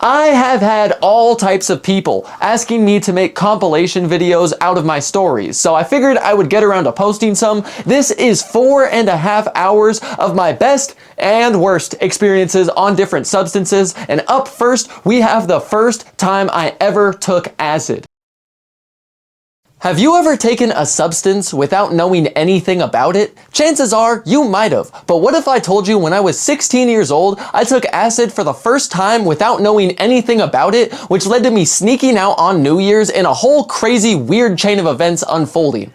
I have had all types of people asking me to make compilation videos out of my stories, so I figured I would get around to posting some. This is 4.5 hours of my best and worst experiences on different substances, and up first, we have the first time I ever took acid. Have you ever taken a substance without knowing anything about it? Chances are you might have, but what if I told you when I was 16 years old, I took acid for the first time without knowing anything about it, which led to me sneaking out on New Year's and a whole crazy weird chain of events unfolding.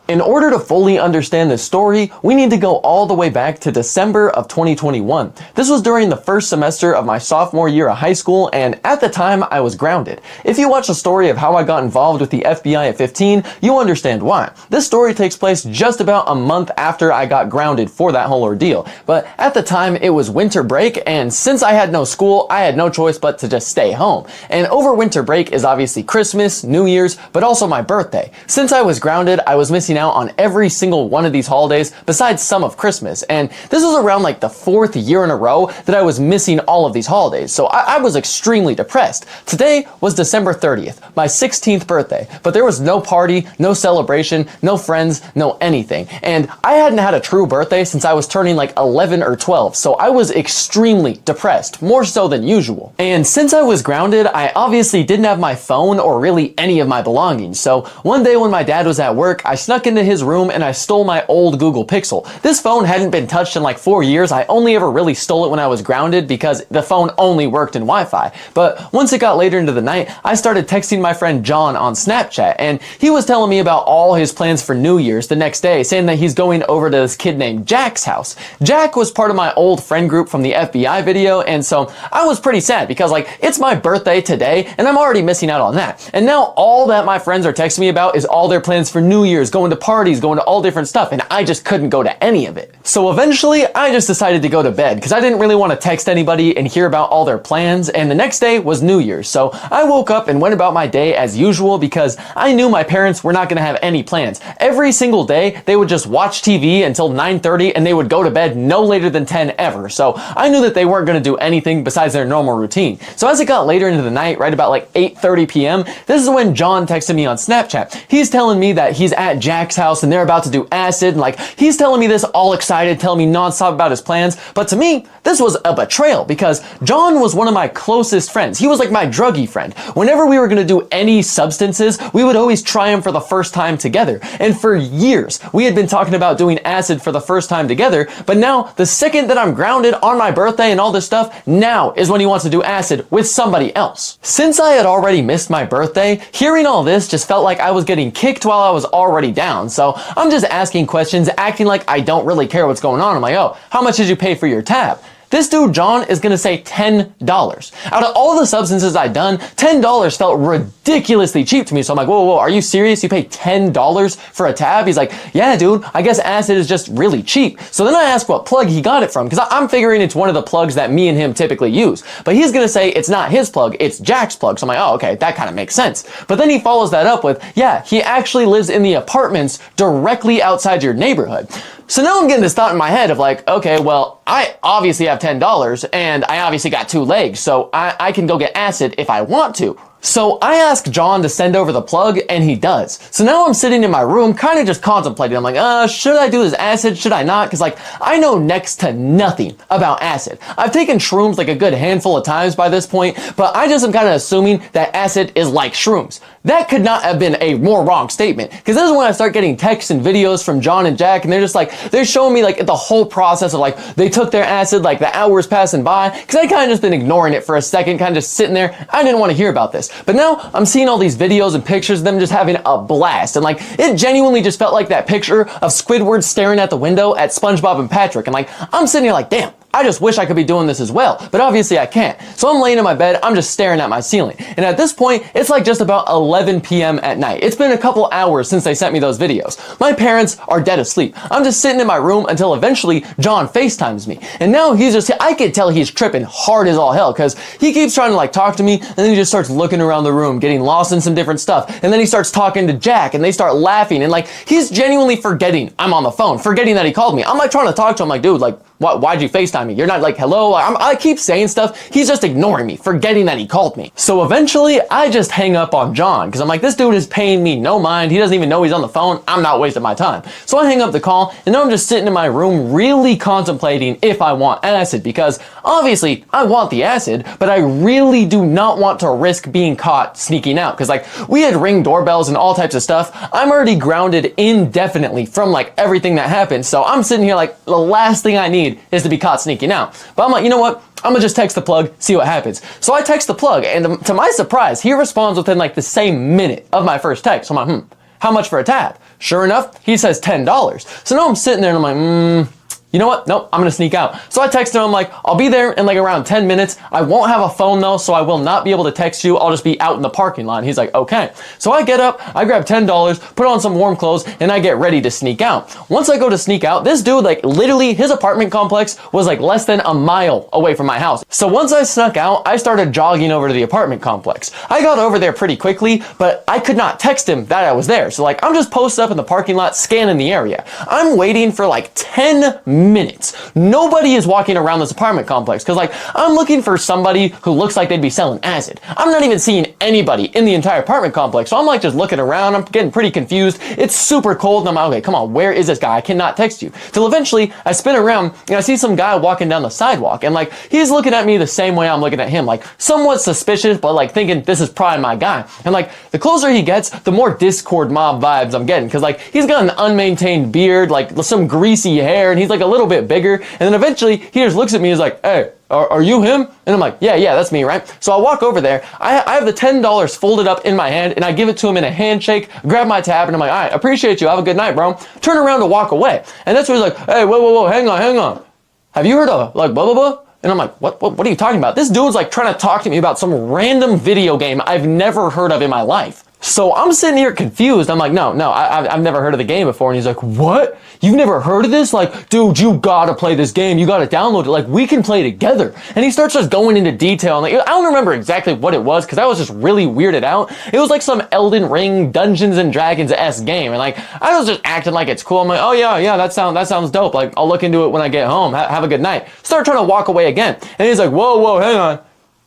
In order to fully understand this story, we need to go all the way back to December of 2021. This was during the first semester of my sophomore year of high school, and at the time, I was grounded. If you watch the story of how I got involved with the FBI at 15, you understand why. This story takes place just about a month after I got grounded for that whole ordeal. But at the time, it was winter break, and since I had no school, I had no choice but to just stay home. And over winter break is obviously Christmas, New Year's, but also my birthday. Since I was grounded, I was missing out on every single one of these holidays besides some of Christmas, and this was around like the 4th year in a row that I was missing all of these holidays, so I was extremely depressed. Today was December 30th, my 16th birthday, but there was no party, no celebration, no friends, no anything, and I hadn't had a true birthday since I was turning like 11 or 12, so I was extremely depressed, more so than usual. And since I was grounded, I obviously didn't have my phone or really any of my belongings, so one day when my dad was at work, I snuck into his room and I stole my old Google Pixel. This phone hadn't been touched in like 4 years. I only ever really stole it when I was grounded because the phone only worked in Wi-Fi. But once it got later into the night, I started texting my friend John on Snapchat, and he was telling me about all his plans for New Year's the next day, saying that he's going over to this kid named Jack's house. Jack was part of my old friend group from the FBI video, and so I was pretty sad because like it's my birthday today and I'm already missing out on that. And now all that my friends are texting me about is all their plans for New Year's, going to parties, going to all different stuff, and I just couldn't go to any of it. So eventually, I just decided to go to bed because I didn't really want to text anybody and hear about all their plans, and the next day was New Year's, so I woke up and went about my day as usual because I knew my parents were not going to have any plans. Every single day, they would just watch TV until 9:30 and they would go to bed no later than 10 ever, so I knew that they weren't going to do anything besides their normal routine. So as it got later into the night, right about like 8:30 p.m., this is when John texted me on Snapchat. He's telling me that he's at Jack's house and they're about to do acid, and like he's telling me this all excited, telling me nonstop about his plans, but to me this was a betrayal because John was one of my closest friends. He was like my druggie friend. Whenever we were going to do any substances, we would always try them for the first time together, and for years we had been talking about doing acid for the first time together, but now the second that I'm grounded on my birthday and all this stuff, now is when he wants to do acid with somebody else. Since I had already missed my birthday, hearing all this just felt like I was getting kicked while I was already down, so I'm just asking questions, acting like I don't really care what's going on. I'm like, oh, how much did you pay for your tab? This dude, John, is gonna say $10. Out of all the substances I'd done, $10 felt ridiculously cheap to me. So I'm like, whoa, are you serious? You pay $10 for a tab? He's like, yeah, dude, I guess acid is just really cheap. So then I asked what plug he got it from, because I'm figuring it's one of the plugs that me and him typically use. But he's gonna say it's not his plug, it's Jack's plug. So I'm like, oh, okay, that kind of makes sense. But then he follows that up with, yeah, he actually lives in the apartments directly outside your neighborhood. So now I'm getting this thought in my head of like, okay, well, I obviously have $10 and I obviously got 2 legs, so I can go get acid if I want to. So I ask John to send over the plug, and he does. So now I'm sitting in my room kind of just contemplating. I'm like, should I do this acid? Should I not? Because like, I know next to nothing about acid. I've taken shrooms like a good handful of times by this point, but I just am kind of assuming that acid is like shrooms. That could not have been a more wrong statement, because this is when I start getting texts and videos from John and Jack, and they're just like, they're showing me like the whole process of like, they took their acid, like the hours passing by, because I kind of just been ignoring it for a second, kind of just sitting there. I didn't want to hear about this. But now I'm seeing all these videos and pictures of them just having a blast, and like, it genuinely just felt like that picture of Squidward staring at the window at SpongeBob and Patrick, and like, I'm sitting here like, damn, I just wish I could be doing this as well, but obviously I can't. So I'm laying in my bed, I'm just staring at my ceiling. And at this point, it's like just about 11 p.m. at night. It's been a couple hours since they sent me those videos. My parents are dead asleep. I'm just sitting in my room until eventually John FaceTimes me. And now he's just, I could tell he's tripping hard as all hell because he keeps trying to like talk to me and then he just starts looking around the room, getting lost in some different stuff. And then he starts talking to Jack and they start laughing and like he's genuinely forgetting I'm on the phone, forgetting that he called me. I'm like trying to talk to him like, dude, like, why'd you FaceTime me? You're not like, hello? I keep saying stuff. He's just ignoring me, forgetting that he called me. So eventually, I just hang up on John because I'm like, this dude is paying me no mind. He doesn't even know he's on the phone. I'm not wasting my time. So I hang up the call and now I'm just sitting in my room really contemplating if I want acid because obviously I want the acid, but I really do not want to risk being caught sneaking out because like we had Ring doorbells and all types of stuff. I'm already grounded indefinitely from like everything that happened. So I'm sitting here like the last thing I need is to be caught sneaking out. But I'm like, you know what? I'm gonna just text the plug, see what happens. So I text the plug, and to my surprise, he responds within like the same minute of my first text. So I'm like, how much for a tab? Sure enough, he says $10. So now I'm sitting there and I'm like, you know what? Nope, I'm gonna sneak out. So I text him, I'm like, I'll be there in like around 10 minutes. I won't have a phone though, so I will not be able to text you. I'll just be out in the parking lot. He's like, okay. So I get up, I grab $10, put on some warm clothes, and I get ready to sneak out. Once I go to sneak out, this dude, like literally his apartment complex was like less than a mile away from my house. So once I snuck out, I started jogging over to the apartment complex. I got over there pretty quickly, but I could not text him that I was there. So like, I'm just posted up in the parking lot, scanning the area. I'm waiting for like 10 minutes. Nobody is walking around this apartment complex because like I'm looking for somebody who looks like they'd be selling acid. I'm not even seeing anybody in the entire apartment complex. So I'm like just looking around. I'm getting pretty confused. It's super cold and I'm like, okay, come on, where is this guy? I cannot text you. Till eventually I spin around and I see some guy walking down the sidewalk and like he's looking at me the same way I'm looking at him, like somewhat suspicious, but like thinking this is probably my guy. And like the closer he gets, the more Discord mob vibes I'm getting because like he's got an unmaintained beard, like some greasy hair, and he's like a little bit bigger. And then eventually he just looks at me and is like, hey, are you him? And I'm like, yeah, that's me, right? So I walk over there. I have the $10 folded up in my hand and I give it to him in a handshake, grab my tab, and I'm like, all right, appreciate you. Have a good night, bro. Turn around to walk away. And that's where he's like, hey, whoa, hang on. Have you heard of like blah, blah, blah? And I'm like, what are you talking about? This dude's like trying to talk to me about some random video game I've never heard of in my life. So I'm sitting here confused. I'm like, no, I've never heard of the game before. And he's like, what? You've never heard of this? Like, dude, you gotta play this game. You gotta download it. Like, we can play together. And he starts just going into detail. And like, I don't remember exactly what it was because I was just really weirded out. It was like some Elden Ring Dungeons and Dragons-esque game. And like, I was just acting like it's cool. I'm like, oh yeah, that sounds dope. Like, I'll look into it when I get home. Have a good night. Start trying to walk away again. And he's like, whoa, hang on.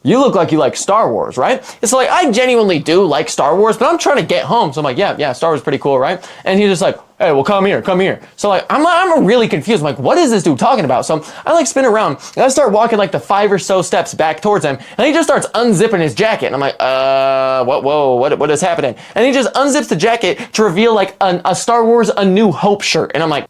You look like you like Star Wars, right? It's like, I genuinely do like Star Wars, but I'm trying to get home. So I'm like, yeah, Star Wars is pretty cool, right? And he's just like, hey, well, come here. So like, I'm really confused. I'm like, what is this dude talking about? So I like spin around and I start walking like the 5 or so steps back towards him. And he just starts unzipping his jacket. And I'm like, what is happening? And he just unzips the jacket to reveal like a Star Wars A New Hope shirt. And I'm like,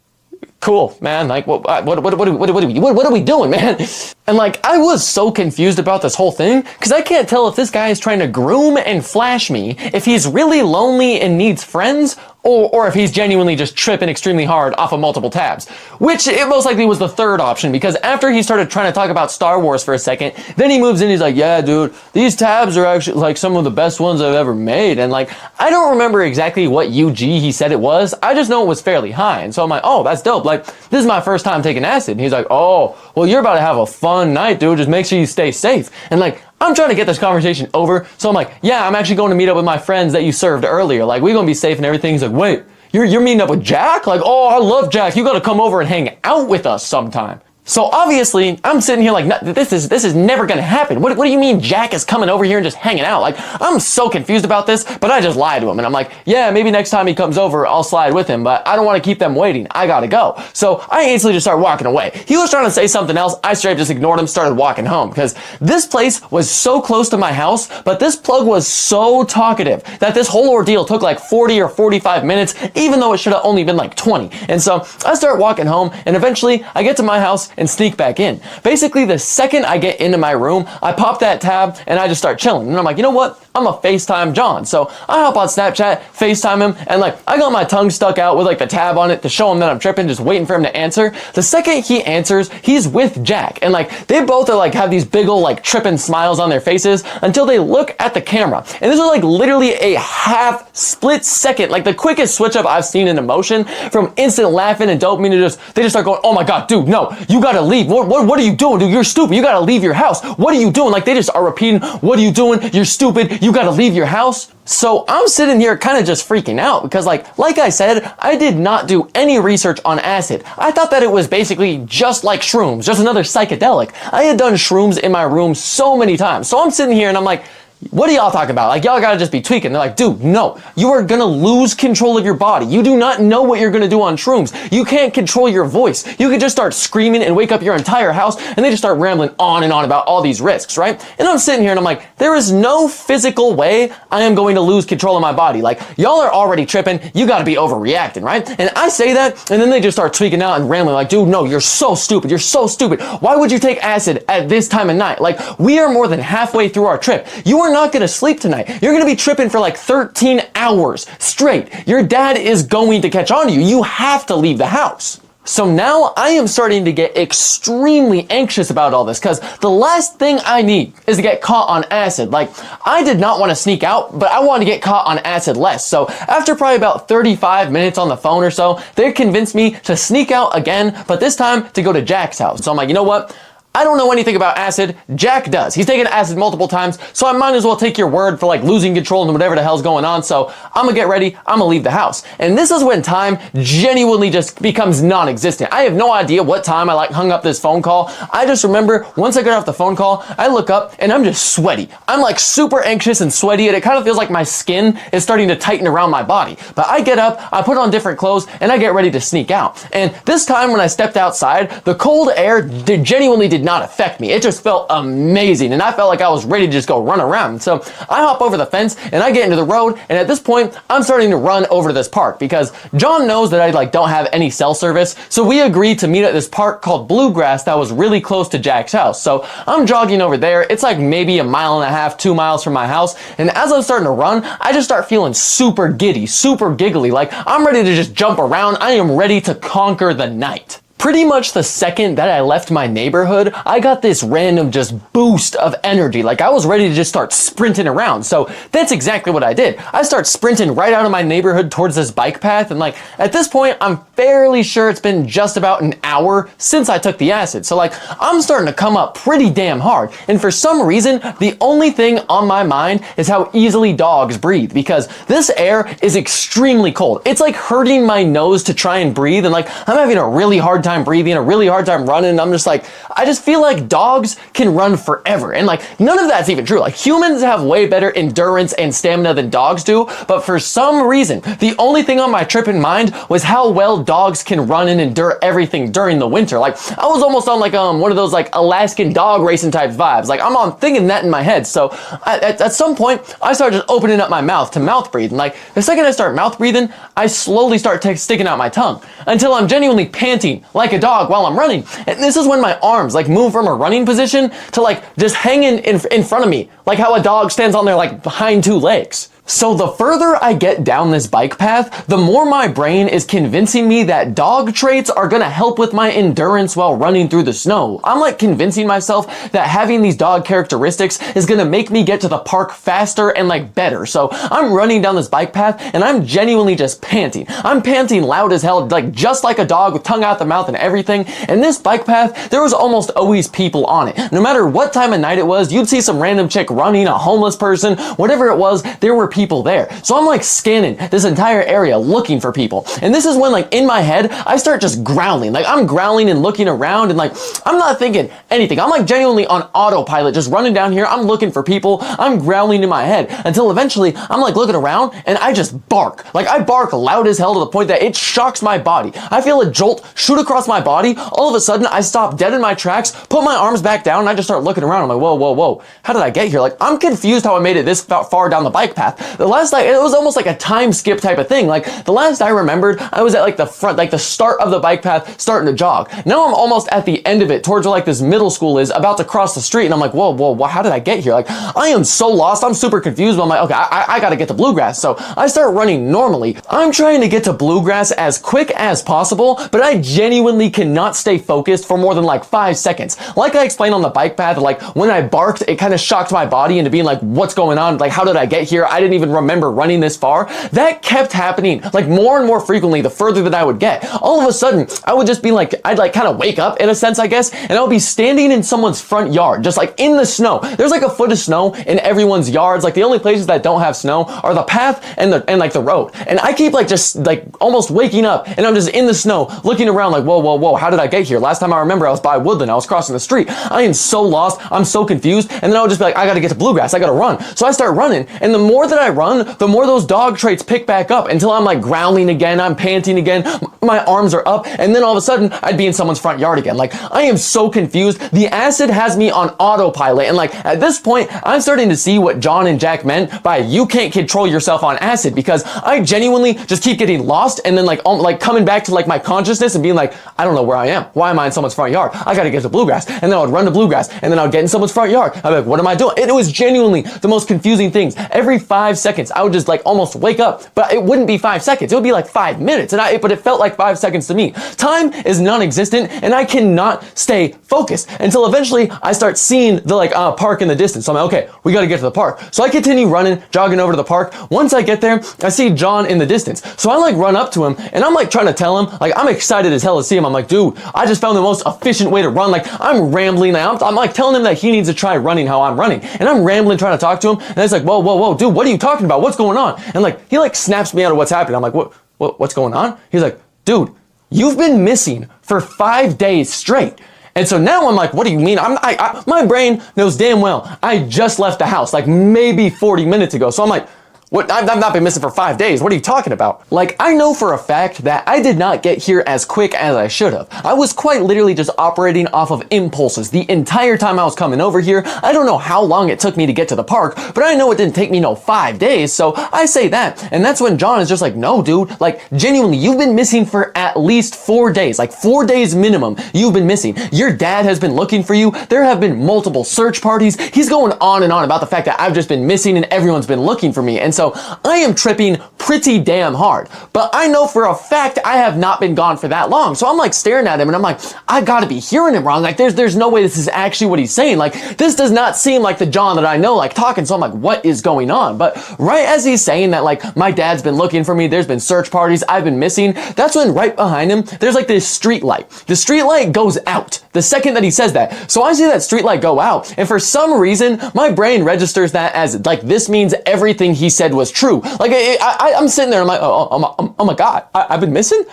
cool, man. Like, what are we doing, man? And like, I was so confused about this whole thing because I can't tell if this guy is trying to groom and flash me, if he's really lonely and needs friends, or if he's genuinely just tripping extremely hard off of multiple tabs, which it most likely was the third option because after he started trying to talk about Star Wars for a second, then he moves in, he's like, yeah, dude, these tabs are actually like some of the best ones I've ever made. And like, I don't remember exactly what UG he said it was. I just know it was fairly high. And so I'm like, oh, that's dope. Like, this is my first time taking acid. And he's like, oh, well, you're about to have a fun night, dude. Just make sure you stay safe. And like, I'm trying to get this conversation over. So I'm like, yeah, I'm actually going to meet up with my friends that you served earlier. Like, we're going to be safe and everything. He's like, wait, you're meeting up with Jack? Like, oh, I love Jack. You got to come over and hang out with us sometime. So obviously, I'm sitting here like, this is never gonna happen. What do you mean Jack is coming over here and just hanging out? Like, I'm so confused about this, but I just lied to him. And I'm like, yeah, maybe next time he comes over, I'll slide with him, but I don't want to keep them waiting. I gotta go. So I instantly just started walking away. He was trying to say something else. I straight up just ignored him, started walking home because this place was so close to my house, but this plug was so talkative that this whole ordeal took like 40 or 45 minutes, even though it should have only been like 20. And so I start walking home and eventually I get to my house and sneak back in. Basically, the second I get into my room, I pop that tab and I just start chilling. And I'm like, you know what? I'm a FaceTime John. So I hop on Snapchat, FaceTime him, and like I got my tongue stuck out with like the tab on it to show him that I'm tripping, just waiting for him to answer. The second he answers, he's with Jack, and like they both are like have these big ol' like tripping smiles on their faces until they look at the camera. And this was like literally a half split second, like the quickest switch up I've seen in emotion, from instant laughing and dopamine to they just start going, oh my god, dude, no, you gotta leave. What are you doing, dude? You're stupid. You gotta leave your house. What are you doing? Like they just are repeating, what are you doing? You're stupid. You gotta leave your house. So I'm sitting here kind of just freaking out because like I said, I did not do any research on acid. I thought that it was basically just like shrooms, just another psychedelic. I had done shrooms in my room so many times. So I'm sitting here and I'm like, what are y'all talking about? Like, y'all gotta just be tweaking. They're like, dude, no, you are gonna lose control of your body. You do not know what you're gonna do on shrooms. You can't control your voice. You could just start screaming and wake up your entire house, and they just start rambling on and on about all these risks, right? And I'm sitting here and I'm like, there is no physical way I am going to lose control of my body. Like, y'all are already tripping. You gotta be overreacting, right? And I say that, and then they just start tweaking out and rambling like, dude, no, you're so stupid. You're so stupid. Why would you take acid at this time of night? Like, we are more than halfway through our trip. You are not gonna sleep tonight. You're gonna be tripping for like 13 hours straight. Your dad is going to catch on to you. You have to leave the house. So now I am starting to get extremely anxious about all this because the last thing I need is to get caught on acid. Like, I did not want to sneak out, but I wanted to get caught on acid less. So after probably about 35 minutes on the phone or so, they convinced me to sneak out again, but this time to go to Jack's house. So I'm like, you know what? I don't know anything about acid. Jack does. He's taken acid multiple times, so I might as well take your word for like losing control and whatever the hell's going on. So I'm gonna get ready. I'm gonna leave the house. And this is when time genuinely just becomes non-existent. I have no idea what time I like hung up this phone call. I just remember once I got off the phone call, I look up and I'm just sweaty. I'm like super anxious and sweaty, and it kind of feels like my skin is starting to tighten around my body. But I get up, I put on different clothes, and I get ready to sneak out. And this time when I stepped outside, the cold air genuinely did not affect me. It just felt amazing, and I felt like I was ready to just go run around. So I hop over the fence and I get into the road, and at this point I'm starting to run over to this park because John knows that I like don't have any cell service. So we agreed to meet at this park called Bluegrass that was really close to Jack's house. So I'm jogging over there. It's like maybe 1.5 miles, 2 miles from my house, and as I'm starting to run, I just start feeling super giddy, super giggly, like I'm ready to just jump around. I am ready to conquer the night. Pretty much the second that I left my neighborhood, I got this random just boost of energy. Like I was ready to just start sprinting around. So that's exactly what I did. I start sprinting right out of my neighborhood towards this bike path. And like at this point, I'm fairly sure it's been just about an hour since I took the acid. So like I'm starting to come up pretty damn hard. And for some reason, the only thing on my mind is how easily dogs breathe, because this air is extremely cold. It's like hurting my nose to try and breathe. And like I'm having a really hard time breathing, a really hard time running. I'm just like, I just feel like dogs can run forever. And like, none of that's even true. Like humans have way better endurance and stamina than dogs do. But for some reason, the only thing on my trip in mind was how well dogs can run and endure everything during the winter. Like I was almost on like one of those like Alaskan dog racing type vibes. Like I'm on thinking that in my head. So at some point, I started just opening up my mouth to mouth breathe. And like the second I start mouth breathing, I slowly start sticking out my tongue until I'm genuinely panting like a dog while I'm running. And this is when my arms like move from a running position to like just hanging in front of me, like how a dog stands on their like behind two legs. So the further I get down this bike path, the more my brain is convincing me that dog traits are gonna help with my endurance while running through the snow. I'm like convincing myself that having these dog characteristics is gonna make me get to the park faster and like better. So I'm running down this bike path and I'm genuinely just panting. I'm panting loud as hell, like just like a dog with tongue out the mouth and everything. And this bike path, there was almost always people on it. No matter what time of night it was, you'd see some random chick running, a homeless person, whatever it was, there were people there. So I'm like scanning this entire area looking for people. And this is when like in my head, I start just growling. Like I'm growling and looking around and like, I'm not thinking anything. I'm like genuinely on autopilot, just running down here. I'm looking for people. I'm growling in my head until eventually I'm like looking around and I just bark. Like I bark loud as hell to the point that it shocks my body. I feel a jolt shoot across my body. All of a sudden I stop dead in my tracks, put my arms back down, and I just start looking around. I'm like, whoa, whoa, whoa. How did I get here? Like I'm confused how I made it this far down the bike path. The last night, it was almost like a time skip type of thing. Like the last I remembered, I was at like the front, like the start of the bike path, starting to jog. Now I'm almost at the end of it, towards where like this middle school is, about to cross the street, and I'm like, whoa, how did I get here? Like I am so lost, I'm super confused, but I'm like, okay, I gotta get to Bluegrass. So I start running normally. I'm trying to get to Bluegrass as quick as possible, but I genuinely cannot stay focused for more than like 5 seconds. Like I explained on the bike path, like when I barked, it kind of shocked my body into being like, what's going on? Like, how did I get here? I didn't even remember running this far. That kept happening like more and more frequently the further that I would get. All of a sudden, I would just be like, I'd like kind of wake up in a sense, I guess, and I would be standing in someone's front yard, just like in the snow. There's like a foot of snow in everyone's yards. Like the only places that don't have snow are the path and like the road. And I keep like just like almost waking up, and I'm just in the snow looking around like, whoa, how did I get here? Last time I remember, I was by Woodland. I was crossing the street. I am so lost. I'm so confused. And then I would just be like, I gotta get to Bluegrass. I gotta run. So I start running, and the more that I run, the more those dog traits pick back up until I'm like growling again. I'm panting again. My arms are up, and then all of a sudden I'd be in someone's front yard again. Like I am so confused. The acid has me on autopilot, and like at this point, I'm starting to see what John and Jack meant by you can't control yourself on acid, because I genuinely just keep getting lost, and then like coming back to like my consciousness and being like, I don't know where I am. Why am I in someone's front yard? I gotta get to Bluegrass. And then I would run to Bluegrass, and then I would get in someone's front yard. I'd be like, what am I doing? And it was genuinely the most confusing things. Every 5 seconds, I would just like almost wake up, but it wouldn't be 5 seconds. It would be like 5 minutes, but it felt like 5 seconds to me. Time is non-existent, and I cannot stay focused until eventually I start seeing the like park in the distance. So I'm like, okay, we gotta get to the park. So I continue running, jogging over to the park. Once I get there, I see John in the distance. So I like run up to him, and I'm like trying to tell him, like I'm excited as hell to see him. I'm like, dude, I just found the most efficient way to run. Like I'm rambling. I'm like telling him that he needs to try running how I'm running, and I'm rambling trying to talk to him, and it's like, whoa, dude, what are you talking about? What's going on? And like he like snaps me out of what's happening. I'm like, what's going on? He's like, dude, you've been missing for 5 days straight. And so now I'm like, what do you mean? My brain knows damn well I just left the house like maybe 40 minutes ago. So I'm like, what? I've not been missing for 5 days. What are you talking about? Like, I know for a fact that I did not get here as quick as I should have. I was quite literally just operating off of impulses the entire time I was coming over here. I don't know how long it took me to get to the park, but I know it didn't take me no 5 days, so I say that. And that's when John is just like, no, dude, like, genuinely, you've been missing for at least 4 days, like 4 days minimum, you've been missing. Your dad has been looking for you. There have been multiple search parties. He's going on and on about the fact that I've just been missing and everyone's been looking for me. And so I am tripping pretty damn hard, but I know for a fact I have not been gone for that long. So I'm like staring at him, and I'm like, I gotta be hearing him wrong. Like there's no way this is actually what he's saying. Like this does not seem like the John that I know, like talking. So I'm like, what is going on? But right as he's saying that, like my dad's been looking for me, there's been search parties, I've been missing, that's when right behind him, there's like this street light. The street light goes out the second that he says that. So I see that street light go out, and for some reason, my brain registers that as like, this means everything he said was true. Like I'm sitting there, I'm like, oh my God, I've been missing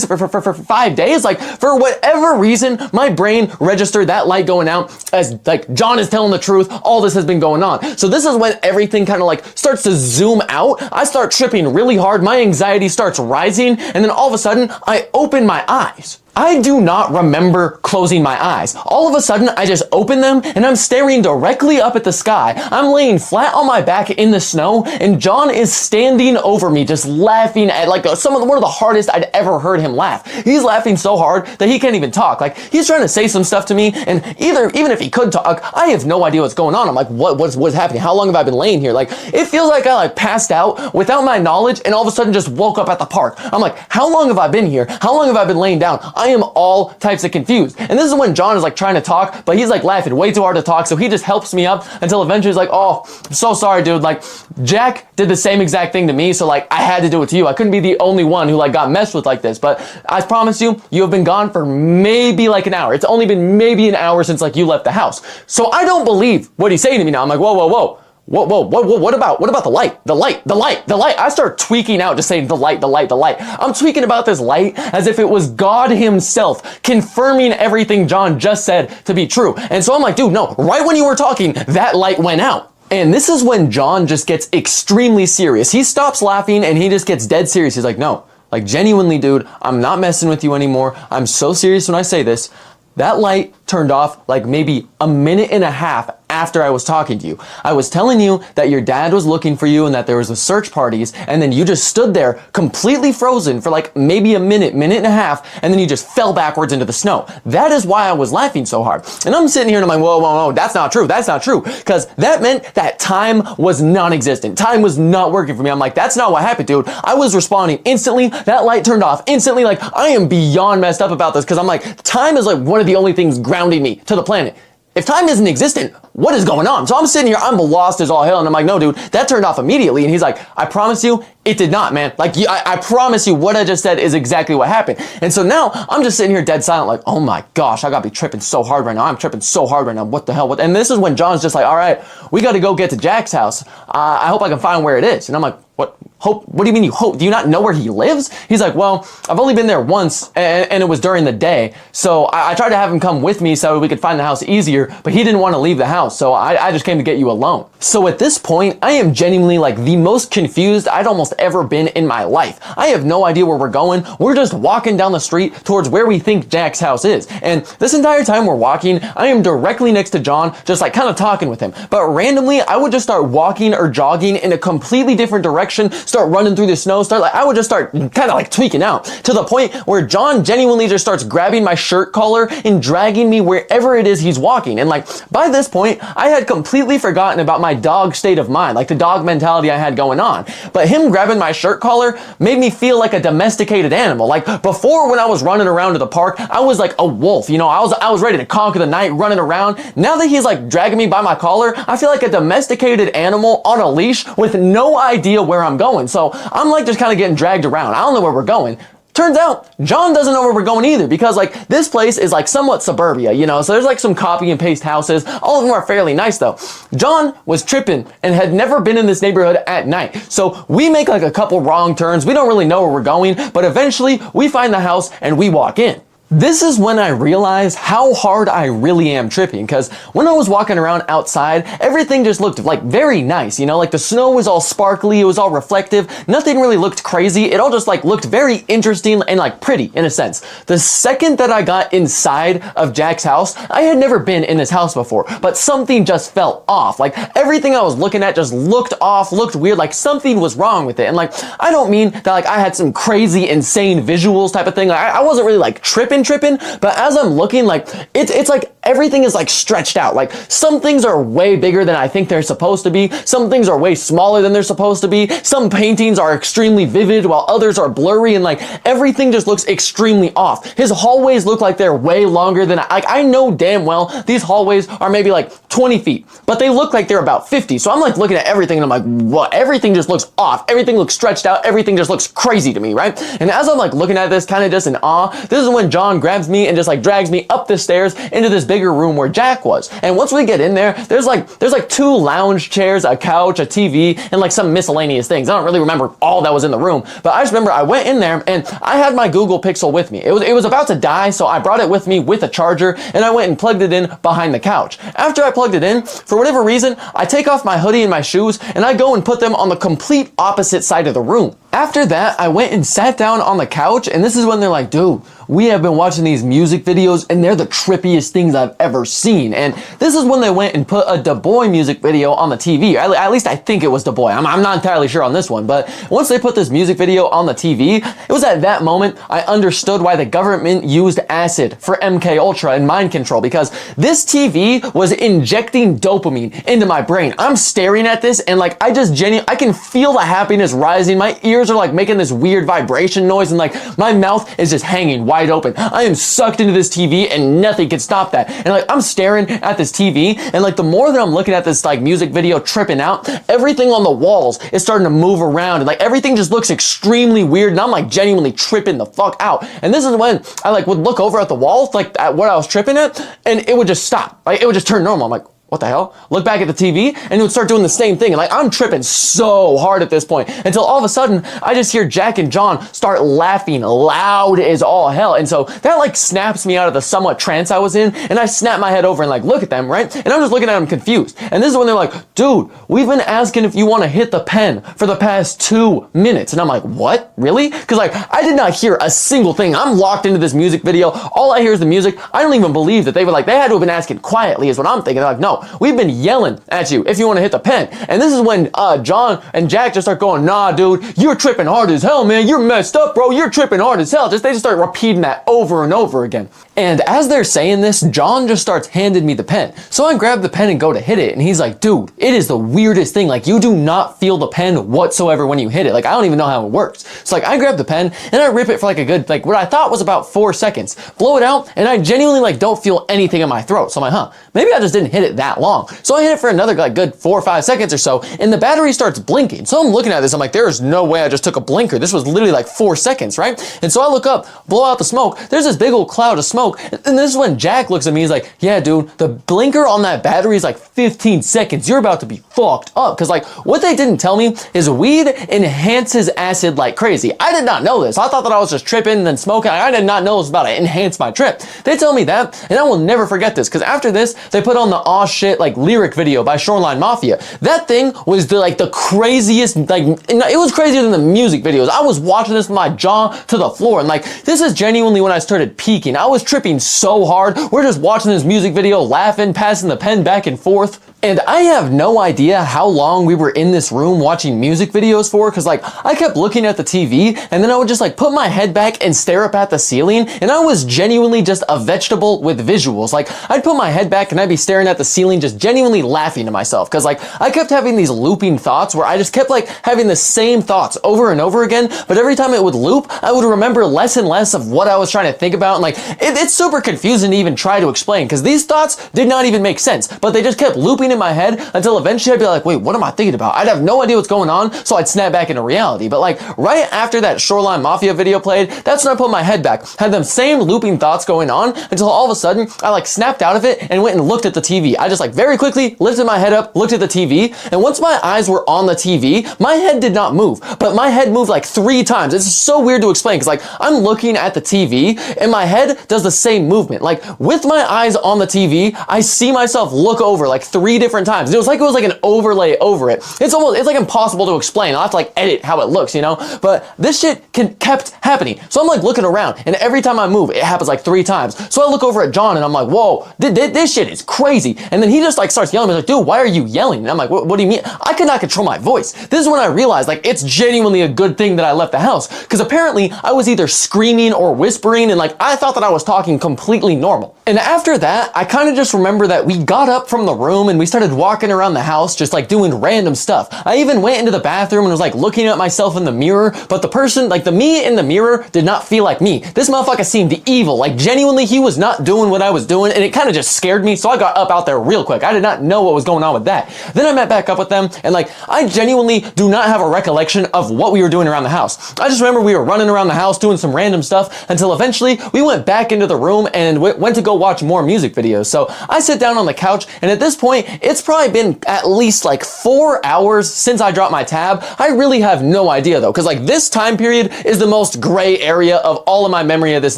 for 5 days. Like for whatever reason, my brain registered that light going out as like John is telling the truth. All this has been going on. So this is when everything kind of like starts to zoom out. I start tripping really hard. My anxiety starts rising, and then all of a sudden I open my eyes. I do not remember closing my eyes. All of a sudden, I just open them, and I'm staring directly up at the sky. I'm laying flat on my back in the snow, and John is standing over me, just laughing at like one of the hardest I'd ever heard him laugh. He's laughing so hard that he can't even talk. Like he's trying to say some stuff to me, and even if he could talk, I have no idea what's going on. I'm like, what's happening? How long have I been laying here? Like it feels like I like passed out without my knowledge, and all of a sudden just woke up at the park. I'm like, how long have I been here? How long have I been laying down? I am all types of confused. And this is when John is like trying to talk, but he's like laughing way too hard to talk. So he just helps me up until eventually he's like, oh, I'm so sorry, dude. Like Jack did the same exact thing to me. So like I had to do it to you. I couldn't be the only one who like got messed with like this. But I promise you, you have been gone for maybe like an hour. It's only been maybe an hour since like you left the house. So I don't believe what he's saying to me now. I'm like, whoa. What about the light? The light. I start tweaking out, just saying the light. I'm tweaking about this light as if it was God himself confirming everything John just said to be true. And so I'm like, dude, no, right when you were talking, that light went out. And this is when John just gets extremely serious. He stops laughing and he just gets dead serious. He's like, no, like genuinely, dude, I'm not messing with you anymore. I'm so serious when I say this. That light turned off like maybe a minute and a half after I was talking to you. I was telling you that your dad was looking for you and that there was a search parties, and then you just stood there completely frozen for like maybe a minute and a half, and then you just fell backwards into the snow. That is why I was laughing so hard. And I'm sitting here and I'm like, whoa, that's not true. That's not true. Because that meant that time was non-existent. Time was not working for me. I'm like, that's not what happened, dude. I was responding instantly. That light turned off instantly. Like, I am beyond messed up about this because I'm like, time is like one of the only things grounding me to the planet. If time isn't existent, what is going on? So I'm sitting here, I'm lost as all hell, and I'm like, no, dude, that turned off immediately. And he's like, I promise you, it did not, man. Like, I promise you, what I just said is exactly what happened. And so now I'm just sitting here dead silent, like, oh my gosh, I gotta be tripping so hard right now. I'm tripping so hard right now. What the hell? And this is when John's just like, all right, we gotta go get to Jack's house. I hope I can find where it is. And I'm like, what? Hope? What do you mean you hope? Do you not know where he lives? He's like, well, I've only been there once, and it was during the day. So I tried to have him come with me so we could find the house easier, but he didn't want to leave the house. So I just came to get you alone. So at this point, I am genuinely like the most confused I'd almost ever been in my life. I have no idea where we're going. We're just walking down the street towards where we think Jack's house is. And this entire time we're walking, I am directly next to John, just like kind of talking with him. But randomly, I would just start walking or jogging in a completely different direction, start running through the snow, I would just start kind of like tweaking out to the point where John genuinely just starts grabbing my shirt collar and dragging me wherever it is he's walking. And like, by this point, I had completely forgotten about my dog state of mind, like the dog mentality I had going on. But him grabbing my shirt collar made me feel like a domesticated animal. Like before, when I was running around to the park, I was like a wolf, you know, I was ready to conquer the night running around. Now that he's like dragging me by my collar, I feel like a domesticated animal on a leash with no idea where I'm going. So I'm like just kind of getting dragged around. I don't know where we're going. Turns out, John doesn't know where we're going either because like this place is like somewhat suburbia, you know, so there's like some copy and paste houses. All of them are fairly nice though. John was tripping and had never been in this neighborhood at night. So we make like a couple wrong turns. We don't really know where we're going, but eventually we find the house and we walk in. This is when I realized how hard I really am tripping, because when I was walking around outside, everything just looked like very nice, you know, like the snow was all sparkly, it was all reflective, nothing really looked crazy, it all just like looked very interesting and like pretty in a sense. The second that I got inside of Jack's house, I had never been in this house before, but something just felt off. Like everything I was looking at just looked off, looked weird, like something was wrong with it. And like, I don't mean that like I had some crazy, insane visuals type of thing. Like I wasn't really like tripping, but as I'm looking, like it's like everything is like stretched out. Like some things are way bigger than I think they're supposed to be. Some things are way smaller than they're supposed to be. Some paintings are extremely vivid while others are blurry, and like everything just looks extremely off. His hallways look like they're way longer than I know damn well these hallways are maybe like 20 feet, but they look like they're about 50. So I'm like looking at everything and I'm like, what? Everything just looks off. Everything looks stretched out. Everything just looks crazy to me, right? And as I'm like looking at this kind of just in awe, this is when John grabs me and just like drags me up the stairs into this bigger room where Jack was. And once we get in there, there's like 2 lounge chairs, a couch, a TV, and like some miscellaneous things. I don't really remember all that was in the room, but I just remember I went in there and I had my Google Pixel with me. It was about to die, so I brought it with me with a charger and I went and plugged it in behind the couch. After I plugged it in, for whatever reason, I take off my hoodie and my shoes and I go and put them on the complete opposite side of the room. After that, I went and sat down on the couch, and this is when they're like, dude, we have been watching these music videos and they're the trippiest things I've ever seen. And this is when they went and put a Du Bois music video on the TV. At least I think it was Du Bois. I'm not entirely sure on this one, but once they put this music video on the TV, it was at that moment I understood why the government used acid for MK Ultra and mind control, because this TV was injecting dopamine into my brain. I'm staring at this and like I can feel the happiness rising. My ears are like making this weird vibration noise and like my mouth is just hanging wide open. I am sucked into this TV and nothing can stop that. And like I'm staring at this TV and like the more that I'm looking at this like music video tripping out, everything on the walls is starting to move around and like everything just looks extremely weird and I'm like genuinely tripping the fuck out. And this is when I like would look over at the walls like at what I was tripping at and it would just stop. Like it would just turn normal. I'm like, what the hell? Look back at the TV and it would start doing the same thing. And like, I'm tripping so hard at this point until all of a sudden I just hear Jack and John start laughing loud as all hell. And so that like snaps me out of the somewhat trance I was in. And I snap my head over and like, look at them, right? And I'm just looking at them confused. And this is when they're like, dude, we've been asking if you want to hit the pen for the past 2 minutes. And I'm like, what? Really? Cause like, I did not hear a single thing. I'm locked into this music video. All I hear is the music. I don't even believe that they had to have been asking quietly is what I'm thinking. They're like, no, out. We've been yelling at you if you want to hit the pen. And this is when John and Jack just start going, nah, dude, you're tripping hard as hell, man. You're messed up, bro. You're tripping hard as hell. They just start repeating that over and over again. And as they're saying this, John just starts handing me the pen. So I grab the pen and go to hit it. And he's like, dude, it is the weirdest thing. Like, you do not feel the pen whatsoever when you hit it. Like, I don't even know how it works. So like, I grab the pen and I rip it for like a good, like what I thought was about 4 seconds, blow it out, and I genuinely like don't feel anything in my throat. So I'm like, maybe I just didn't hit it that long. So I hit it for another like good 4 or 5 seconds or so, and the battery starts blinking. So I'm looking at this, I'm like, there's no way I just took a blinker. This was literally like 4 seconds, right? And so I look up, blow out the smoke. There's this big old cloud of smoke. And this is when Jack looks at me, he's like, yeah, dude, the blinker on that battery is like 15 seconds. You're about to be fucked up. Cause like what they didn't tell me is weed enhances acid like crazy. I did not know this. I thought that I was just tripping and then smoking. I did not know it was about to enhance my trip. They tell me that, and I will never forget this, because after this, they put on the aw shit like lyric video by Shoreline Mafia. That thing was the craziest, like, it was crazier than the music videos. I was watching this with my jaw to the floor, and like, this is genuinely when I started peaking. I was tripping so hard. We're just watching this music video, laughing, passing the pen back and forth. And I have no idea how long we were in this room watching music videos for, because like I kept looking at the TV and then I would just like put my head back and stare up at the ceiling, and I was genuinely just a vegetable with visuals. Like I'd put my head back and I'd be staring at the ceiling just genuinely laughing to myself, because like I kept having these looping thoughts where I just kept like having the same thoughts over and over again, but every time it would loop, I would remember less and less of what I was trying to think about, and like it's super confusing to even try to explain, because these thoughts did not even make sense, but they just kept looping in my head until eventually I'd be like, wait, what am I thinking about? I'd have no idea what's going on, so I'd snap back into reality. But like right after that Shoreline Mafia video played, that's when I put my head back, had them same looping thoughts going on, until all of a sudden I like snapped out of it and went and looked at the TV. I just like very quickly lifted my head up, looked at the TV, and once my eyes were on the TV, my head did not move, but my head moved like 3 times. It's so weird to explain, because like I'm looking at the TV and my head does the same movement. Like with my eyes on the TV, I see myself look over like 3 different times. It was like an overlay over it. It's like impossible to explain. I'll have to like edit how it looks, you know? But this shit kept happening. So I'm like looking around, and every time I move, it happens like 3 times. So I look over at John and I'm like, whoa, this shit is crazy. And then he just like starts yelling. He's like, dude, why are you yelling? And I'm like, what do you mean? I could not control my voice. This is when I realized like it's genuinely a good thing that I left the house, because apparently I was either screaming or whispering, and like I thought that I was talking completely normal. And after that, I kind of just remember that we got up from the room and we started walking around the house just like doing random stuff. I even went into the bathroom and was like looking at myself in the mirror, but the person, like the me in the mirror, did not feel like me. This motherfucker seemed evil. Like genuinely, he was not doing what I was doing, and it kind of just scared me, so I got up out there real quick. I did not know what was going on with that. Then I met back up with them, and like I genuinely do not have a recollection of what we were doing around the house. I just remember we were running around the house doing some random stuff until eventually we went back into the room and went to go watch more music videos. So I sit down on the couch, and at this point, it's probably been at least like 4 hours since I dropped my tab. I really have no idea though, because like this time period is the most gray area of all of my memory of this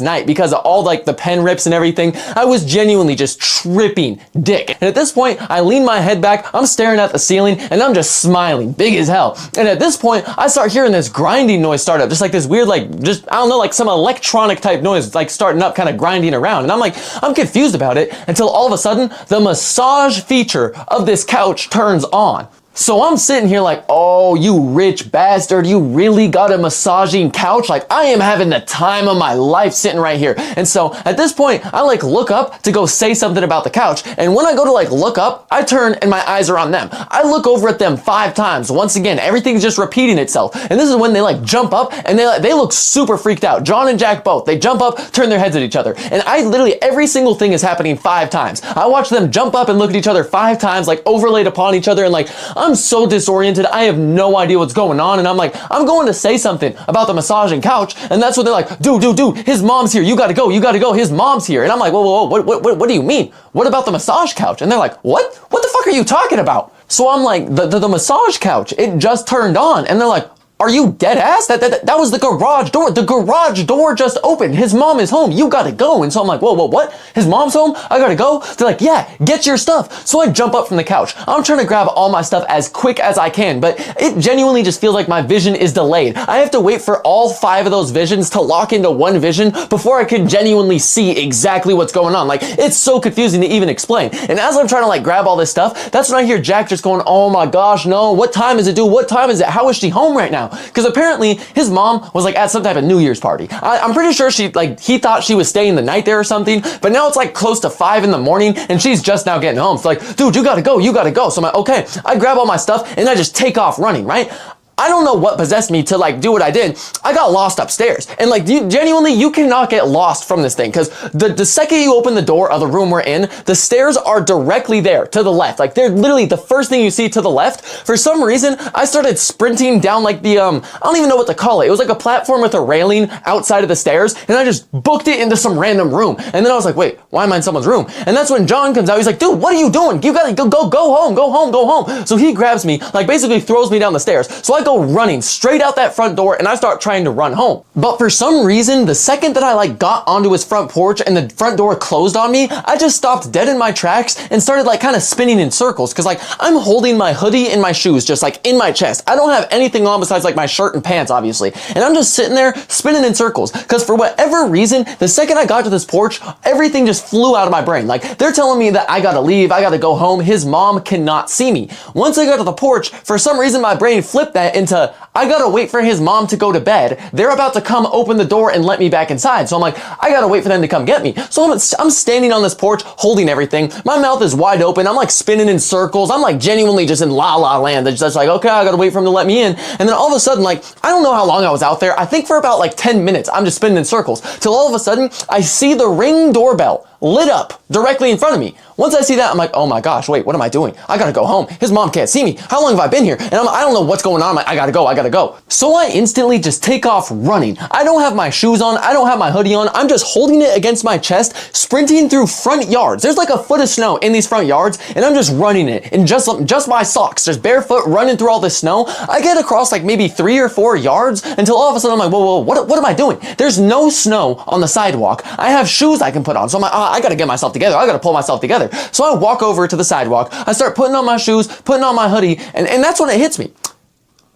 night, because of all like the pen rips and everything. I was genuinely just tripping dick. And at this point, I lean my head back, I'm staring at the ceiling, and I'm just smiling big as hell. And at this point, I start hearing this grinding noise start up, just like this weird, like just, I don't know, like some electronic type noise, like starting up, kind of grinding around. And I'm like, I'm confused about it, until all of a sudden, the massage feature of this couch turns on. So I'm sitting here like, oh, you rich bastard, you really got a massaging couch? Like, I am having the time of my life sitting right here. And so at this point, I like look up to go say something about the couch. And when I go to like look up, I turn and my eyes are on them. I look over at them 5 times. Once again, everything's just repeating itself. And this is when they like jump up and they look super freaked out. John and Jack both. They jump up, turn their heads at each other. And I literally, every single thing is happening 5 times. I watch them jump up and look at each other 5 times, like overlaid upon each other. And like, I'm so disoriented. I have no idea what's going on. And I'm like, I'm going to say something about the massaging couch. And that's what they're like, dude, his mom's here. You gotta go. His mom's here. And I'm like, whoa, what do you mean? What about the massage couch? And they're like, what? What the fuck are you talking about? So I'm like, the massage couch, it just turned on. And they're like, Are you dead ass? That was the garage door. The garage door just opened. His mom is home. You gotta go. And so I'm like, whoa, what? His mom's home? I gotta go? They're like, yeah, get your stuff. So I jump up from the couch. I'm trying to grab all my stuff as quick as I can, but it genuinely just feels like my vision is delayed. I have to wait for all 5 of those visions to lock into one vision before I can genuinely see exactly what's going on. Like, it's so confusing to even explain. And as I'm trying to like grab all this stuff, that's when I hear Jack just going, oh my gosh, no, what time is it, dude? What time is it? How is she home right now? Because apparently his mom was like at some type of New Year's party. I'm pretty sure he thought she was staying the night there or something, but now it's like close to 5 in the morning and she's just now getting home. So like, dude, you gotta go. So I'm like, okay. I grab all my stuff and I just take off running, right? I don't know what possessed me to like do what I did. I got lost upstairs. And like, genuinely, you cannot get lost from this thing, because the second you open the door of the room we're in, the stairs are directly there to the left. Like, they're literally the first thing you see to the left. For some reason, I started sprinting down like the, I don't even know what to call it. It was like a platform with a railing outside of the stairs, and I just booked it into some random room. And then I was like, wait, why am I in someone's room? And that's when John comes out. He's like, dude, what are you doing? You gotta go home. So he grabs me, like basically throws me down the stairs. So I go running straight out that front door and I start trying to run home. But for some reason, the second that I like got onto his front porch and the front door closed on me, I just stopped dead in my tracks and started like kind of spinning in circles, because like I'm holding my hoodie and my shoes just like in my chest. I don't have anything on besides like my shirt and pants, obviously. And I'm just sitting there spinning in circles, because for whatever reason, the second I got to this porch, everything just flew out of my brain. Like, they're telling me that I gotta leave, I gotta go home, his mom cannot see me. Once I got to the porch, for some reason my brain flipped that into, I gotta wait for his mom to go to bed. They're about to come open the door and let me back inside. So I'm like, I gotta wait for them to come get me. So I'm standing on this porch holding everything. My mouth is wide open. I'm like spinning in circles. I'm like genuinely just in la la land. It's just like, okay, I gotta wait for him to let me in. And then all of a sudden, like, I don't know how long I was out there. I think for about like 10 minutes, I'm just spinning in circles till all of a sudden I see the Ring doorbell lit up directly in front of me. Once I see that, I'm like, oh my gosh, wait, what am I doing? I gotta go home. His mom can't see me. How long have I been here? And I don't know what's going on. I'm like, I gotta go. So I instantly just take off running. I don't have my shoes on. I don't have my hoodie on. I'm just holding it against my chest, sprinting through front yards. There's like a foot of snow in these front yards, and I'm just running it in just my socks, just barefoot running through all this snow. I get across like maybe 3 or 4 yards until all of a sudden I'm like, whoa, what am I doing? There's no snow on the sidewalk. I have shoes I can put on. So I'm like, I gotta get myself together. I gotta pull myself together. So I walk over to the sidewalk. I start putting on my shoes, putting on my hoodie, and that's when it hits me.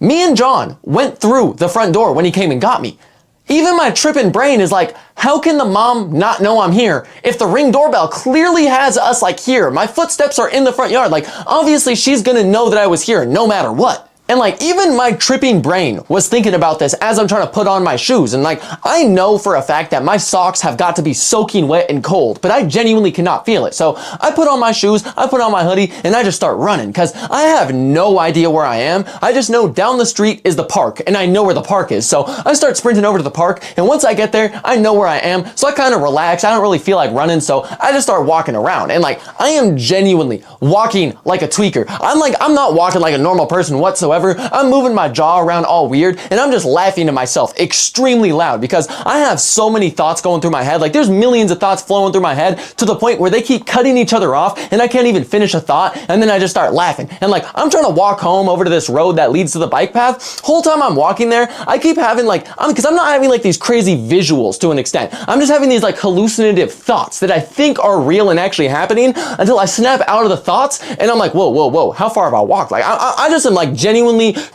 Me and John went through the front door when he came and got me. Even my tripping brain is like, how can the mom not know I'm here if the Ring doorbell clearly has us like here? My footsteps are in the front yard. Like, obviously she's gonna know that I was here no matter what. And like, even my tripping brain was thinking about this as I'm trying to put on my shoes. And like, I know for a fact that my socks have got to be soaking wet and cold, but I genuinely cannot feel it. So I put on my shoes, I put on my hoodie, and I just start running, because I have no idea where I am. I just know down the street is the park, and I know where the park is. So I start sprinting over to the park, and once I get there, I know where I am. So I kind of relax. I don't really feel like running, so I just start walking around. And like, I am genuinely walking like a tweaker. I'm not walking like a normal person whatsoever. I'm moving my jaw around all weird, and I'm just laughing to myself extremely loud, because I have so many thoughts going through my head. Like, there's millions of thoughts flowing through my head to the point where they keep cutting each other off, and I can't even finish a thought, and then I just start laughing. And like, I'm trying to walk home over to this road that leads to the bike path. Whole time I'm walking there, I keep having like, because I'm not having like these crazy visuals to an extent. I'm just having these like hallucinative thoughts that I think are real and actually happening, until I snap out of the thoughts, and I'm like, whoa, how far have I walked? Like, I just am like genuinely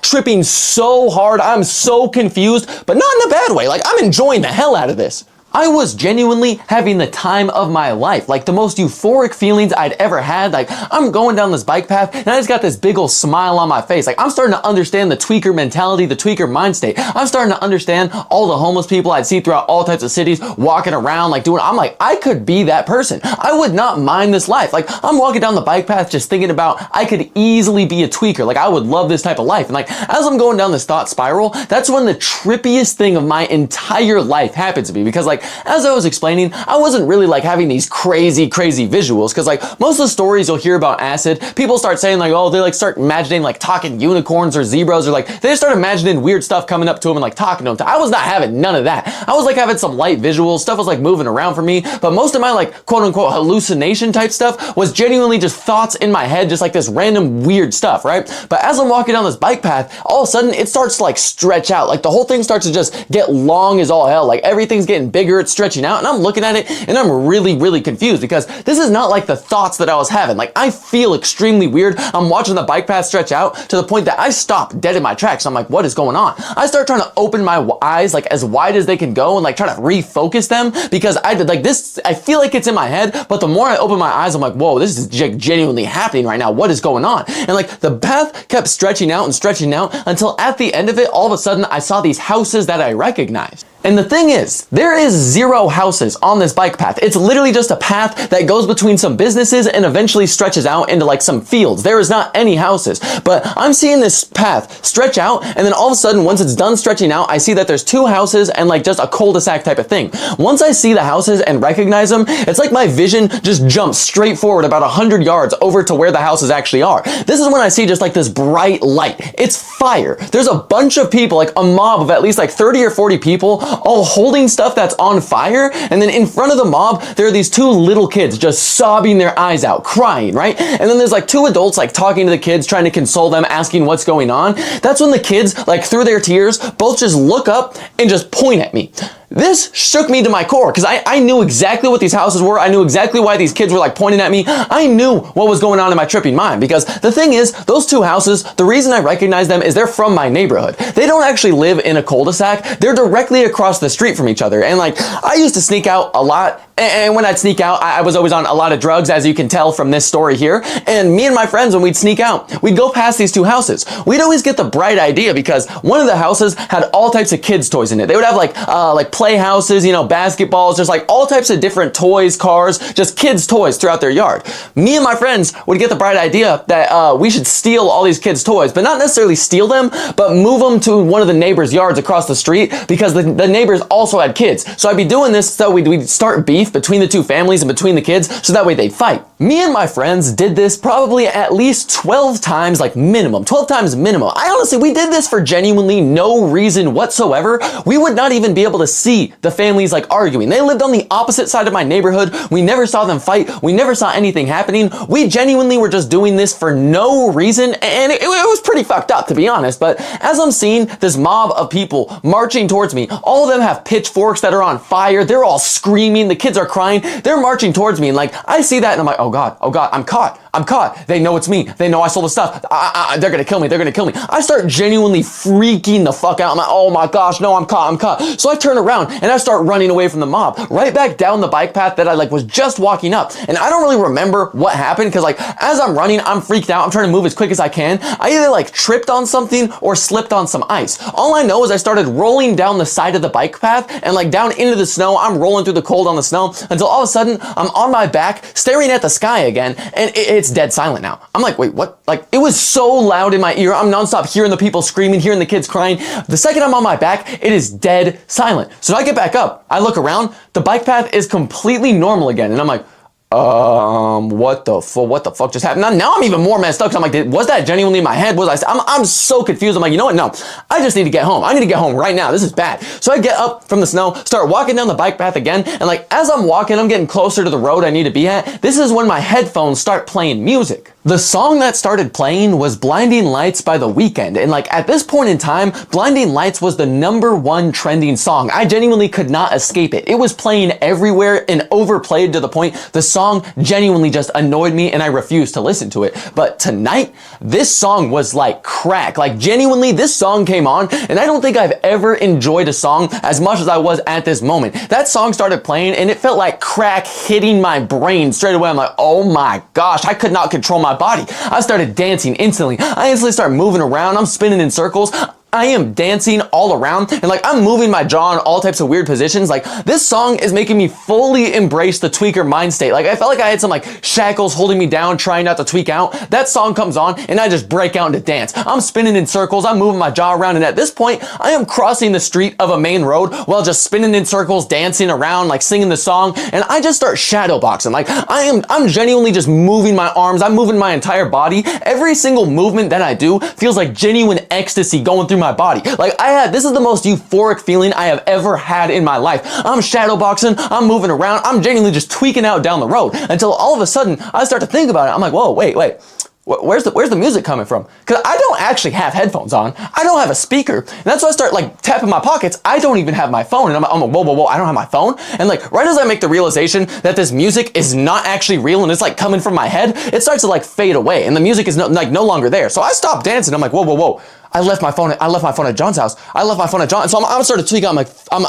tripping so hard. I'm so confused, but not in a bad way. Like, I'm enjoying the hell out of this. I was genuinely having the time of my life, like the most euphoric feelings I'd ever had. Like, I'm going down this bike path and I just got this big old smile on my face. Like, I'm starting to understand the tweaker mentality, the tweaker mind state. I'm starting to understand all the homeless people I'd see throughout all types of cities walking around, like I'm like, I could be that person. I would not mind this life. Like, I'm walking down the bike path just thinking about, I could easily be a tweaker. Like, I would love this type of life. And like, as I'm going down this thought spiral, that's when the trippiest thing of my entire life happened to me, because like, as I was explaining, I wasn't really like having these crazy visuals, because like most of the stories you'll hear about acid, people start saying like, oh, they like start imagining like talking unicorns or zebras, or like they just start imagining weird stuff coming up to them and like talking to them. I was not having none of that. I was like having some light visuals, stuff was like moving around for me, but most of my like quote unquote hallucination type stuff was genuinely just thoughts in my head, just like this random weird stuff, right? But as I'm walking down this bike path, all of a sudden it starts to like stretch out, like the whole thing starts to just get long as all hell, like everything's getting bigger, it's stretching out, and I'm looking at it and I'm really confused, because this is not like the thoughts that I was having. Like I feel extremely weird. I'm watching the bike path stretch out to the point that I stop dead in my tracks. I'm like, what is going on? I start trying to open my eyes like as wide as they can go and like try to refocus them, because I did like this, I feel like it's in my head, but the more I open my eyes, I'm like, whoa, this is genuinely happening right now. What is going on? And like the path kept stretching out until at the end of it, all of a sudden I saw these houses that I recognized. And the thing is, there is 0 houses on this bike path. It's literally just a path that goes between some businesses and eventually stretches out into like some fields. There is not any houses, but I'm seeing this path stretch out, and then all of a sudden, once it's done stretching out, I see that there's 2 houses and like just a cul-de-sac type of thing. Once I see the houses and recognize them, it's like my vision just jumps straight forward about 100 yards over to where the houses actually are. This is when I see just like this bright light. It's fire. There's a bunch of people, like a mob of at least like 30 or 40 people, all holding stuff that's on fire, and then in front of the mob there are these 2 little kids just sobbing their eyes out, crying, right? And then there's like 2 adults like talking to the kids, trying to console them, asking what's going on. That's when the kids, like through their tears, both just look up and just point at me. This shook me to my core, because I knew exactly what these houses were. I knew exactly why these kids were like pointing at me. I knew what was going on in my tripping mind, because the thing is, those 2 houses, the reason I recognize them is they're from my neighborhood. They don't actually live in a cul-de-sac. They're directly across the street from each other. And like, I used to sneak out a lot. And when I'd sneak out, I was always on a lot of drugs, as you can tell from this story here. And me and my friends, when we'd sneak out, we'd go past these 2 houses. We'd always get the bright idea, because one of the houses had all types of kids' toys in it. They would have like play houses, you know, basketballs, just like all types of different toys, cars, just kids' toys throughout their yard. Me and my friends would get the bright idea that we should steal all these kids' toys, but not necessarily steal them, but move them to one of the neighbors' yards across the street, because the neighbors also had kids. So I'd be doing this so we'd start beef between the 2 families and between the kids, so that way they'd fight. Me and my friends did this probably at least 12 times, like minimum, 12 times minimum. We did this for genuinely no reason whatsoever. We would not even be able to see the families like arguing. They lived on the opposite side of my neighborhood. We never saw them fight. We never saw anything happening. We genuinely were just doing this for no reason, and it was pretty fucked up, to be honest. But as I'm seeing this mob of people marching towards me, all of them have pitchforks that are on fire. They're all screaming. The kids are crying. They're marching towards me, and like I see that and I'm like, oh God, I'm caught. They know it's me. They know I stole the stuff. They're gonna kill me. I start genuinely freaking the fuck out. I'm like, oh my gosh, no, I'm caught. So I turn around and I start running away from the mob, right back down the bike path that I like was just walking up. And I don't really remember what happened, because like as I'm running, I'm freaked out. I'm trying to move as quick as I can. I either like tripped on something or slipped on some ice. All I know is I started rolling down the side of the bike path and like down into the snow. I'm rolling through the cold on the snow until all of a sudden I'm on my back staring at the sky again, and it's dead silent now. I'm like, wait, what? Like, it was so loud in my ear. I'm nonstop hearing the people screaming, hearing the kids crying. The second I'm on my back, it is dead silent. So I get back up. I look around. The bike path is completely normal again. And I'm like, what the fuck just happened? Now I'm even more messed up, because I'm like, was that genuinely in my head? I'm so confused. I'm like, you know what? No, I just need to get home. I need to get home right now. This is bad. So I get up from the snow, start walking down the bike path again. And like, as I'm walking, I'm getting closer to the road I need to be at. This is when my headphones start playing music. The song that started playing was Blinding Lights by The Weeknd. And like at this point in time, Blinding Lights was the #1 trending song. I genuinely could not escape it. It was playing everywhere and overplayed to the point the song genuinely just annoyed me and I refused to listen to it. But tonight, this song was like crack. Like genuinely, this song came on and I don't think I've ever enjoyed a song as much as I was at this moment. That song started playing and it felt like crack hitting my brain straight away. I'm like, oh my gosh, I could not control my body. I started dancing instantly. I instantly started moving around. I'm spinning in circles. I am dancing all around, and like I'm moving my jaw in all types of weird positions. Like this song is making me fully embrace the tweaker mind state. Like I felt like I had some like shackles holding me down, trying not to tweak out. That song comes on and I just break out into dance. I'm spinning in circles, I'm moving my jaw around, and at this point I am crossing the street of a main road while just spinning in circles, dancing around, like singing the song, and I just start shadow boxing. Like I'm genuinely just moving my arms, I'm moving my entire body. Every single movement that I do feels like genuine ecstasy going through my body. Like this is the most euphoric feeling I have ever had in my life. I'm shadow boxing, I'm moving around, I'm genuinely just tweaking out down the road until all of a sudden I start to think about it. I'm like, whoa, wait. Where's the music coming from? Because I don't actually have headphones on. I don't have a speaker. And that's why I start like tapping my pockets. I don't even have my phone. And I'm like, whoa, I don't have my phone. And like right as I make the realization that this music is not actually real and it's like coming from my head, it starts to like fade away and the music is no longer there. So I stop dancing. I'm like, whoa. I left my phone at John's house. So I'm starting to tweak out.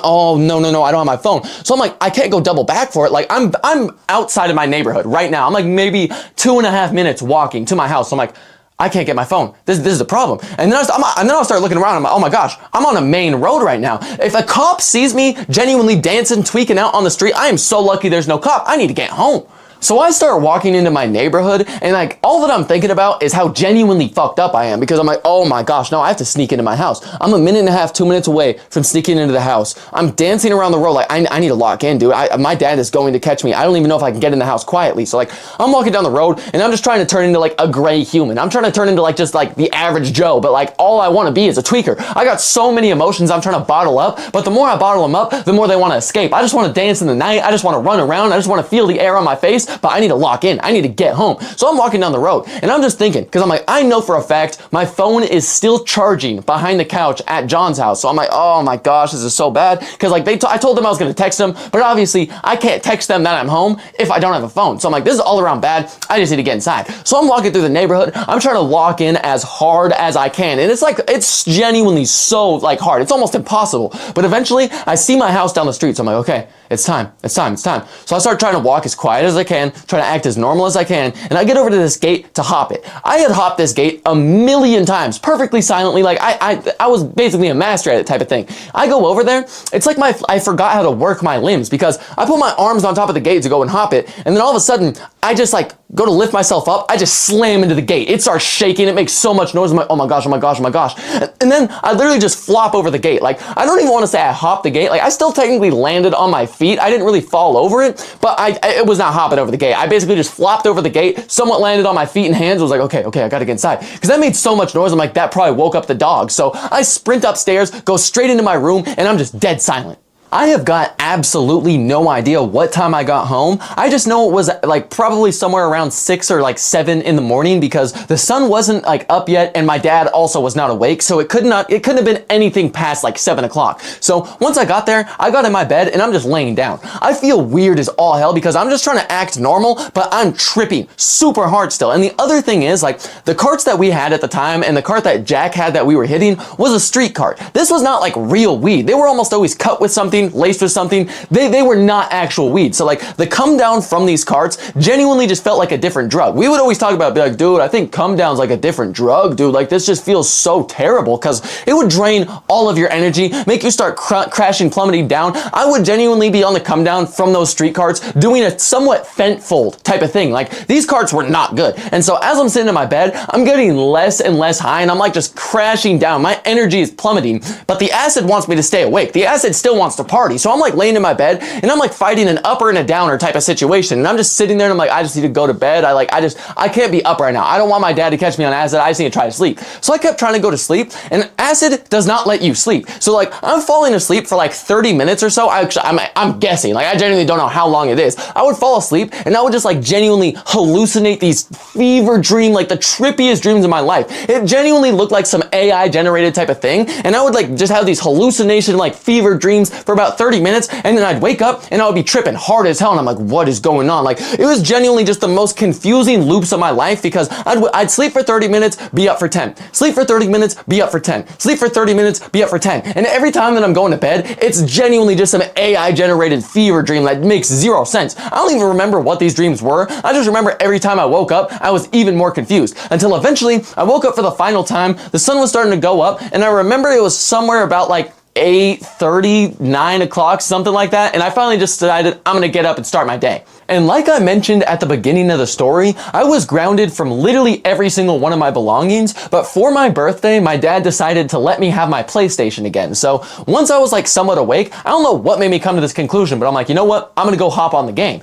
Oh, no, I don't have my phone. So I'm like, I can't go double back for it. Like I'm outside of my neighborhood right now. I'm like maybe 2.5 minutes walking to my house. So I'm like, I can't get my phone. This is a problem. And then I'll start looking around. I'm like, oh my gosh, I'm on a main road right now. If a cop sees me genuinely dancing, tweaking out on the street, I am so lucky there's no cop. I need to get home. So I start walking into my neighborhood and like all that I'm thinking about is how genuinely fucked up I am, because I'm like, oh my gosh, no, I have to sneak into my house. I'm 1.5 minutes, 2 minutes away from sneaking into the house. I'm dancing around the road like I need to lock in, dude. My dad is going to catch me. I don't even know if I can get in the house quietly. So like I'm walking down the road and I'm just trying to turn into like a gray human. I'm trying to turn into like just like the average Joe, but like all I want to be is a tweaker. I got so many emotions I'm trying to bottle up, but the more I bottle them up, the more they want to escape. I just want to dance in the night. I just want to run around. I just want to feel the air on my face, but I need to lock in. I need to get home. So I'm walking down the road and I'm just thinking, because I'm like, I know for a fact my phone is still charging behind the couch at John's house. So I'm like, oh my gosh, this is so bad. Because like I told them I was going to text them, but obviously I can't text them that I'm home if I don't have a phone. So I'm like, this is all around bad. I just need to get inside. So I'm walking through the neighborhood. I'm trying to lock in as hard as I can. And it's genuinely so like hard. It's almost impossible. But eventually I see my house down the street. So I'm like, okay, it's time. So I start trying to walk as quiet as I can, trying to act as normal as I can, and I get over to this gate to hop it. I had hopped this gate 1,000,000 times, perfectly silently, like I was basically a master at it type of thing. I go over there, it's like I forgot how to work my limbs, because I put my arms on top of the gate to go and hop it, and then all of a sudden, I just like go to lift myself up, I just slam into the gate. It starts shaking, it makes so much noise, I'm like, oh my gosh. And then I literally just flop over the gate. Like, I don't even want to say I hopped the gate, like I still technically landed on my feet. I didn't really fall over it, but it was not hopping over the gate. I basically just flopped over the gate, somewhat landed on my feet and hands, was like, okay, I gotta get inside. Because that made so much noise, I'm like, that probably woke up the dog. So I sprint upstairs, go straight into my room, and I'm just dead silent. I have got absolutely no idea what time I got home. I just know it was like probably somewhere around 6 or like 7 in the morning, because the sun wasn't like up yet and my dad also was not awake. So it couldn't have been anything past like 7 o'clock. So once I got there, I got in my bed and I'm just laying down. I feel weird as all hell because I'm just trying to act normal, but I'm tripping super hard still. And the other thing is, like, the carts that we had at the time and the cart that Jack had that we were hitting was a street cart. This was not like real weed. They were almost always cut with something, laced with something. They were not actual weed. So like the come down from these carts genuinely just felt like a different drug. We would always talk about, be like, dude, I think come down's like a different drug, dude. Like, this just feels so terrible, because it would drain all of your energy, make you start crashing, plummeting down. I would genuinely be on the come down from those street carts doing a somewhat fent fold type of thing. Like, these carts were not good. And so as I'm sitting in my bed, I'm getting less and less high and I'm like just crashing down. My energy is plummeting, but the acid wants me to stay awake. The acid still wants to party. So I'm like laying in my bed and I'm like fighting an upper and a downer type of situation. And I'm just sitting there and I'm like, I just need to go to bed. I can't be up right now. I don't want my dad to catch me on acid. I just need to try to sleep. So I kept trying to go to sleep, and acid does not let you sleep. So like I'm falling asleep for like 30 minutes or so. I'm guessing. Like, I genuinely don't know how long it is. I would fall asleep and I would just like genuinely hallucinate these fever dream, like the trippiest dreams of my life. It genuinely looked like some AI generated type of thing. And I would like just have these hallucination, like fever dreams for about 30 minutes, and then I'd wake up and I would be tripping hard as hell, and I'm like, what is going on? Like, it was genuinely just the most confusing loops of my life, because I'd sleep for 30 minutes, be up for 10. Sleep for 30 minutes, be up for 10. Sleep for 30 minutes, be up for 10. And every time that I'm going to bed, it's genuinely just some AI generated fever dream that makes zero sense. I don't even remember what these dreams were. I just remember every time I woke up, I was even more confused, until eventually I woke up for the final time. The sun was starting to go up, and I remember it was somewhere about like 8:30, 9 o'clock, something like that. And I finally just decided I'm gonna get up and start my day. And like I mentioned at the beginning of the story, I was grounded from literally every single one of my belongings, but for my birthday, my dad decided to let me have my PlayStation again. So once I was like somewhat awake, I don't know what made me come to this conclusion, but I'm like, you know what? I'm gonna go hop on the game.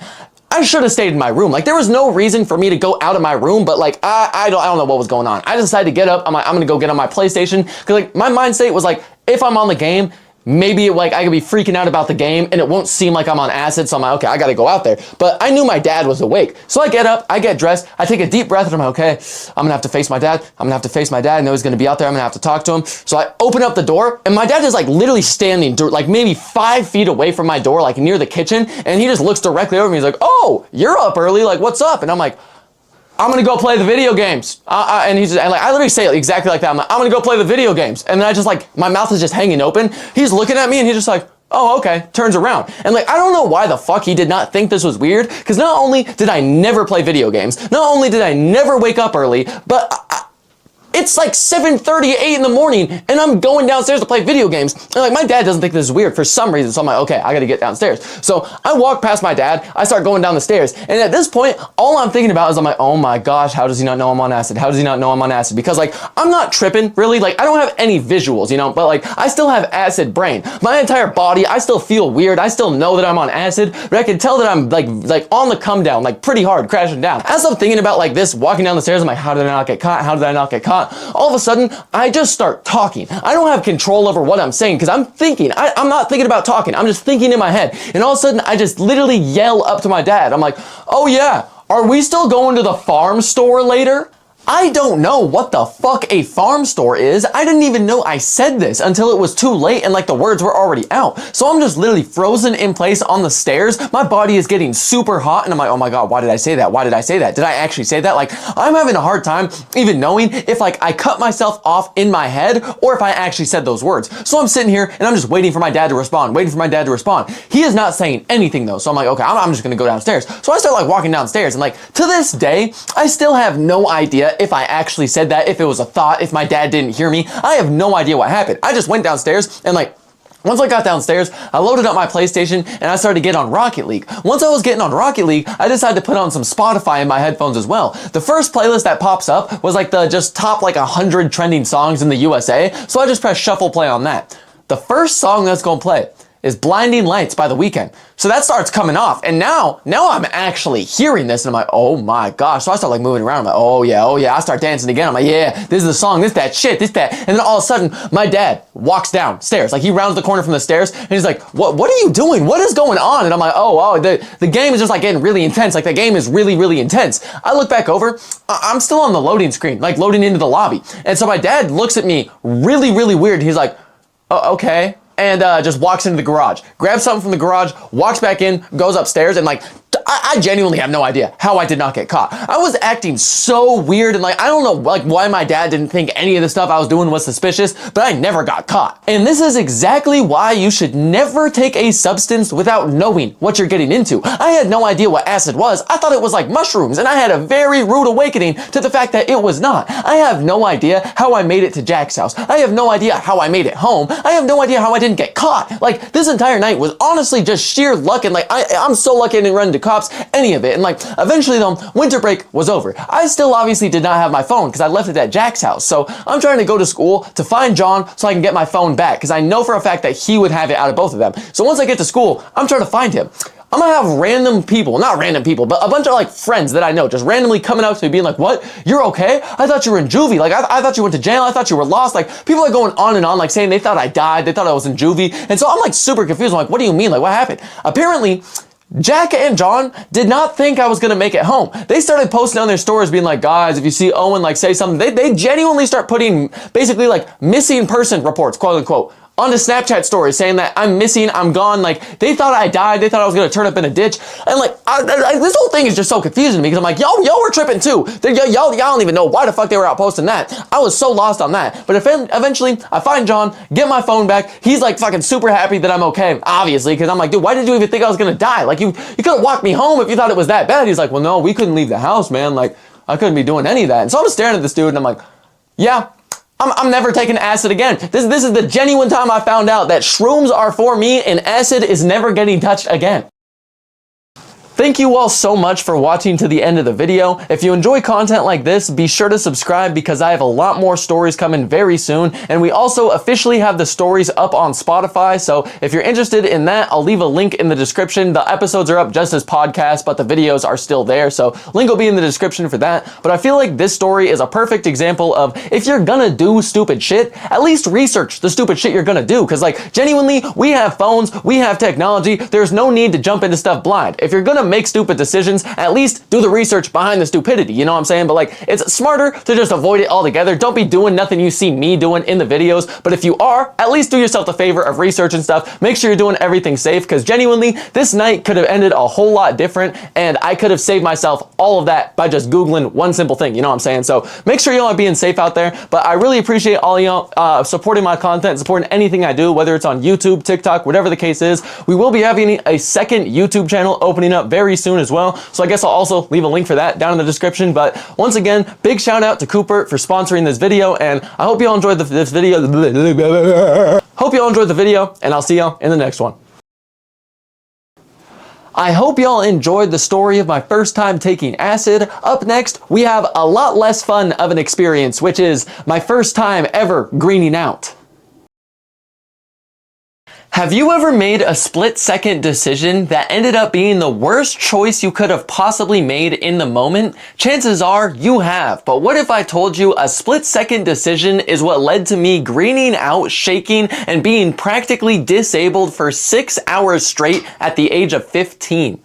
I should have stayed in my room. Like, there was no reason for me to go out of my room, but like, I don't know what was going on. I decided to get up. I'm like, I'm gonna go get on my PlayStation, because like my mind state was like, if I'm on the game, maybe like I could be freaking out about the game and it won't seem like I'm on acid. So I'm like, okay, I gotta go out there. But I knew my dad was awake. So I get up, I get dressed, I take a deep breath, and I'm like, okay, I'm gonna have to face my dad. I'm gonna have to face my dad. I know he's gonna be out there. I'm gonna have to talk to him. So I open up the door, and my dad is like literally standing like maybe 5 feet away from my door, like near the kitchen. And he just looks directly over me. He's like, oh, you're up early. Like, what's up? And I'm like, I'm gonna go play the video games. And he's just, and like, I literally say it exactly like that. I'm like, I'm gonna go play the video games. And then I just like, my mouth is just hanging open. He's looking at me and he's just like, oh, okay, turns around. And like, I don't know why the fuck he did not think this was weird, because not only did I never play video games, not only did I never wake up early, but it's like 7:38 in the morning and I'm going downstairs to play video games. And like, my dad doesn't think this is weird for some reason. So I'm like, okay, I gotta get downstairs. So I walk past my dad, I start going down the stairs. And at this point, all I'm thinking about is I'm like, oh my gosh, how does he not know I'm on acid? How does he not know I'm on acid? Because like, I'm not tripping really. Like, I don't have any visuals, you know, but like, I still have acid brain. My entire body, I still feel weird. I still know that I'm on acid, but I can tell that I'm like on the come down, like pretty hard, crashing down. As I'm thinking about like this, walking down the stairs, I'm like, how did I not get caught? How did I not get caught? All of a sudden, I just start talking. I don't have control over what I'm saying, because I'm thinking. I'm not thinking about talking. I'm just thinking in my head. And all of a sudden, I just literally yell up to my dad. I'm like, oh yeah, are we still going to the farm store later? I don't know what the fuck a farm store is. I didn't even know I said this until it was too late and like the words were already out. So I'm just literally frozen in place on the stairs. My body is getting super hot and I'm like, oh my God, why did I say that? Why did I say that? Did I actually say that? Like, I'm having a hard time even knowing if like I cut myself off in my head or if I actually said those words. So I'm sitting here and I'm just waiting for my dad to respond, waiting for my dad to respond. He is not saying anything though. So I'm like, okay, I'm just gonna go downstairs. So I start like walking downstairs and like to this day, I still have no idea if I actually said that, if it was a thought, if my dad didn't hear me. I have no idea what happened. I just went downstairs and like, once I got downstairs, I loaded up my PlayStation and I started to get on Rocket League. Once I was getting on Rocket League, I decided to put on some Spotify in my headphones as well. The first playlist that pops up was like the just top like 100 trending songs in the USA, so I just pressed shuffle play on that. The first song that's gonna play is Blinding Lights by The Weeknd. So that starts coming off, and now I'm actually hearing this, and I'm like, oh my gosh. So I start like moving around, I'm like, oh yeah, I start dancing again. I'm like, yeah, this is the song, this, that, shit, this, that. And then all of a sudden, my dad walks downstairs. Like, he rounds the corner from the stairs, and he's like, what are you doing? What is going on? And I'm like, oh, the game is just like getting really intense. Like, the game is really, really intense. I look back over, I'm still on the loading screen, like loading into the lobby. And so my dad looks at me really, really weird. He's like, oh, okay. And just walks into the garage, grabs something from the garage, walks back in, goes upstairs, and like, I genuinely have no idea how I did not get caught. I was acting so weird, and like, I don't know like why my dad didn't think any of the stuff I was doing was suspicious, but I never got caught. And this is exactly why you should never take a substance without knowing what you're getting into. I had no idea what acid was. I thought it was like mushrooms, and I had a very rude awakening to the fact that it was not. I have no idea how I made it to Jack's house. I have no idea how I made it home. I have no idea how I didn't get caught. Like, this entire night was honestly just sheer luck, and like, I'm so lucky I didn't run into cops, any of it. And like, eventually though, winter break was over. I still obviously did not have my phone because I left it at Jack's house. So I'm trying to go to school to find John so I can get my phone back, because I know for a fact that he would have it out of both of them. So once I get to school, I'm trying to find him. I'm gonna have random people, not random people, but a bunch of like friends that I know just randomly coming up to me being like, what? You're okay? I thought you were in juvie. Like, I thought you went to jail. I thought you were lost. Like, people are going on and on, like saying they thought I died. They thought I was in juvie. And so I'm like super confused. I'm like, what do you mean? Like, what happened? Apparently, Jack and John did not think I was gonna make it home. They started posting on their stories being like, guys, if you see Owen like say something, they genuinely start putting basically like missing person reports, quote unquote, onto Snapchat stories saying that I'm missing, I'm gone. Like, they thought I died. They thought I was going to turn up in a ditch. And like, this whole thing is just so confusing to me because I'm like, y'all were tripping too. Y'all don't even know why the fuck they were out posting that. I was so lost on that. But eventually I find John, get my phone back. He's like fucking super happy that I'm okay, obviously, because I'm like, dude, why did you even think I was going to die? Like, you could have walked me home if you thought it was that bad. He's like, well, no, we couldn't leave the house, man. Like, I couldn't be doing any of that. And so I'm staring at this dude and I'm like, yeah, I'm never taking acid again. This is the genuine time I found out that shrooms are for me and acid is never getting touched again. Thank you all so much for watching to the end of the video. If you enjoy content like this, be sure to subscribe because I have a lot more stories coming very soon. And we also officially have the stories up on Spotify. So if you're interested in that, I'll leave a link in the description. The episodes are up just as podcasts, but the videos are still there. So link will be in the description for that. But I feel like this story is a perfect example of if you're gonna do stupid shit, at least research the stupid shit you're gonna do. Cause like genuinely, we have phones, we have technology. There's no need to jump into stuff blind. If you're gonna make stupid decisions, at least do the research behind the stupidity, you know what I'm saying? But like, it's smarter to just avoid it altogether. Don't be doing nothing you see me doing in the videos, but if you are, at least do yourself the favor of research and stuff. Make sure you're doing everything safe, because genuinely, this night could have ended a whole lot different, and I could have saved myself all of that by just Googling one simple thing, you know what I'm saying? So make sure y'all are being safe out there, but I really appreciate all y'all supporting my content, supporting anything I do, whether it's on YouTube, TikTok, whatever the case is. We will be having a second YouTube channel opening up very soon as well, so I guess I'll also leave a link for that down in the description. But once again, big shout out to Cooper for sponsoring this video, and I hope you all enjoyed this video. Hope you all enjoyed the video, and I'll see y'all in the next one. I hope y'all enjoyed the story of my first time taking acid. Up next, we have a lot less fun of an experience, which is my first time ever greening out. Have you ever made a split-second decision that ended up being the worst choice you could have possibly made in the moment? Chances are you have, but what if I told you a split-second decision is what led to me greening out, shaking, and being practically disabled for 6 hours straight at the age of 15?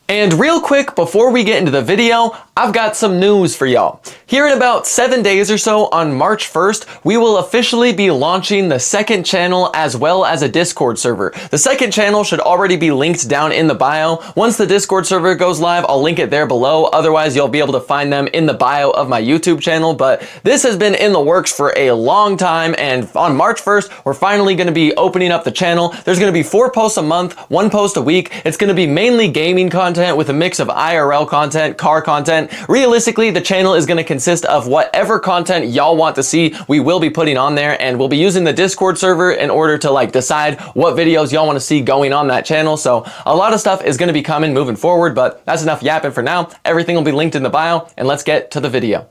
And real quick, before we get into the video, I've got some news for y'all. Here in about 7 days or so, on March 1st, we will officially be launching the second channel as well as a Discord server. The second channel should already be linked down in the bio. Once the Discord server goes live, I'll link it there below. Otherwise, you'll be able to find them in the bio of my YouTube channel. But this has been in the works for a long time, and on March 1st, we're finally going to be opening up the channel. There's going to be 4 posts a month, 1 post a week. It's going to be mainly gaming content with a mix of IRL content, car content. Realistically, the channel is going to consist of whatever content y'all want to see, we will be putting on there, and we'll be using the Discord server in order to like decide what videos y'all want to see going on that channel. So a lot of stuff is going to be coming moving forward, but that's enough yapping for now. Everything will be linked in the bio, and let's get to the video.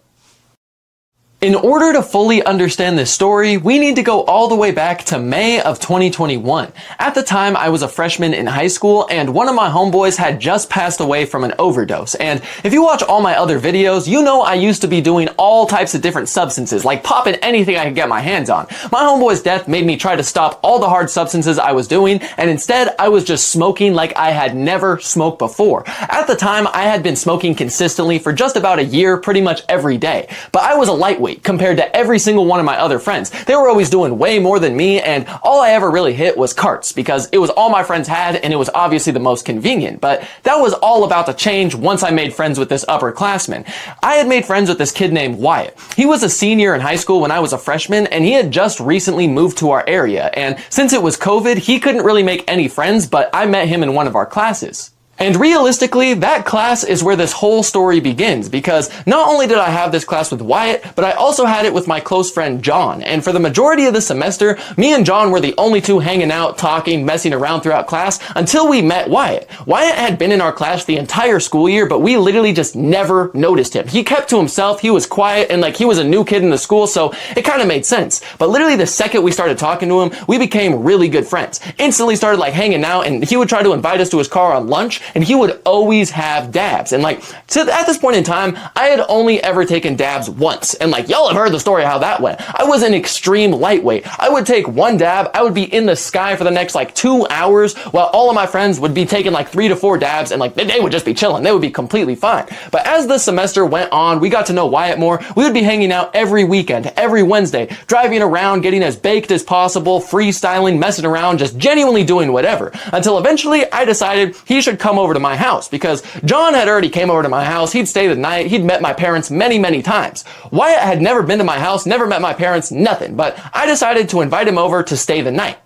In order to fully understand this story, we need to go all the way back to May of 2021. At the time, I was a freshman in high school, and one of my homeboys had just passed away from an overdose. And if you watch all my other videos, you know I used to be doing all types of different substances, like popping anything I could get my hands on. My homeboy's death made me try to stop all the hard substances I was doing, and instead, I was just smoking like I had never smoked before. At the time, I had been smoking consistently for just about a year, pretty much every day. But I was a lightweight compared to every single one of my other friends. They were always doing way more than me, and all I ever really hit was carts because it was all my friends had and it was obviously the most convenient. But that was all about to change once I made friends with this upperclassman. I had made friends with this kid named Wyatt. He was a senior in high school when I was a freshman, and he had just recently moved to our area. And since it was COVID, he couldn't really make any friends, but I met him in one of our classes. And realistically, that class is where this whole story begins, because not only did I have this class with Wyatt, but I also had it with my close friend John. And for the majority of the semester, me and John were the only two hanging out, talking, messing around throughout class until we met Wyatt. Wyatt had been in our class the entire school year, but we literally just never noticed him. He kept to himself, he was quiet, and like he was a new kid in the school, so it kind of made sense. But literally the second we started talking to him, we became really good friends. Instantly started like hanging out, and he would try to invite us to his car on lunch. and he would always have dabs. And like, at this point in time, I had only ever taken dabs once. And like, y'all have heard the story how that went. I was an extreme lightweight. I would take one dab, I would be in the sky for the next like 2 hours, while all of my friends would be taking like 3 to 4 dabs, and like they would just be chilling. They would be completely fine. But as the semester went on, we got to know Wyatt more. We would be hanging out every weekend, every Wednesday, driving around, getting as baked as possible, freestyling, messing around, just genuinely doing whatever. Until eventually I decided he should come over to my house, because John had already came over to my house. He'd stay the night. He'd met my parents many, many times. Wyatt had never been to my house, never met my parents, nothing. But I decided to invite him over to stay the night.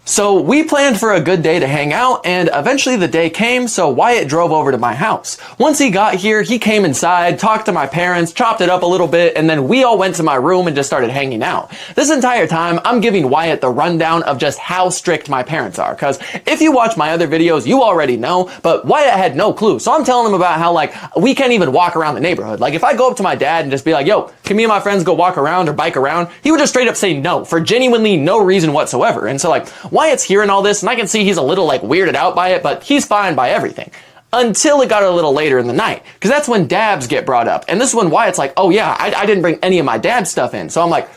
So we planned for a good day to hang out, and eventually the day came, so Wyatt drove over to my house. Once he got here, he came inside, talked to my parents, chopped it up a little bit, and then we all went to my room and just started hanging out. This entire time, I'm giving Wyatt the rundown of just how strict my parents are, because if you watch my other videos, you already know, but Wyatt had no clue. So I'm telling him about how, like, we can't even walk around the neighborhood. Like, if I go up to my dad and just be like, yo, can me and my friends go walk around or bike around? He would just straight up say no, for genuinely no reason whatsoever. And so, like, Wyatt's hearing all this, and I can see he's a little like weirded out by it, but he's fine by everything. Until it got a little later in the night, because that's when dabs get brought up. And this is when Wyatt's like, oh yeah, I didn't bring any of my dab stuff in. So I'm like,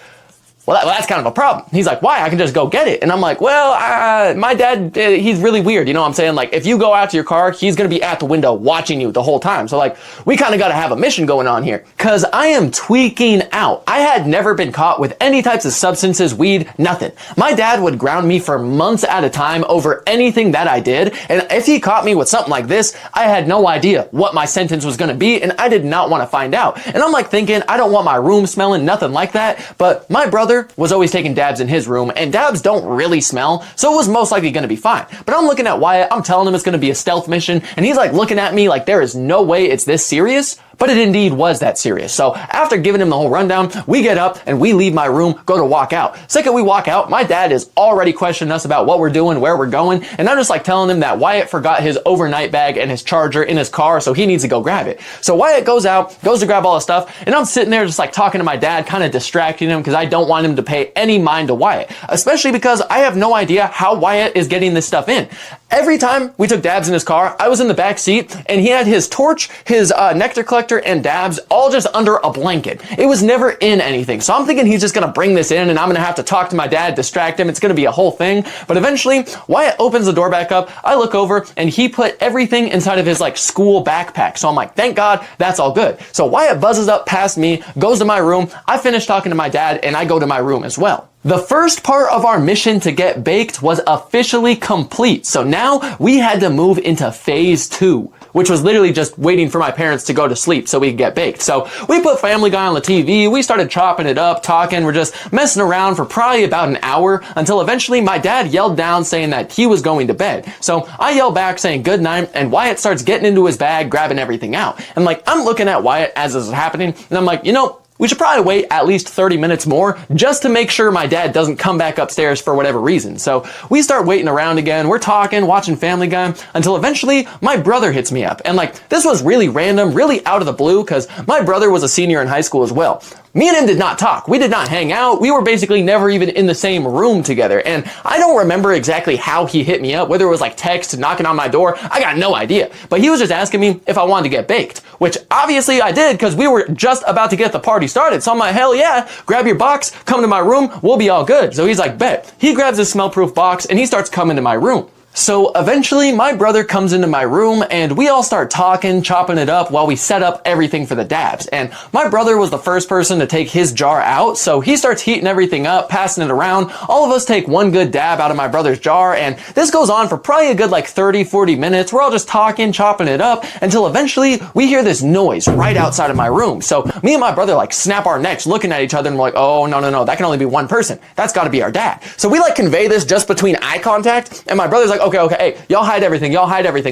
well, that's kind of a problem. He's like, why? I can just go get it. And I'm like, well, my dad, he's really weird. You know what I'm saying? Like, if you go out to your car, he's going to be at the window watching you the whole time. So like, we kind of got to have a mission going on here, because I am tweaking out. I had never been caught with any types of substances, weed, nothing. My dad would ground me for months at a time over anything that I did. And if he caught me with something like this, I had no idea what my sentence was going to be. And I did not want to find out. And I'm like thinking, I don't want my room smelling, nothing like that. But my brother was always taking dabs in his room, and dabs don't really smell, so it was most likely going to be fine. But I'm looking at Wyatt, I'm telling him it's going to be a stealth mission, and he's like looking at me like there is no way it's this serious. But it indeed was that serious. So after giving him the whole rundown, we get up and we leave my room, go to walk out. Second we walk out, my dad is already questioning us about what we're doing, where we're going. And I'm just like telling him that Wyatt forgot his overnight bag and his charger in his car, so he needs to go grab it. So Wyatt goes out, goes to grab all his stuff, and I'm sitting there just like talking to my dad, kind of distracting him, because I don't want him to pay any mind to Wyatt. Especially because I have no idea how Wyatt is getting this stuff in. Every time we took dabs in his car, I was in the back seat, and he had his torch, his nectar collector, and dabs all just under a blanket. It was never in anything. So I'm thinking he's just going to bring this in, and I'm going to have to talk to my dad, distract him. It's going to be a whole thing. But eventually, Wyatt opens the door back up. I look over, and he put everything inside of his like school backpack. So I'm like, thank God, that's all good. So Wyatt buzzes up past me, goes to my room. I finish talking to my dad, and I go to my room as well. The first part of our mission to get baked was officially complete. So now we had to move into phase 2, which was literally just waiting for my parents to go to sleep so we could get baked. So we put Family Guy on the TV, we started chopping it up, talking, we're just messing around for probably about an hour, until eventually my dad yelled down saying that he was going to bed. So I yell back saying good night, and Wyatt starts getting into his bag, grabbing everything out. And like, I'm looking at Wyatt as this is happening, and I'm like, you know, we should probably wait at least 30 minutes more just to make sure my dad doesn't come back upstairs for whatever reason. So we start waiting around again. We're talking, watching Family Guy, until eventually my brother hits me up. And like, this was really random, really out of the blue, because my brother was a senior in high school as well. Me and him did not talk. We did not hang out. We were basically never even in the same room together. And I don't remember exactly how he hit me up, whether it was like text, knocking on my door. I got no idea. But he was just asking me if I wanted to get baked, which obviously I did, because we were just about to get the party started. So I'm like, hell yeah, grab your box, come to my room, we'll be all good. So he's like, bet. He grabs his smell-proof box and he starts coming to my room. So eventually my brother comes into my room and we all start talking, chopping it up while we set up everything for the dabs. And my brother was the first person to take his jar out, so he starts heating everything up, passing it around. All of us take one good dab out of my brother's jar, and this goes on for probably a good like 30-40 minutes. We're all just talking, chopping it up, until eventually we hear this noise right outside of my room. So me and my brother like snap our necks looking at each other, and we're like, oh no, that can only be one person. That's got to be our dad. So we like convey this just between eye contact, and my brother's like, okay, hey, y'all hide everything.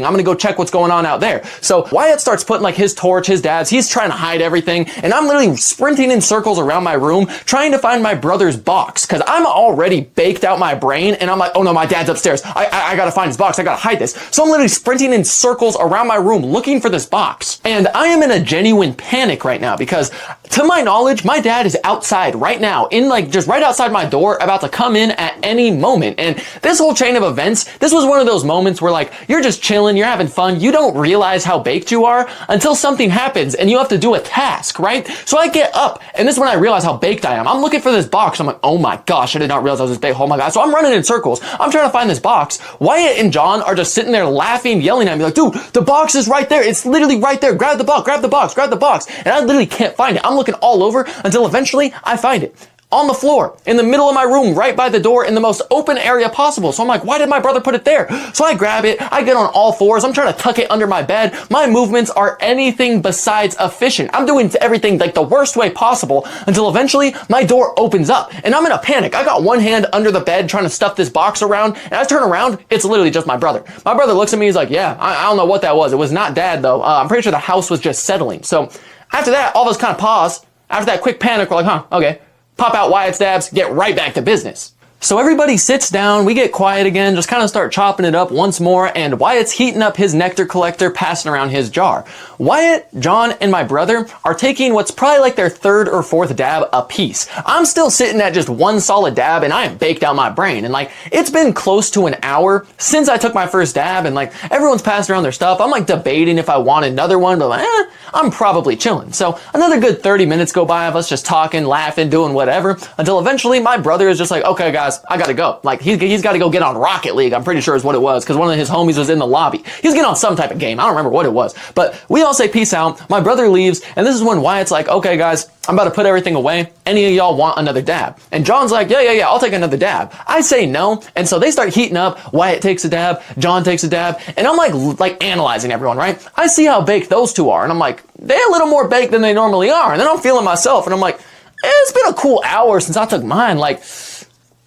I'm gonna go check what's going on out there. So Wyatt starts putting like his torch, his dabs, he's trying to hide everything, and I'm literally sprinting in circles around my room trying to find my brother's box, because I'm already baked out my brain, and I'm like, oh no, my dad's upstairs. I gotta find his box. I gotta hide this. So I'm literally sprinting in circles around my room looking for this box. And I am in a genuine panic right now, because to my knowledge, my dad is outside right now, in like just right outside my door, about to come in at any moment. And this whole chain of events, this was was one of those moments where like, you're just chilling, you're having fun, you don't realize how baked you are until something happens and you have to do a task, right? So I get up, and this is when I realize how baked I am. I'm looking for this box. I'm like, oh my gosh, I did not realize I was this baked. Oh my gosh. So I'm running in circles. I'm trying to find this box. Wyatt and John are just sitting there laughing, yelling at me like, dude, the box is right there. It's literally right there. Grab the box, grab the box, grab the box. And I literally can't find it. I'm looking all over until eventually I find it. On the floor, in the middle of my room, right by the door, in the most open area possible. So I'm like, why did my brother put it there? So I grab it, I get on all fours, I'm trying to tuck it under my bed. My movements are anything besides efficient. I'm doing everything like the worst way possible until eventually my door opens up and I'm in a panic. I got one hand under the bed trying to stuff this box around, and I turn around, it's literally just my brother. My brother looks at me, he's like, yeah, I don't know what that was. It was not dad though. I'm pretty sure the house was just settling. So after that, all of us kind of pause. After that quick panic, we're like, huh, okay. Pop out Wyatt's dabs, get right back to business. So everybody sits down, we get quiet again, just kind of start chopping it up once more, and Wyatt's heating up his nectar collector, passing around his jar. Wyatt, John, and my brother are taking what's probably like their third or fourth dab apiece. I'm still sitting at just one solid dab, and I am baked out my brain. And like, it's been close to an hour since I took my first dab, and like, everyone's passing around their stuff. I'm like debating if I want another one, but like, I'm probably chilling. So another good 30 minutes go by of us just talking, laughing, doing whatever, until eventually my brother is just like, okay guys, I gotta go. Like, he's gotta go get on Rocket League, I'm pretty sure is what it was, because one of his homies was in the lobby. He's getting on some type of game, I don't remember what it was. But we all say peace out, my brother leaves, and this is when Wyatt's like, okay guys, I'm about to put everything away. Any of y'all want another dab? And John's like, yeah, I'll take another dab. I say no, and so they start heating up. Wyatt takes a dab, John takes a dab, and I'm like analyzing everyone, right? I see how baked those two are, and I'm like, they're a little more baked than they normally are. And then I'm feeling myself, and I'm like, it's been a cool hour since I took mine. Like,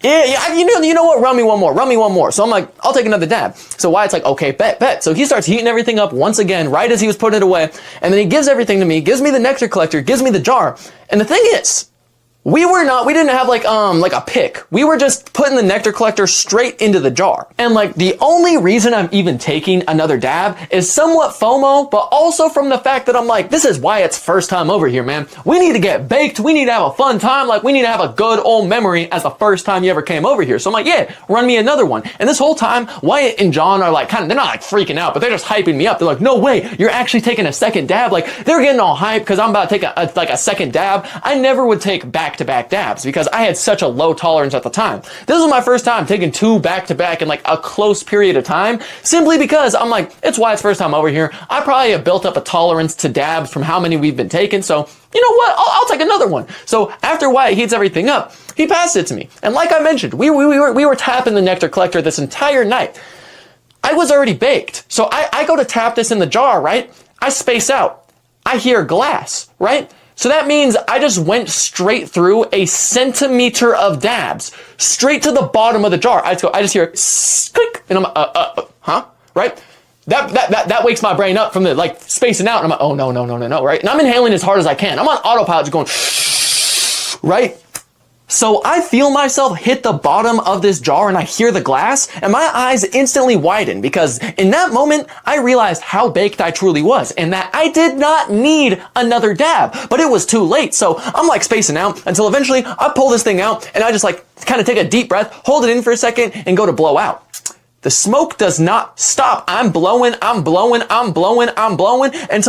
yeah, you know what? Run me one more. So I'm like, I'll take another dab. So Wyatt's like, okay, bet. So he starts heating everything up once again, right as he was putting it away. And then he gives everything to me, gives me the nectar collector, gives me the jar. And the thing is, we didn't have like a pick. We were just putting the nectar collector straight into the jar. And like, the only reason I'm even taking another dab is somewhat FOMO, but also from the fact that I'm like, this is Wyatt's first time over here, man. We need to get baked. We need to have a fun time. Like, we need to have a good old memory as the first time you ever came over here. So I'm like, yeah, run me another one. And this whole time, Wyatt and John are like, they're not like freaking out, but they're just hyping me up. They're like, no way, you're actually taking a second dab. Like, they're getting all hyped because I'm about to take a second dab. I never would take back-to-back dabs because I had such a low tolerance at the time. This was my first time taking two back-to-back in like a close period of time, simply because I'm like, it's Wyatt's first time over here. I probably have built up a tolerance to dabs from how many we've been taking, so you know what? I'll take another one. So after Wyatt heats everything up, he passed it to me. And like I mentioned, we were tapping the nectar collector this entire night. I was already baked. So I go to tap this in the jar, right? I space out. I hear glass, right? So that means I just went straight through a centimeter of dabs, straight to the bottom of the jar. I just hear click, and I'm huh? Right? That wakes my brain up from the like spacing out, and I'm like, oh no, right? And I'm inhaling as hard as I can. I'm on autopilot, just going, right? So I feel myself hit the bottom of this jar and I hear the glass and my eyes instantly widen because in that moment I realized how baked I truly was and that I did not need another dab, but it was too late. So I'm like spacing out until eventually I pull this thing out and I just like kind of take a deep breath, hold it in for a second and go to blow out. The smoke does not stop. I'm blowing until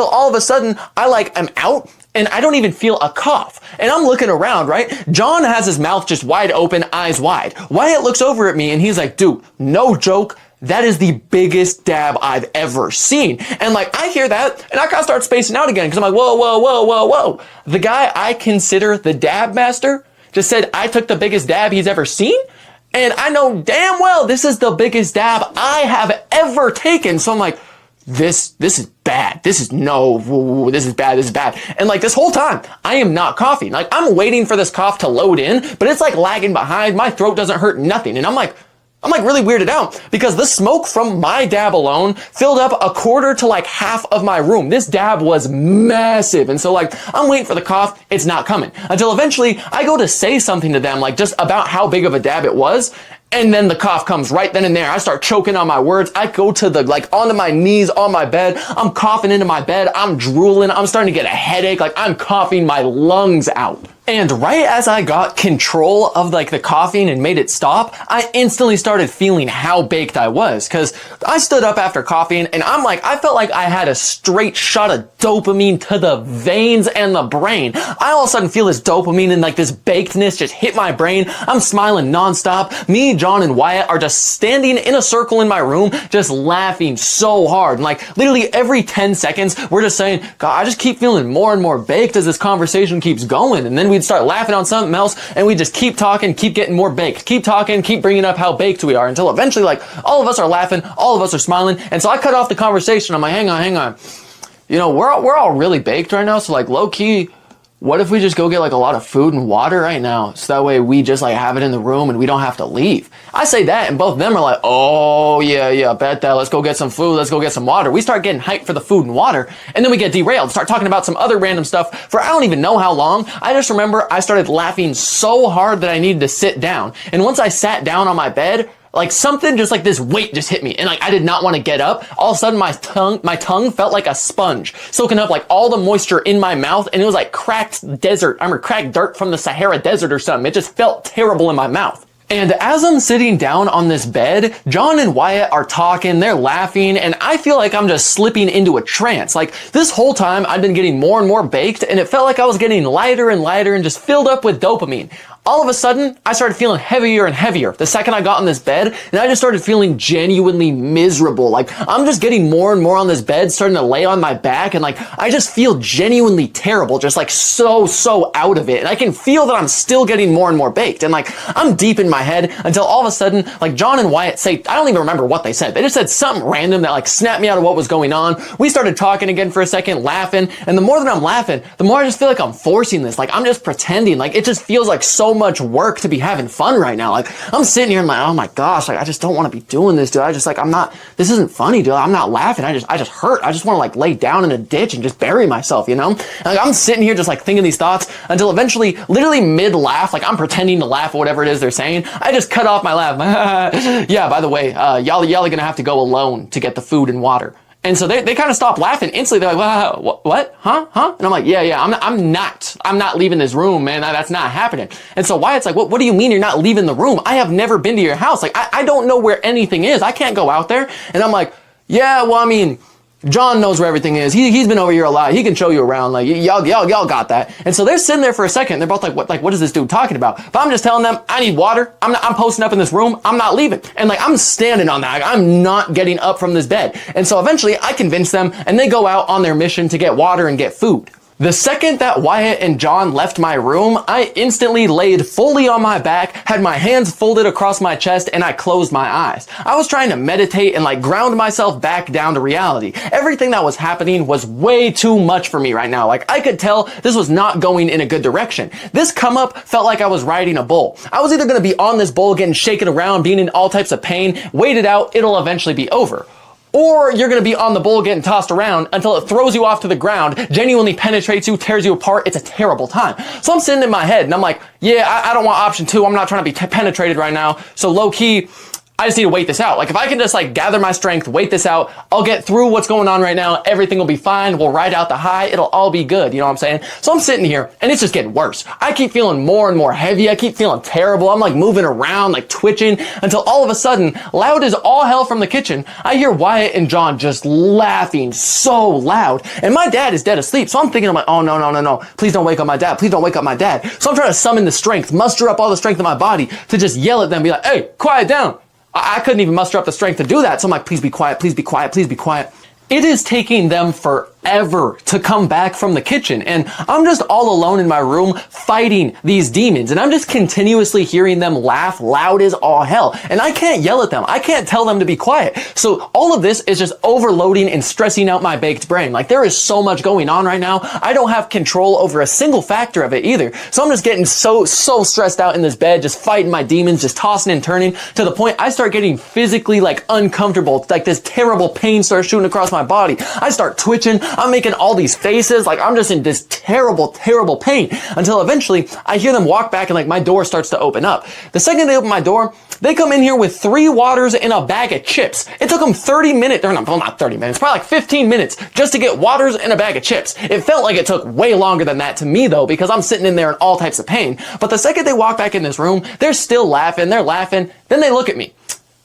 all of a sudden I like am out and I don't even feel a cough. And I'm looking around, right? John has his mouth just wide open, eyes wide. Wyatt looks over at me and he's like, dude, no joke. That is the biggest dab I've ever seen. And like, I hear that and I kind of start spacing out again because I'm like, whoa. The guy I consider the dab master just said I took the biggest dab he's ever seen. And I know damn well this is the biggest dab I have ever taken. So I'm like, this is bad. This is bad. And like this whole time, I am not coughing. Like I'm waiting for this cough to load in, but it's like lagging behind. My throat doesn't hurt nothing. And I'm like really weirded out because the smoke from my dab alone filled up a quarter to like half of my room. This dab was massive. And so like, I'm waiting for the cough. It's not coming until eventually I go to say something to them, like just about how big of a dab it was. And then the cough comes right then and there. I start choking on my words. I go to onto my knees on my bed. I'm coughing into my bed. I'm drooling. I'm starting to get a headache. Like I'm coughing my lungs out. And right as I got control of like the coughing and made it stop, I instantly started feeling how baked I was, because I stood up after coughing and I felt like I had a straight shot of dopamine to the veins and the brain. I all of a sudden feel this dopamine and like this bakedness just hit my brain. I'm smiling nonstop. Me, John, and Wyatt are just standing in a circle in my room, just laughing so hard. And like literally every 10 seconds, we're just saying, God, I just keep feeling more and more baked as this conversation keeps going. And then we'd start laughing on something else and we just keep talking, keep getting more baked, keep talking, keep bringing up how baked we are until eventually like all of us are laughing, all of us are smiling. And so I cut off the conversation. I'm like, hang on. You know, we're all really baked right now. So like low key, what if we just go get like a lot of food and water right now? So that way we just like have it in the room and we don't have to leave. I say that and both of them are like, oh yeah, bet that. Let's go get some food. Let's go get some water. We start getting hyped for the food and water and then we get derailed. Start talking about some other random stuff for I don't even know how long. I just remember I started laughing so hard that I needed to sit down. And once I sat down on my bed, like something just like this weight just hit me and like I did not want to get up. All of a sudden my tongue felt like a sponge, soaking up like all the moisture in my mouth, and it was like cracked dirt from the Sahara Desert or something. It just felt terrible in my mouth. And as I'm sitting down on this bed, John and Wyatt are talking, they're laughing, and I feel like I'm just slipping into a trance. Like this whole time I've been getting more and more baked, and it felt like I was getting lighter and lighter and just filled up with dopamine. All of a sudden, I started feeling heavier and heavier the second I got on this bed, and I just started feeling genuinely miserable. Like, I'm just getting more and more on this bed, starting to lay on my back, and like, I just feel genuinely terrible, just like so out of it. And I can feel that I'm still getting more and more baked, and like, I'm deep in my head until all of a sudden, like, John and Wyatt say, I don't even remember what they said. They just said something random that like snapped me out of what was going on. We started talking again for a second, laughing, and the more that I'm laughing, the more I just feel like I'm forcing this. Like, I'm just pretending. Like, it just feels like so much work to be having fun right now. Like I'm sitting here and like, oh my gosh, like I just don't want to be doing this, dude. This isn't funny, dude. I'm not laughing. I just hurt. I just want to like lay down in a ditch and just bury myself, you know? And, like I'm sitting here just like thinking these thoughts until eventually, literally mid laugh, like I'm pretending to laugh at whatever it is they're saying. I just cut off my laugh. Yeah, by the way, y'all are gonna have to go alone to get the food and water. And so they kind of stopped laughing instantly. They're like, what? Huh? And I'm like, yeah, I'm not leaving this room, man. That's not happening. And so Wyatt's like, what do you mean you're not leaving the room? I have never been to your house. Like, I don't know where anything is. I can't go out there. And I'm like, yeah, well, I mean, John knows where everything is. He's been over here a lot. He can show you around. Like y'all got that. And so they're sitting there for a second. They're both like, what is this dude talking about? But I'm just telling them, I need water. I'm posting up in this room. I'm not leaving. And like, I'm standing on that. I'm not getting up from this bed. And so eventually I convince them and they go out on their mission to get water and get food. The second that Wyatt and John left my room, I instantly laid fully on my back, had my hands folded across my chest, and I closed my eyes. I was trying to meditate and like ground myself back down to reality. Everything that was happening was way too much for me right now. Like I could tell this was not going in a good direction. This come up felt like I was riding a bull. I was either going to be on this bull getting shaken around, being in all types of pain, wait it out, it'll eventually be over. Or you're going to be on the bull getting tossed around until it throws you off to the ground, genuinely penetrates you, tears you apart. It's a terrible time. So I'm sitting in my head and I'm like, yeah, I don't want option 2. I'm not trying to be penetrated right now. So low key, I just need to wait this out. Like if I can just like gather my strength, wait this out, I'll get through what's going on right now. Everything will be fine. We'll ride out the high. It'll all be good. You know what I'm saying? So I'm sitting here and it's just getting worse. I keep feeling more and more heavy. I keep feeling terrible. I'm like moving around, like twitching until all of a sudden, loud as all hell from the kitchen, I hear Wyatt and John just laughing so loud. And my dad is dead asleep. So I'm thinking, I'm like, oh no. Please don't wake up my dad. Please don't wake up my dad. So I'm trying to summon the strength, muster up all the strength in my body to just yell at them, be like, hey, quiet down. I couldn't even muster up the strength to do that. So I'm like, please be quiet, please be quiet, please be quiet. It is taking them forever to come back from the kitchen. And I'm just all alone in my room fighting these demons. And I'm just continuously hearing them laugh loud as all hell. And I can't yell at them. I can't tell them to be quiet. So all of this is just overloading and stressing out my baked brain. Like there is so much going on right now. I don't have control over a single factor of it either. So I'm just getting so stressed out in this bed, just fighting my demons, just tossing and turning to the point I start getting physically like uncomfortable. Like this terrible pain starts shooting across my body. I start twitching. I'm making all these faces, like I'm just in this terrible, terrible pain until eventually I hear them walk back and like my door starts to open up. The second they open my door, they come in here with 3 waters and a bag of chips. It took them 30 minutes, or not 30 minutes, probably like 15 minutes just to get waters and a bag of chips. It felt like it took way longer than that to me though, because I'm sitting in there in all types of pain. But the second they walk back in this room, they're still laughing, then they look at me.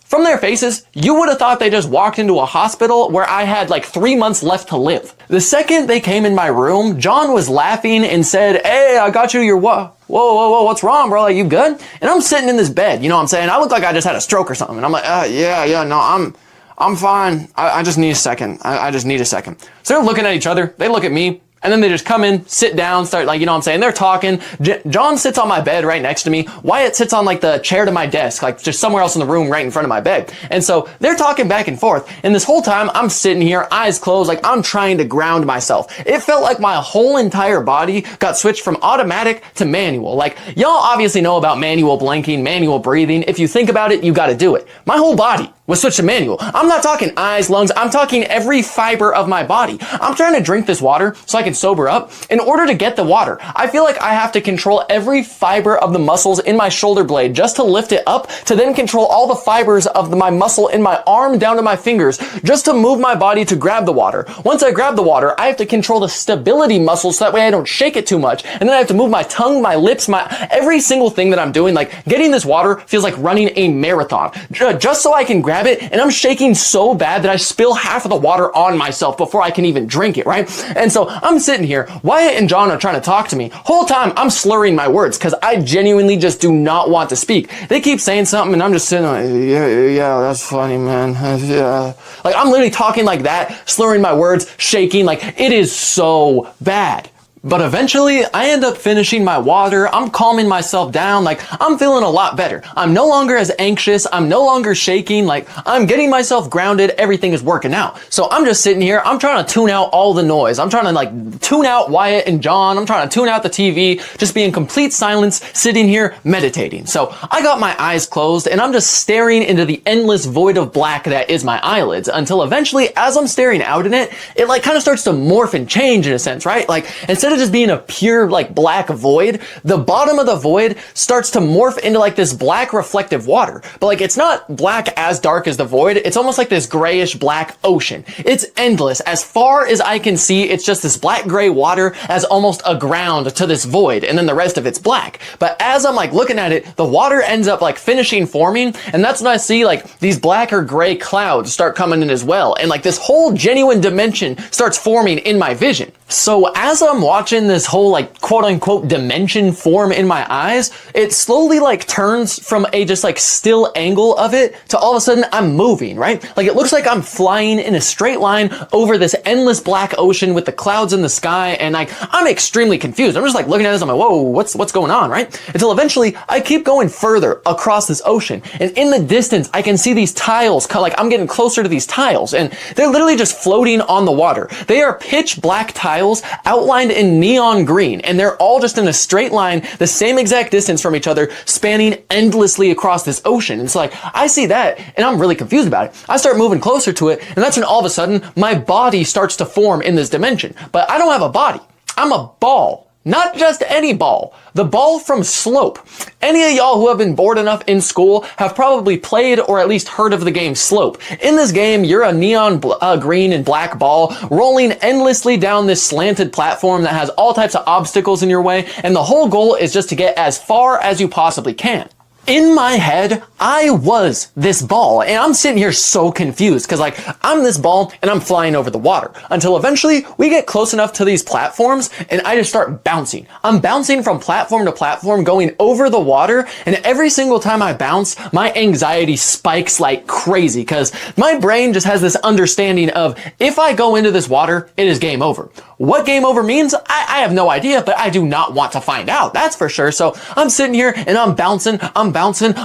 From their faces, you would have thought they just walked into a hospital where I had like 3 months left to live. The second they came in my room, John was laughing and said, "Hey, I got you your what? Whoa, what's wrong, bro? Like, you good?" And I'm sitting in this bed, you know what I'm saying? I look like I just had a stroke or something. And I'm like, no, I'm fine. I just need a second. I just need a second. So they're looking at each other. They look at me. And then they just come in, sit down, start like, you know what I'm saying? They're talking. John sits on my bed right next to me. Wyatt sits on like the chair to my desk, like just somewhere else in the room right in front of my bed. And so they're talking back and forth. And this whole time I'm sitting here, eyes closed, like I'm trying to ground myself. It felt like my whole entire body got switched from automatic to manual. Like y'all obviously know about manual blanking, manual breathing. If you think about it, you got to do it. My whole body was switched to manual. I'm not talking eyes, lungs. I'm talking every fiber of my body. I'm trying to drink this water so I can sober up. In order to get the water, I feel like I have to control every fiber of the muscles in my shoulder blade just to lift it up, to then control all the fibers of my muscle in my arm down to my fingers just to move my body to grab the water. Once I grab the water, I have to control the stability muscles so that way I don't shake it too much. And then I have to move my tongue, my lips, every single thing that I'm doing. Like getting this water feels like running a marathon just so I can grab it, and I'm shaking so bad that I spill half of the water on myself before I can even drink it, right? And so I'm sitting here, Wyatt and John are trying to talk to me. Whole time I'm slurring my words because I genuinely just do not want to speak. They keep saying something and I'm just sitting like, yeah, that's funny, man. Yeah. Like I'm literally talking like that, slurring my words, shaking, like it is so bad. But eventually, I end up finishing my water. I'm calming myself down. Like, I'm feeling a lot better. I'm no longer as anxious. I'm no longer shaking. Like, I'm getting myself grounded. Everything is working out. So I'm just sitting here. I'm trying to tune out all the noise. I'm trying to like tune out Wyatt and John. I'm trying to tune out the TV. Just be in complete silence, sitting here meditating. So I got my eyes closed and I'm just staring into the endless void of black that is my eyelids, until eventually, as I'm staring out in it, it like kind of starts to morph and change in a sense, right? Like, instead of just being a pure like black void, the bottom of the void starts to morph into like this black reflective water. But like it's not black as dark as the void. It's almost like this grayish black ocean. It's endless. As far as I can see, it's just this black gray water as almost a ground to this void, and then the rest of it's black. But as I'm like looking at it, the water ends up like finishing forming, and that's when I see like these black or gray clouds start coming in as well, and like this whole genuine dimension starts forming in my vision. So as I'm watching this whole like quote unquote dimension form in my eyes, it slowly like turns from a just like still angle of it to all of a sudden I'm moving, right? Like it looks like I'm flying in a straight line over this endless black ocean with the clouds in the sky, and like I'm extremely confused. I'm just like looking at this, I'm like, whoa, what's going on, right? Until eventually I keep going further across this ocean, and in the distance I can see these tiles, like I'm getting closer to these tiles, and they're literally just floating on the water. They are pitch black tiles outlined in neon green, and they're all just in a straight line, the same exact distance from each other, spanning endlessly across this ocean. And so like, I see that, and I'm really confused about it. I start moving closer to it, and that's when all of a sudden, my body starts to form in this dimension. But I don't have a body. I'm a ball. Not just any ball, the ball from Slope. Any of y'all who have been bored enough in school have probably played or at least heard of the game Slope. In this game, you're a neon green and black ball rolling endlessly down this slanted platform that has all types of obstacles in your way, and the whole goal is just to get as far as you possibly can. In my head, I was this ball, and I'm sitting here so confused because like I'm this ball and I'm flying over the water, until eventually we get close enough to these platforms and I just start bouncing. I'm bouncing from platform to platform, going over the water, and every single time I bounce, my anxiety spikes like crazy because my brain just has this understanding of if I go into this water, it is game over. What game over means, I have no idea, but I do not want to find out, that's for sure. So I'm sitting here and I'm bouncing,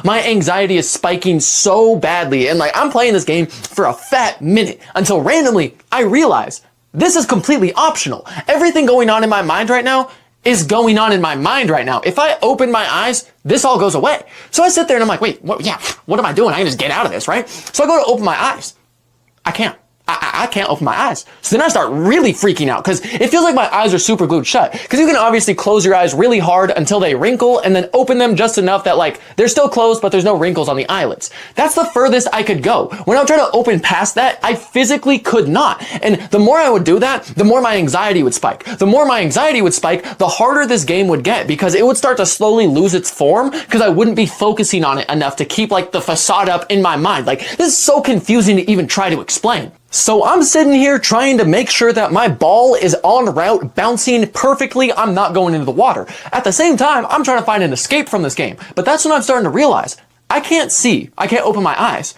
my anxiety is spiking so badly, and like I'm playing this game for a fat minute until randomly I realize this is completely optional. Everything going on in my mind right now is going on in my mind right now. If I open my eyes, this all goes away. So I sit there and I'm like, wait, what am I doing? I can just get out of this, right? So I go to open my eyes. I can't. I can't open my eyes. So then I start really freaking out because it feels like my eyes are super glued shut. Because you can obviously close your eyes really hard until they wrinkle and then open them just enough that like they're still closed, but there's no wrinkles on the eyelids. That's the furthest I could go. When I would try to open past that, I physically could not. And the more I would do that, the more my anxiety would spike. The more my anxiety would spike, the harder this game would get because it would start to slowly lose its form because I wouldn't be focusing on it enough to keep like the facade up in my mind. Like this is so confusing to even try to explain. So I'm sitting here trying to make sure that my ball is en route, bouncing perfectly. I'm not going into the water. At the same time, I'm trying to find an escape from this game. But that's when I'm starting to realize I can't see. I can't open my eyes.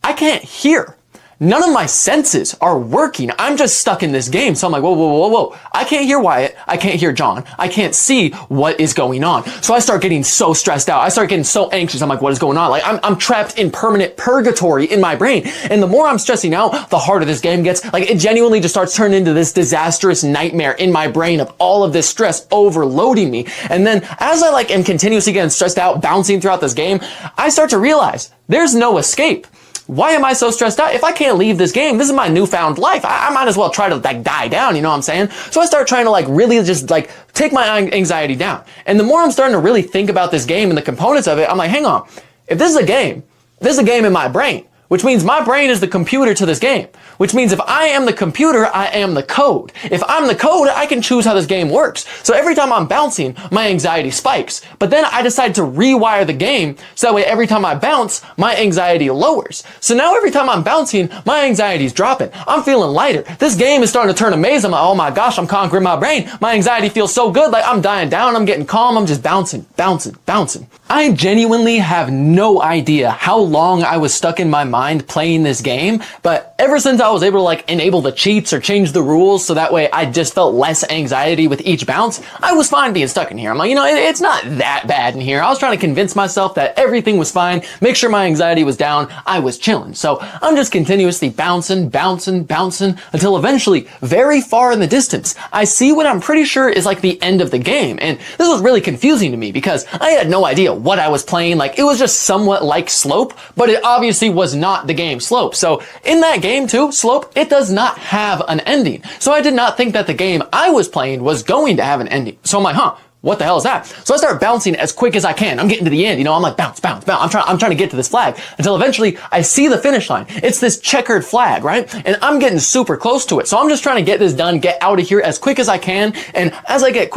I can't hear. None of my senses are working. I'm just stuck in this game. So I'm like, whoa, whoa, whoa, whoa. I can't hear Wyatt. I can't hear John. I can't see what is going on. So I start getting so stressed out. I start getting so anxious. I'm like, what is going on? Like I'm trapped in permanent purgatory in my brain. And the more I'm stressing out, the harder this game gets. Like it genuinely just starts turning into this disastrous nightmare in my brain of all of this stress overloading me. And then as I am continuously getting stressed out, bouncing throughout this game, I start to realize there's no escape. Why am I so stressed out? If I can't leave this game, this is my newfound life. I might as well try to die down, you know what I'm saying? So I start trying to really just take my anxiety down. And the more I'm starting to really think about this game and the components of it, I'm like, hang on. If this is a game in my brain, which means my brain is the computer to this game, which means if I am the computer, I am the code. If I'm the code, I can choose how this game works. So every time I'm bouncing, my anxiety spikes. But then I decide to rewire the game so that way every time I bounce, my anxiety lowers. So now every time I'm bouncing, my anxiety is dropping. I'm feeling lighter. This game is starting to turn amazing. I'm like, oh my gosh, I'm conquering my brain. My anxiety feels so good. Like I'm dying down. I'm getting calm. I'm just bouncing, bouncing, bouncing. I genuinely have no idea how long I was stuck in my mind playing this game, but ever since I was able to enable the cheats or change the rules so that way I just felt less anxiety with each bounce, I was fine being stuck in here. I'm like, it's not that bad in here. I was trying to convince myself that everything was fine, make sure my anxiety was down, I was chilling. So I'm just continuously bouncing, bouncing, bouncing until eventually, very far in the distance, I see what I'm pretty sure is the end of the game. And this was really confusing to me because I had no idea what I was playing. It was just somewhat like Slope, but it obviously was not the game Slope. So in that game too, Slope, it does not have an ending. So I did not think that the game I was playing was going to have an ending. So I'm like, what the hell is that? So I start bouncing as quick as I can. I'm getting to the end, I'm like, bounce, bounce, bounce. I'm trying to get to this flag until eventually I see the finish line. It's this checkered flag, right? And I'm getting super close to it. So I'm just trying to get this done, get out of here as quick as I can. And as I get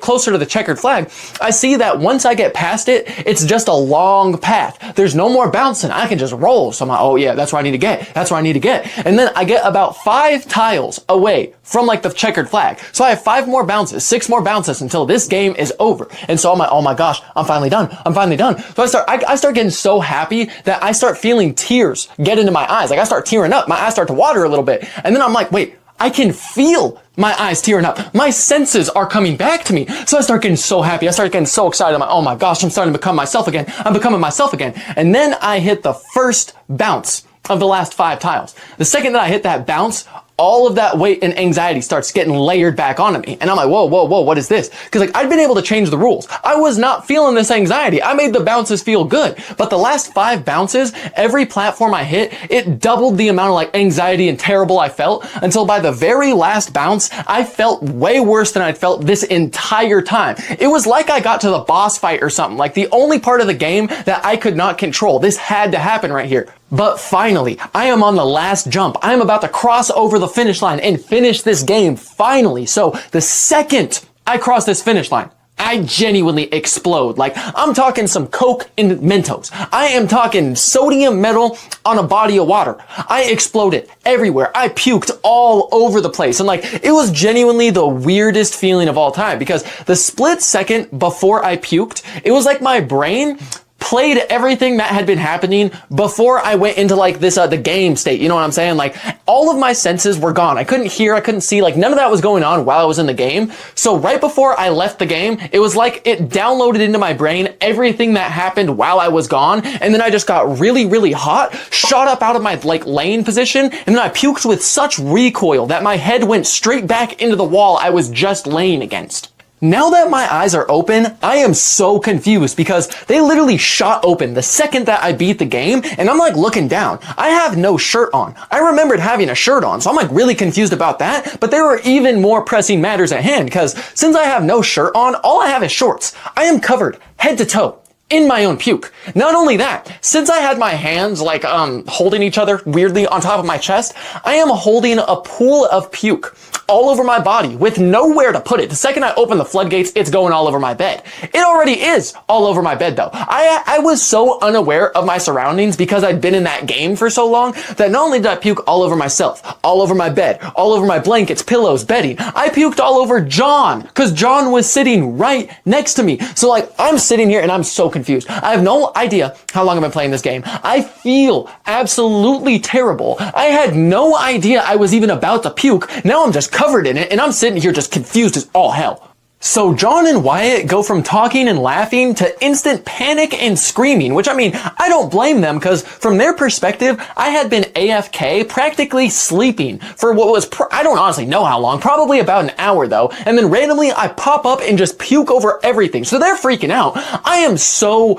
closer to the checkered flag, I see that once I get past it, it's just a long path. There's no more bouncing. I can just roll. So I'm like, oh yeah, that's where I need to get. That's where I need to get. And then I get about 5 tiles away from the checkered flag. So I have 5 more bounces, 6 more bounces until this game is over. And so I'm like, oh my gosh, I'm finally done. I'm finally done. So I start getting so happy that I start feeling tears get into my eyes. I start tearing up. My eyes start to water a little bit. And then I'm like, wait, I can feel my eyes tearing up. My senses are coming back to me. So I start getting so happy. I start getting so excited. I'm like, oh my gosh, I'm starting to become myself again. I'm becoming myself again. And then I hit the first bounce of the last 5 tiles. The second that I hit that bounce, all of that weight and anxiety starts getting layered back onto me. And I'm like, whoa, whoa, whoa, what is this? Because I'd been able to change the rules. I was not feeling this anxiety. I made the bounces feel good. But the last 5 bounces, every platform I hit, it doubled the amount of anxiety and terrible I felt until by the very last bounce, I felt way worse than I'd felt this entire time. It was like I got to the boss fight or something. The only part of the game that I could not control. This had to happen right here. But finally, I am on the last jump. I am about to cross over the finish line and finish this game finally. So the second I cross this finish line, I genuinely explode. I'm talking some Coke and Mentos. I am talking sodium metal on a body of water. I exploded everywhere. I puked all over the place. And it was genuinely the weirdest feeling of all time because the split second before I puked, it was like my brain played everything that had been happening before I went into the game state. You know what I'm saying? All of my senses were gone. I couldn't hear, I couldn't see, none of that was going on while I was in the game. So right before I left the game, it was like it downloaded into my brain everything that happened while I was gone. And then I just got really, really hot, shot up out of my laying position. And then I puked with such recoil that my head went straight back into the wall I was just laying against. Now that my eyes are open, I am so confused because they literally shot open the second that I beat the game, and I'm like looking down. I have no shirt on. I remembered having a shirt on, so I'm like really confused about that, but there were even more pressing matters at hand because since I have no shirt on, all I have is shorts. I am covered head to toe in my own puke. Not only that, since I had my hands like holding each other weirdly on top of my chest, I am holding a pool of puke all over my body with nowhere to put it. The second I open the floodgates, it's going all over my bed. It already is all over my bed though. I was so unaware of my surroundings because I'd been in that game for so long that not only did I puke all over myself, all over my bed, all over my blankets, pillows, bedding, I puked all over John because John was sitting right next to me. So like I'm sitting here and I'm so confused. I have no idea how long I've been playing this game. I feel absolutely terrible. I had no idea I was even about to puke. Now I'm just covered in it and I'm sitting here just confused as all hell. So John and Wyatt go from talking and laughing to instant panic and screaming, which I mean, I don't blame them because from their perspective, I had been AFK, practically sleeping for what was, I don't honestly know how long, probably about an hour though. And then randomly I pop up and just puke over everything. So they're freaking out. I am so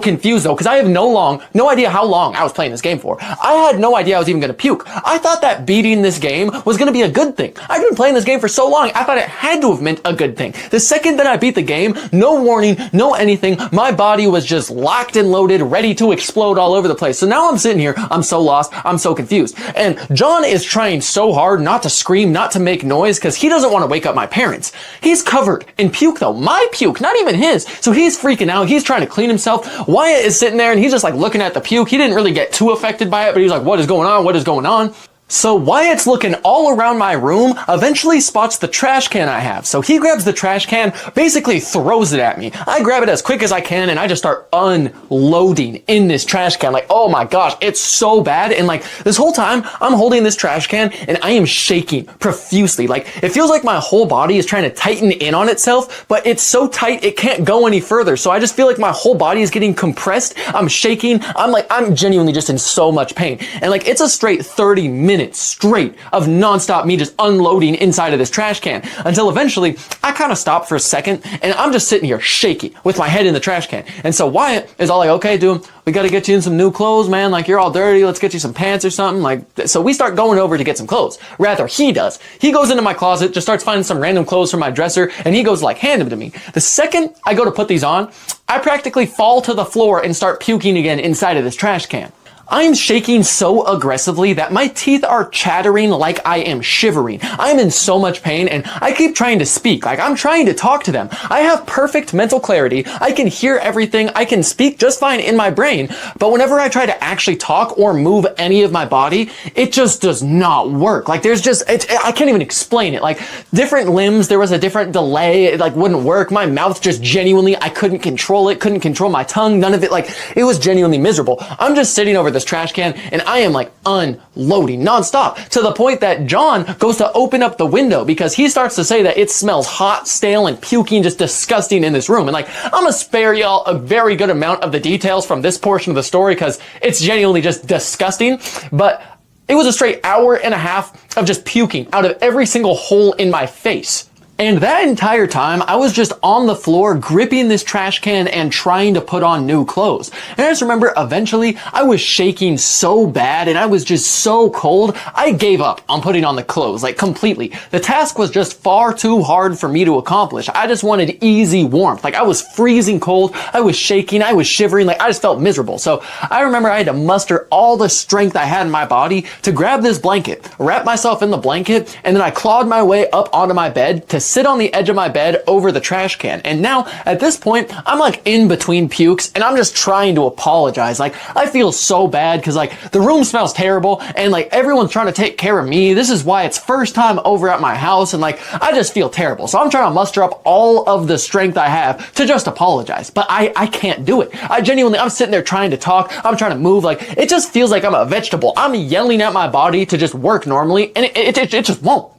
confused though because I have no idea how long I was playing this game for. I had no idea I was even going to puke. I thought that beating this game was going to be a good thing. I've been playing this game for so long, I thought it had to have meant a good thing. The second that I beat the game, no warning, no anything, my body was just locked and loaded, ready to explode all over the place. So now I'm sitting here, I'm so lost, I'm so confused. And John is trying so hard not to scream, not to make noise, because he doesn't want to wake up my parents. He's covered in puke though, my puke, not even his. So he's freaking out, he's trying to clean himself. Wyatt is sitting there and he's just like looking at the puke. He didn't really get too affected by it, but he's like, what is going on? What is going on? So Wyatt's looking all around my room, eventually spots the trash can I have. So he grabs the trash can, basically throws it at me. I grab it as quick as I can and I just start unloading in this trash can. Like, oh my gosh, it's so bad. And like this whole time I'm holding this trash can and I am shaking profusely. Like it feels like my whole body is trying to tighten in on itself, but it's so tight it can't go any further. So I just feel like my whole body is getting compressed. I'm shaking. I'm genuinely just in so much pain. And like it's a straight 30 minutes straight of nonstop me just unloading inside of this trash can until eventually I kind of stopped for a second and I'm just sitting here shaky with my head in the trash can. And so Wyatt is all like, okay, dude, we got to get you in some new clothes, man. Like you're all dirty. Let's get you some pants or something. Like, so we start going over to get some clothes. Rather, he does. He goes into my closet, just starts finding some random clothes from my dresser and he goes like, hand them to me. The second I go to put these on, I practically fall to the floor and start puking again inside of this trash can. I am shaking so aggressively that my teeth are chattering like I am shivering. I'm in so much pain and I keep trying to speak, like I'm trying to talk to them. I have perfect mental clarity. I can hear everything. I can speak just fine in my brain. But whenever I try to actually talk or move any of my body, it just does not work. Like there's just, I can't even explain it. Like different limbs, there was a different delay. It like wouldn't work. My mouth just genuinely, I couldn't control it. Couldn't control my tongue. None of it. Like it was genuinely miserable. I'm just sitting over this trash can and I am like unloading nonstop to the point that John goes to open up the window because he starts to say that it smells hot, stale, and puking, just disgusting in this room. And like, I'm gonna spare y'all a very good amount of the details from this portion of the story because it's genuinely just disgusting. But it was a straight hour and a half of just puking out of every single hole in my face. And that entire time, I was just on the floor gripping this trash can and trying to put on new clothes. And I just remember eventually I was shaking so bad and I was just so cold, I gave up on putting on the clothes, like completely. The task was just far too hard for me to accomplish. I just wanted easy warmth. Like I was freezing cold, I was shaking, I was shivering, like I just felt miserable. So I remember I had to muster all the strength I had in my body to grab this blanket, wrap myself in the blanket, and then I clawed my way up onto my bed to sit on the edge of my bed over the trash can. And now at this point, I'm like in between pukes and I'm just trying to apologize. Like I feel so bad because like the room smells terrible and like everyone's trying to take care of me. This is why it's first time over at my house and like I just feel terrible. So I'm trying to muster up all of the strength I have to just apologize. But I can't do it. I'm sitting there trying to talk. I'm trying to move. Like it just feels like I'm a vegetable. I'm yelling at my body to just work normally and it just won't.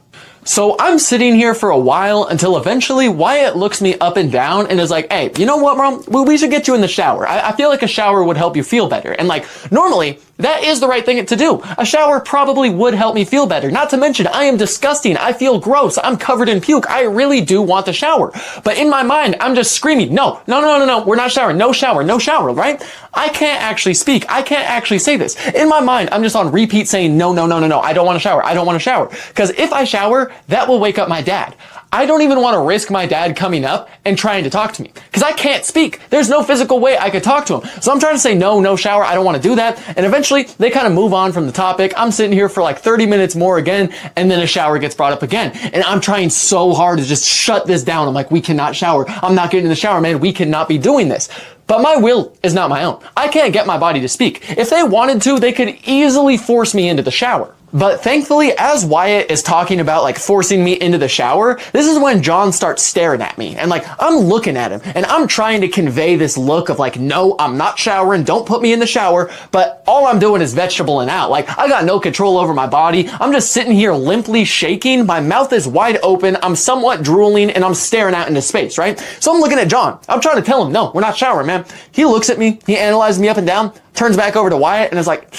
So I'm sitting here for a while until eventually Wyatt looks me up and down and is like, hey, you know what, Mom? We should get you in the shower. I feel like a shower would help you feel better. And like, normally That is the right thing to do. A shower probably would help me feel better. Not to mention, I am disgusting. I feel gross. I'm covered in puke. I really do want the shower. But in my mind, I'm just screaming, no, we're not showering. No shower, right? I can't actually speak. I can't actually say this. In my mind, I'm just on repeat saying, no, I don't want to shower. I don't want to shower. Because if I shower, that will wake up my dad. I don't even want to risk my dad coming up and trying to talk to me because I can't speak. There's no physical way I could talk to him. So I'm trying to say, no shower. I don't want to do that. And eventually they kind of move on from the topic. I'm sitting here for like 30 minutes more again. And then a shower gets brought up again. And I'm trying so hard to just shut this down. I'm like, we cannot shower. I'm not getting in the shower, man. We cannot be doing this. But my will is not my own. I can't get my body to speak. If they wanted to, they could easily force me into the shower. But thankfully, as Wyatt is talking about like forcing me into the shower, this is when John starts staring at me. And like, I'm looking at him and I'm trying to convey this look of like, no, I'm not showering. Don't put me in the shower. But all I'm doing is vegetabling out. Like, I got no control over my body. I'm just sitting here limply shaking. My mouth is wide open. I'm somewhat drooling and I'm staring out into space, right? So I'm looking at John. I'm trying to tell him, no, we're not showering, man. He looks at me. He analyzes me up and down, turns back over to Wyatt and is like,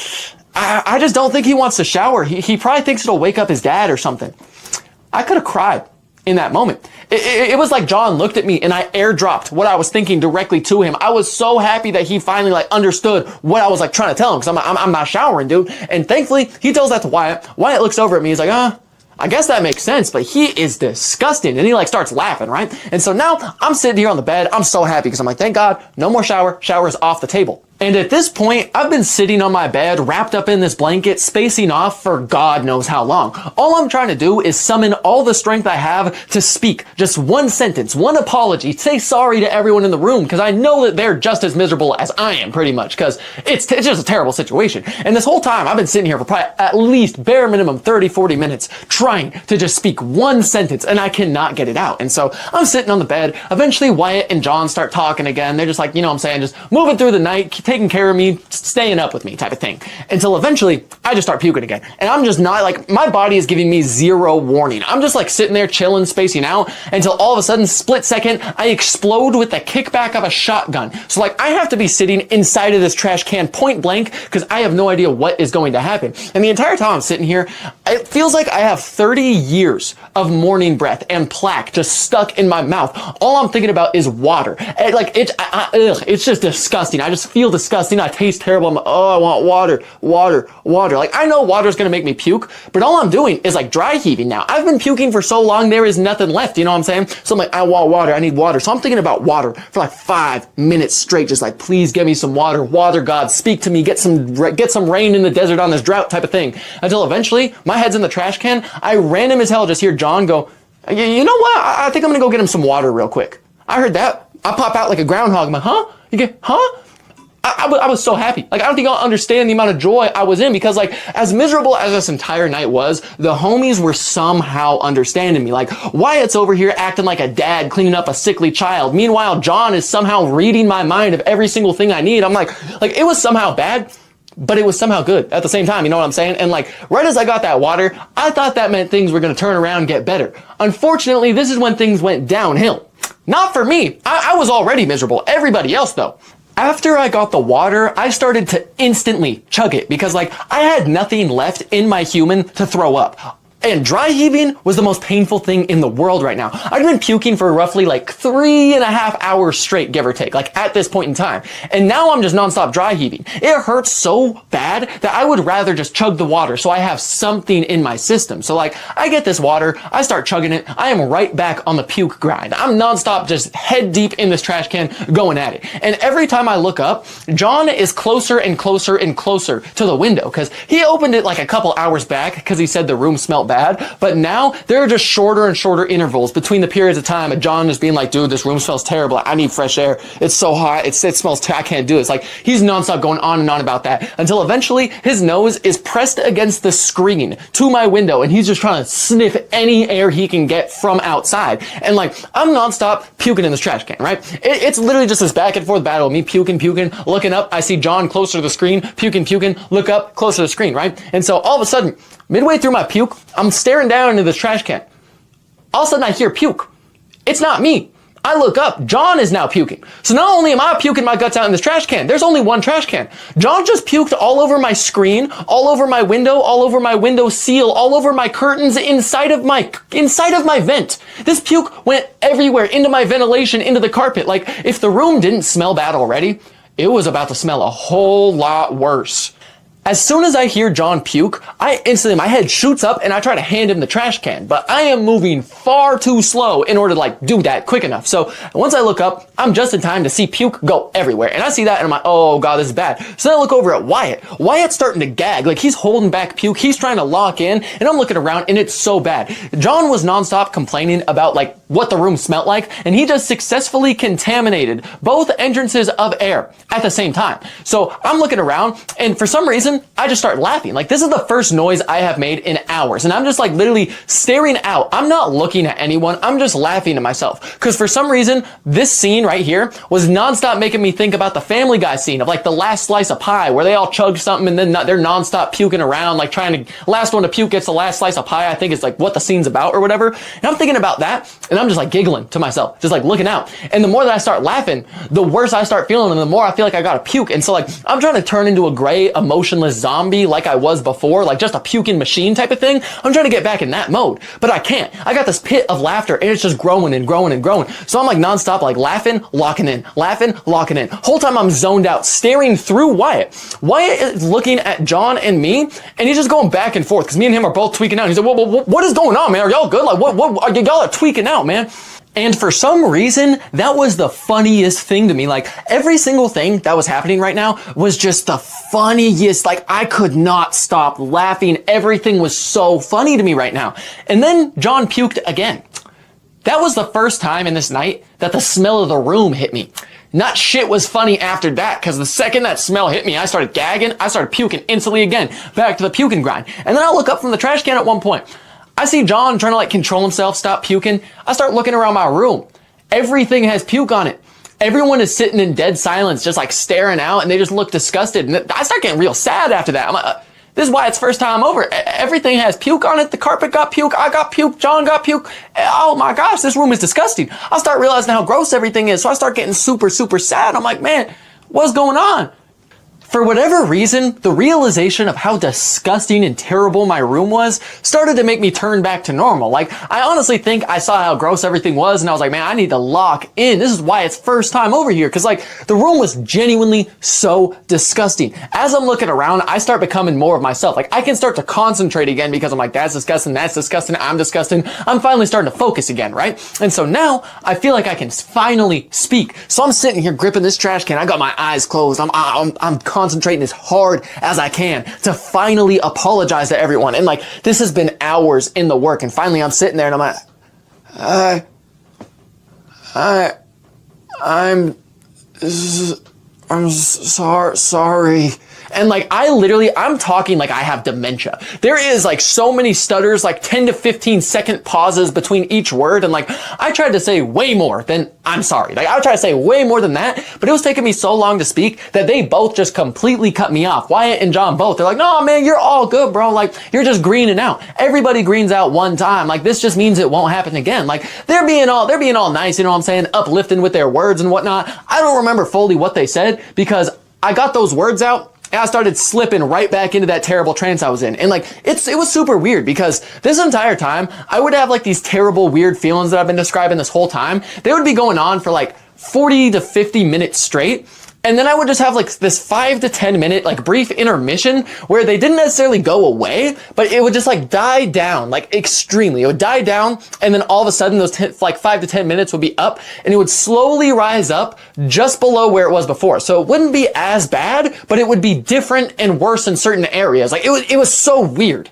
I just don't think he wants to shower. He probably thinks it'll wake up his dad or something. I could have cried in that moment. It was like John looked at me and I airdropped what I was thinking directly to him. I was so happy that he finally like understood what I was like trying to tell him because I'm not showering, dude. And thankfully he tells that to Wyatt. Wyatt looks over at me. He's like, I guess that makes sense, but he is disgusting. And he like starts laughing, right? And so now I'm sitting here on the bed. I'm so happy because I'm like, thank God, no more shower. Shower is off the table. And at this point, I've been sitting on my bed, wrapped up in this blanket, spacing off for God knows how long. All I'm trying to do is summon all the strength I have to speak just one sentence, one apology, say sorry to everyone in the room, because I know that they're just as miserable as I am, pretty much, because it's just a terrible situation. And this whole time, I've been sitting here for probably at least bare minimum 30, 40 minutes, trying to just speak one sentence, and I cannot get it out. And so I'm sitting on the bed. Eventually, Wyatt and John start talking again. They're just like, you know what I'm saying, just moving through the night, taking care of me, staying up with me type of thing. Until eventually, I just start puking again. And I'm just not, like, my body is giving me zero warning. I'm just like sitting there chilling, spacing out, until all of a sudden, split second, I explode with the kickback of a shotgun. So like, I have to be sitting inside of this trash can point blank because I have no idea what is going to happen. And the entire time I'm sitting here, it feels like I have 30 years of morning breath and plaque just stuck in my mouth. All I'm thinking about is water. And like, it's just disgusting. I just feel disgusting. I taste terrible. I'm like, oh, I want water. Like, I know water's gonna make me puke, but all I'm doing is like dry heaving now. I've been puking for so long, there is nothing left, you know what I'm saying? So I'm like, I want water, I need water. So I'm thinking about water for like 5 minutes straight, just like, please give me some water. Water God, speak to me, get some rain in the desert on this drought type of thing. Until eventually, my head's in the trash can. I random as hell just hear John go, you know what? I think I'm gonna go get him some water real quick. I heard that. I pop out like a groundhog. I'm like, huh? You get, huh? I was so happy. Like, I don't think y'all understand the amount of joy I was in because, like, as miserable as this entire night was, the homies were somehow understanding me. Like, Wyatt's over here acting like a dad cleaning up a sickly child. Meanwhile, John is somehow reading my mind of every single thing I need. I'm like, it was somehow bad, but it was somehow good at the same time. You know what I'm saying? And like, right as I got that water, I thought that meant things were going to turn around and get better. Unfortunately, this is when things went downhill. Not for me. I was already miserable. Everybody else, though. After I got the water, I started to instantly chug it because like I had nothing left in my human to throw up. And dry heaving was the most painful thing in the world right now. I'd been puking for roughly like 3.5 hours straight, give or take, like at this point in time. And now I'm just nonstop dry heaving. It hurts so bad that I would rather just chug the water so I have something in my system. So like, I get this water, I start chugging it, I am right back on the puke grind. I'm nonstop just head deep in this trash can going at it. And every time I look up, John is closer and closer and closer to the window because he opened it like a couple hours back because he said the room smelled bad. But now there are just shorter and shorter intervals between the periods of time of John just being like, dude, this room smells terrible. I need fresh air. It's so hot. It smells I can't do it. It's like he's nonstop going on and on about that until eventually his nose is pressed against the screen to my window and he's just trying to sniff any air he can get from outside. And like, I'm nonstop puking in this trash can, right? It's literally just this back and forth battle of me puking, looking up. I see John closer to the screen, puking, look up, closer to the screen, right? And so all of a sudden, midway through my puke, I'm staring down into this trash can. All of a sudden I hear puke. It's not me. I look up, John is now puking. So not only am I puking my guts out in this trash can, there's only one trash can. John just puked all over my screen, all over my window seal, all over my curtains, inside of my vent. This puke went everywhere, into my ventilation, into the carpet. Like, if the room didn't smell bad already, it was about to smell a whole lot worse. As soon as I hear John puke, my head shoots up and I try to hand him the trash can, but I am moving far too slow in order to like do that quick enough. So once I look up, I'm just in time to see puke go everywhere. And I see that and I'm like, oh God, this is bad. So then I look over at Wyatt. Wyatt's starting to gag, like he's holding back puke. He's trying to lock in and I'm looking around and it's so bad. John was nonstop complaining about like what the room smelled like, and he just successfully contaminated both entrances of air at the same time. So I'm looking around and for some reason, I just start laughing. Like, this is the first noise I have made in hours. And I'm just like literally staring out. I'm not looking at anyone. I'm just laughing to myself. Because for some reason, this scene right here was nonstop making me think about the Family Guy scene of like the last slice of pie where they all chug something and then they're nonstop puking around, like trying to, last one to puke gets the last slice of pie. I think it's like what the scene's about or whatever. And I'm thinking about that and I'm just like giggling to myself, just like looking out. And the more that I start laughing, the worse I start feeling and the more I feel like I gotta puke. And so like, I'm trying to turn into a gray, emotionless zombie like I was before, like just a puking machine type of thing. I'm trying to get back in that mode, but I can't. I got this pit of laughter and it's just growing and growing and growing. So I'm like nonstop, like laughing, locking in, laughing, locking in. Whole time I'm zoned out, staring through Wyatt. Wyatt is looking at John and me, and he's just going back and forth because me and him are both tweaking out. He's like, what is going on, man? Are y'all good? Like, what y'all are tweaking out, man? And for some reason, that was the funniest thing to me. Like, every single thing that was happening right now was just the funniest. Like, I could not stop laughing. Everything was so funny to me right now. And then John puked again. That was the first time in this night that the smell of the room hit me. Not shit was funny after that, because the second that smell hit me, I started gagging, I started puking instantly again. Back to the puking grind. And then I look up from the trash can at one point. I see John trying to like control himself, stop puking. I start looking around my room. Everything has puke on it. Everyone is sitting in dead silence, just like staring out, and they just look disgusted. And I start getting real sad after that. I'm like, this is why it's first time over. Everything has puke on it. The carpet got puke. I got puke. John got puke. Oh my gosh, this room is disgusting. I start realizing how gross everything is. So I start getting super, super sad. I'm like, man, what's going on? For whatever reason, the realization of how disgusting and terrible my room was started to make me turn back to normal. Like, I honestly think I saw how gross everything was and I was like, man, I need to lock in. This is why it's first time over here. Cause like, the room was genuinely so disgusting. As I'm looking around, I start becoming more of myself. Like, I can start to concentrate again because I'm like, that's disgusting, I'm disgusting. I'm finally starting to focus again, right? And so now I feel like I can finally speak. So I'm sitting here gripping this trash can. I got my eyes closed. I'm concentrating as hard as I can to finally apologize to everyone. And like, this has been hours in the work. And finally I'm sitting there and I'm like, I'm sorry. And like, I'm talking like I have dementia. There is like so many stutters, like 10 to 15 second pauses between each word. And like, I tried to say way more than I'm sorry. Like, I tried to say way more than that, but it was taking me so long to speak that they both just completely cut me off. Wyatt and John both. They're like, no, man, you're all good, bro. Like, you're just greening out. Everybody greens out one time. Like, this just means it won't happen again. Like, they're being all nice, you know what I'm saying? Uplifting with their words and whatnot. I don't remember fully what they said because I got those words out and I started slipping right back into that terrible trance I was in. And like, it was super weird because this entire time I would have like these terrible weird feelings that I've been describing this whole time. They would be going on for like 40 to 50 minutes straight. And then I would just have like this 5 to 10 minute like brief intermission where they didn't necessarily go away, but it would just like die down, like extremely. It would die down and then all of a sudden those like 5 to 10 minutes would be up and it would slowly rise up just below where it was before. So it wouldn't be as bad, but it would be different and worse in certain areas. Like it was so weird.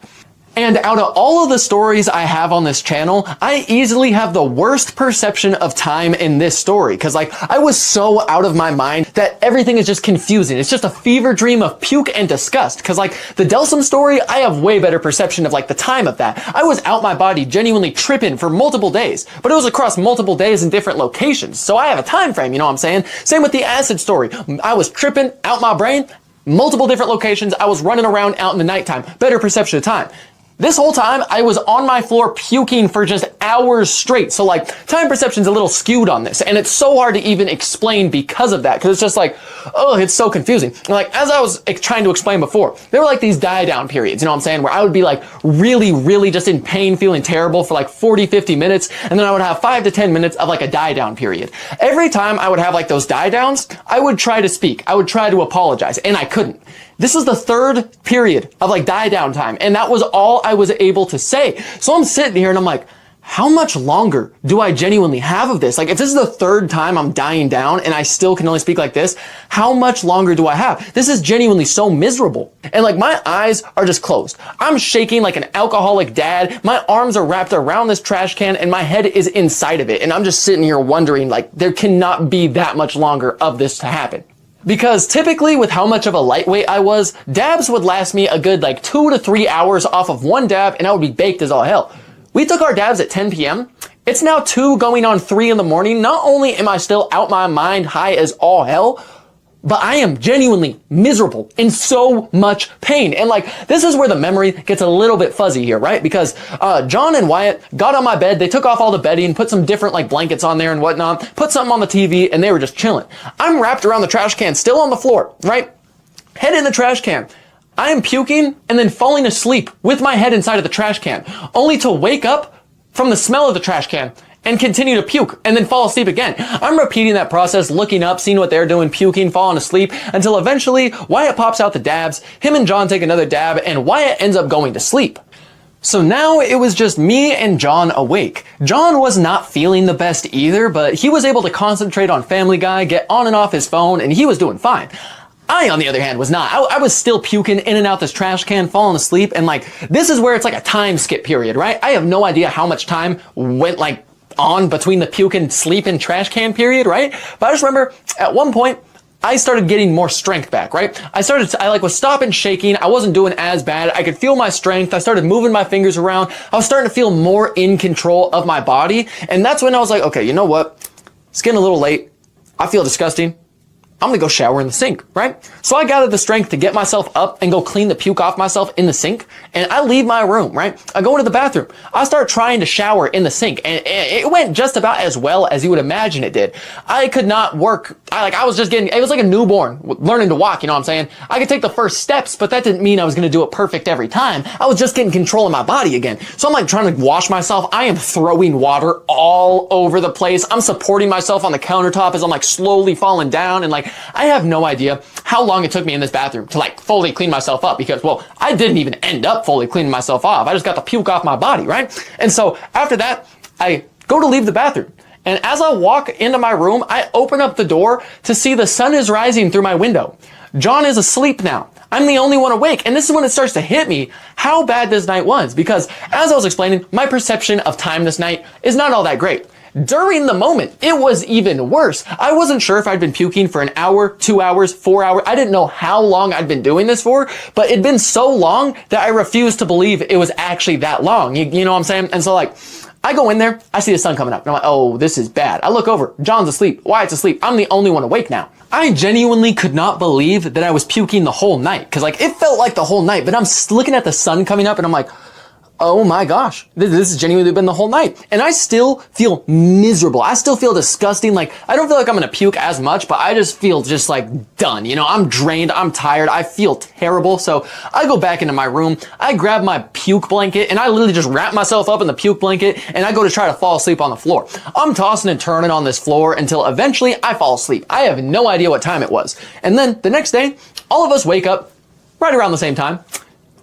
And out of all of the stories I have on this channel, I easily have the worst perception of time in this story. Cause like, I was so out of my mind that everything is just confusing. It's just a fever dream of puke and disgust. Cause like, the Delsum story, I have way better perception of like the time of that. I was out my body genuinely tripping for multiple days, but it was across multiple days in different locations. So I have a time frame, you know what I'm saying? Same with the acid story. I was tripping out my brain, multiple different locations. I was running around out in the nighttime. Better perception of time. This whole time, I was on my floor puking for just hours straight. So like, time perception's a little skewed on this. And it's so hard to even explain because of that. Because it's just like, oh, it's so confusing. And like, as I was trying to explain before, there were like these die down periods, you know what I'm saying? Where I would be like really just in pain, feeling terrible for like 40, 50 minutes. And then I would have 5 to 10 minutes of like a die down period. Every time I would have like those die downs, I would try to speak. I would try to apologize, and I couldn't. This was the third period of like die down time, and that was all I was able to say. So I'm sitting here and I'm like, how much longer do I genuinely have of this? Like, if this is the third time I'm dying down and I still can only speak like this, how much longer do I have? This is genuinely so miserable. And like, my eyes are just closed. I'm shaking like an alcoholic dad. My arms are wrapped around this trash can and my head is inside of it. And I'm just sitting here wondering, like, there cannot be that much longer of this to happen. Because typically with how much of a lightweight I was, dabs would last me a good like 2 to 3 hours off of one dab and I would be baked as all hell. We took our dabs at 10 p.m. It's now 2 going on 3 in the morning. Not only am I still out my mind high as all hell, but I am genuinely miserable, in so much pain. And like, this is where the memory gets a little bit fuzzy here, right? Because John and Wyatt got on my bed, they took off all the bedding, put some different like blankets on there and whatnot, put something on the TV, and they were just chilling. I'm wrapped around the trash can, still on the floor, right? Head in the trash can. I am puking and then falling asleep with my head inside of the trash can, only to wake up from the smell of the trash can and continue to puke and then fall asleep again. I'm repeating that process, looking up, seeing what they're doing, puking, falling asleep, until eventually Wyatt pops out the dabs, him and John take another dab, and Wyatt ends up going to sleep. So now it was just me and John awake. John was not feeling the best either, but he was able to concentrate on Family Guy, get on and off his phone, and he was doing fine. I, on the other hand, was not. I was still puking in and out this trash can, falling asleep, and like, this is where it's like a time skip period, right? I have no idea how much time went like on between the puke and sleep and trash can period, right? But I just remember at one point, I started getting more strength back, right? I like was stopping shaking. I wasn't doing as bad. I could feel my strength. I started moving my fingers around. I was starting to feel more in control of my body. And that's when I was like, okay, you know what? It's getting a little late. I feel disgusting. I'm gonna go shower in the sink, right? So I gathered the strength to get myself up and go clean the puke off myself in the sink. And I leave my room, right? I go into the bathroom. I start trying to shower in the sink, and it went just about as well as you would imagine it did. I could not work. I was just it was like a newborn learning to walk, you know what I'm saying? I could take the first steps, but that didn't mean I was gonna do it perfect every time. I was just getting control of my body again. So I'm like trying to wash myself. I am throwing water all over the place. I'm supporting myself on the countertop as I'm like slowly falling down, and like, I have no idea how long it took me in this bathroom to like fully clean myself up, because, well, I didn't even end up fully cleaning myself off. I just got the puke off my body, right? And so after that, I go to leave the bathroom. And as I walk into my room, I open up the door to see the sun is rising through my window. John is asleep now. I'm the only one awake. And this is when it starts to hit me how bad this night was, because as I was explaining, my perception of time this night is not all that great. During the moment, it was even worse. I wasn't sure if I'd been puking for an hour, 2 hours, 4 hours. I didn't know how long I'd been doing this for, but it'd been so long that I refused to believe it was actually that long. You know what I'm saying? And so like, I go in there, I see the sun coming up, and I'm like, oh, this is bad. I look over, John's asleep, Wyatt's asleep. I'm the only one awake now. I genuinely could not believe that I was puking the whole night, because like, it felt like the whole night, but I'm looking at the sun coming up and I'm like, oh my gosh, this has genuinely been the whole night. And I still feel miserable. I still feel disgusting. Like, I don't feel like I'm gonna puke as much, but I just feel just like done. You know, I'm drained, I'm tired, I feel terrible. So I go back into my room, I grab my puke blanket, and I literally just wrap myself up in the puke blanket, and I go to try to fall asleep on the floor. I'm tossing and turning on this floor until eventually I fall asleep. I have no idea what time it was. And then the next day, all of us wake up right around the same time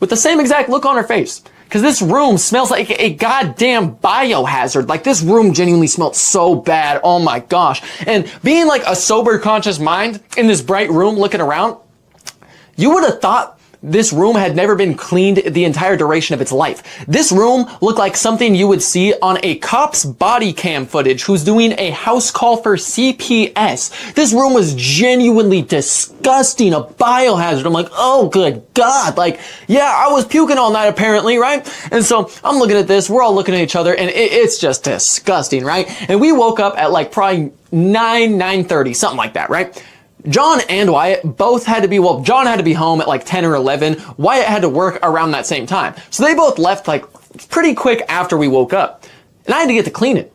with the same exact look on our face. Because this room smells like a goddamn biohazard. Like, this room genuinely smelled so bad. Oh my gosh. And being like a sober, conscious mind in this bright room looking around, you would have thought this room had never been cleaned the entire duration of its life. This room looked like something you would see on a cop's body cam footage who's doing a house call for CPS. This room was genuinely disgusting, a biohazard. I'm like, oh, good God. Like, yeah, I was puking all night apparently, right? And so I'm looking at this, we're all looking at each other, and it's just disgusting, right? And we woke up at like probably 9:30, something like that, right? John and Wyatt both had to be, well, John had to be home at like 10 or 11. Wyatt had to work around that same time. So they both left like pretty quick after we woke up. And I had to get to clean it.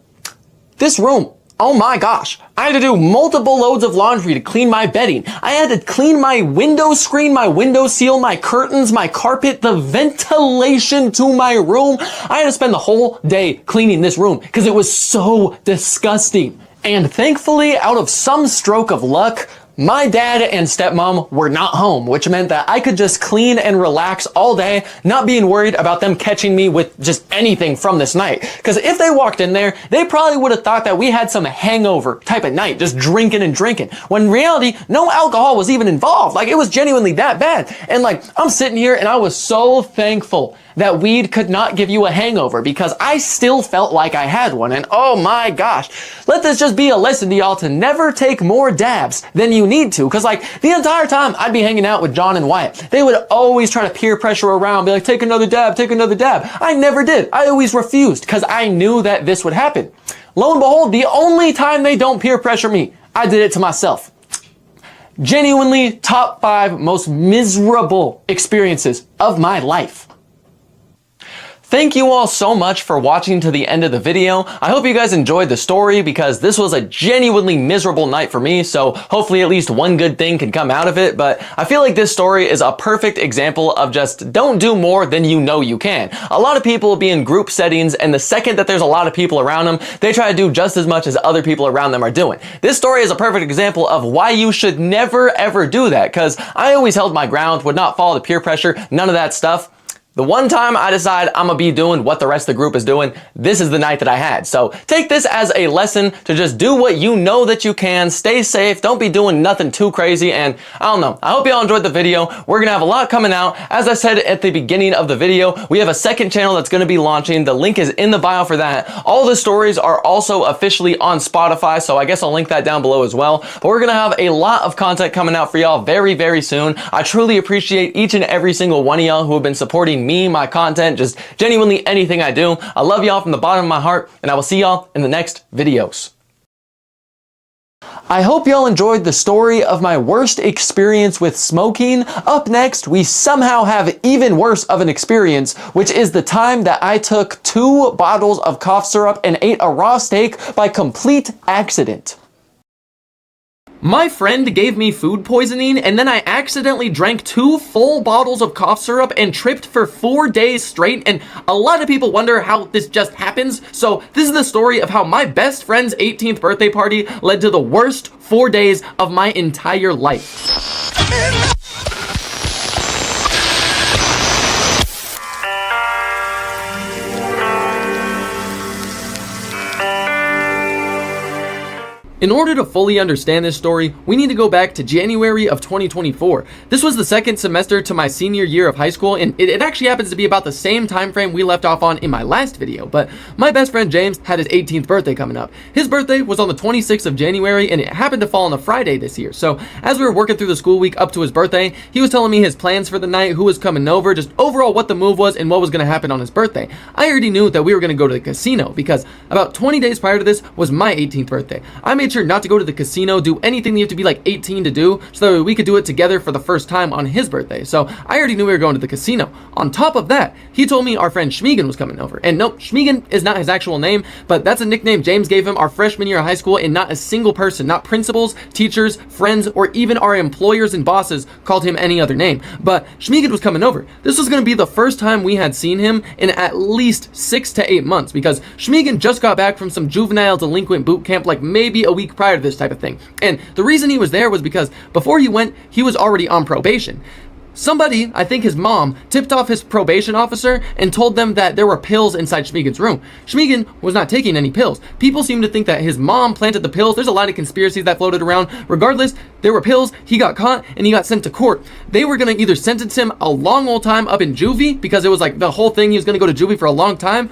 This room, oh my gosh. I had to do multiple loads of laundry to clean my bedding. I had to clean my window screen, my window seal, my curtains, my carpet, the ventilation to my room. I had to spend the whole day cleaning this room because it was so disgusting. And thankfully, out of some stroke of luck, my dad and stepmom were not home, which meant that I could just clean and relax all day, not being worried about them catching me with just anything from this night. Because if they walked in there, they probably would have thought that we had some hangover type of night, just drinking and drinking. When in reality, no alcohol was even involved. Like, it was genuinely that bad. And like, I'm sitting here and I was so thankful that weed could not give you a hangover because I still felt like I had one. And oh my gosh, let this just be a lesson to y'all to never take more dabs than you need to. Cause like the entire time I'd be hanging out with John and Wyatt, they would always try to peer pressure around, be like, take another dab, take another dab. I never did. I always refused because I knew that this would happen. Lo and behold, the only time they don't peer pressure me, I did it to myself. Genuinely top 5 most miserable experiences of my life. Thank you all so much for watching to the end of the video. I hope you guys enjoyed the story because this was a genuinely miserable night for me, so hopefully at least one good thing can come out of it. But I feel like this story is a perfect example of just don't do more than you know you can. A lot of people will be in group settings, and the second that there's a lot of people around them, they try to do just as much as other people around them are doing. This story is a perfect example of why you should never ever do that, because I always held my ground, would not follow the peer pressure, none of that stuff. The one time I decide I'm gonna be doing what the rest of the group is doing, this is the night that I had. So take this as a lesson to just do what you know that you can, stay safe, don't be doing nothing too crazy, and I don't know. I hope y'all enjoyed the video. We're gonna have a lot coming out. As I said at the beginning of the video, we have a second channel that's gonna be launching. The link is in the bio for that. All the stories are also officially on Spotify, so I guess I'll link that down below as well. But we're gonna have a lot of content coming out for y'all very, very soon. I truly appreciate each and every single one of y'all who have been supporting me, my content, just genuinely anything I do. I love y'all from the bottom of my heart, and I will see y'all in the next videos. I hope y'all enjoyed the story of my worst experience with smoking. Up next, we somehow have even worse of an experience, which is the time that I took 2 bottles of cough syrup and ate a raw steak by complete accident. My friend gave me food poisoning, and then I accidentally drank 2 full bottles of cough syrup and tripped for 4 days straight, and a lot of people wonder how this just happens. So this is the story of how my best friend's 18th birthday party led to the worst 4 days of my entire life. In order to fully understand this story, we need to go back to January of 2024. This was the second semester to my senior year of high school, and it actually happens to be about the same time frame we left off on in my last video. But my best friend James had his 18th birthday coming up. His birthday was on the 26th of January, and it happened to fall on a Friday this year. So as we were working through the school week up to his birthday, he was telling me his plans for the night, who was coming over, just overall what the move was and what was going to happen on his birthday. I already knew that we were going to go to the casino because about 20 days prior to this was my 18th birthday. I made sure not to go to the casino, do anything you have to be like 18 to do, so that we could do it together for the first time on his birthday. So I already knew we were going to the casino. On top of that, he told me our friend Schmegan was coming over. And no, Schmegan is not his actual name, but that's a nickname James gave him our freshman year of high school, and not a single person, not principals, teachers, friends, or even our employers and bosses called him any other name. But Schmegan was coming over. This was going to be the first time we had seen him in at least 6 to 8 months, because Schmegan just got back from some juvenile delinquent boot camp like maybe a week prior to this type of thing. And the reason he was there was because before he went, he was already on probation. Somebody, I think his mom, tipped off his probation officer and told them that there were pills inside Schmegan's room. Schmegan was not taking any pills. People seem to think that his mom planted the pills. There's a lot of conspiracies that floated around. Regardless, there were pills, he got caught, and he got sent to court. They were going to either sentence him a long old time up in juvie, because it was like the whole thing, he was going to go to juvie for a long time,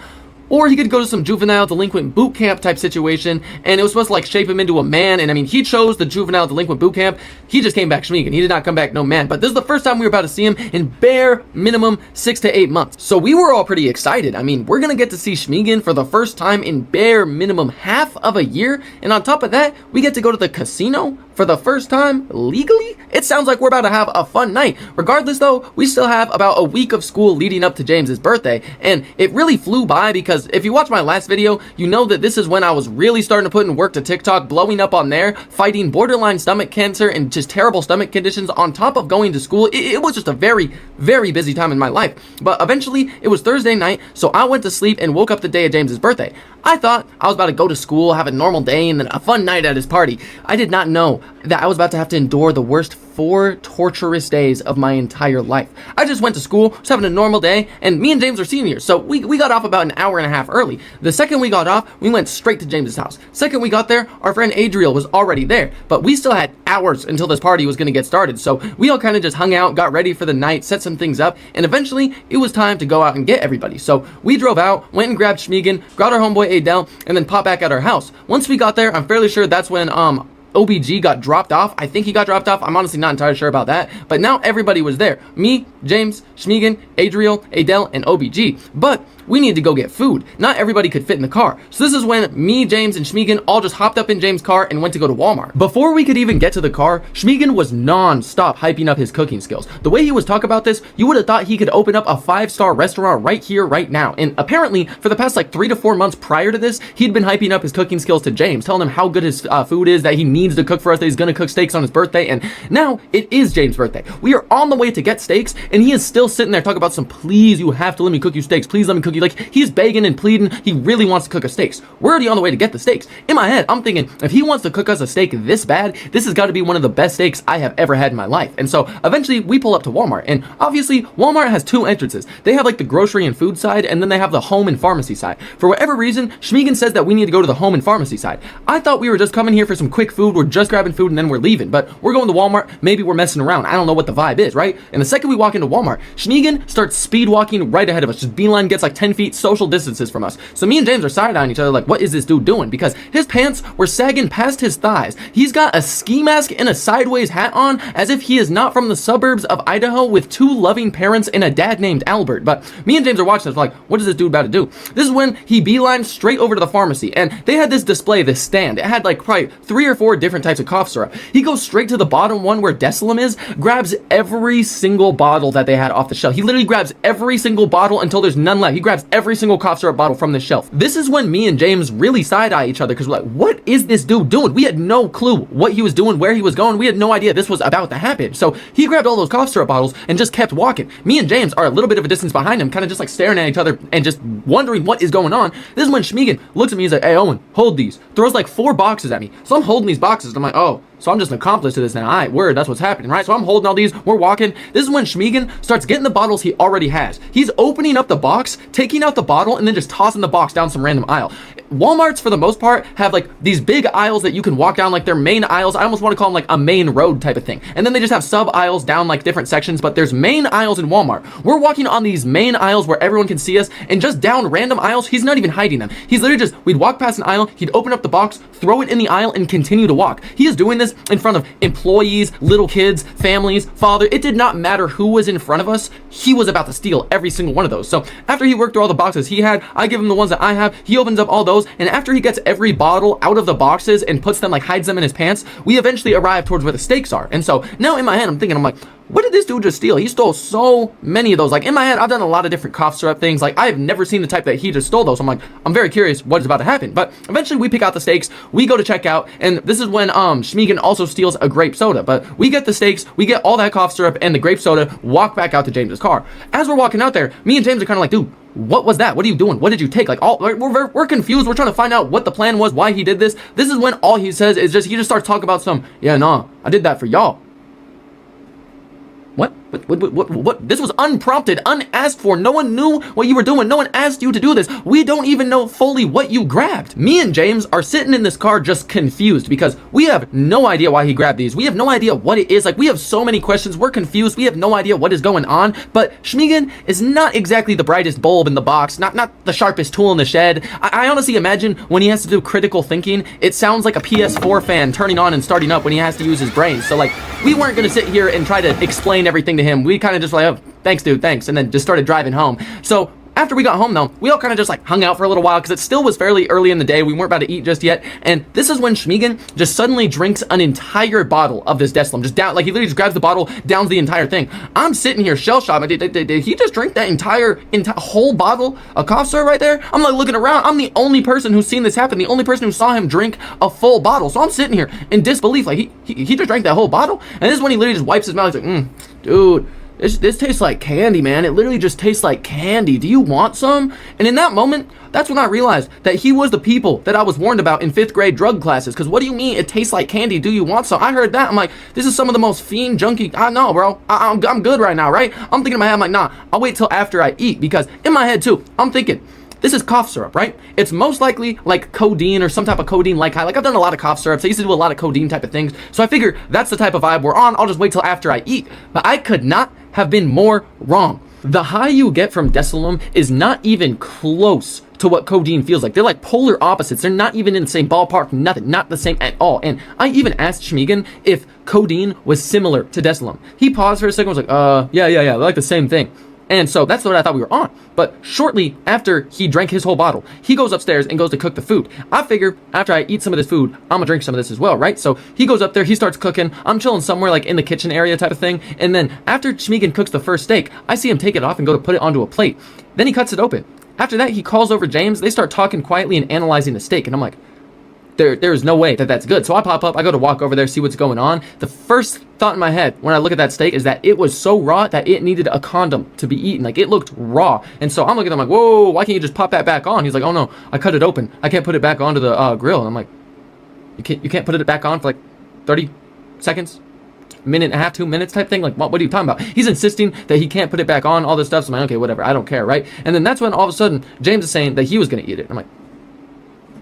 or he could go to some juvenile delinquent boot camp type situation, and it was supposed to like shape him into a man. And I mean, he chose the juvenile delinquent boot camp. He just came back Schmegan. He did not come back no man. But this is the first time we were about to see him in bare minimum 6 to 8 months. So we were all pretty excited. I mean, we're gonna get to see Schmegan for the first time in bare minimum half of a year. And on top of that, we get to go to the casino. for the first time legally. It sounds like we're about to have a fun night. Regardless though, we still have about a week of school leading up to James's birthday, and it really flew by because if you watch my last video, you know that this is when I was really starting to put in work to TikTok, blowing up on there, fighting borderline stomach cancer and just terrible stomach conditions on top of going to school. It was just a very, very busy time in my life. But eventually, it was Thursday night, so I went to sleep and woke up the day of James's birthday. I thought I was about to go to school, have a normal day, and then a fun night at his party. I did not know that I was about to have to endure the worst 4 torturous days of my entire life. I just went to school, was having a normal day, and me and James are seniors, so we got off about an hour and a half early. The second we got off, we went straight to James's house. Second we got there, our friend Adriel was already there, but we still had hours until this party was gonna get started, so we all kind of just hung out, got ready for the night, set some things up, and eventually it was time to go out and get everybody. So we drove out, went and grabbed Schmegan, got our homeboy Adele, and then popped back at our house. Once we got there, I'm fairly sure that's when OBG got dropped off. I think he got dropped off. I'm honestly not entirely sure about that. But now everybody was there. Me, James, Schmegan, Adriel, Adele, and OBG. But we needed to go get food. Not everybody could fit in the car. So this is when me, James, and Schmegan all just hopped up in James' car and went to go to Walmart. Before we could even get to the car, Schmegan was non-stop hyping up his cooking skills. The way he was talking about this, you would have thought he could open up a 5-star restaurant right here, right now. And apparently, for the past like 3 to 4 months prior to this, he'd been hyping up his cooking skills to James, telling him how good his food is, that he needs to cook for us, that he's gonna cook steaks on his birthday. And now it is James' birthday. We are on the way to get steaks, and he is still sitting there talking about some, please, you have to let me cook you steaks. Please let me cook you. Like, he's begging and pleading. He really wants to cook us steaks. We're already on the way to get the steaks. In my head, I'm thinking, if he wants to cook us a steak this bad, this has got to be one of the best steaks I have ever had in my life. And so eventually we pull up to Walmart, and obviously Walmart has 2 entrances. They have like the grocery and food side, and then they have the home and pharmacy side. For whatever reason, Schmegan says that we need to go to the home and pharmacy side. I thought we were just coming here for some quick food. We're just grabbing food and then we're leaving, but we're going to Walmart. Maybe we're messing around. I don't know what the vibe is, right? And the second we walk into Walmart, Schmegan starts speed walking right ahead of us. Just beeline, gets like 10 feet social distances from us. So me and James are side-eyeing each other like, what is this dude doing? Because his pants were sagging past his thighs. He's got a ski mask and a sideways hat on as if he is not from the suburbs of Idaho with 2 loving parents and a dad named Albert. But me and James are watching this like, what is this dude about to do? This is when he beelines straight over to the pharmacy, and they had this display, this stand. It had like probably 3 or 4 different types of cough syrup. He goes straight to the bottom one where Desilum is, grabs every single bottle that they had off the shelf. He literally grabs every single bottle until there's none left. He grabs every single cough syrup bottle from the shelf. This is when me and James really side-eye each other because we're like, what is this dude doing? We had no clue what he was doing, where he was going. We had no idea this was about to happen. So he grabbed all those cough syrup bottles and just kept walking. Me and James are a little bit of a distance behind him, kind of just like staring at each other and just wondering what is going on. This is when Schmegan looks at me, he's like, hey Owen, hold these. Throws like 4 boxes at me. So I'm holding these boxes and I'm like, oh, so I'm just an accomplice to this now. All right, word, that's what's happening, right? So I'm holding all these, we're walking. This is when Schmegan starts getting the bottles he already has. He's opening up the box, taking out the bottle, and then just tossing the box down some random aisle. Walmarts, for the most part, have like these big aisles that you can walk down, like they're main aisles. I almost want to call them like a main road type of thing. And then they just have sub aisles down like different sections, but there's main aisles in Walmart. We're walking on these main aisles where everyone can see us, and just down random aisles, he's not even hiding them. He's literally just, we'd walk past an aisle, he'd open up the box, throw it in the aisle, and continue to walk. He is doing this in front of employees, little kids, families, father. It did not matter who was in front of us. He was about to steal every single one of those. So after he worked through all the boxes he had, I give him the ones that I have. He opens up all those, and after he gets every bottle out of the boxes and puts them, like hides them in his pants, we eventually arrive towards where the steaks are. And so now in my head, I'm thinking, I'm like, what did this dude just steal? He stole so many of those. Like in my head, I've done a lot of different cough syrup things. Like I've never seen the type that he just stole those. So I'm like, I'm very curious what is about to happen. But eventually we pick out the steaks, we go to check out, and this is when Schmegan also steals a grape soda. But we get the steaks, we get all that cough syrup and the grape soda, walk back out to James's car. As we're walking out there, me and James are kind of like, dude, what was that? What are you doing? What did you take? Like, we're confused. We're trying to find out what the plan was, why he did this. This is when all he says is he just starts talking about some, yeah, nah, I did that for y'all. What? This was unprompted, unasked for. No one knew what you were doing. No one asked you to do this. We don't even know fully what you grabbed. Me and James are sitting in this car just confused because we have no idea why he grabbed these. We have no idea what it is. Like, we have so many questions. We're confused. We have no idea what is going on. But Schmegan is not exactly the brightest bulb in the box, not the sharpest tool in the shed. I honestly imagine when he has to do critical thinking, it sounds like a PS4 fan turning on and starting up when he has to use his brain. So, like, we weren't going to sit here and try to explain everything to him. We kind of just like, oh, thanks dude, thanks, and then just started driving home. So After we got home though, we all kind of just like hung out for a little while because it still was fairly early in the day. We weren't about to eat just yet. And this is when Schmiegen just suddenly drinks an entire bottle of this Deslam. Just down, like he literally just grabs the bottle, downs the entire thing. I'm sitting here shell shocked. Did he just drink that entire whole bottle of cough syrup right there? I'm like looking around. I'm the only person who's seen this happen. The only person who saw him drink a full bottle. So I'm sitting here in disbelief. Like he just drank that whole bottle. And this is when he literally just wipes his mouth. He's like, dude. This tastes like candy, man. It literally just tastes like candy. Do you want some? And in that moment, that's when I realized that he was the people that I was warned about in 5th grade drug classes. Because what do you mean it tastes like candy? Do you want some? I heard that. I'm like, this is some of the most fiend junky. I know, bro. I'm good right now, right? I'm thinking in my head, I'm like, nah, I'll wait till after I eat. Because in my head, too, I'm thinking, this is cough syrup, right? It's most likely like codeine or some type of codeine-like high. Like I've done a lot of cough syrups. I used to do a lot of codeine type of things. So I figure that's the type of vibe we're on. I'll just wait till after I eat. But I could not have been more wrong. The high you get from Deslam is not even close to what codeine feels like. They're like polar opposites. They're not even in the same ballpark, nothing, not the same at all. And I even asked Schmiegen if codeine was similar to Deslam. He paused for a second, was like, yeah, they're like the same thing. And so that's what I thought we were on. But shortly after he drank his whole bottle, he goes upstairs and goes to cook the food. I figure after I eat some of this food, I'm gonna drink some of this as well, right? So he goes up there, he starts cooking. I'm chilling somewhere like in the kitchen area type of thing. And then after Schmiegen cooks the first steak, I see him take it off and go to put it onto a plate. Then he cuts it open. After that, he calls over James. They start talking quietly and analyzing the steak. And I'm like, there's no way that that's good. So I pop up, I go to walk over there, see what's going on. The first thought in my head when I look at that steak is that it was so raw that it needed a condom to be eaten. Like it looked raw. And so I'm looking at him like, whoa, why can't you just pop that back on? He's like, oh no, I cut it open. I can't put it back onto the grill. And I'm like, you can't put it back on for like 30 seconds? Minute and a half, 2 minutes type thing? Like, what are you talking about? He's insisting that he can't put it back on, all this stuff. So I'm like, okay, whatever, I don't care, right? And then that's when all of a sudden James is saying that he was going to eat it. I'm like,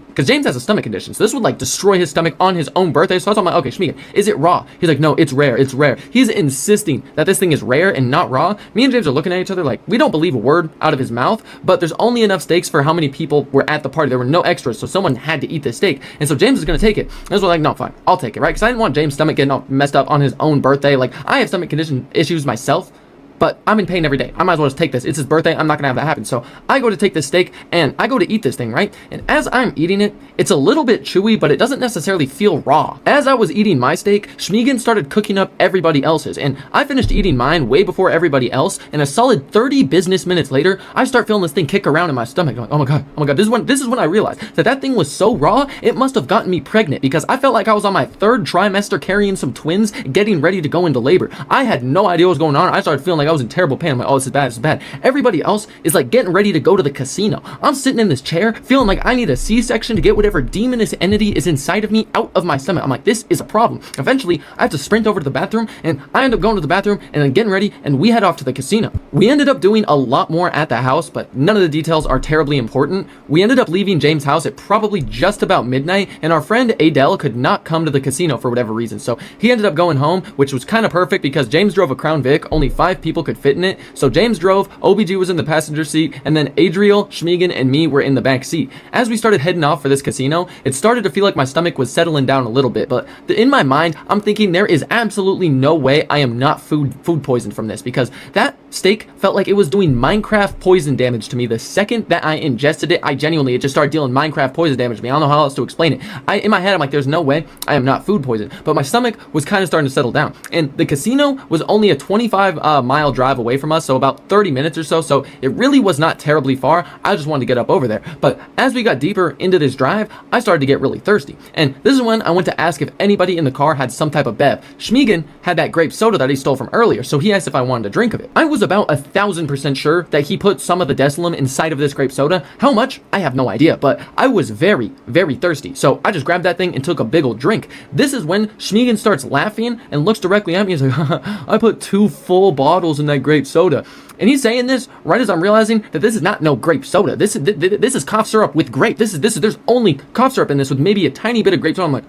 because James has a stomach condition, so this would like destroy his stomach on his own birthday. So I was like, okay, Schmiegen, is it raw? He's like, no, it's rare, it's rare. He's insisting that this thing is rare and not raw. Me and James are looking at each other like, we don't believe a word out of his mouth, but there's only enough steaks for how many people were at the party. There were no extras, so someone had to eat this steak. And so James is going to take it. And so we're like, no, fine, I'll take it, right? Because I didn't want James' stomach getting all messed up on his own birthday. Like, I have stomach condition issues myself, but I'm in pain every day. I might as well just take this. It's his birthday. I'm not going to have that happen. So I go to take this steak and I go to eat this thing, right? And as I'm eating it, it's a little bit chewy, but it doesn't necessarily feel raw. As I was eating my steak, Schmiegen started cooking up everybody else's. And I finished eating mine way before everybody else. And a solid 30 business minutes later, I start feeling this thing kick around in my stomach. I'm like, oh my God. This is when I realized that thing was so raw, it must have gotten me pregnant because I felt like I was on my 3rd trimester carrying some twins, getting ready to go into labor. I had no idea what was going on. I started feeling like I was in terrible pain. I'm like, oh, this is bad. Everybody else is like getting ready to go to the casino. I'm sitting in this chair feeling like I need a C-section to get whatever demonous entity is inside of me out of my stomach. I'm like, this is a problem. Eventually, I have to sprint over to the bathroom, and I end up going to the bathroom and then getting ready, and we head off to the casino. We ended up doing a lot more at the house, but none of the details are terribly important. We ended up leaving James' house at probably just about midnight, and our friend Adele could not come to the casino for whatever reason, so he ended up going home, which was kind of perfect because James drove a Crown Vic. Only 5 people could fit in it. So James drove, OBG was in the passenger seat, and then Adriel, Schmiegen, and me were in the back seat. As we started heading off for this casino, it started to feel like my stomach was settling down a little bit, but in my mind, I'm thinking there is absolutely no way I am not food poisoned from this because that steak felt like it was doing Minecraft poison damage to me. The second that I ingested it, it just started dealing Minecraft poison damage to me. I don't know how else to explain it. In my head, I'm like, there's no way I am not food poisoned, but my stomach was kind of starting to settle down, and the casino was only a 25-mile drive away from us, so about 30 minutes or so, so it really was not terribly far. I just wanted to get up over there. But as we got deeper into this drive, I started to get really thirsty. And this is when I went to ask if anybody in the car had some type of bev. Schmiegen had that grape soda that he stole from earlier, so he asked if I wanted a drink of it. I was about 1,000% sure that he put some of the Deslam inside of this grape soda. How much? I have no idea, but I was very, very thirsty. So I just grabbed that thing and took a big old drink. This is when Schmiegen starts laughing and looks directly at me. He's like, I put 2 full bottles in that grape soda. And he's saying this right as I'm realizing that this is not no grape soda. This is cough syrup with grape. There's only cough syrup in this with maybe a tiny bit of grape soda. I'm like,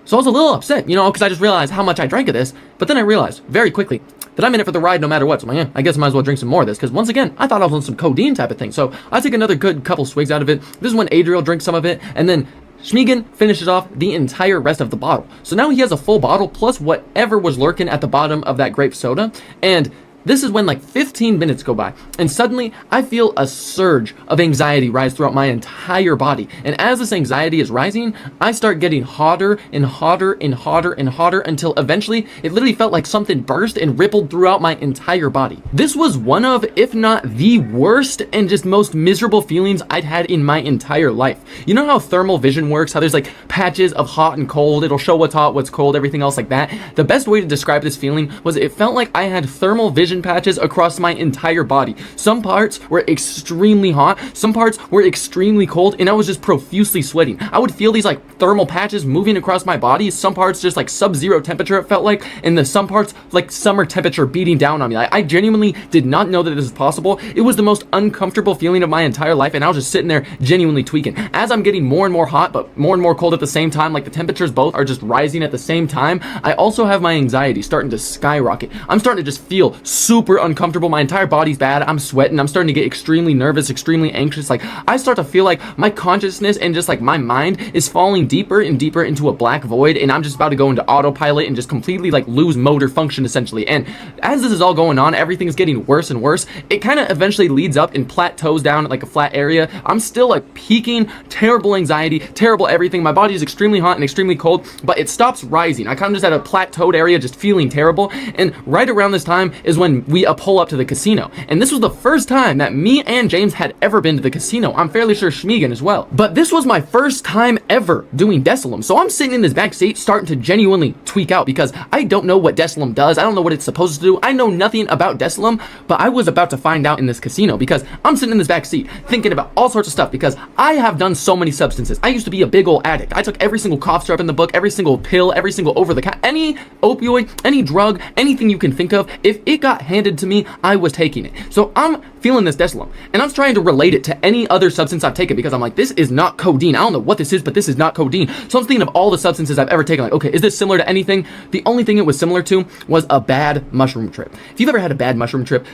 so I was a little upset, because I just realized how much I drank of this. But then I realized very quickly that I'm in it for the ride no matter what. So I'm like, I guess I might as well drink some more of this. Because once again, I thought I was on some codeine type of thing. So I take another good couple swigs out of it. This is when Adriel drinks some of it. And then Schmiegen finishes off the entire rest of the bottle. So now he has a full bottle plus whatever was lurking at the bottom of that grape soda. And This is when like 15 minutes go by, and suddenly I feel a surge of anxiety rise throughout my entire body. And as this anxiety is rising, I start getting hotter and hotter and hotter and hotter until eventually it literally felt like something burst and rippled throughout my entire body. This was one of, if not the worst and just most miserable feelings I'd had in my entire life. You know how thermal vision works, how there's like patches of hot and cold, it'll show what's hot, what's cold, everything else like that. The best way to describe this feeling was it felt like I had thermal vision patches across my entire body. Some parts were extremely hot, some parts were extremely cold, and I was just profusely sweating. I would feel these like thermal patches moving across my body, some parts just like sub-zero temperature it felt like, and some parts like summer temperature beating down on me. Like, I genuinely did not know that this was possible. It was the most uncomfortable feeling of my entire life, and I was just sitting there genuinely tweaking. As I'm getting more and more hot, but more and more cold at the same time, like the temperatures both are just rising at the same time, I also have my anxiety starting to skyrocket. I'm starting to just feel super uncomfortable. My entire body's bad. I'm sweating. I'm starting to get extremely nervous, extremely anxious. Like, I start to feel like my consciousness and just like my mind is falling deeper and deeper into a black void, and I'm just about to go into autopilot and just completely like lose motor function essentially. And as this is all going on, everything is getting worse and worse. It kind of eventually leads up and plateaus down at like a flat area. I'm still like peaking, terrible anxiety, terrible everything. My body is extremely hot and extremely cold, but it stops rising. I kind of just at a plateaued area, just feeling terrible. And right around this time is when we pull up to the casino. And this was the first time that me and James had ever been to the casino. I'm fairly sure Schmiegen as well. But this was my first time ever doing Desilum. So I'm sitting in this back seat starting to genuinely tweak out because I don't know what Desilum does. I don't know what it's supposed to do. I know nothing about Desilum, but I was about to find out in this casino because I'm sitting in this back seat thinking about all sorts of stuff because I have done so many substances. I used to be a big old addict. I took every single cough syrup in the book, every single pill, every single over-the-counter, any opioid, any drug, anything you can think of. If it got handed to me, I was taking it. So I'm feeling this Desilum, and I'm trying to relate it to any other substance I've taken because I'm like, this is not codeine. I don't know what this is, but this is not codeine. So I'm thinking of all the substances I've ever taken. Like, okay, is this similar to anything? The only thing it was similar to was a bad mushroom trip. If you've ever had a bad mushroom trip,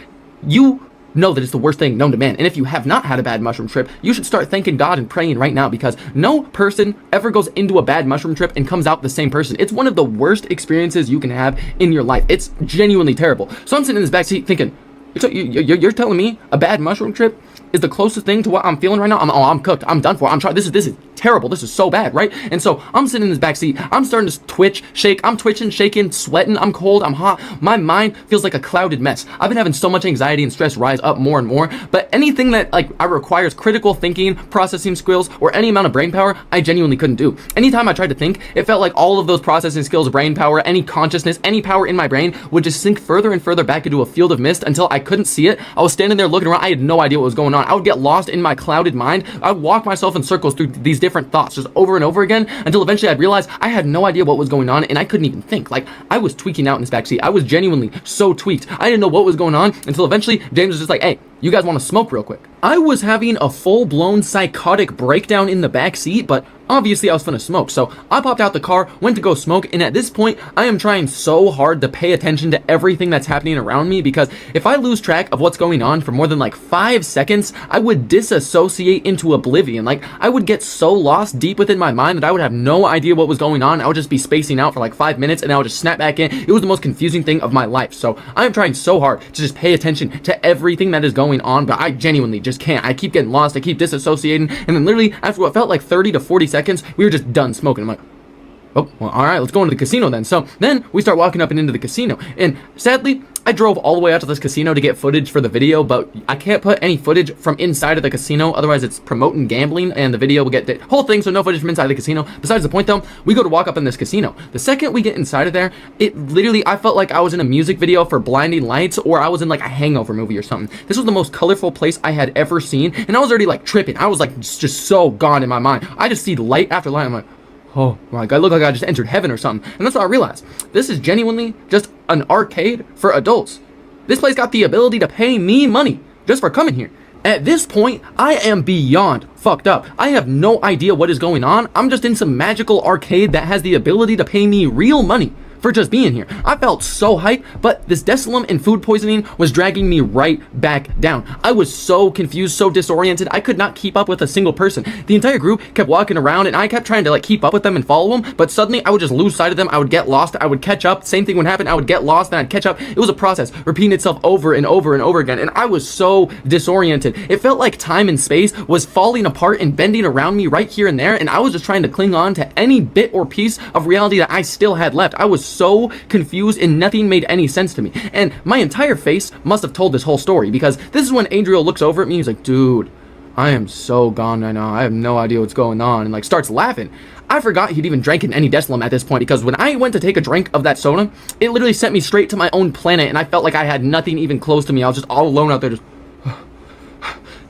you know that it's the worst thing known to man. And if you have not had a bad mushroom trip, you should start thanking God and praying right now because no person ever goes into a bad mushroom trip and comes out the same person. It's one of the worst experiences you can have in your life. It's genuinely terrible. So I'm sitting in this back seat thinking, so you're telling me a bad mushroom trip is the closest thing to what I'm feeling right now? I'm cooked. I'm done for. I'm trying. This is terrible. This is so bad, right? And so I'm sitting in this back seat. I'm starting to twitch, shake. I'm twitching, shaking, sweating. I'm cold. I'm hot. My mind feels like a clouded mess. I've been having so much anxiety and stress rise up more and more. But anything that like requires critical thinking, processing skills, or any amount of brain power, I genuinely couldn't do. Anytime I tried to think, it felt like all of those processing skills, brain power, any consciousness, any power in my brain would just sink further and further back into a field of mist until I couldn't see it. I was standing there looking around. I had no idea what was going on. I would get lost in my clouded mind. I would walk myself in circles through these different thoughts just over and over again until eventually I'd realize I had no idea what was going on and I couldn't even think. Like, I was tweaking out in this backseat. I was genuinely so tweaked. I didn't know what was going on until eventually James was just like, hey, you guys want to smoke real quick? I was having a full-blown psychotic breakdown in the back seat, but obviously I was finna smoke. So I popped out the car, went to go smoke, and at this point, I am trying so hard to pay attention to everything that's happening around me because if I lose track of what's going on for more than like 5 seconds, I would disassociate into oblivion. Like, I would get so lost deep within my mind that I would have no idea what was going on. I would just be spacing out for like 5 minutes and I would just snap back in. It was the most confusing thing of my life. So I am trying so hard to just pay attention to everything that is going on, but I genuinely just can't. I keep getting lost. I keep disassociating. And then literally after what felt like 30 to 40 seconds, we were just done smoking. I'm like, oh, well, all right, let's go into the casino then. So then we start walking up and into the casino. And sadly, I drove all the way out to this casino to get footage for the video, but I can't put any footage from inside of the casino. Otherwise, it's promoting gambling and the video will get the whole thing. So no footage from inside the casino. Besides the point though, we go to walk up in this casino. The second we get inside of there, it literally, I felt like I was in a music video for Blinding Lights or I was in like a Hangover movie or something. This was the most colorful place I had ever seen. And I was already like tripping. I was like just so gone in my mind. I just see light after light. I'm like, oh my God, I look like I just entered heaven or something. And that's what I realized. This is genuinely just an arcade for adults. This place got the ability to pay me money just for coming here. At this point, I am beyond fucked up. I have no idea what is going on. I'm just in some magical arcade that has the ability to pay me real money for just being here. I felt so hyped, but this Desolum and food poisoning was dragging me right back down. I was so confused, so disoriented. I could not keep up with a single person. The entire group kept walking around and I kept trying to like keep up with them and follow them, but suddenly I would just lose sight of them. I would get lost. I would catch up. Same thing would happen. I would get lost and I'd catch up. It was a process repeating itself over and over and over again. And I was so disoriented. It felt like time and space was falling apart and bending around me right here and there. And I was just trying to cling on to any bit or piece of reality that I still had left. I was so confused and nothing made any sense to me. And my entire face must have told this whole story, because this is when Adriel looks over at me. He's like, dude, I am so gone right now. I have no idea what's going on. And like starts laughing. I forgot he'd even drank any Desolum at this point, because when I went to take a drink of that soda, it literally sent me straight to my own planet, and I felt like I had nothing even close to me. I was just all alone out there just...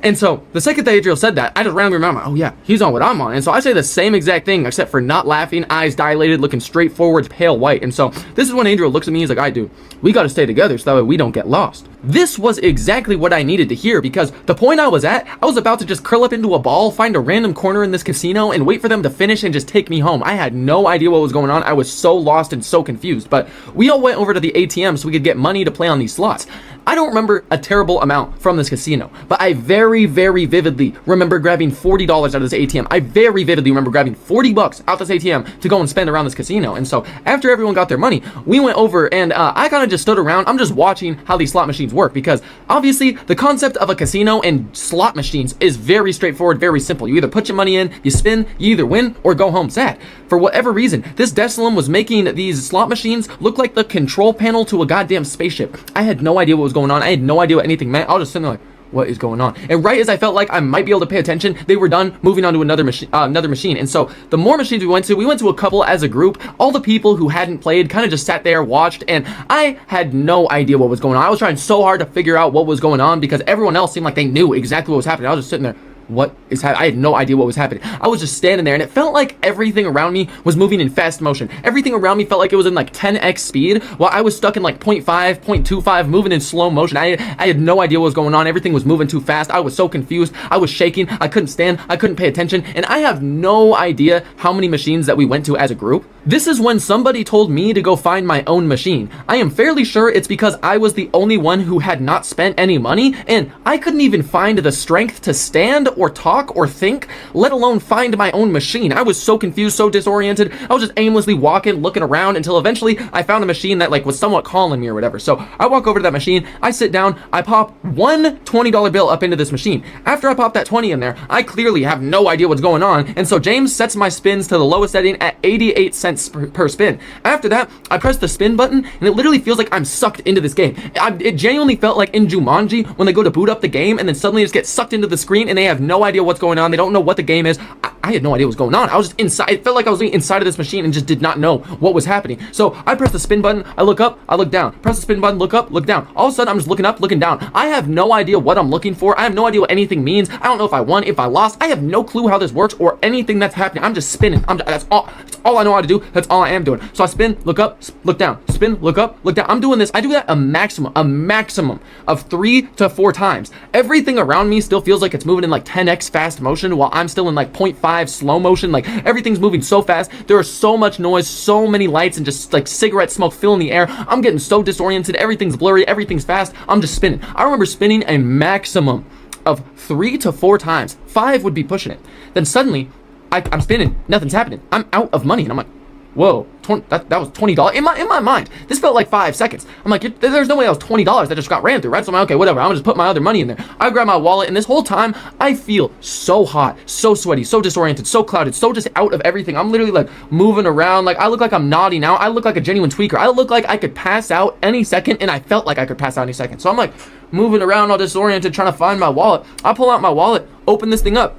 And so, the second that Adriel said that, I just randomly remember, oh yeah, he's on what I'm on. And so I say the same exact thing, except for not laughing, eyes dilated, looking straight forwards, pale white. And so, this is when Adriel looks at me, he's like, dude, we gotta stay together so that way we don't get lost. This was exactly what I needed to hear, because the point I was at, I was about to just curl up into a ball, find a random corner in this casino, and wait for them to finish and just take me home. I had no idea what was going on. I was so lost and so confused. But we all went over to the ATM so we could get money to play on these slots. I don't remember a terrible amount from this casino, but I very, very vividly remember grabbing $40 out of this ATM. I very vividly remember grabbing 40 bucks out this ATM to go and spend around this casino. And so after everyone got their money, we went over and I kind of just stood around. I'm just watching how these slot machines work, because obviously the concept of a casino and slot machines is very straightforward, very simple. You either put your money in, you spin, you either win or go home sad. For whatever reason, this Desolum was making these slot machines look like the control panel to a goddamn spaceship. I had no idea what was going on. I had no idea what anything meant. I was just sitting there like, what is going on? And right as I felt like I might be able to pay attention, they were done moving on to another machine. And so the more machines we went to a couple as a group. All the people who hadn't played kind of just sat there, watched, and I had no idea what was going on. I was trying so hard to figure out what was going on, because everyone else seemed like they knew exactly what was happening. I was just sitting there, what is happening? I had no idea what was happening. I was just standing there, and it felt like everything around me was moving in fast motion. Everything around me felt like it was in like 10x speed, while I was stuck in like 0.5, 0.25, moving in slow motion. I had no idea what was going on. Everything was moving too fast. I was so confused. I was shaking. I couldn't stand. I couldn't pay attention. And I have no idea how many machines that we went to as a group. This is when somebody told me to go find my own machine. I am fairly sure it's because I was the only one who had not spent any money, and I couldn't even find the strength to stand or talk or think, let alone find my own machine. I was so confused, so disoriented. I was just aimlessly walking, looking around, until eventually I found a machine that like was somewhat calling me or whatever. So I walk over to that machine, I sit down, I pop one $20 bill up into this machine. After I pop that 20 in there, I clearly have no idea what's going on, and so James sets my spins to the lowest setting at 88 cents per spin. After that, I press the spin button, and it literally feels like I'm sucked into this game. It genuinely felt like in Jumanji when they go to boot up the game and then suddenly just get sucked into the screen and they have no idea what's going on. They don't know what the game is. I had no idea what was going on. I was just inside. It felt like I was inside of this machine and just did not know what was happening. So I press the spin button, I look up, I look down. Press the spin button, look up, look down. All of a sudden, I'm just looking up, looking down. I have no idea what I'm looking for. I have no idea what anything means. I don't know if I won, if I lost. I have no clue how this works or anything that's happening. I'm just spinning. That's all I know how to do. That's all I am doing. So I spin, look up, look down. Spin, look up, look down. I'm doing this. I do that a maximum of 3 to 4 times. Everything around me still feels like it's moving in like 10x fast motion, while I'm still in like 0.5 slow motion. Like everything's moving so fast. There is so much noise, so many lights, and just like cigarette smoke filling the air. I'm getting so disoriented. Everything's blurry. Everything's fast. I'm just spinning. I remember spinning a maximum of 3 to 4 times. 5 would be pushing it. Then suddenly, I'm spinning. Nothing's happening. I'm out of money, and I'm like, whoa, that was $20. In my mind, this felt like 5 seconds. I'm like, there's no way that was $20 that just got ran through, right? So I'm like, okay, whatever. I'm gonna just put my other money in there. I grab my wallet, and this whole time, I feel so hot, so sweaty, so disoriented, so clouded, so just out of everything. I'm literally like moving around. Like I look like I'm naughty now. I look like a genuine tweaker. I look like I could pass out any second, and I felt like I could pass out any second. So I'm like moving around all disoriented, trying to find my wallet. I pull out my wallet, open this thing up.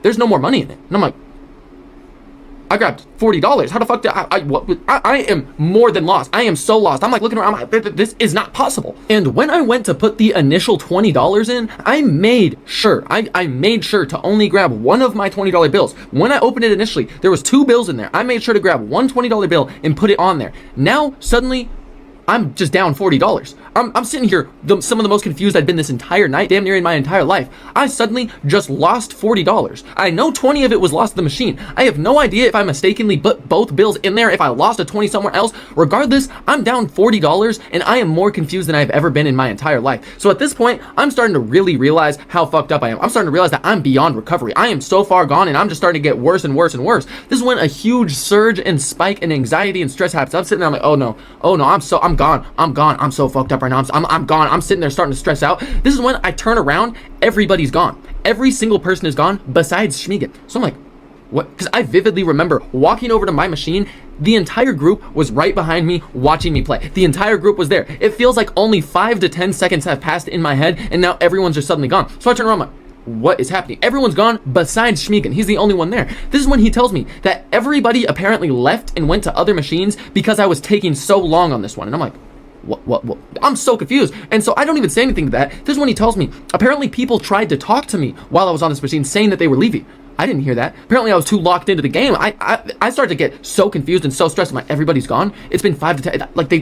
There's no more money in it. And I'm like, I grabbed $40. How the fuck did I am more than lost. I am so lost. I'm like looking around. I'm like, this is not possible. And when I went to put the initial $20 in, I made sure to only grab one of my $20 bills. When I opened it initially, there was 2 bills in there. I made sure to grab one $20 bill and put it on there. Now, suddenly, I'm just down $40. I'm sitting here, some of the most confused I'd been this entire night, damn near in my entire life. I suddenly just lost $40. I know 20 of it was lost to the machine. I have no idea if I mistakenly put both bills in there, if I lost a 20 somewhere else. Regardless, I'm down $40 and I am more confused than I've ever been in my entire life. So at this point, I'm starting to really realize how fucked up I am. I'm starting to realize that I'm beyond recovery. I am so far gone and I'm just starting to get worse and worse and worse. This is when a huge surge and spike in anxiety and stress happens. I'm sitting there, I'm like, oh no, I'm gone. I'm so fucked up right now. I'm gone. I'm sitting there starting to stress out. This is when I turn around, everybody's gone. Every single person is gone besides Schmiegen. So I'm like, what? Because I vividly remember walking over to my machine. The entire group was right behind me watching me play. The entire group was there. It feels like only 5 to 10 seconds have passed in my head and now everyone's just suddenly gone. So I turn around, I'm like, what is happening? Everyone's gone besides Schmiegen. He's the only one there. This is when he tells me that everybody apparently left and went to other machines because I was taking so long on this one. And I'm like, what? I'm so confused. And so I don't even say anything to that. This is when he tells me, apparently people tried to talk to me while I was on this machine saying that they were leaving. I didn't hear that. Apparently I was too locked into the game. I started to get so confused and so stressed. I'm like, everybody's gone. It's been 5 to 10. Like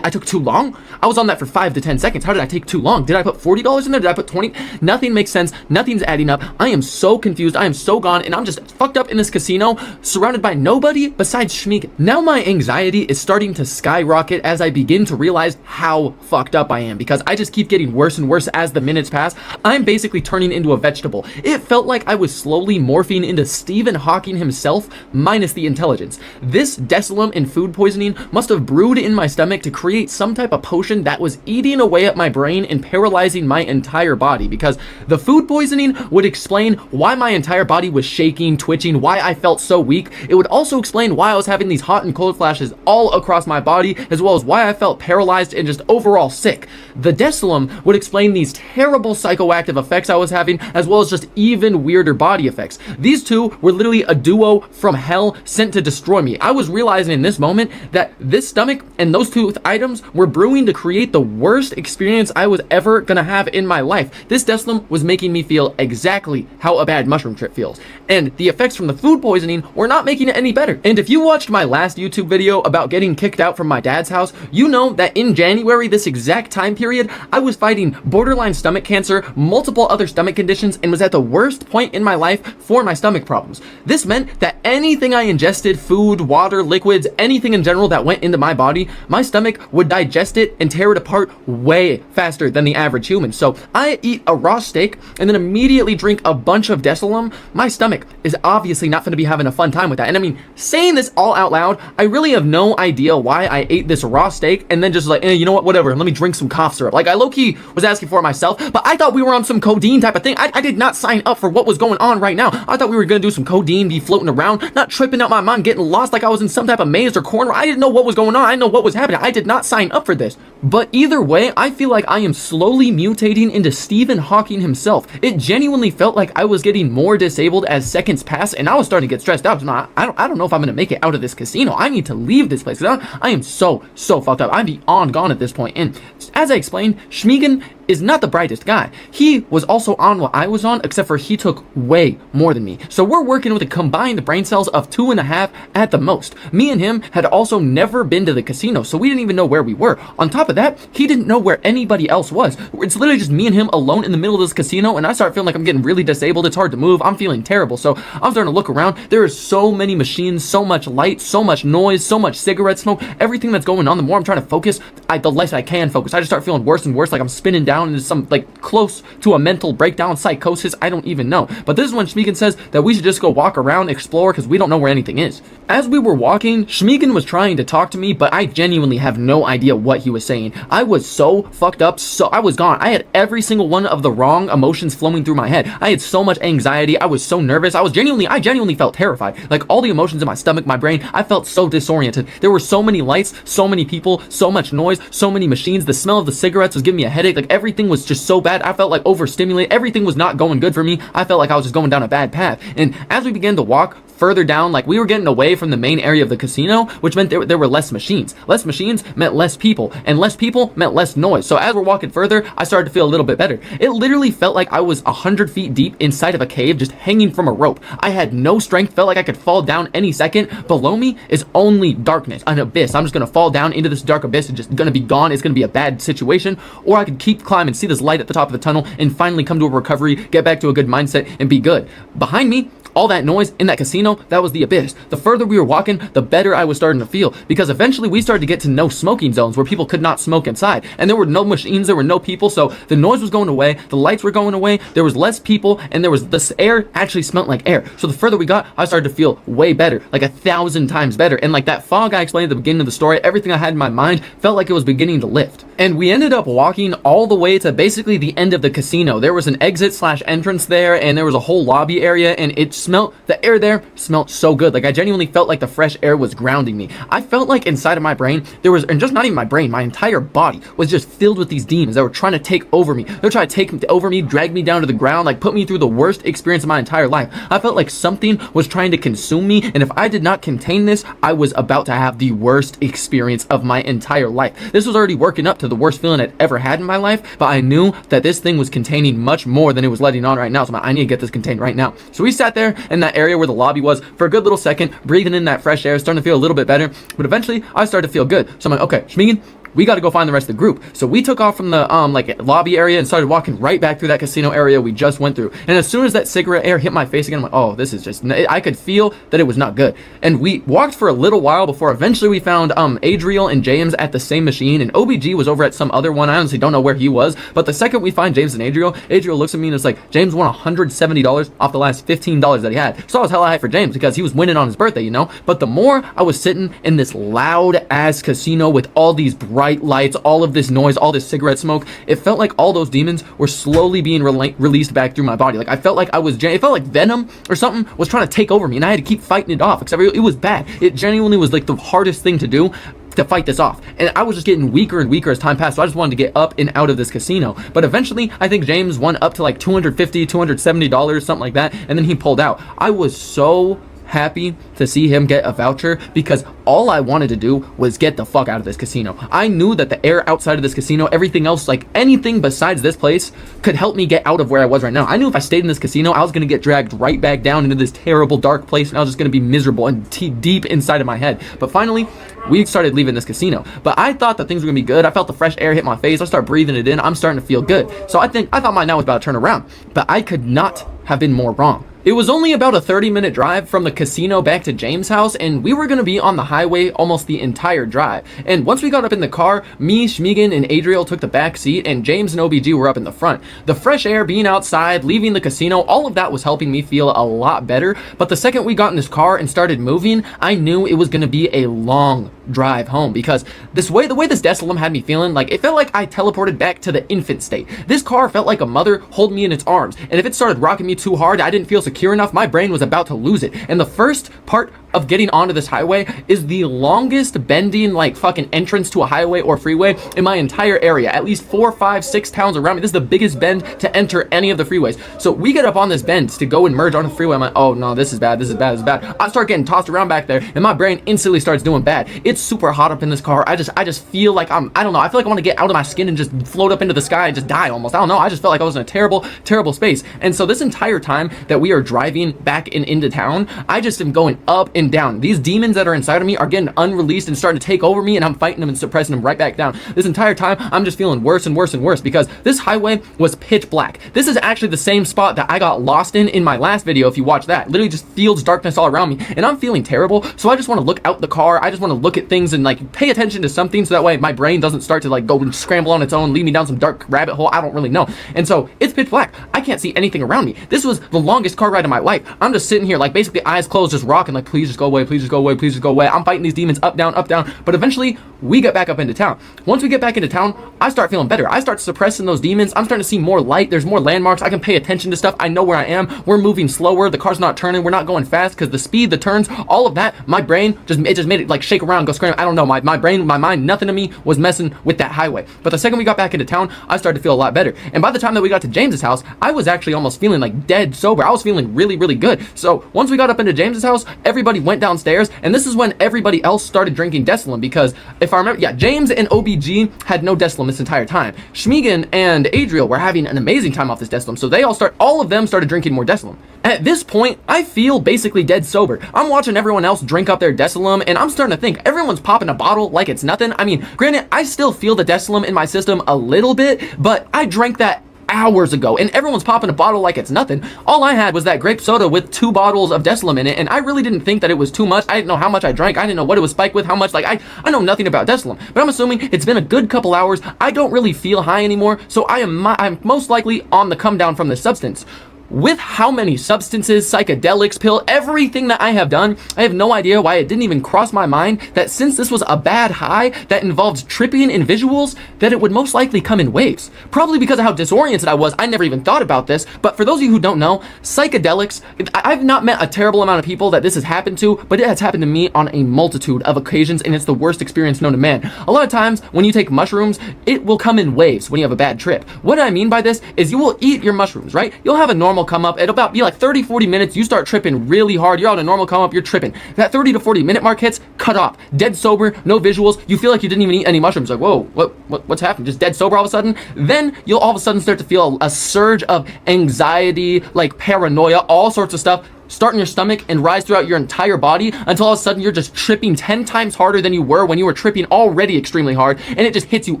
I took too long. I was on that for 5 to 10 seconds. How did I take too long? Did I put $40 in there? Did I put 20? Nothing makes sense. Nothing's adding up. I am so confused. I am so gone. And I'm just fucked up in this casino, surrounded by nobody besides Schmiegen. Now my anxiety is starting to skyrocket as I begin to realize how fucked up I am, because I just keep getting worse and worse as the minutes pass. I'm basically turning into a vegetable. It felt like I was slowly morphing into Stephen Hawking himself, minus the intelligence. This Desilum and food poisoning must have brewed in my stomach to create some type of potion that was eating away at my brain and paralyzing my entire body, because the food poisoning would explain why my entire body was shaking, twitching, why I felt so weak. It would also explain why I was having these hot and cold flashes all across my body, as well as why I felt paralyzed and just overall sick. The Desilum would explain these terrible psychoactive effects I was having, as well as just even weirder body effects. These two were literally a duo from hell sent to destroy me. I was realizing in this moment that this stomach and those two items were brewing to create the worst experience I was ever gonna have in my life. This Desilum was making me feel exactly how a bad mushroom trip feels. And the effects from the food poisoning were not making it any better. And if you watched my last YouTube video about getting kicked out from my dad's house, you know that in January, this exact time period, I was fighting borderline stomach cancer, multiple other stomach conditions, and was at the worst point in my life for my stomach problems. This meant that anything I ingested, food, water, liquids, anything in general that went into my body, my stomach would digest it and tear it apart way faster than the average human. So I eat a raw steak and then immediately drink a bunch of Desilum. My stomach is obviously not going to be having a fun time with that. And I mean, saying this all out loud, I really have no idea why I ate this raw steak and then just like, you know what, whatever, let me drink some cough syrup. Like I low-key was asking for it myself, but I thought we were on some codeine type of thing. I did not sign up for what was going on right now. I thought we were gonna do some codeine, be floating around, not tripping out my mind, getting lost like I was in some type of maze or corner. I didn't know what was going on. I didn't know what was happening. I did not sign up for this. But either way, I feel like I am slowly mutating into Stephen Hawking himself. It genuinely felt like I was getting more disabled as seconds passed, and I was starting to get stressed out. I don't know if I'm gonna make it out of this casino. I need to leave this place. I am so fucked up. I'm beyond gone at this point. And as I explained, Schmiegen is not the brightest guy. He was also on what I was on, except for he took way more than me. So we're working with a combined brain cells of 2.5 at the most. Me and him had also never been to the casino, so we didn't even know where we were. On top of that, he didn't know where anybody else was. It's literally just me and him alone in the middle of this casino, and I start feeling like I'm getting really disabled. It's hard to move. I'm feeling terrible. So I'm starting to look around. There are so many machines, so much light, so much noise, so much cigarette smoke, everything that's going on. The more I'm trying to focus, the less I can focus. I just start feeling worse and worse, like I'm spinning down into some like close to a mental breakdown, psychosis. I don't even know. But this is when Schmiegen says that we should just go walk around, explore, because we don't know where anything is. As we were walking, Schmiegen was trying to talk to me, but I genuinely have no idea what he was saying. I was so fucked up, so I was gone. I had every single one of the wrong emotions flowing through my head. I had so much anxiety. I was so nervous. I genuinely felt terrified. Like all the emotions in my stomach, my brain, I felt so disoriented. There were so many lights, so many people, so much noise, so many machines. The smell of the cigarettes was giving me a headache. Like everything was just so bad. I felt like overstimulated. Everything was not going good for me. I felt like I was just going down a bad path. And as we began to walk further down, like we were getting away from the main area of the casino, which meant there were less machines. Less machines meant less people, and less people meant less noise. So as we're walking further, I started to feel a little bit better. It literally felt like I was 100 feet deep inside of a cave, just hanging from a rope. I had no strength, felt like I could fall down any second. Below me is only darkness, an abyss. I'm just gonna fall down into this dark abyss and just gonna be gone. It's gonna be a bad situation. Or I could keep climbing, see this light at the top of the tunnel, and finally come to a recovery, get back to a good mindset, and be good. Behind me, all that noise in that casino, that was the abyss. The further we were walking, the better I was starting to feel, because eventually we started to get to no smoking zones where people could not smoke inside, and there were no machines, there were no people, so the noise was going away, the lights were going away, there was less people, and this air actually smelled like air. So the further we got, I started to feel way better, like 1,000 times better. And like that fog I explained at the beginning of the story, everything I had in my mind felt like it was beginning to lift. And we ended up walking all the way to basically the end of the casino. There was an exit / entrance there, and there was a whole lobby area, and the air there smelled so good. Like I genuinely felt like the fresh air was grounding me. I felt like inside of my brain there was, and just not even my brain, my entire body was just filled with these demons that were trying to take over me. They were trying to take over me, drag me down to the ground, like put me through the worst experience of my entire life. I felt like something was trying to consume me, and if I did not contain this, I was about to have the worst experience of my entire life. This was already working up to the worst feeling I'd ever had in my life, but I knew that this thing was containing much more than it was letting on right now. So I need to get this contained right now. So we sat there in that area where the lobby was for a good little second, breathing in that fresh air, starting to feel a little bit better, but eventually I started to feel good. So I'm like, okay, Shmeagin, we got to go find the rest of the group. So we took off from the like lobby area and started walking right back through that casino area we just went through. And as soon as that cigarette air hit my face again, I'm like, oh, this is just, I could feel that it was not good. And we walked for a little while before eventually we found Adriel and James at the same machine, and OBG was over at some other one. I honestly don't know where he was, but the second we find James and Adriel looks at me and it's like, James won $170 off the last $15 that he had. So I was hella hyped for James because he was winning on his birthday, you know? But the more I was sitting in this loud ass casino with all these bright lights, all of this noise, all this cigarette smoke, it felt like all those demons were slowly being released back through my body. Like I felt like it felt like venom or something was trying to take over me, and I had to keep fighting it off, because it was bad. It genuinely was like the hardest thing to do, to fight this off, and I was just getting weaker and weaker as time passed. So I just wanted to get up and out of this casino. But eventually I think James won up to like $250, $270, something like that, and then he pulled out. I was so happy to see him get a voucher, because all I wanted to do was get the fuck out of this casino. I knew that the air outside of this casino, everything else, like anything besides this place, could help me get out of where I was right now. I knew if I stayed in this casino, I was going to get dragged right back down into this terrible dark place, and I was just going to be miserable and deep inside of my head. But finally we started leaving this casino, but I thought that things were gonna be good. I felt the fresh air hit my face. I started breathing it in. I'm starting to feel good. So I thought my night was about to turn around, but I could not have been more wrong. It was only about a 30-minute drive from the casino back to James' house, and we were going to be on the highway almost the entire drive. And once we got up in the car, me, Shmeagin, and Adriel took the back seat, and James and OBG were up in the front. The fresh air, being outside, leaving the casino, all of that was helping me feel a lot better. But the second we got in this car and started moving, I knew it was going to be a long drive home, because the way this Desolum had me feeling, like it felt like I teleported back to the infant state. This car felt like a mother holding me in its arms, and if it started rocking me too hard, I didn't feel secure enough, my brain was about to lose it. And the first part of getting onto this highway is the longest bending like fucking entrance to a highway or freeway in my entire area. At least 4, 5, 6 towns around me. This is the biggest bend to enter any of the freeways. So we get up on this bend to go and merge onto the freeway. I'm like, oh no, this is bad, this is bad, this is bad. I start getting tossed around back there, and my brain instantly starts doing bad. It's super hot up in this car. I just feel like I don't know, I feel like I want to get out of my skin and just float up into the sky and just die almost. I don't know, I just felt like I was in a terrible space. And so this entire time that we are driving back into town, I just am going up and down. These demons that are inside of me are getting unreleased and starting to take over me, and I'm fighting them and suppressing them right back down. This entire time I'm just feeling worse and worse and worse, because this highway was pitch black. This is actually the same spot that I got lost in my last video. If you watch that, literally just fields, darkness all around me, and I'm feeling terrible. So I just want to look out the car. I just want to look at things and like pay attention to something, so that way my brain doesn't start to like go and scramble on its own, lead me down some dark rabbit hole. I don't really know. And so it's pitch black. I can't see anything around me. This was the longest car ride of my life. I'm just sitting here like basically eyes closed, just rocking, like please please just go away, please just go away, please just go away. I'm fighting these demons up, down, up, down. But eventually, we get back up into town. Once we get back into town, I start feeling better. I start suppressing those demons. I'm starting to see more light. There's more landmarks. I can pay attention to stuff. I know where I am. We're moving slower. The car's not turning. We're not going fast because the speed, the turns, all of that, my brain just made it like shake around, go scream. I don't know. My brain, my mind, nothing to me was messing with that highway. But the second we got back into town, I started to feel a lot better. And by the time that we got to James's house, I was actually almost feeling like dead sober. I was feeling really, really good. So once we got up into James's house, everybody went downstairs, and this is when everybody else started drinking Deslam, because if I remember, yeah, James and OBG had no Deslam this entire time. Schmiegen and Adriel were having an amazing time off this Deslam, so all of them started drinking more Deslam. At this point, I feel basically dead sober. I'm watching everyone else drink up their Deslam, and I'm starting to think everyone's popping a bottle like it's nothing. I mean, granted, I still feel the Deslam in my system a little bit, but I drank that hours ago, and everyone's popping a bottle like it's nothing. All I had was that grape soda with 2 bottles of Deslam in it, and I really didn't think that it was too much. I didn't know how much I drank. I didn't know what it was spiked with, how much. Like, I know nothing about Deslam, but I'm assuming it's been a good couple hours. I don't really feel high anymore, so I'm most likely on the come down from this substance. With how many substances, psychedelics, pill, everything that I have done, I have no idea why it didn't even cross my mind that since this was a bad high that involved tripping in visuals, that it would most likely come in waves. Probably because of how disoriented I was, I never even thought about this. But for those of you who don't know, psychedelics, I've not met a terrible amount of people that this has happened to, but it has happened to me on a multitude of occasions, and it's the worst experience known to man. A lot of times, when you take mushrooms, it will come in waves when you have a bad trip. What I mean by this is you will eat your mushrooms, right? You'll have a normal come up. It'll about be like 30-40 minutes. You start tripping really hard. You're on a normal come up. You're tripping. That 30 to 40 minute mark hits, cut off. Dead sober, no visuals. You feel like you didn't even eat any mushrooms. Like, whoa, what's happened? Just dead sober all of a sudden. Then you'll all of a sudden start to feel a surge of anxiety, like paranoia, all sorts of stuff start in your stomach and rise throughout your entire body until all of a sudden you're just tripping 10 times harder than you were when you were tripping already extremely hard, and it just hits you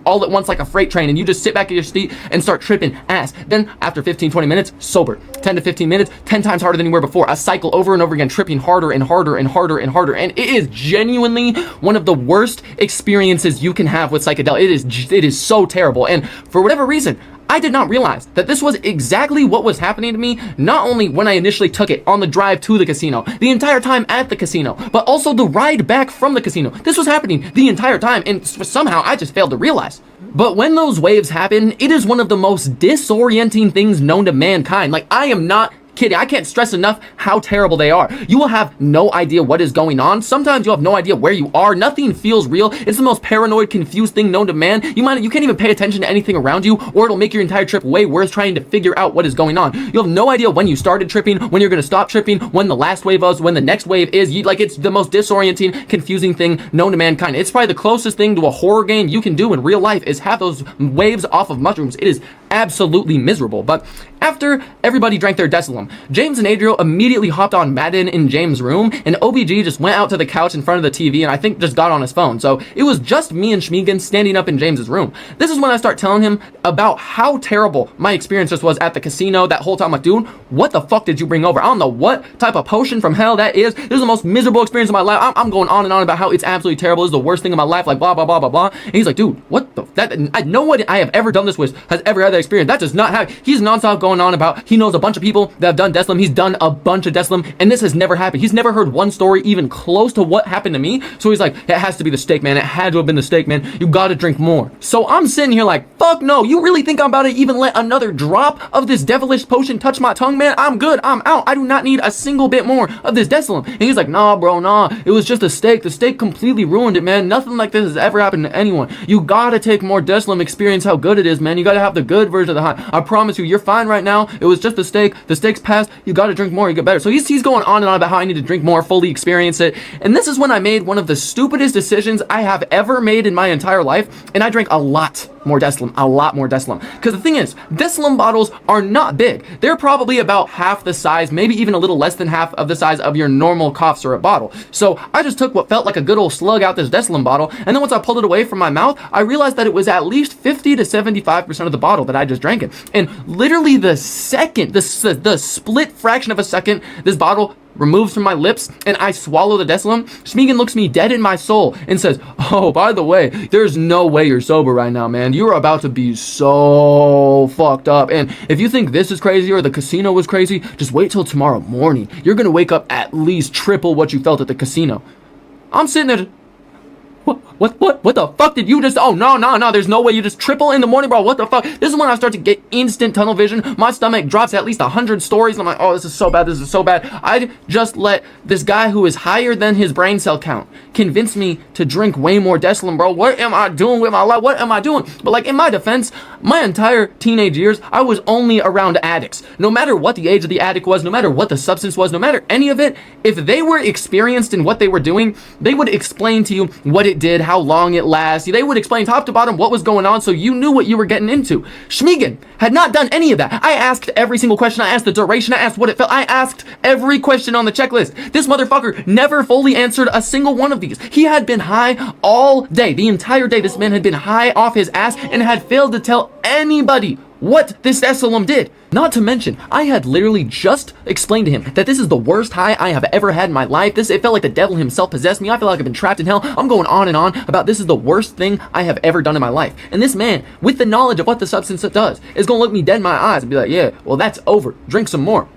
all at once like a freight train, and you just sit back at your seat and start tripping ass. Then after 15-20 minutes, sober. 10 to 15 minutes, 10 times harder than you were before. A cycle over and over again, tripping harder and harder and harder and harder. And it is genuinely one of the worst experiences you can have with psychedelics. It is so terrible. And for whatever reason, I did not realize that this was exactly what was happening to me, not only when I initially took it on the drive to the casino, the entire time at the casino, but also the ride back from the casino. This was happening the entire time, and somehow I just failed to realize. But when those waves happen, it is one of the most disorienting things known to mankind. Like, I am not kidding. I can't stress enough how terrible they are. You will have no idea what is going on. Sometimes you'll have no idea where you are. Nothing feels real. It's the most paranoid, confused thing known to man. You can't even pay attention to anything around you, or it'll make your entire trip way worse trying to figure out what is going on. You'll have no idea when you started tripping, when you're going to stop tripping, when the last wave was, when the next wave is. It's the most disorienting, confusing thing known to mankind. It's probably the closest thing to a horror game you can do in real life is have those waves off of mushrooms. It is absolutely miserable. But after everybody drank their Deslam, James and Adriel immediately hopped on Madden in James' room, and OBG just went out to the couch in front of the TV and I think just got on his phone. So it was just me and Schmiegen standing up in James's room. This is when I start telling him about how terrible my experience just was at the casino that whole time. I'm like, dude, what the fuck did you bring over? I don't know what type of potion from hell that is. This is the most miserable experience of my life. I'm going on and on about how it's absolutely terrible. This is the worst thing in my life, like blah, blah, blah, blah, blah. And he's like, dude, what the, no one I have ever done this with has ever had that experience. That does not have, he's nonstop going on about, he knows a bunch of people that have done Deslam. He's done a bunch of Deslam, and this has never happened. He's never heard one story even close to what happened to me. So he's like, it has to be the steak, man. It had to have been the steak, man. You gotta drink more. So I'm sitting here like, fuck no. You really think I'm about to even let another drop of this devilish potion touch my tongue, man? I'm good. I'm out. I do not need a single bit more of this Deslam. And he's like, nah, bro, nah. It was just a steak. The steak completely ruined it, man. Nothing like this has ever happened to anyone. You gotta take more Deslam, experience how good it is, man. You gotta have the good version of the high. I promise you, you're fine right now. It was just the steak. The steak's passed. You gotta drink more. You get better. So he's going on and on about how I need to drink more, fully experience it. And this is when I made one of the stupidest decisions I have ever made in my entire life. And I drank a lot more Deslam, a lot more Deslam. Because the thing is, Deslam bottles are not big. They're probably about half the size, maybe even a little less than half of the size of your normal cough syrup bottle. So I just took what felt like a good old slug out this Deslam bottle, and then once I pulled it away from my mouth, I realized that it was at least 50 to 75% of the bottle that I just drank it. And literally the second, the split fraction of a second, this bottle removes from my lips and I swallow the Decilum, Schmiegen looks me dead in my soul and says, "Oh, by the way, there's no way you're sober right now, man. You're about to be so fucked up. And if you think this is crazy or the casino was crazy, just wait till tomorrow morning. You're gonna wake up at least triple what you felt at the casino." I'm sitting there. What the fuck did you just, oh, no, there's no way you just triple in the morning, bro. What the fuck? This is when I start to get instant tunnel vision. My stomach drops at least 100 stories. I'm like, oh, this is so bad. This is so bad. I just let this guy who is higher than his brain cell count convince me to drink way more Decilum, bro. What am I doing with my life? What am I doing? But like, in my defense, my entire teenage years, I was only around addicts. No matter what the age of the addict was, no matter what the substance was, no matter any of it, if they were experienced in what they were doing, they would explain to you what it did, how long it lasts. They would explain top to bottom what was going on, so you knew what you were getting into. Schmiegen had not done any of that. I asked every single question. I asked the duration. I asked what it felt. I asked every question on the checklist. This motherfucker never fully answered a single one of these. He had been high all day. The entire day, this man had been high off his ass and had failed to tell anybody what this Decilum did. Not to mention, I had literally just explained to him that this is the worst high I have ever had in my life. It felt like the devil himself possessed me. I feel like I've been trapped in hell. I'm going on and on about this is the worst thing I have ever done in my life. And this man, with the knowledge of what the substance does, is going to look me dead in my eyes and be like, yeah, well, that's over. Drink some more.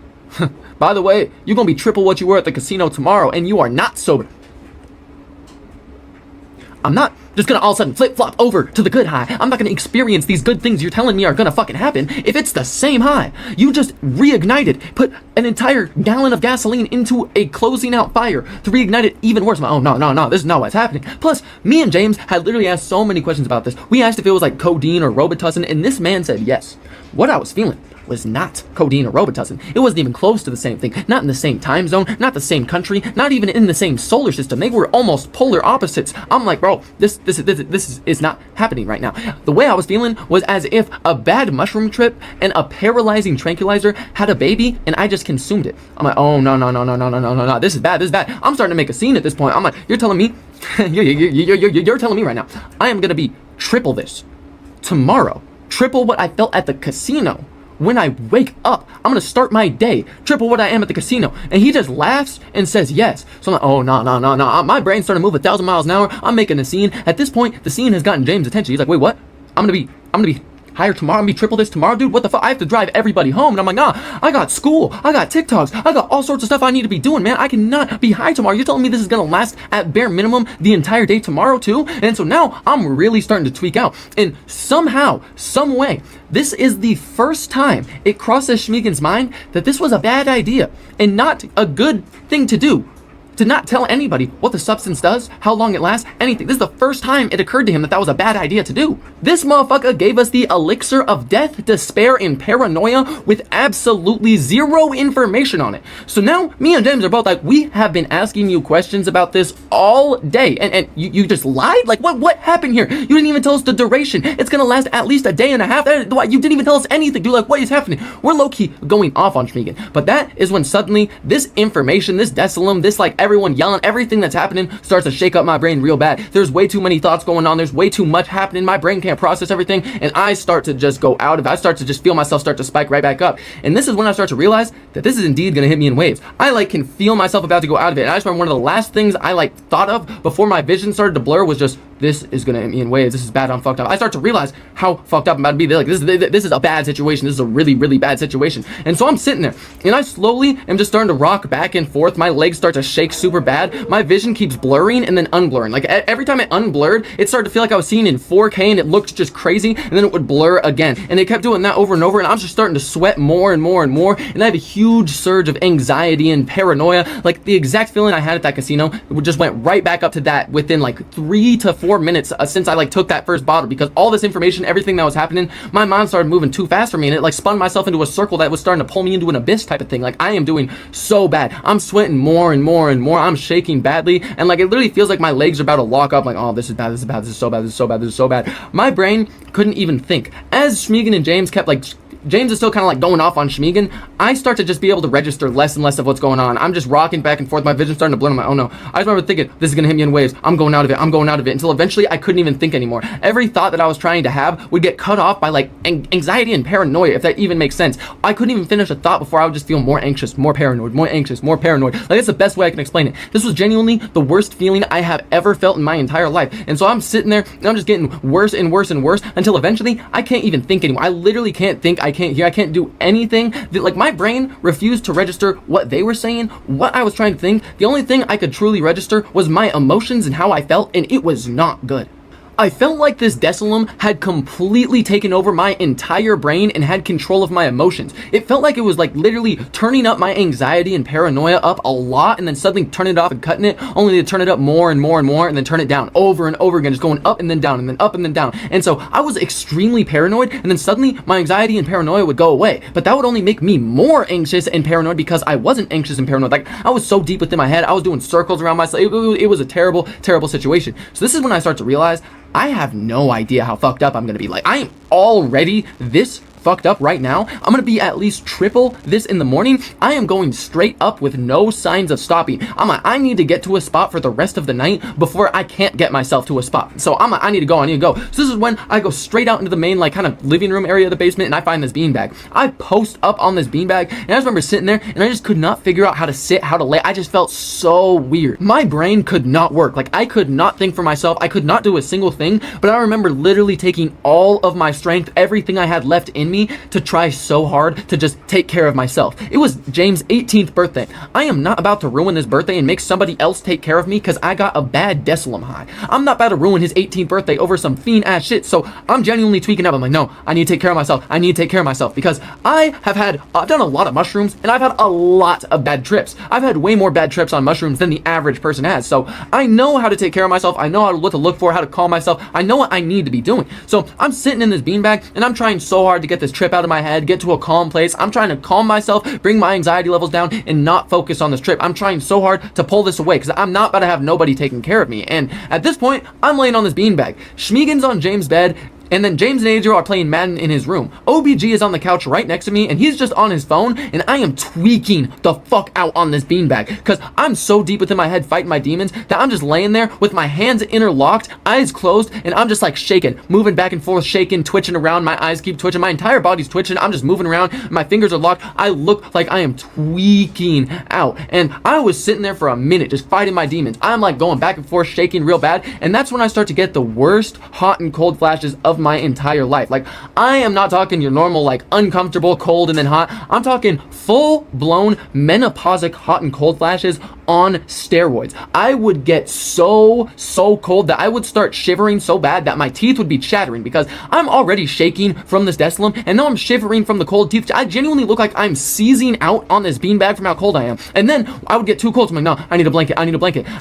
By the way, you're going to be triple what you were at the casino tomorrow, and you are not sober. I'm not just gonna all of a sudden flip-flop over to the good high. I'm not gonna experience these good things you're telling me are gonna fucking happen if it's the same high. You just reignited, put an entire gallon of gasoline into a closing out fire to reignite it even worse. I'm like, oh, no, this is not what's happening. Plus, me and James had literally asked so many questions about this. We asked if it was like codeine or Robitussin, and this man said yes. What I was feeling was not codeine or Robitussin. It wasn't even close to the same thing. Not in the same time zone, not the same country, not even in the same solar system. They were almost polar opposites. I'm like, bro, this is not happening right now. The way I was feeling was as if a bad mushroom trip and a paralyzing tranquilizer had a baby and I just consumed it. I'm like, oh, no, this is bad. I'm starting to make a scene at this point. I'm like, you're telling me, you're telling me right now, I am gonna be triple this tomorrow. Triple what I felt at the casino. When I wake up, I'm gonna start my day triple what I am at the casino. And he just laughs and says yes. So I'm like, oh, no. My brain's starting to move 1,000 miles an hour. I'm making a scene. At this point, the scene has gotten James' attention. He's like, wait, what? I'm gonna be higher tomorrow. I'm gonna be triple this tomorrow, dude. What the fuck? I have to drive everybody home. And I'm like, nah, I got school. I got TikToks. I got all sorts of stuff I need to be doing, man. I cannot be high tomorrow. You're telling me this is gonna last at bare minimum the entire day tomorrow too? And so now I'm really starting to tweak out. And somehow, some way, this is the first time it crosses Schmiegen's mind that this was a bad idea and not a good thing to do. To not tell anybody what the substance does, how long it lasts, anything. This is the first time it occurred to him that was a bad idea to do. This motherfucker gave us the elixir of death, despair, and paranoia with absolutely zero information on it. So now, me and James are both like, we have been asking you questions about this all day, and you just lied? Like, what happened here? You didn't even tell us the duration. It's gonna last at least a day and a half. You didn't even tell us anything, dude. Like, what is happening? We're low-key going off on Schmiegen. But that is when suddenly, this information, this Decilum, this like everyone yelling, everything that's happening starts to shake up my brain real bad. There's way too many thoughts going on. There's way too much happening. My brain can't process everything, and I start to just go out of it. I start to just feel myself start to spike right back up. And this is when I start to realize that this is indeed going to hit me in waves. I like can feel myself about to go out of it. And I just remember one of the last things I like thought of before my vision started to blur was just, this is going to hit me in waves. This is bad. I'm fucked up. I start to realize how fucked up I'm about to be. Like, this is a bad situation. This is a really, really bad situation. And so I'm sitting there, and I slowly am just starting to rock back and forth. My legs start to shake super bad. My vision keeps blurring and then unblurring. Like, every time it unblurred, it started to feel like I was seeing in 4K, and it looked just crazy, and then it would blur again. And it kept doing that over and over, and I was just starting to sweat more and more and more, and I have a huge surge of anxiety and paranoia. Like, the exact feeling I had at that casino, it just went right back up to that within like 3 to 4 minutes since I like took that first bottle, because all this information, everything that was happening, my mind started moving too fast for me, and it like spun myself into a circle that was starting to pull me into an abyss type of thing. Like, I am doing so bad. I'm sweating more and more and more. I'm shaking badly, and like it literally feels like my legs are about to lock up. Like, oh, this is bad, this is bad, this is so bad, this is so bad, this is so bad. My brain couldn't even think. As Schmiegen and James kept like James is still kind of like going off on Shmeagol, I start to just be able to register less and less of what's going on. I'm just rocking back and forth. My vision's starting to blur. I'm like, oh no. I just remember thinking, this is going to hit me in waves. I'm going out of it, until eventually I couldn't even think anymore. Every thought that I was trying to have would get cut off by like anxiety and paranoia, if that even makes sense. I couldn't even finish a thought before I would just feel more anxious, more paranoid, more anxious, more paranoid. Like, that's the best way I can explain it. This was genuinely the worst feeling I have ever felt in my entire life. And so I'm sitting there and I'm just getting worse and worse and worse until eventually I can't even think anymore. I literally can't think. I can't hear. I can't do anything. Like, my brain refused to register what they were saying, what I was trying to think. The only thing I could truly register was my emotions and how I felt, and it was not good. I felt like this Decilim had completely taken over my entire brain and had control of my emotions. It felt like it was like literally turning up my anxiety and paranoia up a lot and then suddenly turning it off and cutting it, only to turn it up more and more and more and then turn it down over and over again, just going up and then down and then up and then down. And so I was extremely paranoid, and then suddenly my anxiety and paranoia would go away. But that would only make me more anxious and paranoid because I wasn't anxious and paranoid. Like, I was so deep within my head, I was doing circles around myself. It was a terrible, terrible situation. So this is when I start to realize I have no idea how fucked up I'm gonna be. Like, I am already this fucked up right now. I'm gonna be at least triple this in the morning. I am going straight up with no signs of stopping. I need to get to a spot for the rest of the night before I can't get myself to a spot. So I need to go. So this is when I go straight out into the main, like, kind of living room area of the basement, and I find this beanbag. I post up on this beanbag, and I just remember sitting there, and I just could not figure out how to sit, how to lay. I just felt so weird. My brain could not work. Like, I could not think for myself. I could not do a single thing, but I remember literally taking all of my strength, everything I had left in me, to try so hard to just take care of myself. It was James' 18th birthday. I am not about to ruin this birthday and make somebody else take care of me because I got a bad Decilim high. I'm not about to ruin his 18th birthday over some fiend ass shit. So I'm genuinely tweaking up. I'm like, no, I need to take care of myself. I need to take care of myself because I've done a lot of mushrooms, and I've had a lot of bad trips. I've had way more bad trips on mushrooms than the average person has. So I know how to take care of myself. I know what to look for, how to calm myself. I know what I need to be doing. So I'm sitting in this beanbag, and I'm trying so hard to get this trip out of my head, get to a calm place. I'm trying to calm myself, bring my anxiety levels down, and not focus on this trip. I'm trying so hard to pull this away because I'm not about to have nobody taking care of me. And at this point, I'm laying on this beanbag. Shmeagol's on James' bed, and then James and Adriel are playing Madden in his room. OBG is on the couch right next to me, and he's just on his phone, and I am tweaking the fuck out on this beanbag because I'm so deep within my head fighting my demons that I'm just laying there with my hands interlocked, eyes closed, and I'm just like shaking, moving back and forth, shaking, twitching around. My eyes keep twitching. My entire body's twitching. I'm just moving around. My fingers are locked. I look like I am tweaking out, and I was sitting there for a minute just fighting my demons. I'm like going back and forth, shaking real bad, and that's when I start to get the worst hot and cold flashes of my entire life. Like, I am not talking your normal, like, uncomfortable, cold, and then hot. I'm talking full-blown menopausic hot and cold flashes on steroids. I would get so cold that I would start shivering so bad that my teeth would be chattering because I'm already shaking from this Decilim, and now I'm shivering from the cold teeth. I genuinely look like I'm seizing out on this beanbag from how cold I am. And then I would get too cold, so I'm like, no, I need a blanket.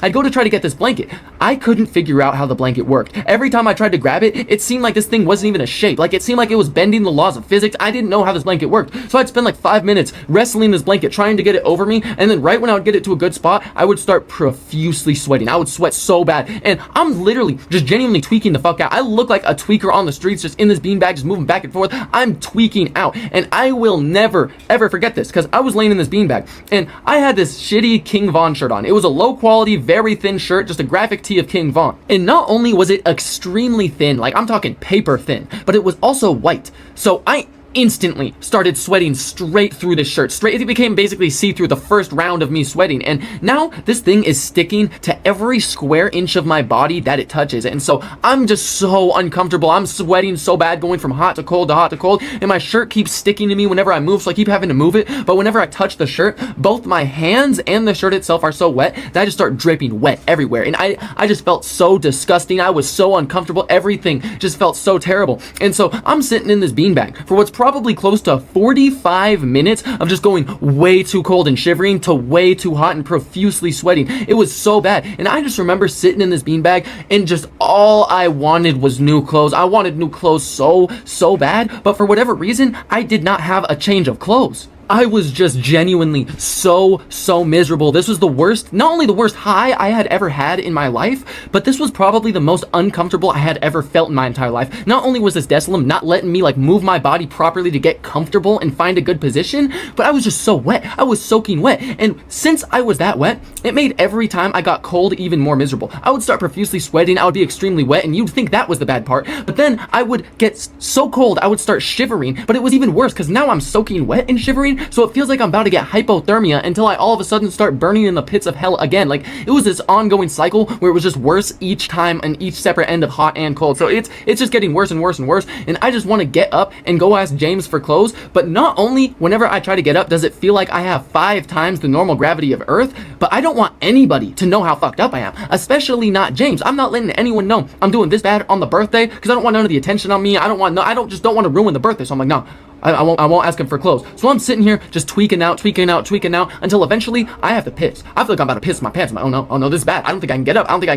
I'd go to try to get this blanket. I couldn't figure out how the blanket worked. Every time I tried to grab it, it seemed like this thing wasn't even a shape. Like, it seemed like it was bending the laws of physics. I didn't know how this blanket worked. So I'd spend like 5 minutes wrestling this blanket, trying to get it over me, and then right when I would get it to a good spot, I would start profusely sweating. I would sweat so bad, and I'm literally just genuinely tweaking the fuck out. I look like a tweaker on the streets, just in this beanbag, just moving back and forth. I'm tweaking out, and I will never, ever forget this, because I was laying in this beanbag, and I had this shitty King Von shirt on. It was a low quality, very thin shirt, just a graphic tee of King Von. And not only was it extremely thin, like I'm talking paper thin, but it was also white. So I instantly started sweating straight through this shirt. It became basically see-through the first round of me sweating, and now this thing is sticking to every square inch of my body that it touches, and so I'm just so uncomfortable. I'm sweating so bad, going from hot to cold to hot to cold, and my shirt keeps sticking to me whenever I move, so I keep having to move it. But whenever I touch the shirt, both my hands and the shirt itself are so wet that I just start dripping wet everywhere, and I just felt so disgusting. I was so uncomfortable. Everything just felt so terrible. And so I'm sitting in this beanbag for what's probably close to 45 minutes of just going way too cold and shivering to way too hot and profusely sweating. It was so bad. And I just remember sitting in this beanbag, and just all I wanted was new clothes. I wanted new clothes so bad, but for whatever reason, I did not have a change of clothes. I was just genuinely so miserable. This was the worst, not only the worst high I had ever had in my life, but this was probably the most uncomfortable I had ever felt in my entire life. Not only was this Desolum not letting me like move my body properly to get comfortable and find a good position, but I was just so wet. I was soaking wet. And since I was that wet, it made every time I got cold even more miserable. I would start profusely sweating, I would be extremely wet, and you'd think that was the bad part. But then I would get so cold, I would start shivering, but it was even worse because now I'm soaking wet and shivering, so it feels like I'm about to get hypothermia until I all of a sudden start burning in the pits of hell again. Like, it was this ongoing cycle where it was just worse each time on each separate end of hot and cold. So it's just getting worse and worse and worse, and I just want to get up and go ask James for clothes. But not only whenever I try to get up does it feel like I have 5 times the normal gravity of Earth, but I don't want anybody to know how fucked up I am, especially not James. I'm not letting anyone know I'm doing this bad on the birthday because I don't want none of the attention on me. I don't want to ruin the birthday. So I'm like, no, I won't ask him for clothes. So I'm sitting here just tweaking out until eventually I have to piss. I feel like I'm about to piss my pants. I'm like, oh no, this is bad. I don't think I can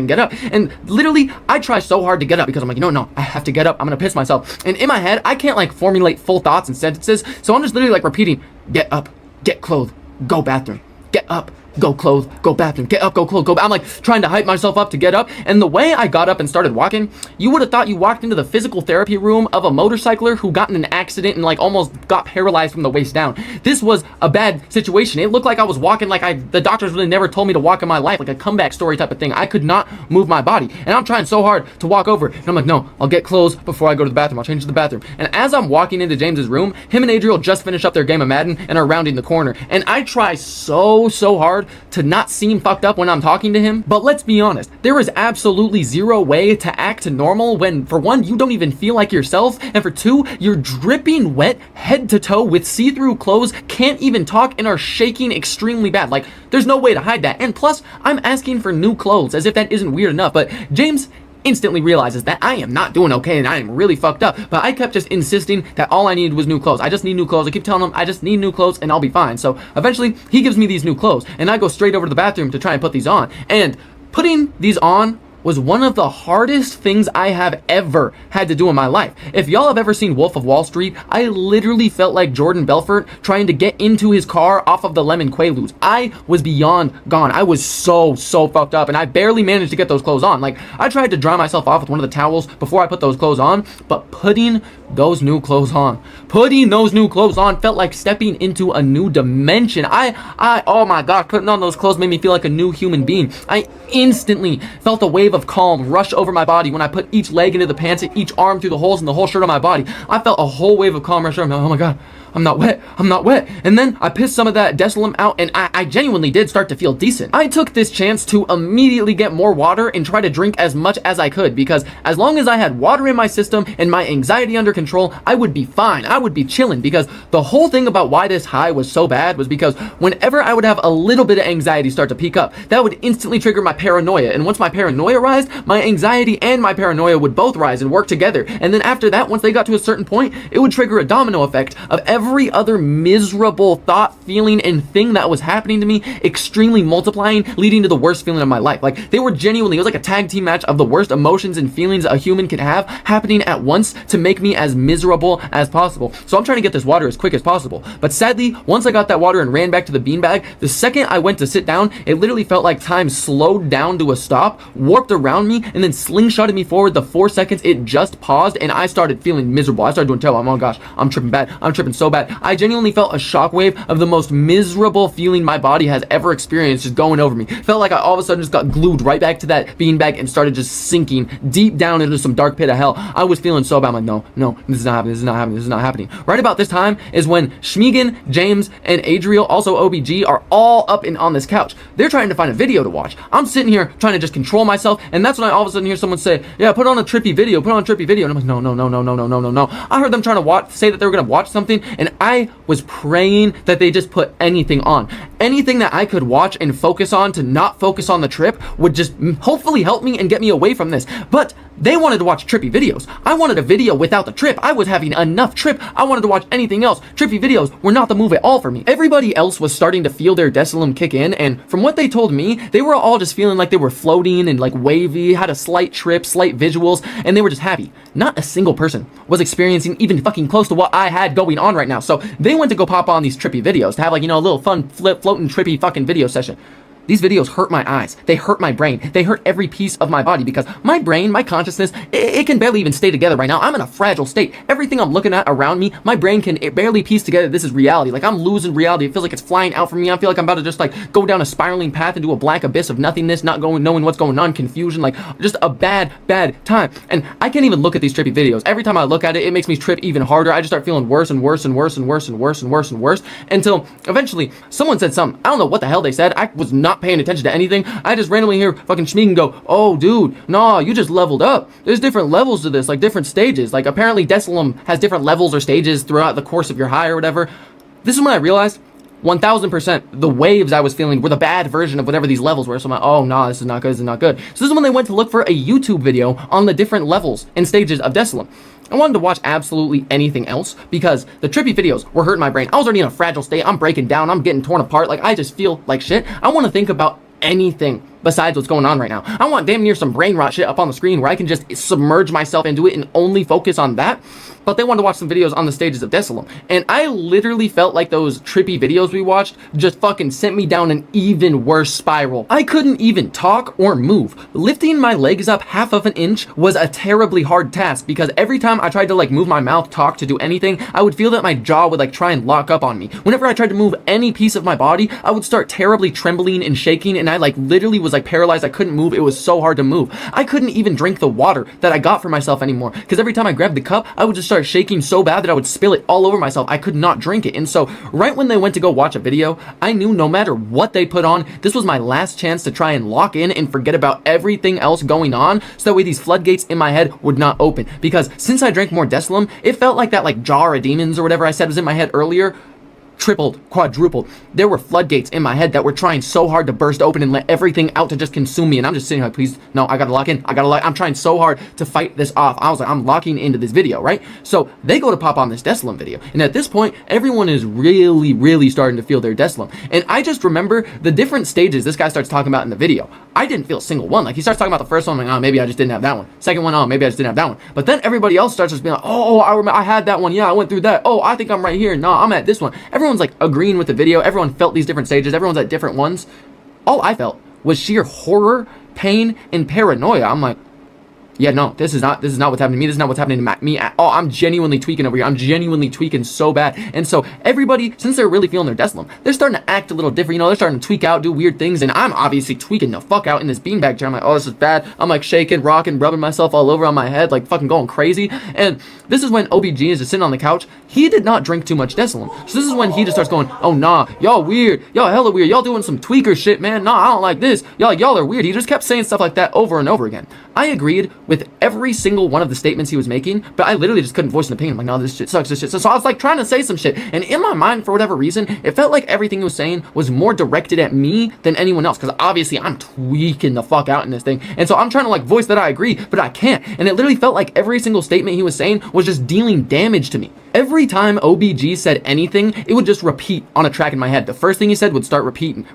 get up. And literally, I try so hard to get up because I'm like, no, I have to get up. I'm gonna piss myself. And in my head, I can't like formulate full thoughts and sentences. So I'm just literally like repeating, get up, get clothed, go bathroom, get up, go clothe, go bathroom, get up, go clothe, go. I'm like trying to hype myself up to get up. And the way I got up and started walking, you would have thought you walked into the physical therapy room of a motorcycler who got in an accident and like almost got paralyzed from the waist down. This was a bad situation. It looked like I was walking like the doctors really never told me to walk in my life, like a comeback story type of thing. I could not move my body. And I'm trying so hard to walk over. And I'm like, no, I'll get clothes before I go to the bathroom. I'll change to the bathroom. And as I'm walking into James's room, him and Adriel just finished up their game of Madden and are rounding the corner. And I try so hard to not seem fucked up when I'm talking to him, but let's be honest, there is absolutely zero way to act normal when, for one, you don't even feel like yourself, and for two, you're dripping wet head to toe with see-through clothes, can't even talk, and are shaking extremely bad. Like, there's no way to hide that. And plus, I'm asking for new clothes, as if that isn't weird enough. But James instantly realizes that I am not doing okay and I am really fucked up. But I kept just insisting that all I needed was new clothes. I just need new clothes. I keep telling him I just need new clothes and I'll be fine. So eventually he gives me these new clothes and I go straight over to the bathroom to try and put these on. And putting these on was one of the hardest things I have ever had to do in my life. If y'all have ever seen Wolf of Wall Street, I literally felt like Jordan Belfort trying to get into his car off of the lemon Quaaludes. I was beyond gone. I was so fucked up and I barely managed to get those clothes on. Like, I tried to dry myself off with one of the towels before I put those clothes on, but putting those new clothes on felt like stepping into a new dimension. Oh my God, putting on those clothes made me feel like a new human being. I instantly felt a wave of calm rush over my body when I put each leg into the pants, each arm through the holes in the whole shirt on my body. I felt a whole wave of calm rush over me. Oh my God, I'm not wet. And then I pissed some of that Desolum out and I genuinely did start to feel decent. I took this chance to immediately get more water and try to drink as much as I could, because as long as I had water in my system and my anxiety under control, I would be fine. I would be chilling, because the whole thing about why this high was so bad was because whenever I would have a little bit of anxiety start to peak up, that would instantly trigger my paranoia. And once my paranoia rised, my anxiety and my paranoia would both rise and work together. And then after that, once they got to a certain point, it would trigger a domino effect of every other miserable thought, feeling, and thing that was happening to me extremely multiplying, leading to the worst feeling of my life. Like, they were genuinely, it was like a tag team match of the worst emotions and feelings a human could have happening at once to make me as miserable as possible. So I'm trying to get this water as quick as possible. But sadly, once I got that water and ran back to the beanbag, the second I went to sit down, it literally felt like time slowed down to a stop, warped around me, and then slingshotted me forward the 4 seconds it just paused, and I started feeling miserable. I started doing terrible. Oh my gosh, I'm tripping bad. I'm tripping so bad. I genuinely felt a shockwave of the most miserable feeling my body has ever experienced just going over me. Felt like I all of a sudden just got glued right back to that beanbag and started just sinking deep down into some dark pit of hell. I was feeling so bad. I'm like, no, this is not happening. Right about this time is when Shmeagin, James, and Adriel, also OBG, are all up and on this couch. They're trying to find a video to watch. I'm sitting here trying to just control myself, and that's when I all of a sudden hear someone say, yeah, put on a trippy video. And I'm like, no. I heard them trying to say that they were going to watch something, and I was praying that they just put anything on. anything that I could watch and focus on to not focus on the trip would just hopefully help me and get me away from this. But they wanted to watch trippy videos. I wanted a video without the trip. I was having enough trip. I wanted to watch anything else. Trippy videos were not the move at all for me. Everybody else was starting to feel their Desilum kick in, and from what they told me, they were all just feeling like they were floating and like wavy, had a slight trip, slight visuals, and they were just happy. Not a single person was experiencing even fucking close to what I had going on right now. So they went to go pop on these trippy videos to have, like, you know, a little fun floating trippy fucking video session. These videos hurt my eyes. They hurt my brain. They hurt every piece of my body because my brain, my consciousness, it can barely even stay together right now. I'm in a fragile state. Everything I'm looking at around me, my brain can barely piece together this is reality. Like, I'm losing reality. It feels like it's flying out from me. I feel like I'm about to just like go down a spiraling path into a black abyss of nothingness, not knowing what's going on, confusion, like just a bad time. And I can't even look at these trippy videos. Every time I look at it, it makes me trip even harder. I just start feeling worse and worse and worse and worse and worse and worse and worse until eventually someone said something. I don't know what the hell they said. I was not paying attention to anything. I just randomly hear fucking Schmeegen go, "Oh, dude, nah, you just leveled up. There's different levels to this, like different stages. Like, apparently Desilum has different levels or stages throughout the course of your high or whatever." This is when I realized 1000% the waves I was feeling were the bad version of whatever these levels were. So I'm like, oh, nah, this is not good, this is not good. So this is when they went to look for a YouTube video on the different levels and stages of Desilum. I wanted to watch absolutely anything else because the trippy videos were hurting my brain. I was already in a fragile state. I'm breaking down. I'm getting torn apart. Like, I just feel like shit. I want to think about anything besides what's going on right now. I want damn near some brain rot shit up on the screen where I can just submerge myself into it and only focus on that. But they wanted to watch some videos on the stages of Desilum. And I literally felt like those trippy videos we watched just fucking sent me down an even worse spiral. I couldn't even talk or move. Lifting my legs up half of an inch was a terribly hard task because every time I tried to like move my mouth, talk, to do anything, I would feel that my jaw would like try and lock up on me. Whenever I tried to move any piece of my body, I would start terribly trembling and shaking, and I like literally was like paralyzed. I couldn't move. It was so hard to move. I couldn't even drink the water that I got for myself anymore because every time I grabbed the cup, I would just start shaking so bad that I would spill it all over myself. I could not drink it. And so right when they went to go watch a video, I knew no matter what they put on, this was my last chance to try and lock in and forget about everything else going on, so that way these floodgates in my head would not open. Because since I drank more Desilum, it felt like that like jar of demons or whatever I said was in my head earlier tripled, quadrupled. There were floodgates in my head that were trying so hard to burst open and let everything out to just consume me. And I'm just sitting here like, please, no, I gotta lock in. I'm trying so hard to fight this off. I was like, I'm locking into this video, right? So they go to pop on this Desilum video. And at this point, everyone is really, really starting to feel their Desilum. And I just remember the different stages this guy starts talking about in the video. I didn't feel a single one. Like, he starts talking about the first one, I'm like, oh, maybe I just didn't have that one. Second one, oh, maybe I just didn't have that one. But then everybody else starts just being like, oh, I remember, I had that one. Yeah, I went through that. Oh, I think I'm right here. No, I'm at this one. Everyone's like agreeing with the video. Everyone felt these different stages. Everyone's at different ones. All I felt was sheer horror, pain, and paranoia. I'm like, yeah, no, this is not what's happening to me. This is not what's happening to me at all. I'm genuinely tweaking over here. I'm genuinely tweaking so bad. And so everybody, since they're really feeling their Desilum, they're starting to act a little different. You know, they're starting to tweak out, do weird things. And I'm obviously tweaking the fuck out in this beanbag chair. I'm like, oh, this is bad. I'm like shaking, rocking, rubbing myself all over on my head, like fucking going crazy. And this is when OBG is just sitting on the couch. He did not drink too much Desilum. So this is when he just starts going, oh, nah, y'all weird. Y'all hella weird. Y'all doing some tweaker shit, man. Nah, I don't like this. Y'all are weird. He just kept saying stuff like that over and over again. I agreed with every single one of the statements he was making, but I literally just couldn't voice an opinion. I'm like, no, this shit sucks, this shit. So I was like trying to say some shit, and in my mind, for whatever reason, it felt like everything he was saying was more directed at me than anyone else, because obviously I'm tweaking the fuck out in this thing, and so I'm trying to like voice that I agree, but I can't, and it literally felt like every single statement he was saying was just dealing damage to me. Every time OBG said anything, it would just repeat on a track in my head. The first thing he said would start repeating.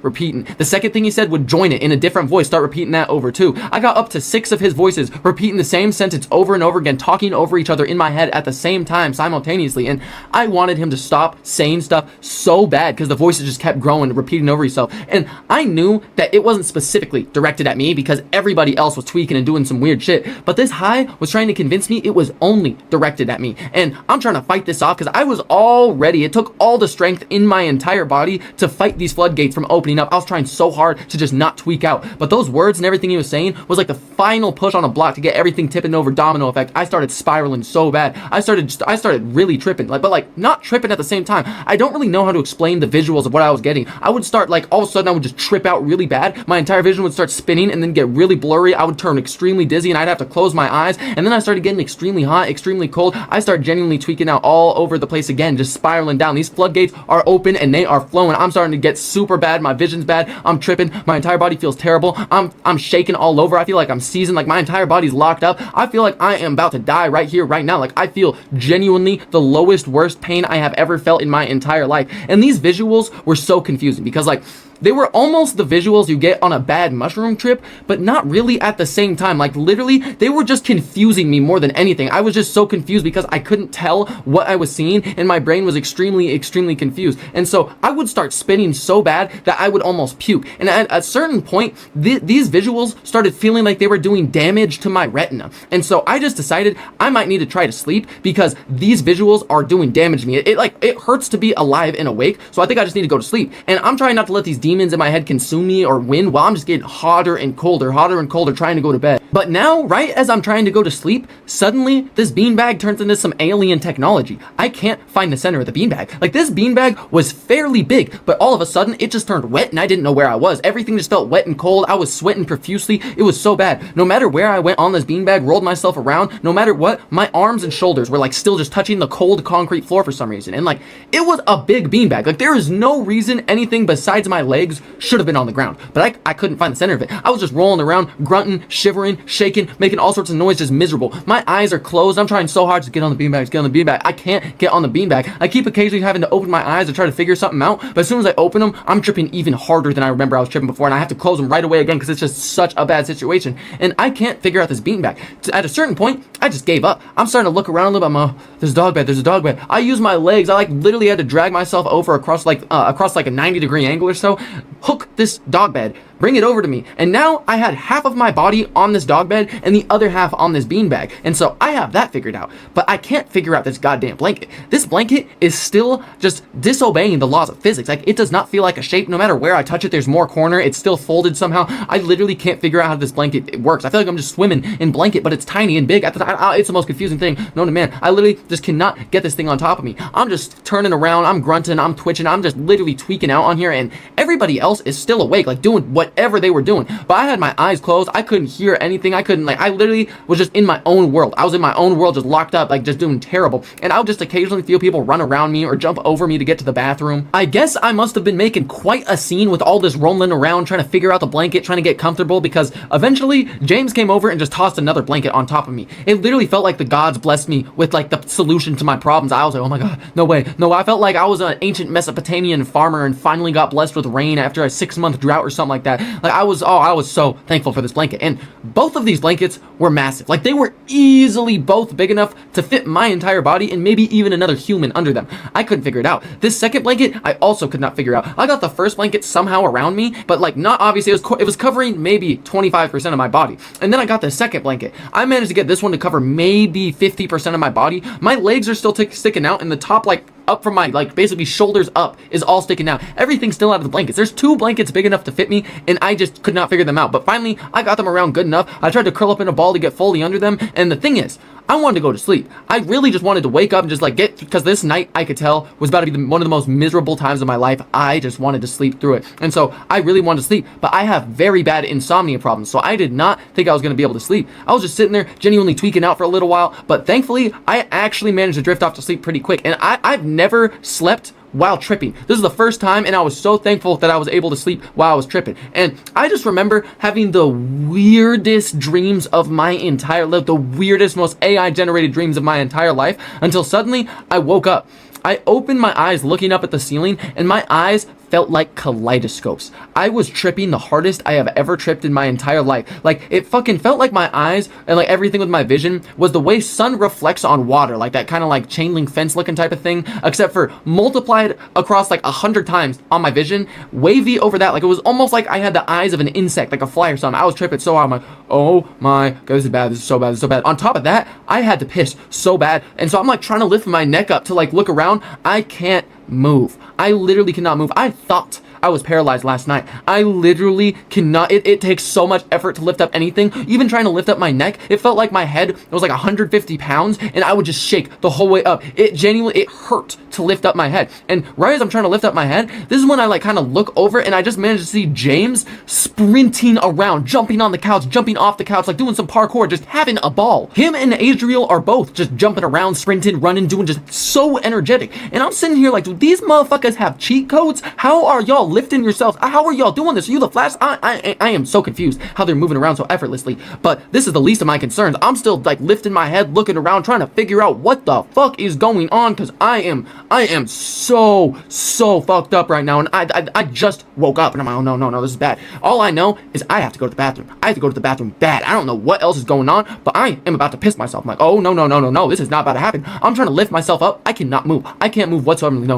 The second thing he said would join it in a different voice, start repeating that over too. I got up to 6 of his voices repeating the same sentence over and over again, talking over each other in my head at the same time, simultaneously. And I wanted him to stop saying stuff so bad because the voices just kept growing, repeating over itself. And I knew that it wasn't specifically directed at me because everybody else was tweaking and doing some weird shit. But this high was trying to convince me it was only directed at me. And I'm trying to fight this off because I was all ready. It took all the strength in my entire body to fight these floodgates from opening up. I was trying so hard to just not tweak out. But those words and everything he was saying was like the final push on a block to get everything tipping over, domino effect. I started spiraling so bad. I started really tripping, but not tripping at the same time. I don't really know how to explain the visuals of what I was getting. I would start like all of a sudden I would just trip out really bad. My entire vision would start spinning and then get really blurry. I would turn extremely dizzy and I'd have to close my eyes. And then I started getting extremely hot, extremely cold. I started genuinely tweaking out all all over the place again, just spiraling down. These floodgates are open and they are flowing. I'm starting to get super bad. My vision's bad. I'm tripping. My entire body feels terrible. I'm shaking all over. I feel like I'm seasoned. Like my entire body's locked up. I feel like I am about to die right here, right now. Like I feel genuinely the lowest, worst pain I have ever felt in my entire life. And these visuals were so confusing because like they were almost the visuals you get on a bad mushroom trip, but not really at the same time. Like literally, they were just confusing me more than anything. I was just so confused because I couldn't tell what I was seeing and my brain was extremely, extremely confused. And so I would start spinning so bad that I would almost puke. And at a certain point, these visuals started feeling like they were doing damage to my retina. And so I just decided I might need to try to sleep because these visuals are doing damage to me. It hurts to be alive and awake. So I think I just need to go to sleep. And I'm trying not to let these demons in my head consume me or win while I'm just getting hotter and colder trying to go to bed. But now, right as I'm trying to go to sleep, suddenly this beanbag turns into some alien technology. I can't find the center of the beanbag. Like this beanbag was fairly big, but all of a sudden it just turned wet and I didn't know where I was. Everything just felt wet and cold. I was sweating profusely. It was so bad. No matter where I went on this beanbag, rolled myself around, no matter what, my arms and shoulders were like still just touching the cold concrete floor for some reason. And like it was a big beanbag. Like there is no reason anything besides my legs should have been on the ground, but I couldn't find the center of it. I was just rolling around, grunting, shivering, shaking, making all sorts of noise, just miserable. My eyes are closed. I'm trying so hard to get on the beanbag, I can't get on the beanbag. I keep occasionally having to open my eyes to try to figure something out, but as soon as I open them, I'm tripping even harder than I remember I was tripping before, and I have to close them right away again because it's just such a bad situation, and I can't figure out this beanbag. At a certain point, I just gave up. I'm starting to look around a little bit. There's a dog bed. I use my legs. I like literally had to drag myself over across like a 90-degree angle or so, hook this dog bed, bring it over to me, and now I had half of my body on this dog bed and the other half on this beanbag, and so I have that figured out, but I can't figure out this goddamn blanket. This blanket is still just disobeying the laws of physics. Like it does not feel like a shape. No matter where I touch it, there's more corner. It's still folded somehow. I literally can't figure out how this blanket works. I feel like I'm just swimming in blanket, but it's tiny and big. It's the most confusing thing known to man. I literally just cannot get this thing on top of me. I'm just turning around, I'm grunting, I'm twitching, I'm just literally tweaking out on here, and everybody else is still awake, like doing whatever they were doing. But I had my eyes closed. I couldn't hear anything. I literally was just in my own world. I was in my own world, just locked up, like just doing terrible. And I would just occasionally feel people run around me or jump over me to get to the bathroom. I guess I must have been making quite a scene with all this rolling around, trying to figure out the blanket, trying to get comfortable, because eventually James came over and just tossed another blanket on top of me. It literally felt like the gods blessed me with like the solution to my problems. I was like, oh my god, no way. No, I felt like I was an ancient Mesopotamian farmer and finally got blessed with rain after a 6-month drought or something like that. Like I was so thankful for this blanket. And both of these blankets were massive. Like they were easily both big enough to fit my entire body and maybe even another human under them. I couldn't figure it out. This second blanket, I also could not figure out. I got the first blanket somehow around me, but like not obviously. It was covering maybe 25% of my body. And then I got the second blanket. I managed to get this one to cover maybe 50% of my body. My legs are still sticking out, and the top like up from my like basically shoulders up is all sticking out. Everything's still out of the blankets. There's 2 blankets big enough to fit me, and I just could not figure them out. But finally, I got them around good enough. I tried to curl up in a ball to get fully under them, and the thing is, I wanted to go to sleep. I really just wanted to wake up and just like because this night I could tell was about to be one of the most miserable times of my life. I just wanted to sleep through it. And so I really wanted to sleep, but I have very bad insomnia problems. So I did not think I was going to be able to sleep. I was just sitting there genuinely tweaking out for a little while, but thankfully I actually managed to drift off to sleep pretty quick. And I've never slept while tripping. This is the first time, and I was so thankful that I was able to sleep while I was tripping. And I just remember having the weirdest dreams of my entire life, the weirdest, most AI generated dreams of my entire life, until suddenly I woke up. I opened my eyes looking up at the ceiling, and my eyes felt like kaleidoscopes. I was tripping the hardest I have ever tripped in my entire life. Like, it fucking felt like my eyes and like everything with my vision was the way sun reflects on water, like that kind of like chain link fence looking type of thing, except for multiplied across like 100 times on my vision, wavy over that. Like, it was almost like I had the eyes of an insect, like a fly or something. I was tripping so hard. I'm like, oh my god, this is bad. This is so bad. This is so bad. On top of that, I had to piss so bad. And so I'm like trying to lift my neck up to like look around. I can't move. I literally cannot move. I thought I was paralyzed last night. I literally cannot, it takes so much effort to lift up anything. Even trying to lift up my neck, it felt like my head was like 150 pounds and I would just shake the whole way up. It genuinely, it hurt to lift up my head. And right as I'm trying to lift up my head, this is when I like kind of look over and I just managed to see James sprinting around, jumping on the couch, jumping off the couch, like doing some parkour, just having a ball. Him and Adriel are both just jumping around, sprinting, running, doing just so energetic. And I'm sitting here like, do these motherfuckers have cheat codes? How are y'all lifting yourselves? How are y'all doing this? Are you the Flash? I am so confused how they're moving around so effortlessly. But this is the least of my concerns. I'm still like lifting my head, looking around, trying to figure out what the fuck is going on, because I am so fucked up right now. And I just woke up and I'm like, oh no, this is bad. All I know is I have to go to the bathroom. I have to go to the bathroom bad. I don't know what else is going on, but I am about to piss myself. I'm like, oh no, this is not about to happen. I'm trying to lift myself up. I cannot move. I can't move whatsoever. No.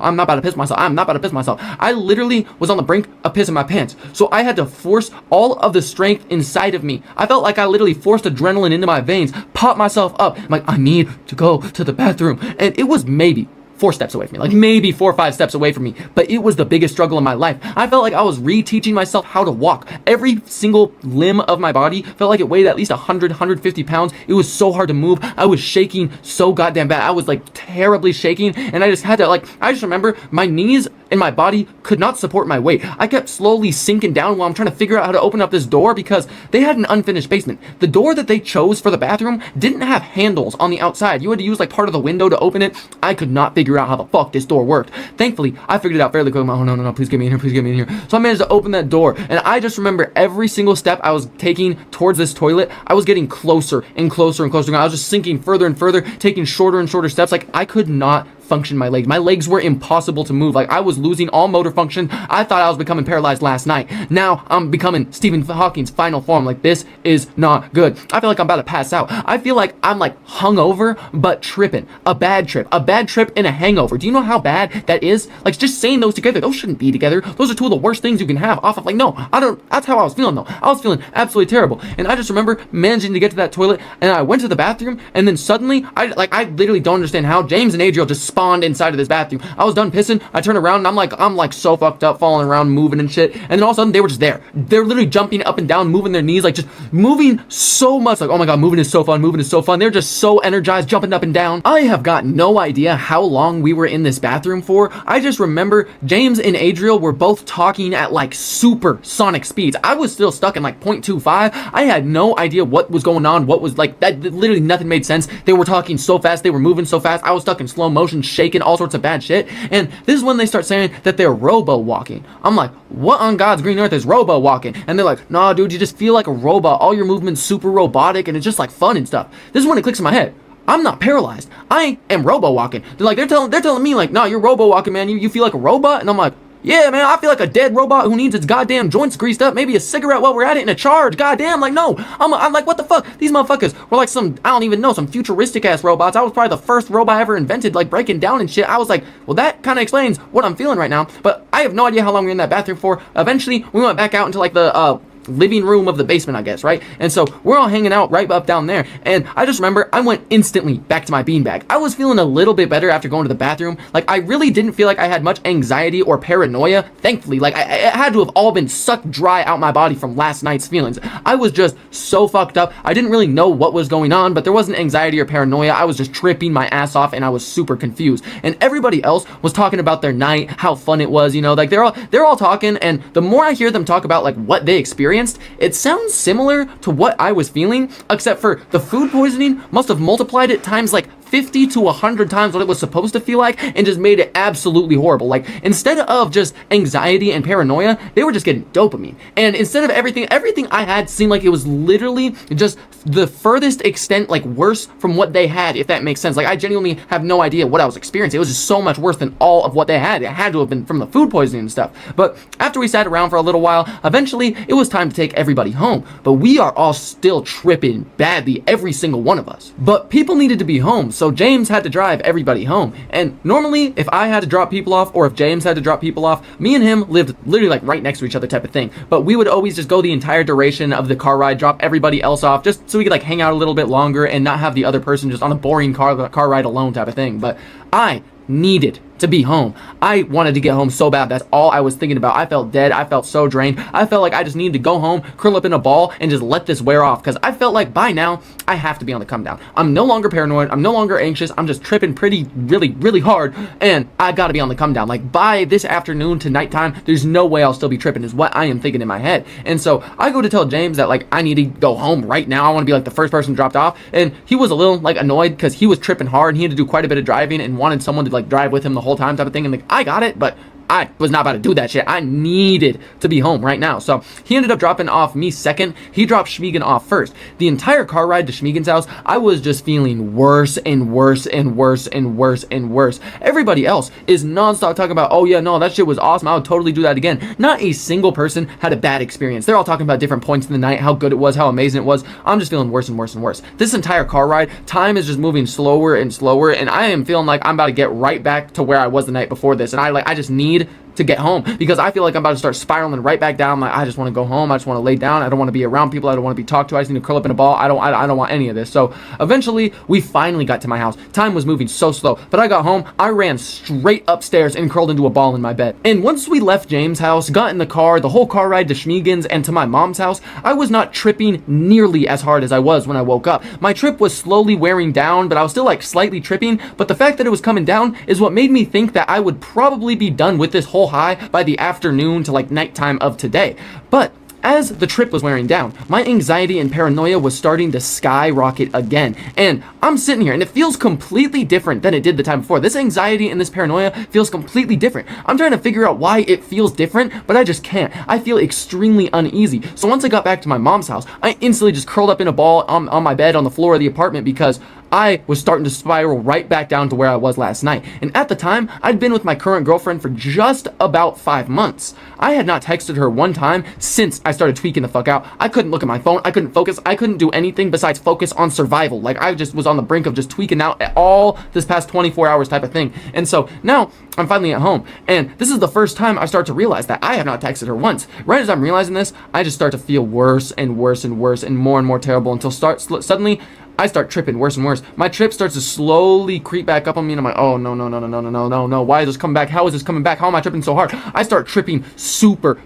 I'm not about to piss myself. I'm not about to piss myself. I literally was on the brink of pissing my pants. So I had to force all of the strength inside of me. I felt like I literally forced adrenaline into my veins, popped myself up. I'm like, I need to go to the bathroom. And it was maybe 4 steps away from me, like maybe 4 or 5 steps away from me, but it was the biggest struggle in my life. I felt like I was reteaching myself how to walk. Every single limb of my body felt like it weighed at least 150 pounds. It was so hard to move. I was shaking so goddamn bad. I was like terribly shaking, and I just had to I just remember my knees and my body could not support my weight. I kept slowly sinking down while I'm trying to figure out how to open up this door because they had an unfinished basement. The door that they chose for the bathroom didn't have handles on the outside. You had to use like part of the window to open it. I could not figure out how the fuck this door worked. Thankfully, I figured it out fairly quick. Oh no, please get me in here, please get me in here. So I managed to open that door, and I just remember every single step I was taking towards this toilet, I was getting closer and closer and closer. I was just sinking further and further, taking shorter and shorter steps. Like I could not function my legs. My legs were impossible to move. Like I was losing all motor function. I thought I was becoming paralyzed last night. Now I'm becoming Stephen Hawking's final form. Like this is not good. I feel like I'm about to pass out. I feel like I'm like hungover but tripping. A bad trip and a hangover. Do you know how bad that is? Like just saying those together, those shouldn't be together. Those are 2 of the worst things you can have off of like, no, I don't, that's how I was feeling though. I was feeling absolutely terrible. And I just remember managing to get to that toilet, and I went to the bathroom, and then suddenly I literally don't understand how James and Adriel just spawned inside of this bathroom. I was done pissing. I turned around and I'm like so fucked up, falling around, moving and shit. And then all of a sudden they were just there. They're literally jumping up and down, moving their knees, like just moving so much. Like, oh my God, moving is so fun. They're just so energized, jumping up and down. I have got no idea how long we were in this bathroom for. I just remember James and Adriel were both talking at like supersonic speeds. I was still stuck in like 0.25. I had no idea what was going on, what was like, that literally nothing made sense. They were talking so fast, they were moving so fast. I was stuck in slow motion, shaking, all sorts of bad shit. And this is when they start saying that they're robo walking. I'm like, what on God's green earth is robo walking? And they're like, nah, dude, you just feel like a robot. All your movements super robotic, and it's just like fun and stuff. This is when it clicks in my head. I'm not paralyzed. I am robo walking. They're telling me like, nah, you're robo walking, man. You feel like a robot? And I'm like, yeah, man, I feel like a dead robot who needs its goddamn joints greased up, maybe a cigarette while we're at it, and a charge. Goddamn, like, no. I'm like, what the fuck? These motherfuckers were like some, I don't even know, some futuristic ass robots. I was probably the first robot ever invented, like breaking down and shit. I was like, well, that kind of explains what I'm feeling right now. But I have no idea how long we were in that bathroom for. Eventually, we went back out into like the living room of the basement, I guess, right? And so we're all hanging out right up down there, and I just remember I went instantly back to my beanbag. I was feeling a little bit better after going to the bathroom. Like I really didn't feel like I had much anxiety or paranoia, thankfully. Like it had to have all been sucked dry out my body from last night's feelings. I was just so fucked up. I didn't really know what was going on, but there wasn't anxiety or paranoia. I was just tripping my ass off, and I was super confused. And everybody else was talking about their night, how fun it was, you know, like they're all talking, and the more I hear them talk about like what they experienced, it sounds similar to what I was feeling, except for the food poisoning must have multiplied it times like 50 to 100 times what it was supposed to feel like, and just made it absolutely horrible. Like instead of just anxiety and paranoia, they were just getting dopamine. And instead of everything I had seemed like it was literally just the furthest extent, like worse from what they had, if that makes sense. Like I genuinely have no idea what I was experiencing. It was just so much worse than all of what they had. It had to have been from the food poisoning and stuff. But after we sat around for a little while, eventually it was time to take everybody home. But we are all still tripping badly, every single one of us. But people needed to be home, so James had to drive everybody home. And normally, if I had to drop people off, or if James had to drop people off, me and him lived literally like right next to each other type of thing. But we would always just go the entire duration of the car ride, drop everybody else off, just so we could like hang out a little bit longer and not have the other person just on a boring car ride alone type of thing. But I needed to be home. I wanted to get home so bad. That's all I was thinking about. I felt dead. I felt so drained. I felt like I just needed to go home, curl up in a ball, and just let this wear off, because I felt like by now I have to be on the come down. I'm no longer paranoid. I'm no longer anxious. I'm just tripping really hard, and I gotta be on the come down. Like, by this afternoon to nighttime, there's no way I'll still be tripping, is what I am thinking in my head. And so I go to tell James that, like, I need to go home right now. I want to be like the first person dropped off, and he was a little like annoyed because he was tripping hard and he had to do quite a bit of driving and wanted someone to like drive with him the whole time type of thing. And like, I got it, but I was not about to do that shit. I needed to be home right now. So he ended up dropping off me second. He dropped Schmiegen off first. The entire car ride to Schmiegen's house, I was just feeling worse and worse and worse and worse and worse. Everybody else is nonstop talking about, oh yeah, no, that shit was awesome. I would totally do that again. Not a single person had a bad experience. They're all talking about different points in the night, how good it was, how amazing it was. I'm just feeling worse and worse and worse. This entire car ride, time is just moving slower and slower, and I am feeling like I'm about to get right back to where I was the night before this. And I just need to get home, because I feel like I'm about to start spiraling right back down. Like, I just want to go home. I just want to lay down. I don't want to be around people. I don't want to be talked to. I just need to curl up in a ball. I don't want any of this. So eventually we finally got to my house. Time was moving so slow, but I got home. I ran straight upstairs and curled into a ball in my bed. And once we left James' house, got in the car, the whole car ride to Schmiegen's and to my mom's house, I was not tripping nearly as hard as I was when I woke up. My trip was slowly wearing down, but I was still like slightly tripping. But the fact that it was coming down is what made me think that I would probably be done with this whole high by the afternoon to like nighttime of today. But as the trip was wearing down, my anxiety and paranoia was starting to skyrocket again. And I'm sitting here and it feels completely different than it did the time before. This anxiety and this paranoia feels completely different. I'm trying to figure out why it feels different, but I just can't. I feel extremely uneasy. So once I got back to my mom's house, I instantly just curled up in a ball on my bed on the floor of the apartment, because I was starting to spiral right back down to where I was last night. And at the time, I'd been with my current girlfriend for just about 5 months. I had not texted her one time since I started tweaking the fuck out. I couldn't look at my phone. I couldn't focus. I couldn't do anything besides focus on survival. Like, I just was on the brink of just tweaking out at all this past 24 hours type of thing. And so now I'm finally at home. And this is the first time I start to realize that I have not texted her once. Right as I'm realizing this, I just start to feel worse and worse and worse and more terrible, until suddenly I start tripping worse and worse. My trip starts to slowly creep back up on me, and I'm like, oh, no. Why is this coming back? How is this coming back? How am I tripping so hard? I start tripping super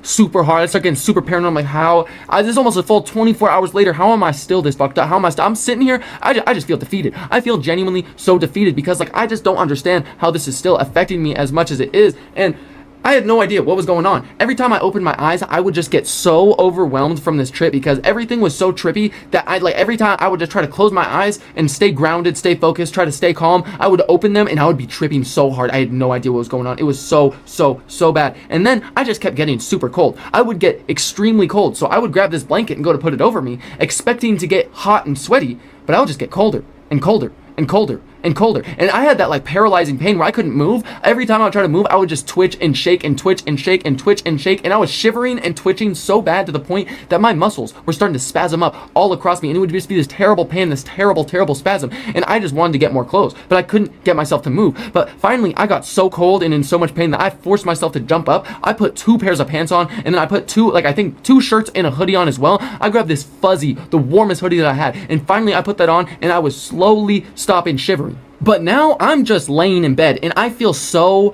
hard. I start getting super paranoid. I'm like, how? This is almost a full 24 hours later. How am I still this fucked up? How am I I'm sitting here. I just feel defeated. I feel genuinely so defeated, because like, I just don't understand how this is still affecting me as much as it is. And I had no idea what was going on. Every time I opened my eyes, I would just get so overwhelmed from this trip, because everything was so trippy that every time I would just try to close my eyes and stay grounded, stay focused, try to stay calm. I would open them and I would be tripping so hard. I had no idea what was going on. It was so bad. And then I just kept getting super cold. I would get extremely cold. So I would grab this blanket and go to put it over me, expecting to get hot and sweaty, but I would just get colder and colder and colder and colder. And I had that like paralyzing pain where I couldn't move. Every time I would try to move, I would just twitch and shake and twitch and shake and twitch and shake. And I was shivering and twitching so bad to the point that my muscles were starting to spasm up all across me. And it would just be this terrible pain, this terrible spasm. And I just wanted to get more clothes, but I couldn't get myself to move. But finally, I got so cold and in so much pain that I forced myself to jump up. I put 2 pairs of pants on, and then I put 2 shirts and a hoodie on as well. I grabbed this fuzzy, the warmest hoodie that I had. And finally, I put that on, and I was slowly stopping shivering. But now I'm just laying in bed, and I feel so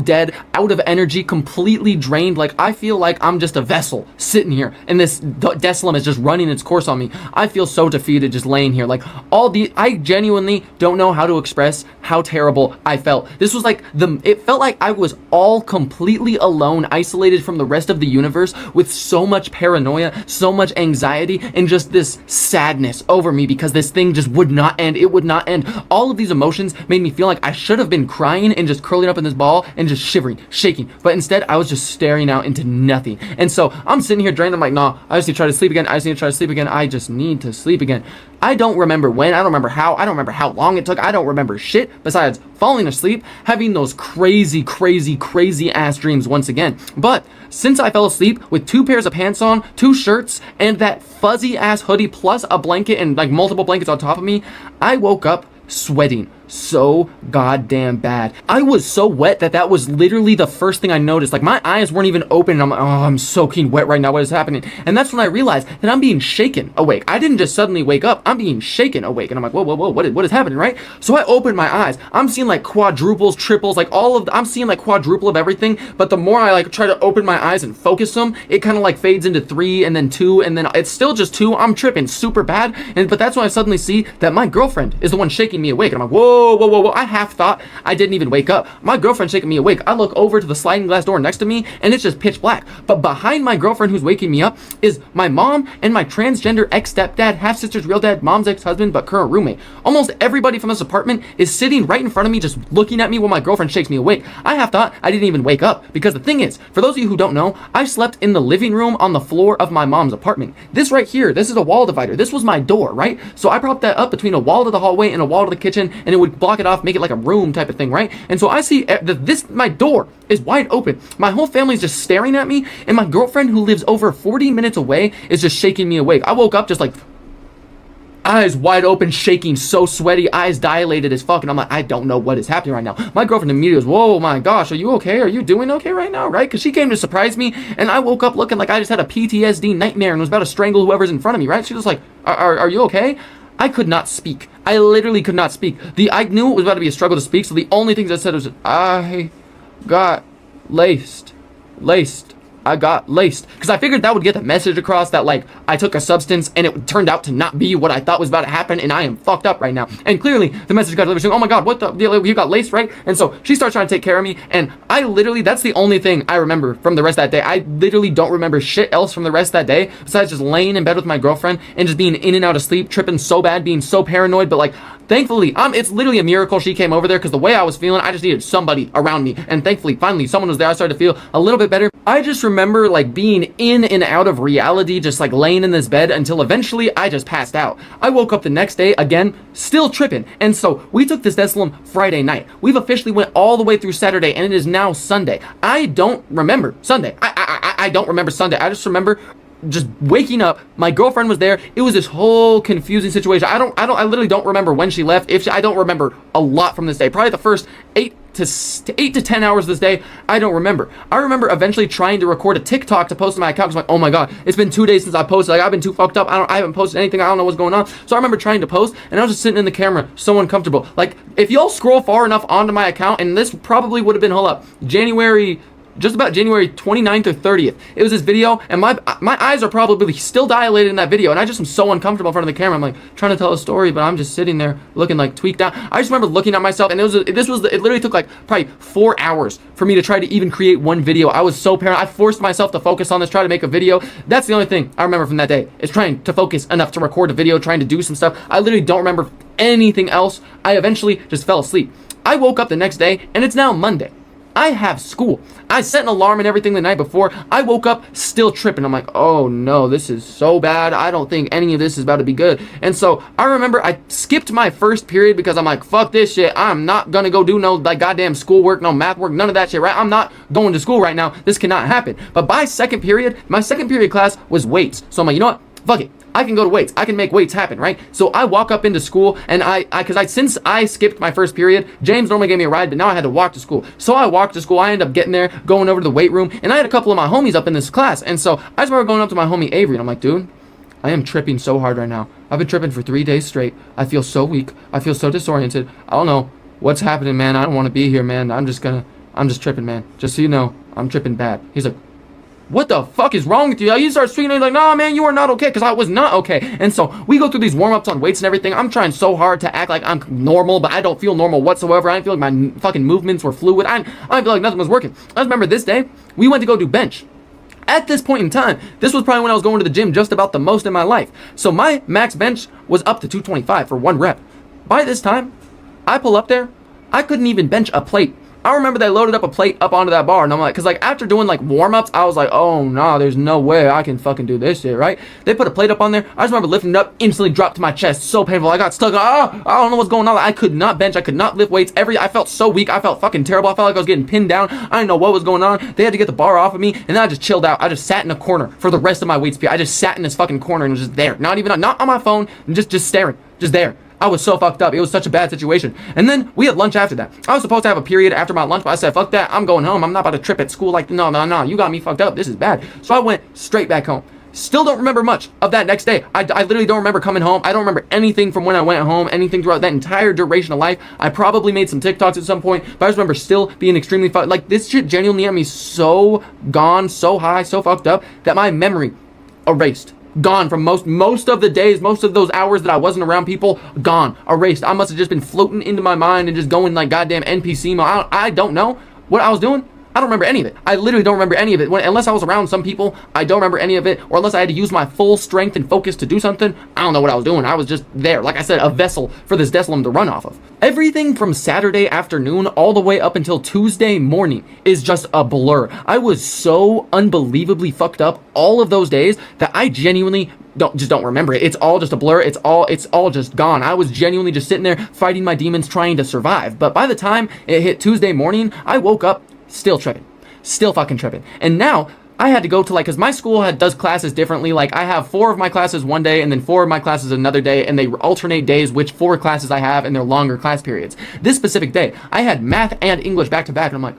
dead, out of energy, completely drained. Like, I feel like I'm just a vessel sitting here, and this Desolum is just running its course on me. I feel so defeated just laying here. Like, I genuinely don't know how to express how terrible I felt. This was like, it felt like I was all completely alone, isolated from the rest of the universe, with so much paranoia, so much anxiety, and just this sadness over me, because this thing just would not end. It would not end. All of these emotions made me feel like I should have been crying and just curling up in this ball and just shivering, shaking. But instead, I was just staring out into nothing. And so I'm sitting here drained. I'm like, nah, I just need to try to sleep again. I just need to sleep again. I don't remember when. I don't remember how. I don't remember how long it took. I don't remember shit besides falling asleep, having those crazy ass dreams once again. But since I fell asleep with 2 pairs of pants on, 2 shirts, and that fuzzy ass hoodie plus a blanket and like multiple blankets on top of me, I woke up sweating so goddamn bad. I was so wet that was literally the first thing I noticed. Like, my eyes weren't even open, and I'm like, oh, I'm soaking wet right now. What is happening? And that's when I realized that I'm being shaken awake. I didn't just suddenly wake up. I'm being shaken awake. And I'm like, whoa, what is happening, right? So I opened my eyes. I'm seeing like quadruples, triples, like I'm seeing like quadruple of everything. But the more I like try to open my eyes and focus them, it kind of like fades into 3 and then 2, and then it's still just 2. I'm tripping super bad. But that's when I suddenly see that my girlfriend is the one shaking me awake. And I'm like, whoa. I half thought I didn't even wake up. My girlfriend's shaking me awake. I look over to the sliding glass door next to me, and it's just pitch black. But behind my girlfriend who's waking me up is my mom and my transgender ex-stepdad, half-sister's real dad, mom's ex-husband, but current roommate. Almost everybody from this apartment is sitting right in front of me, just looking at me while my girlfriend shakes me awake. I half thought I didn't even wake up, because the thing is, for those of you who don't know, I slept in the living room on the floor of my mom's apartment. This right here, this is a wall divider. This was my door, right? So I propped that up between a wall to the hallway and a wall to the kitchen, and it would block it off, make it like a room type of thing, right? And so I see my door is wide open. My whole family's just staring at me, and my girlfriend, who lives over 40 minutes away, is just shaking me awake. I woke up just like eyes wide open, shaking, so sweaty, eyes dilated as fuck, and I'm like, I don't know what is happening right now. My girlfriend immediately goes, whoa, my gosh, are you okay? Are you doing okay right now, right? Because she came to surprise me, and I woke up looking like I just had a PTSD nightmare and was about to strangle whoever's in front of me, right? She was like, are you okay? I could not speak. I literally could not speak. I knew it was about to be a struggle to speak, so the only things I said was, I got laced. I got laced. Because I figured that would get the message across that, like, I took a substance and it turned out to not be what I thought was about to happen, and I am fucked up right now. And clearly, the message got delivered saying, oh my god, what the, you got laced, right? And so she starts trying to take care of me, and I literally, that's the only thing I remember from the rest of that day. I literally don't remember shit else from the rest of that day, besides just laying in bed with my girlfriend and just being in and out of sleep, tripping so bad, being so paranoid, but like, thankfully, it's literally a miracle she came over there, because the way I was feeling, I just needed somebody around me. And thankfully, finally, someone was there. I started to feel a little bit better. I just remember like being in and out of reality, just like laying in this bed until eventually I just passed out. I woke up the next day again, still tripping. And so we took this Deslam Friday night. We've officially went all the way through Saturday, and it is now Sunday. I don't remember Sunday. I don't remember Sunday. I just remember just waking up. My girlfriend was there. It was this whole confusing situation. I literally don't remember when she left. I don't remember a lot from this day. Probably the first 8 to 10 hours of this day, I don't remember. I remember eventually trying to record a TikTok to post to my account, because I'm like, oh my god, it's been 2 days since I posted. Like, I've been too fucked up. I haven't posted anything. I don't know what's going on. So I remember trying to post, and I was just sitting in the camera, so uncomfortable. Like, if y'all scroll far enough onto my account, and this probably would have been, hold up, just about January 29th or 30th. It was this video, and my eyes are probably still dilated in that video, and I just am so uncomfortable in front of the camera. I'm like trying to tell a story, but I'm just sitting there looking like tweaked out. I just remember looking at myself, and it literally took like probably 4 hours for me to try to even create one video. I was so paranoid. I forced myself to focus on this, try to make a video. That's the only thing I remember from that day, is trying to focus enough to record a video, trying to do some stuff. I literally don't remember anything else. I eventually just fell asleep. I woke up the next day, and it's now Monday. I have school. I set an alarm and everything the night before. I woke up still tripping. I'm like, oh no, this is so bad. I don't think any of this is about to be good. And so I remember I skipped my first period, because I'm like, fuck this shit. I'm not gonna go do no like goddamn schoolwork, no math work, none of that shit, right? I'm not going to school right now. This cannot happen. But by second period, my second period class was weights. So I'm like, you know what? Fuck it. I can go to weights. I can make weights happen, right? So I walk up into school, and since I skipped my first period, James normally gave me a ride, but now I had to walk to school. So I walked to school. I ended up getting there, going over to the weight room, and I had a couple of my homies up in this class. And so I just remember going up to my homie Avery, and I'm like, dude, I am tripping so hard right now. I've been tripping for 3 days straight. I feel so weak. I feel so disoriented. I don't know what's happening, man. I don't want to be here, man. I'm just tripping, man. Just so you know, I'm tripping bad. He's like, what the fuck is wrong with you? You start speaking, and he's like, nah, man, you are not okay, because I was not okay. And so we go through these warm-ups on weights and everything. I'm trying so hard to act like I'm normal, but I don't feel normal whatsoever. I feel like my fucking movements were fluid. I feel like nothing was working. I remember this day, we went to go do bench. At this point in time, this was probably when I was going to the gym just about the most in my life. So my max bench was up to 225 for 1 rep. By this time, I pull up there, I couldn't even bench a plate. I remember they loaded up a plate up onto that bar, and I'm like, because like after doing like warm-ups, I was like, oh no, there's no way I can fucking do this shit, right? They put a plate up on there. I just remember lifting it up, instantly dropped to my chest, so painful. I got stuck. I don't know what's going on. I could not bench. I could not lift weights. I felt so weak. I felt fucking terrible. I felt like I was getting pinned down. I didn't know what was going on. They had to get the bar off of me, and then I just chilled out. I just sat in a corner for the rest of my weights period. I just sat in this fucking corner and was just there, not on my phone, just staring, just there. I was so fucked up. It was such a bad situation. And then we had lunch after that. I was supposed to have a period after my lunch, but I said, fuck that. I'm going home. I'm not about to trip at school. Like, no. You got me fucked up. This is bad. So I went straight back home. Still don't remember much of that next day. I literally don't remember coming home. I don't remember anything from when I went home, anything throughout that entire duration of life. I probably made some TikToks at some point, but I just remember still being extremely fucked. Like, this shit genuinely had me so gone, so high, so fucked up that my memory erased. Gone from most of the days, most of those hours that I wasn't around people, gone, erased. I must have just been floating into my mind and just going like goddamn NPC mode. I don't know what I was doing. I don't remember any of it. I literally don't remember any of it. Unless I was around some people, I don't remember any of it. Or unless I had to use my full strength and focus to do something, I don't know what I was doing. I was just there. Like I said, a vessel for this Desolum to run off of. Everything from Saturday afternoon all the way up until Tuesday morning is just a blur. I was so unbelievably fucked up all of those days that I genuinely don't remember it. It's all just a blur. It's all just gone. I was genuinely just sitting there fighting my demons, trying to survive. But by the time it hit Tuesday morning, I woke up still tripping. Still fucking tripping. And now I had to go to, like, because my school does classes differently. Like, I have 4 of my classes one day and then 4 of my classes another day, and they alternate days which 4 classes I have, and they're longer class periods. This specific day, I had math and English back to back, and I'm like,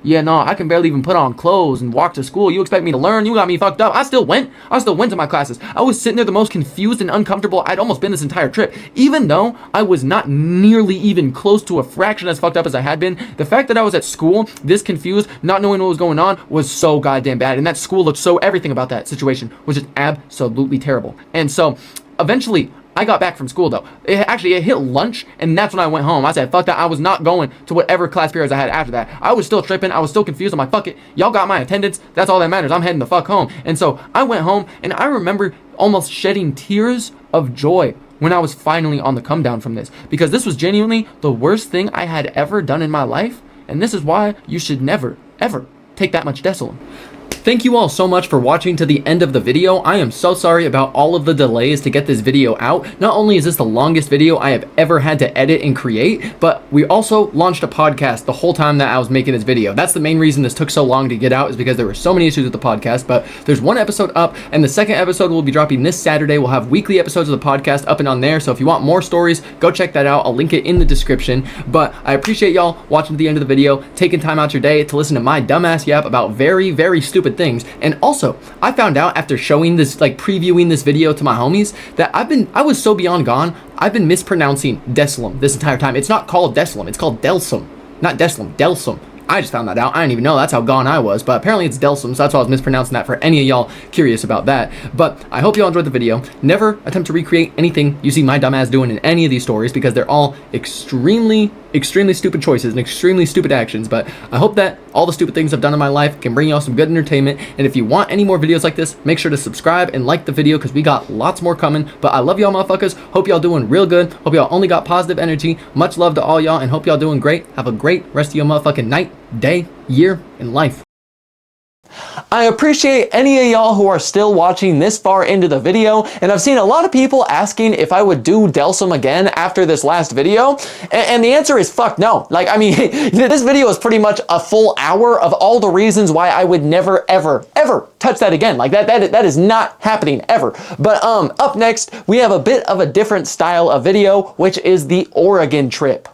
yeah, no, I can barely even put on clothes and walk to school. You expect me to learn? You got me fucked up. I still went to my classes. I was sitting there the most confused and uncomfortable I'd almost been this entire trip. Even though I was not nearly even close to a fraction as fucked up as I had been, the fact that I was at school, this confused, not knowing what was going on, was so goddamn bad. And that school looked so, everything about that situation was just absolutely terrible. And so, eventually, I got back from school though. It hit lunch, and that's when I went home. I said, fuck that. I was not going to whatever class periods I had after that. I was still tripping. I was still confused. I'm like, fuck it. Y'all got my attendance. That's all that matters. I'm heading the fuck home. And so I went home, and I remember almost shedding tears of joy when I was finally on the come down from this, because this was genuinely the worst thing I had ever done in my life. And this is why you should never, ever take that much Desolum. Thank you all so much for watching to the end of the video. I am so sorry about all of the delays to get this video out. Not only is this the longest video I have ever had to edit and create, but we also launched a podcast the whole time that I was making this video. That's the main reason this took so long to get out, is because there were so many issues with the podcast. But there's 1 episode up, and the 2nd episode will be dropping this Saturday. We'll have weekly episodes of the podcast up and on there, so if you want more stories, go check that out. I'll link it in the description. But I appreciate y'all watching to the end of the video, taking time out your day to listen to my dumbass yap about very, very stupid things. And also, I found out after showing this, like previewing this video to my homies, that I was so beyond gone, I've been mispronouncing Desolum this entire time. It's not called Desolum, it's called Delsum. Not Desolum, Delsum. I just found that out. I didn't even know that's how gone I was, but apparently it's Delsum, so that's why I was mispronouncing that, for any of y'all curious about that. But I hope y'all enjoyed the video. Never attempt to recreate anything you see my dumbass doing in any of these stories, because they're all extremely stupid choices and extremely stupid actions. But I hope that all the stupid things I've done in my life can bring y'all some good entertainment. And if you want any more videos like this, make sure to subscribe and like the video, because we got lots more coming. But I love y'all motherfuckers. Hope y'all doing real good. Hope y'all only got positive energy. Much love to all y'all, and hope y'all doing great. Have a great rest of your motherfucking night, day, year, and life. I appreciate any of y'all who are still watching this far into the video, and I've seen a lot of people asking if I would do Delsum again after this last video, and the answer is fuck no. Like, I mean, this video is pretty much a full hour of all the reasons why I would never, ever, ever touch that again. Like, that is not happening ever. But up next, we have a bit of a different style of video, which is the Oregon trip.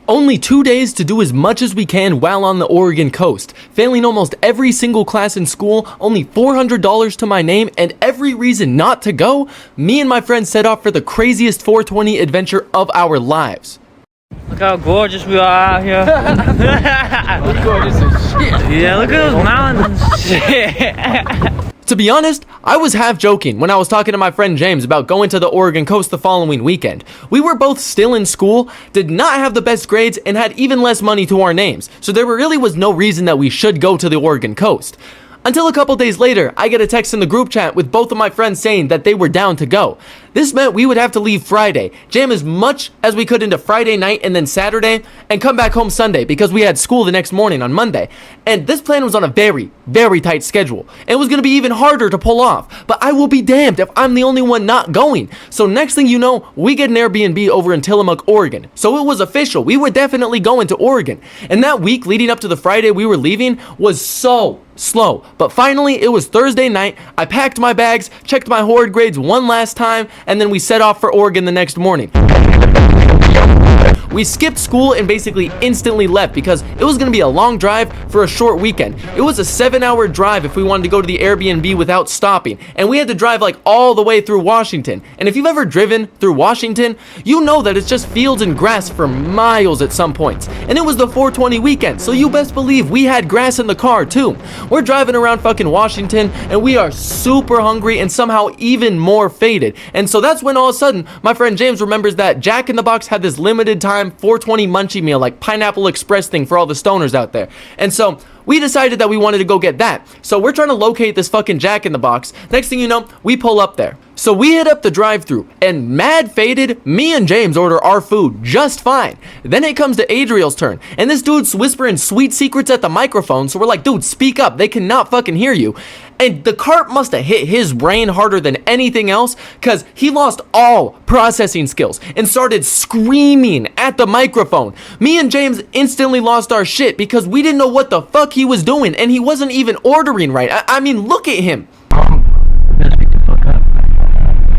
Only 2 days to do as much as we can while on the Oregon coast. Failing almost every single class in school, only $400 to my name, and every reason not to go, me and my friends set off for the craziest 420 adventure of our lives. Look how gorgeous we are out here. We're gorgeous as shit. Yeah, look at those mountains and shit. To be honest, I was half joking when I was talking to my friend James about going to the Oregon coast the following weekend. We were both still in school, did not have the best grades, and had even less money to our names, so there really was no reason that we should go to the Oregon coast. Until a couple days later, I get a text in the group chat with both of my friends saying that they were down to go. This meant we would have to leave Friday, jam as much as we could into Friday night and then Saturday, and come back home Sunday because we had school the next morning on Monday. And this plan was on a very, very tight schedule. It was going to be even harder to pull off, but I will be damned if I'm the only one not going. So next thing you know, we get an Airbnb over in Tillamook, Oregon. So it was official. We were definitely going to Oregon. And that week leading up to the Friday we were leaving was so slow. But finally, it was Thursday night. I packed my bags, checked my horde grades one last time, and then we set off for Oregon the next morning. We skipped school and basically instantly left because it was going to be a long drive for a short weekend. It was a 7-hour drive if we wanted to go to the Airbnb without stopping, and we had to drive like all the way through Washington. And if you've ever driven through Washington, you know that it's just fields and grass for miles at some points. And it was the 420 weekend, so you best believe we had grass in the car too. We're driving around fucking Washington and we are super hungry and somehow even more faded. And so that's when all of a sudden my friend James remembers that Jack in the Box had this limited time 420 munchie meal, like Pineapple Express thing for all the stoners out there. And so we decided that we wanted to go get that. So we're trying to locate this fucking Jack in the Box. Next thing you know, we pull up there. So we hit up the drive-thru, and mad faded, me and James order our food just fine. Then it comes to Adriel's turn, and this dude's whispering sweet secrets at the microphone, so we're like, dude, speak up, they cannot fucking hear you. And the cart must have hit his brain harder than anything else, cause he lost all processing skills and started screaming at the microphone. Me and James instantly lost our shit because we didn't know what the fuck he was doing, and he wasn't even ordering right. I mean, look at him.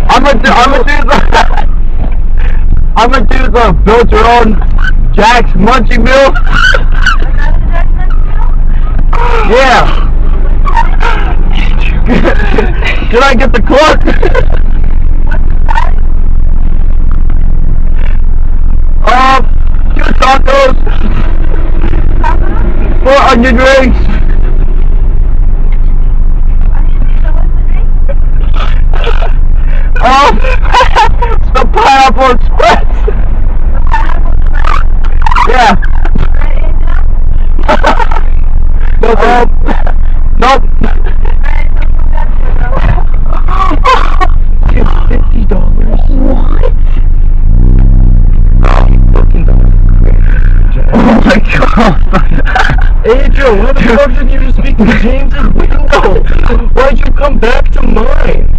I'm gonna do the build your own Jack's Munchie Meal. Yeah. Can I get the clock? 2 tacos, 4 onion rings. It's the Pineapple Express. Yeah. Nope. $50. What? Oh my god. Adriel, what the fuck did you just speak to James's window? Why'd you come back to mine?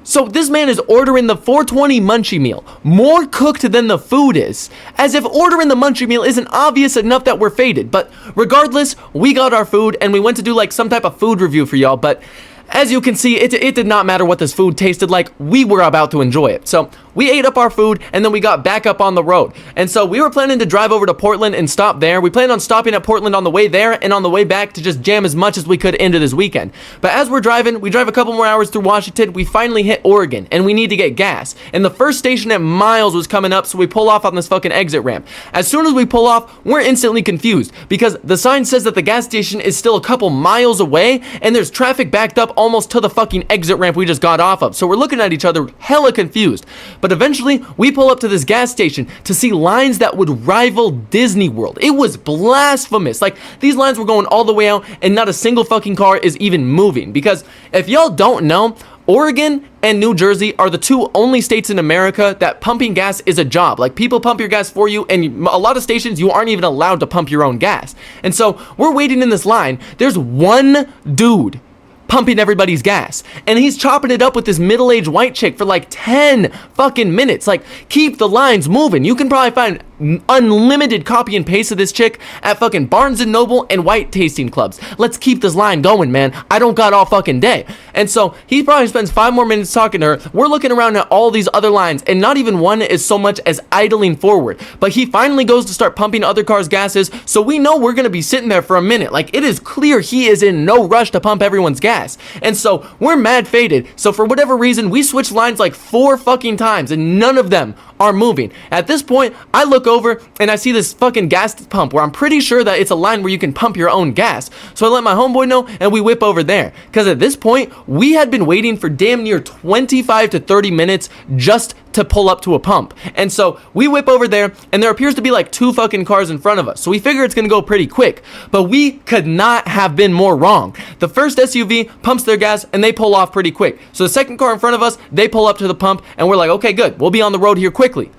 So this man is ordering the 420 munchie meal, more cooked than the food is, as if ordering the munchie meal isn't obvious enough that we're faded. But regardless, we got our food and we went to do like some type of food review for y'all, but as you can see, it did not matter what this food tasted like, we were about to enjoy it. So we ate up our food and then we got back up on the road. And so we were planning to drive over to Portland and stop there. We planned on stopping at Portland on the way there and on the way back to just jam as much as we could into this weekend. But as we're driving, we drive a couple more hours through Washington, we finally hit Oregon and we need to get gas. And the first station at Miles was coming up, so we pull off on this fucking exit ramp. As soon as we pull off, we're instantly confused because the sign says that the gas station is still a couple miles away and there's traffic backed up almost to the fucking exit ramp we just got off of. So we're looking at each other hella confused. But eventually we pull up to this gas station to see lines that would rival Disney World. It was blasphemous. Like, these lines were going all the way out and not a single fucking car is even moving. Because if y'all don't know, Oregon and New Jersey are the 2 only states in America that pumping gas is a job. Like, people pump your gas for you, and a lot of stations you aren't even allowed to pump your own gas. And so we're waiting in this line. There's one dude pumping everybody's gas, and he's chopping it up with this middle-aged white chick for like 10 fucking minutes. Like, keep the lines moving. You can probably find unlimited copy and paste of this chick at fucking Barnes & Noble and white tasting clubs. Let's keep this line going, man. I don't got all fucking day. And so he probably spends 5 more minutes talking to her. We're looking around at all these other lines, and not even one is so much as idling forward. But he finally goes to start pumping other cars' gases, so we know we're gonna be sitting there for a minute. Like, it is clear he is in no rush to pump everyone's gas. And so we're mad faded. So for whatever reason, we switched lines like 4 fucking times, and none of them are moving. At this point, I look over and I see this fucking gas pump where I'm pretty sure that it's a line where you can pump your own gas. So I let my homeboy know and we whip over there. Because at this point, we had been waiting for damn near 25 to 30 minutes just to pull up to a pump. And so we whip over there and there appears to be like 2 fucking cars in front of us. So we figure it's gonna go pretty quick. But we could not have been more wrong. The first SUV pumps their gas and they pull off pretty quick. So the second car in front of us, they pull up to the pump and we're like, okay, good, we'll be on the road here quickly.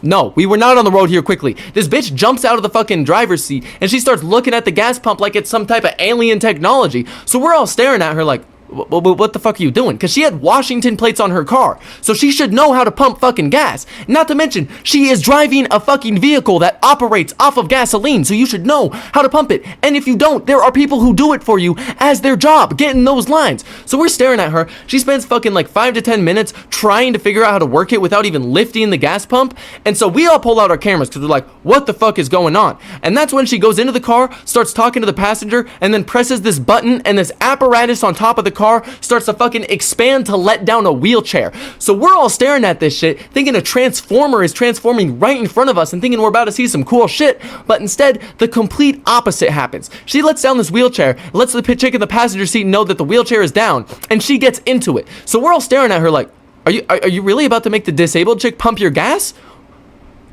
No, we were not on the road here quickly. This bitch jumps out of the fucking driver's seat and she starts looking at the gas pump like it's some type of alien technology. So we're all staring at her like, what the fuck are you doing? Because she had Washington plates on her car, so she should know how to pump fucking gas. Not to mention, she is driving a fucking vehicle that operates off of gasoline, so you should know how to pump it. And if you don't, there are people who do it for you as their job, getting those lines. So we're staring at her. She spends fucking like 5 to 10 minutes trying to figure out how to work it without even lifting the gas pump. And so we all pull out our cameras because we're like, what the fuck is going on? And that's when she goes into the car, starts talking to the passenger, and then presses this button, and this apparatus on top of the car starts to fucking expand to let down a wheelchair. So we're all staring at this shit, thinking a transformer is transforming right in front of us and thinking we're about to see some cool shit, but instead, the complete opposite happens. She lets down this wheelchair, lets the chick in the passenger seat know that the wheelchair is down, and she gets into it. So we're all staring at her like, are you really about to make the disabled chick pump your gas?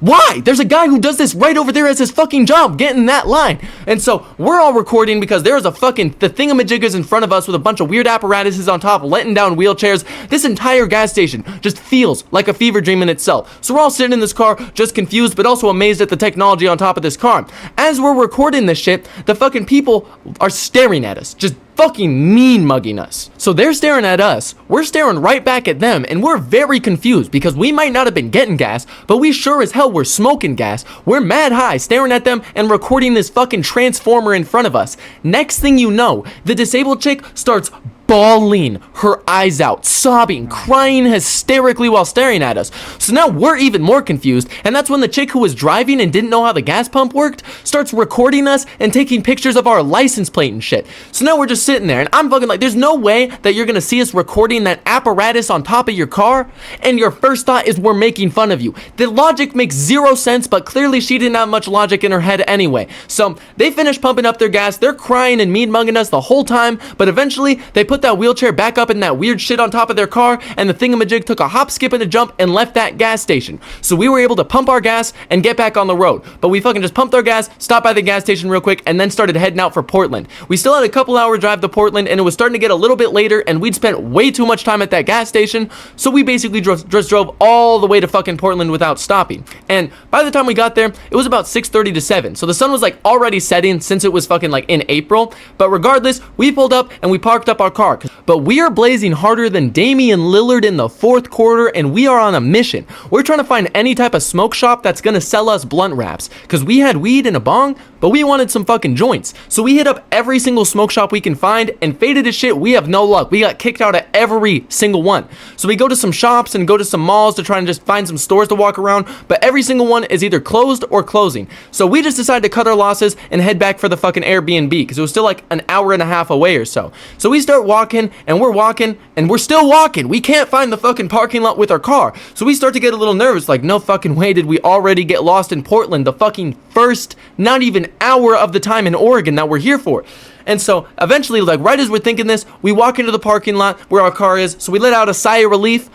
Why? There's a guy who does this right over there as his fucking job, getting that line. And so we're all recording because there's a fucking, the thingamajiggers in front of us with a bunch of weird apparatuses on top, letting down wheelchairs. This entire gas station just feels like a fever dream in itself. So we're all sitting in this car, just confused, but also amazed at the technology on top of this car. As we're recording this shit, the fucking people are staring at us, just fucking mean mugging us. So they're staring at us, we're staring right back at them, and we're very confused because we might not have been getting gas, but we sure as hell were smoking gas. We're mad high staring at them and recording this fucking transformer in front of us. Next thing you know, the disabled chick starts bawling her eyes out, sobbing, crying hysterically while staring at us. So now we're even more confused, and that's when the chick who was driving and didn't know how the gas pump worked starts recording us and taking pictures of our license plate and shit. So now we're just sitting there, and I'm fucking like, there's no way that you're gonna see us recording that apparatus on top of your car, and your first thought is we're making fun of you. The logic makes zero sense, but clearly she didn't have much logic in her head anyway. So they finish pumping up their gas, they're crying and mean mugging us the whole time, but eventually they put that wheelchair back up in that weird shit on top of their car, and the thingamajig took a hop, skip, and a jump and left that gas station. So we were able to pump our gas and get back on the road. But we fucking just pumped our gas, stopped by the gas station real quick, and then started heading out for Portland. We still had a couple hour drive to Portland, and it was starting to get a little bit later, and we'd spent way too much time at that gas station, so we basically just drove all the way to fucking Portland without stopping. And by the time we got there, it was about 6:30 to 7, so the sun was like already setting since it was fucking like in April. But regardless, we pulled up and we parked up our car. But we are blazing harder than Damian Lillard in the fourth quarter, and we are on a mission. We're trying to find any type of smoke shop that's gonna sell us blunt wraps, because we had weed and a bong, but we wanted some fucking joints. So we hit up every single smoke shop we can find, and faded as shit, we have no luck. We got kicked out of every single one. So we go to some shops and go to some malls to try and just find some stores to walk around, but every single one is either closed or closing. So we just decided to cut our losses and head back for the fucking Airbnb, because it was still like an hour and a half away or so. So we start walking, and we're walking, and we're still walking. We can't find the fucking parking lot with our car. So we start to get a little nervous, like, no fucking way did we already get lost in Portland, the fucking first, not even hour of the time in Oregon that we're here for. And so eventually, like right as we're thinking this, we walk into the parking lot where our car is. So we let out a sigh of relief,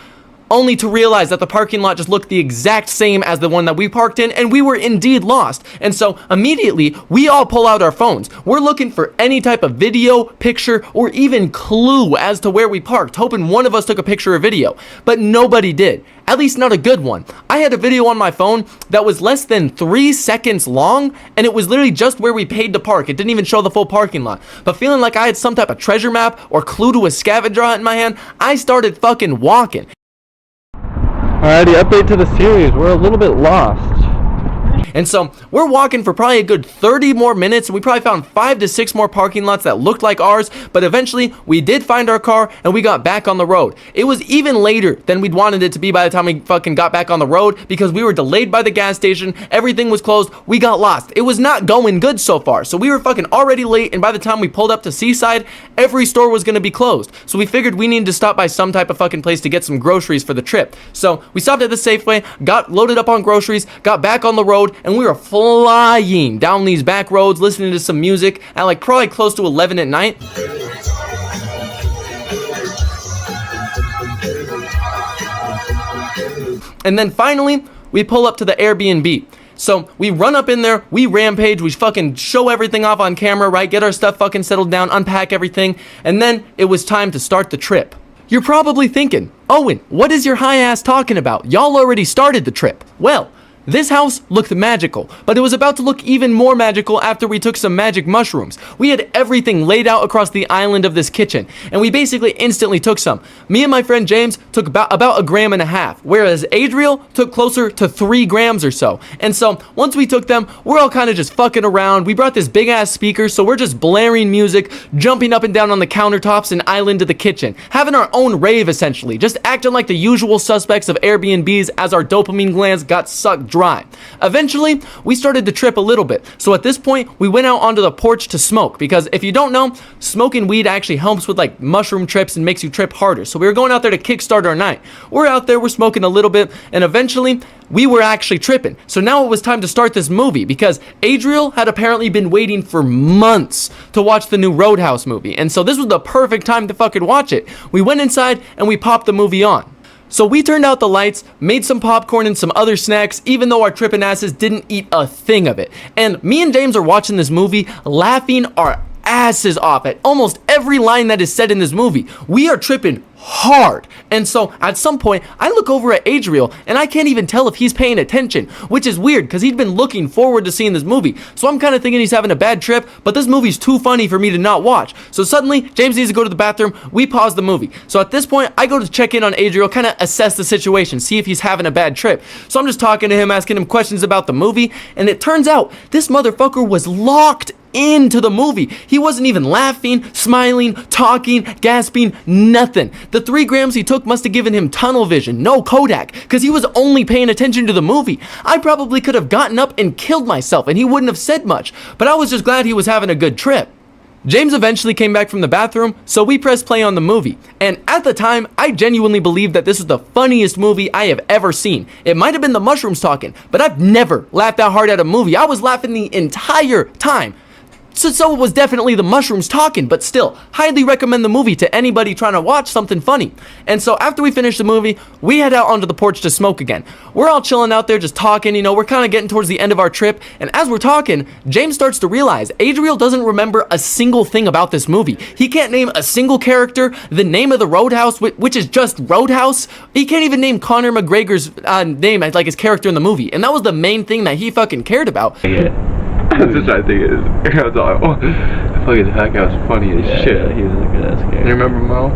only to realize that the parking lot just looked the exact same as the one that we parked in, and we were indeed lost. And so immediately we all pull out our phones. We're looking for any type of video, picture, or even clue as to where we parked, hoping one of us took a picture or video, but nobody did. At least not a good one. I had a video on my phone that was less than 3 seconds long, and it was literally just where we paid to park. It didn't even show the full parking lot. But feeling like I had some type of treasure map or clue to a scavenger hunt in my hand, I started fucking walking. Alrighty, update to the series. We're a little bit lost. And so we're walking for probably a good 30 more minutes, and we probably found 5 to 6 more parking lots that looked like ours, but eventually we did find our car and we got back on the road. It was even later than we'd wanted it to be by the time we fucking got back on the road, because we were delayed by the gas station, everything was closed, we got lost. It was not going good so far, so we were fucking already late, and by the time we pulled up to Seaside, every store was gonna be closed. So we figured we needed to stop by some type of fucking place to get some groceries for the trip. So we stopped at the Safeway, got loaded up on groceries, got back on the road, and we were flying down these back roads, listening to some music at like probably close to 11 at night. And then finally, we pull up to the Airbnb. So we run up in there, we rampage, we fucking show everything off on camera, right? Get our stuff fucking settled down, unpack everything, and then it was time to start the trip. You're probably thinking, Owen, what is your high ass talking about? Y'all already started the trip. Well, This house looked magical, but it was about to look even more magical after we took some magic mushrooms. We had everything laid out across the island of this kitchen, and we basically instantly took some. Me and my friend James took about 1.5 grams, whereas Adriel took closer to 3 grams or so. And so, once we took them, we're all kind of just fucking around. We brought this big ass speaker, so we're just blaring music, jumping up and down on the countertops and island of the kitchen, having our own rave essentially, just acting like the usual suspects of Airbnbs as our dopamine glands got sucked dry. Eventually, we started to trip a little bit, so at this point, we went out onto the porch to smoke, because if you don't know, smoking weed actually helps with like mushroom trips and makes you trip harder. So we were going out there to kickstart our night. We're out there, we're smoking a little bit, and eventually, we were actually tripping. So now it was time to start this movie, because Adriel had apparently been waiting for months to watch the new Roadhouse movie, and so this was the perfect time to fucking watch it. We went inside and we popped the movie on. So we turned out the lights, made some popcorn and some other snacks, even though our trippin' asses didn't eat a thing of it. And me and James are watching this movie, laughing our asses off at almost every line that is said in this movie. We are tripping hard. And so at some point, I look over at Adriel and I can't even tell if he's paying attention, which is weird because he'd been looking forward to seeing this movie. So I'm kind of thinking he's having a bad trip, but this movie's too funny for me to not watch. So suddenly, James needs to go to the bathroom. We pause the movie. So at this point, I go to check in on Adriel, kind of assess the situation, see if he's having a bad trip. So I'm just talking to him, asking him questions about the movie, and it turns out this motherfucker was locked into the movie. He wasn't even laughing, smiling, talking, gasping, nothing. The 3 grams he took must have given him tunnel vision, no Kodak, because he was only paying attention to the movie. I probably could have gotten up and killed myself and he wouldn't have said much, but I was just glad he was having a good trip. James eventually came back from the bathroom, so we pressed play on the movie. And at the time, I genuinely believed that this was the funniest movie I have ever seen. It might have been the mushrooms talking, but I've never laughed that hard at a movie. I was laughing the entire time. So it was definitely the mushrooms talking, but still, highly recommend the movie to anybody trying to watch something funny. And so after we finished the movie, we head out onto the porch to smoke again. We're all chilling out there just talking, you know, we're kind of getting towards the end of our trip, and as we're talking, James starts to realize Adriel doesn't remember a single thing about this movie. He can't name a single character, the name of the Roadhouse, which is just Roadhouse. He can't even name Conor McGregor's name as like his character in the movie, and that was the main thing that he fucking cared about. That's just I think it is. I was like, oh, fucking heck, that was funny as shit. Yeah, he was a good ass character. You remember Mo?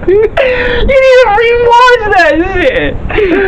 You need to rewatch that shit.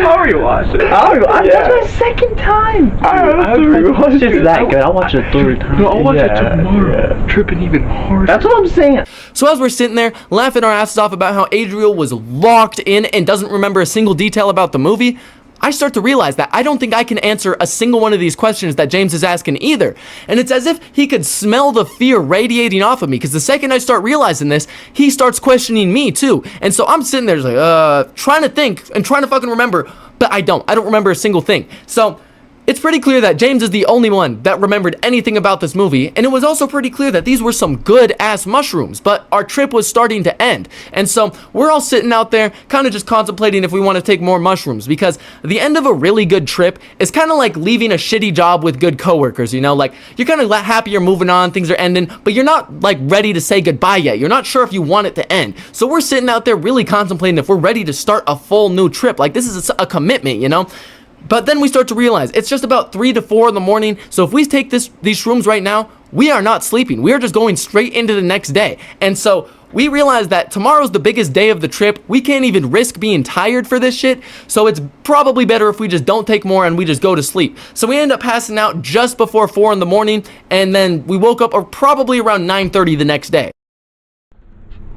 I'll rewatch it. That's my second time. I have to rewatch it. It's that good. I'll watch it a third time. No, I'll watch it tomorrow. Yeah. Tripping even harder. That's what I'm saying. So as we're sitting there laughing our asses off about how Adriel was locked in and doesn't remember a single detail about the movie, I start to realize that I don't think I can answer a single one of these questions that James is asking either. And it's as if he could smell the fear radiating off of me, because the second I start realizing this, he starts questioning me too. And so I'm sitting there just like, trying to think and trying to fucking remember, but I don't remember a single thing. So it's pretty clear that James is the only one that remembered anything about this movie, and it was also pretty clear that these were some good-ass mushrooms, but our trip was starting to end. And so we're all sitting out there kind of just contemplating if we want to take more mushrooms, because the end of a really good trip is kind of like leaving a shitty job with good coworkers, you know? Like, you're kind of happy you're moving on, things are ending, but you're not, like, ready to say goodbye yet. You're not sure if you want it to end. So we're sitting out there really contemplating if we're ready to start a full new trip. Like, this is a commitment, you know? But then we start to realize it's just about 3 to 4 in the morning. So if we take these shrooms right now, we are not sleeping. We are just going straight into the next day. And so we realize that tomorrow's the biggest day of the trip. We can't even risk being tired for this shit. So it's probably better if we just don't take more and we just go to sleep. So we end up passing out just before 4 in the morning. And then we woke up probably around 9:30 the next day.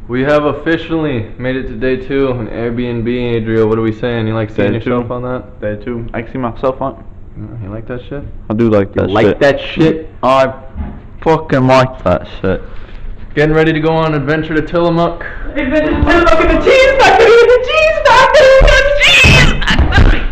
We have officially made it to day 2 on Airbnb. Adriel, what are we saying? You like seeing yourself on that? Day 2. I can see myself on. You like that shit? I do like that shit. Like that shit? I fucking like that shit. Getting ready to go on adventure to Tillamook. Adventure to Tillamook and the cheese factory, the cheese factory, the cheese factory.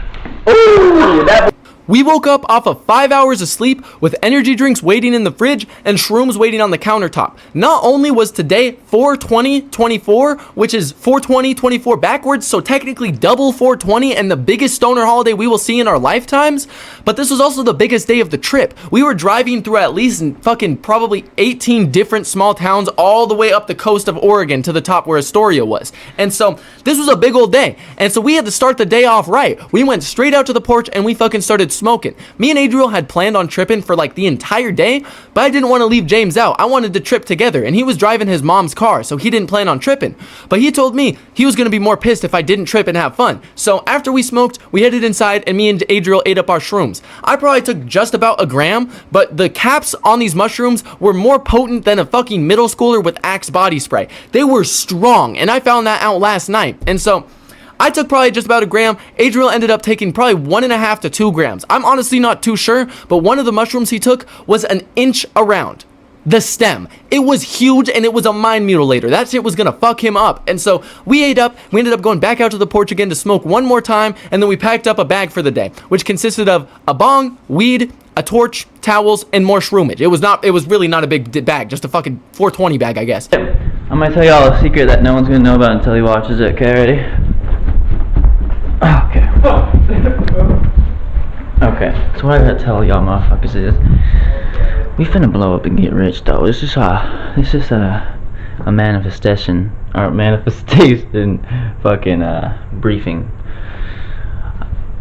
Ooh, that. We woke up off of 5 hours of sleep with energy drinks waiting in the fridge and shrooms waiting on the countertop. Not only was today 4/20/24, which is 4/20/24 backwards, so technically double 4/20 and the biggest stoner holiday we will see in our lifetimes, but this was also the biggest day of the trip. We were driving through at least fucking probably 18 different small towns all the way up the coast of Oregon to the top where Astoria was. And so this was a big old day. And so we had to start the day off right. We went straight out to the porch and we fucking started smoking. Me and Adriel had planned on tripping for like the entire day, but I didn't want to leave James out. I wanted to trip together, and he was driving his mom's car, so he didn't plan on tripping. But he told me he was going to be more pissed if I didn't trip and have fun. So after we smoked, we headed inside and me and Adriel ate up our shrooms. I probably took just about a gram, but the caps on these mushrooms were more potent than a fucking middle schooler with Axe body spray. They were strong, and I found that out last night. And so I took probably just about a gram. Adriel ended up taking probably 1.5 to 2 grams. I'm honestly not too sure, but one of the mushrooms he took was an inch around the stem. It was huge, and it was a mind mutilator. That shit was gonna fuck him up. And so we ate up. We ended up going back out to the porch again to smoke one more time, and then we packed up a bag for the day, which consisted of a bong, weed, a torch, towels, and more shroomage. It was really not a big bag, just a fucking 420 bag, I guess. I'm gonna tell y'all a secret that no one's gonna know about until he watches it. Okay, ready? Okay. Okay, so what I gotta tell y'all motherfuckers is, we finna blow up and get rich though. It's just a manifestation fucking briefing.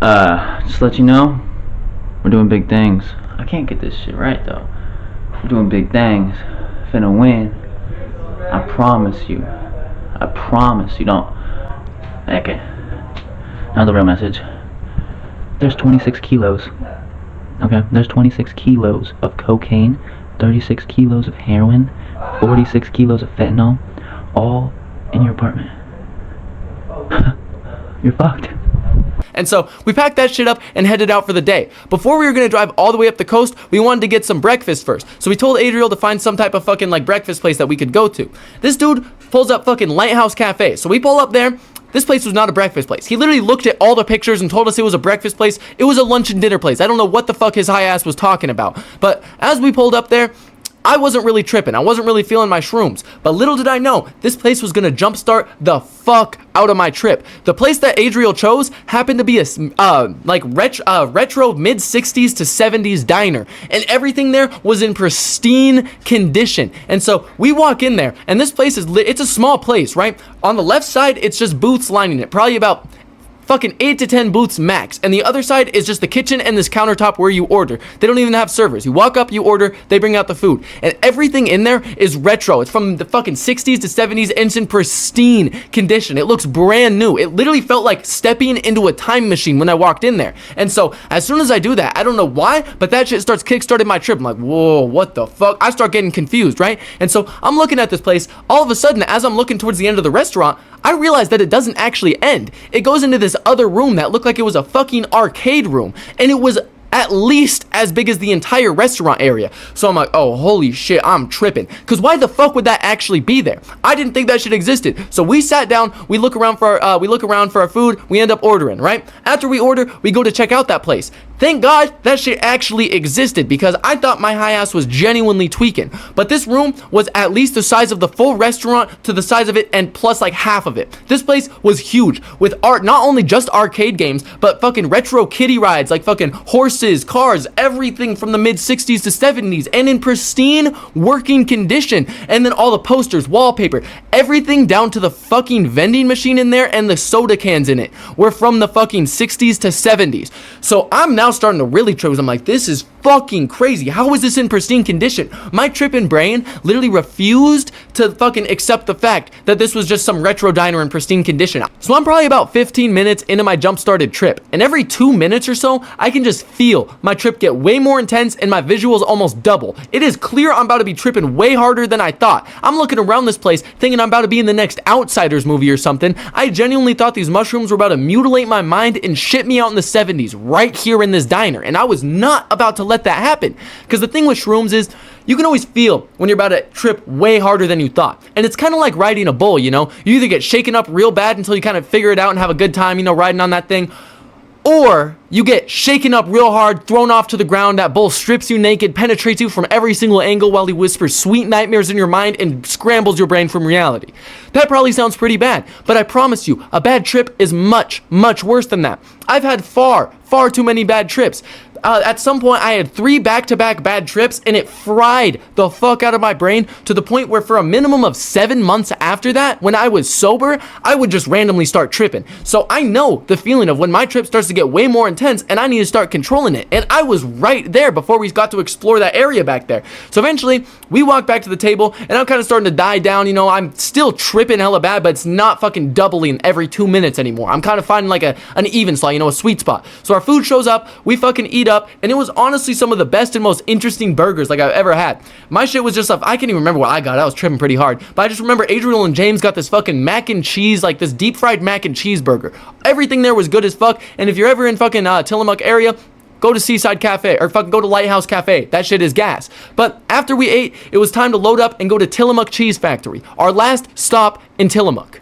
Just to let you know, we're doing big things. I can't get this shit right though. We're doing big things. Finna win. I promise you. I promise you. Don't. Okay. Now the real message. There's 26 kilos. Okay, there's 26 kilos of cocaine, 36 kilos of heroin, 46 kilos of fentanyl, all in your apartment. You're fucked. And so we packed that shit up and headed out for the day. Before we were gonna drive all the way up the coast, we wanted to get some breakfast first. So we told Adriel to find some type of fucking like breakfast place that we could go to. This dude pulls up fucking Lighthouse Cafe. So we pull up there. This place was not a breakfast place. He literally looked at all the pictures and told us it was a breakfast place. It was a lunch and dinner place. I don't know what the fuck his high ass was talking about. But as we pulled up there, I wasn't really tripping. I wasn't really feeling my shrooms. But little did I know, this place was gonna jumpstart the fuck out of my trip. The place that Adriel chose happened to be a retro mid-60s to 70s diner. And everything there was in pristine condition. And so we walk in there, and this place it's a small place, right? On the left side, it's just booths lining it. Probably about fucking 8 to 10 booths max, and the other side is just the kitchen and this countertop where you order. They don't even have servers. You walk up, you order, they bring out the food, and everything in there is retro. It's from the fucking 60s to 70s, and it's in pristine condition. It looks brand new. It literally felt like stepping into a time machine when I walked in there. And so as soon as I do that, I don't know why, but that shit starts kickstarting my trip. I'm like, whoa, what the fuck? I start getting confused, right? And so I'm looking at this place. All of a sudden, as I'm looking towards the end of the restaurant, I realized that it doesn't actually end. It goes into this other room that looked like it was a fucking arcade room, and it was at least as big as the entire restaurant area. So I'm like, oh, holy shit, I'm tripping. Because why the fuck would that actually be there? I didn't think that shit existed. So we sat down, we look around for our food, we end up ordering, right? After we order, we go to check out that place. Thank God that shit actually existed, because I thought my high ass was genuinely tweaking. But this room was at least the size of the full restaurant to the size of it, and plus like half of it. This place was huge with art, not only just arcade games, but fucking retro kiddie rides, like fucking horses, cars, everything from the mid 60s to 70s, and in pristine working condition. And then all the posters, wallpaper, everything down to the fucking vending machine in there and the soda cans in it were from the fucking 60s to 70s. So I'm now starting to really trip. I'm like, this is fucking crazy. How is this in pristine condition? My tripping brain literally refused to fucking accept the fact that this was just some retro diner in pristine condition. So I'm probably about 15 minutes into my jump-started trip, and every 2 minutes or so, I can just feel my trip get way more intense and my visuals almost double. It is clear I'm about to be tripping way harder than I thought. I'm looking around this place thinking I'm about to be in the next Outsiders movie or something. I genuinely thought these mushrooms were about to mutilate my mind and shit me out in the 70s right here in this diner, and I was not about to let that happen. Because the thing with shrooms is, you can always feel when you're about to trip way harder than you thought. And it's kind of like riding a bull, you know? You either get shaken up real bad until you kind of figure it out and have a good time, you know, riding on that thing, Or you get shaken up real hard, thrown off to the ground, that bull strips you naked, penetrates you from every single angle while he whispers sweet nightmares in your mind and scrambles your brain from reality. That probably sounds pretty bad, but I promise you, a bad trip is much, much worse than that. I've had far too many bad trips. At some point, I had 3 back-to-back bad trips, and it fried the fuck out of my brain to the point where for a minimum of 7 months after that, when I was sober, I would just randomly start tripping. So I know the feeling of when my trip starts to get way more intense, and I need to start controlling it. And I was right there before we got to explore that area back there. So eventually, we walked back to the table, and I'm kind of starting to die down. You know, I'm still tripping hella bad, but it's not fucking doubling every 2 minutes anymore. I'm kind of finding like an even slot, you know, a sweet spot. So our food shows up, we fucking eat up, and it was honestly some of the best and most interesting burgers like I've ever had. My shit was just I can't even remember what I got. I was tripping pretty hard, but I just remember Adriel and James got this fucking mac and cheese, like this deep fried mac and cheese burger. Everything there was good as fuck, and if you're ever in fucking Tillamook area, go to Seaside Cafe, or fucking go to Lighthouse Cafe. That shit is gas. But after we ate, it was time to load up and go to Tillamook Cheese Factory, our last stop in Tillamook.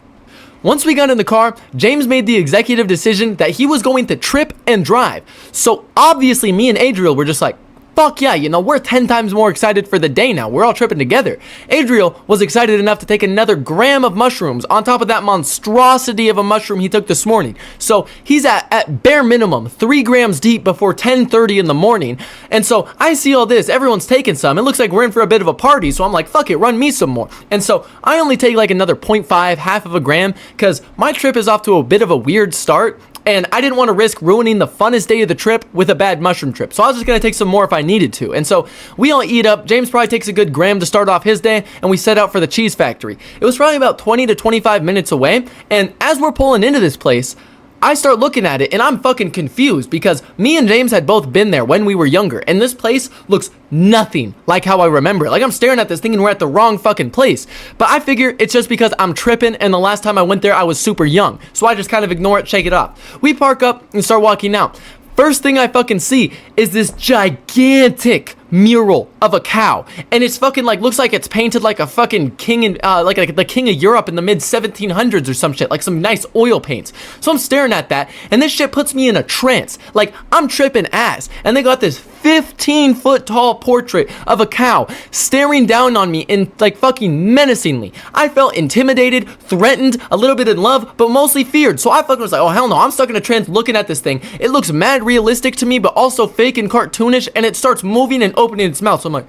Once we got in the car, James made the executive decision that he was going to trip and drive. So obviously me and Adriel were just like, fuck yeah, you know, we're 10 times more excited for the day now. We're all tripping together. Adriel was excited enough to take another gram of mushrooms on top of that monstrosity of a mushroom he took this morning. So he's at bare minimum 3 grams deep before 10:30 in the morning. And so I see all this, everyone's taking some. It looks like we're in for a bit of a party. So I'm like, fuck it, run me some more. And so I only take like another 0.5, half of a gram, because my trip is off to a bit of a weird start. And I didn't want to risk ruining the funnest day of the trip with a bad mushroom trip. So I was just going to take some more if I needed to. And so we all eat up. James probably takes a good gram to start off his day, and we set out for the cheese factory. It was probably about 20 to 25 minutes away. And as we're pulling into this place, I start looking at it and I'm fucking confused because me and James had both been there when we were younger, and this place looks nothing like how I remember it. Like, I'm staring at this thing and we're at the wrong fucking place. But I figure it's just because I'm tripping, and the last time I went there I was super young. So I just kind of ignore it, shake it off. We park up and start walking out. First thing I fucking see is this gigantic mural of a cow, and it's fucking like, looks like it's painted like a fucking king in like the king of Europe in the mid 1700s or some shit, like some nice oil paints. So I'm staring at that, and this shit puts me in a trance. Like, I'm tripping ass, and they got this 15-foot tall portrait of a cow staring down on me in like fucking menacingly. I felt intimidated, threatened, a little bit in love, but mostly feared. So I fucking was like, oh hell no, I'm stuck in a trance looking at this thing. It looks mad realistic to me, but also fake and cartoonish, and it starts moving and opening its mouth. So I'm like,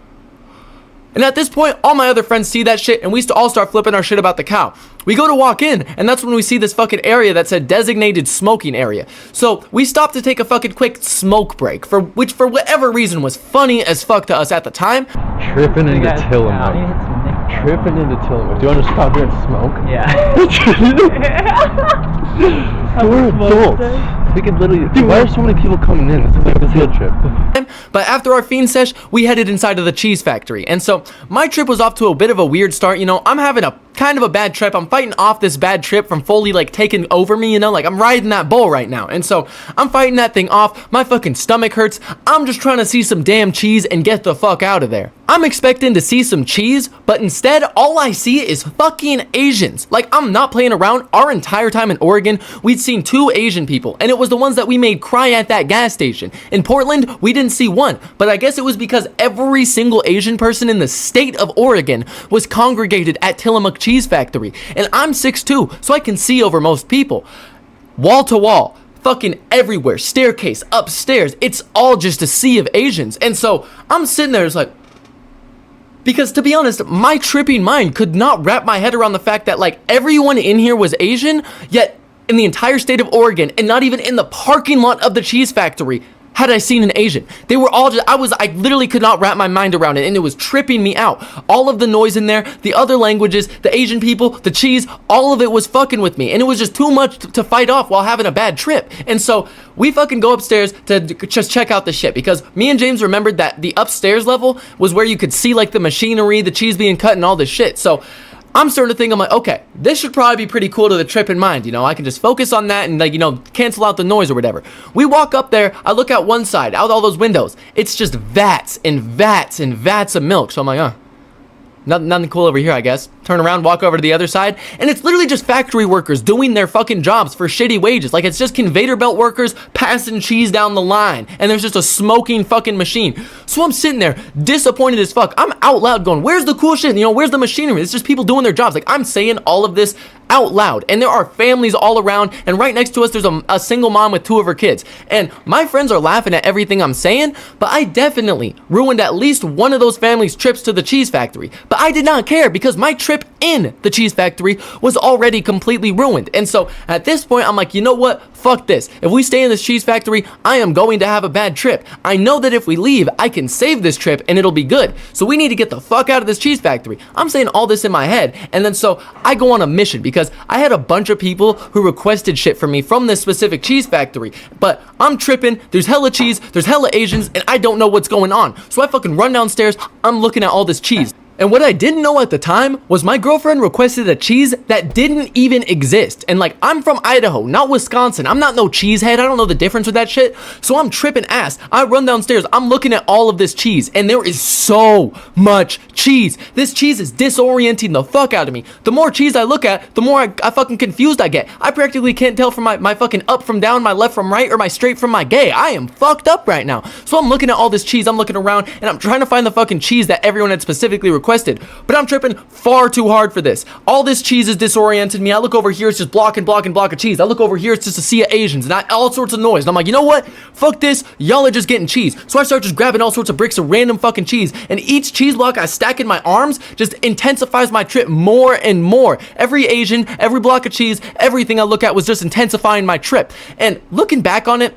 and at this point, all my other friends see that shit, and we all start flipping our shit about the cow. We go to walk in, and that's when we see this fucking area that said designated smoking area. So we stopped to take a fucking quick smoke break, which for whatever reason was funny as fuck to us at the time. Tripping into Tillamook. Tripping into Tillamook. Do you want to stop here and smoke? Yeah. We're adults. We could literally. Dude, why are so many people coming in? It's like a field trip. But after our fiend sesh, we headed inside of the cheese factory. And so my trip was off to a bit of a weird start. You know, I'm having a kind of a bad trip. I'm fighting off this bad trip from fully like taking over me, you know, like I'm riding that bull right now. And so I'm fighting that thing off. My fucking stomach hurts. I'm just trying to see some damn cheese and get the fuck out of there. I'm expecting to see some cheese, but instead all I see is fucking Asians. Like, I'm not playing around. Our entire time in Oregon, we'd seen 2 Asian people, and it was the ones that we made cry at that gas station. In Portland, we didn't see one, but I guess it was because every single Asian person in the state of Oregon was congregated at Tillamook Cheese Factory, and I'm 6'2", so I can see over most people. Wall to wall, fucking everywhere, staircase, upstairs, it's all just a sea of Asians. And so I'm sitting there, it's like, because to be honest, my tripping mind could not wrap my head around the fact that like everyone in here was Asian, yet in the entire state of Oregon, and not even in the parking lot of the cheese factory, had I seen an Asian. They were all just, I literally could not wrap my mind around it, and it was tripping me out. All of the noise in there, the other languages, the Asian people, the cheese, all of it was fucking with me, and it was just too much to fight off while having a bad trip. And so we fucking go upstairs to just check out the shit, because me and James remembered that the upstairs level was where you could see like the machinery, the cheese being cut, and all this shit. So I'm starting to think, I'm like, okay, this should probably be pretty cool to the trip in mind, you know, I can just focus on that and like, you know, cancel out the noise or whatever. We walk up there, I look out one side, out all those windows, it's just vats and vats and vats of milk. So I'm like, Nothing cool over here, I guess. Turn around, walk over to the other side, and it's literally just factory workers doing their fucking jobs for shitty wages. Like, it's just conveyor belt workers passing cheese down the line, and there's just a smoking fucking machine. So I'm sitting there, disappointed as fuck. I'm out loud going, where's the cool shit? You know, where's the machinery? It's just people doing their jobs. Like, I'm saying all of this out loud, and there are families all around, and right next to us there's a single mom with 2 of her kids, and my friends are laughing at everything I'm saying, but I definitely ruined at least one of those families' trips to the cheese factory. But I did not care, because my trip in the cheese factory was already completely ruined. And so at this point I'm like, you know what, fuck this. If we stay in this cheese factory, I am going to have a bad trip. I know that if we leave, I can save this trip and it'll be good, so we need to get the fuck out of this cheese factory. I'm saying all this in my head, and then so I go on a mission, because I had a bunch of people who requested shit from me from this specific cheese factory, but I'm tripping, there's hella cheese, there's hella Asians, and I don't know what's going on. So I fucking run downstairs, I'm looking at all this cheese. And what I didn't know at the time was my girlfriend requested a cheese that didn't even exist. And like, I'm from Idaho, not Wisconsin. I'm not no cheesehead. I don't know the difference with that shit. So I'm tripping ass. I run downstairs. I'm looking at all of this cheese, and there is so much cheese. This cheese is disorienting the fuck out of me. The more cheese I look at, the more I fucking confused I get. I practically can't tell from my fucking up from down, my left from right, or my straight from my gay. I am fucked up right now. So I'm looking at all this cheese. I'm looking around, and I'm trying to find the fucking cheese that everyone had specifically requested. But I'm tripping far too hard for this. All this cheese is disoriented me. I look over here, it's just block of cheese. I look over here, it's just a sea of Asians and all sorts of noise. And I'm like, you know what? Fuck this. Y'all are just getting cheese. So I start just grabbing all sorts of bricks of random fucking cheese. And each cheese block I stack in my arms just intensifies my trip more and more. Every Asian, every block of cheese, everything I look at was just intensifying my trip. And looking back on it,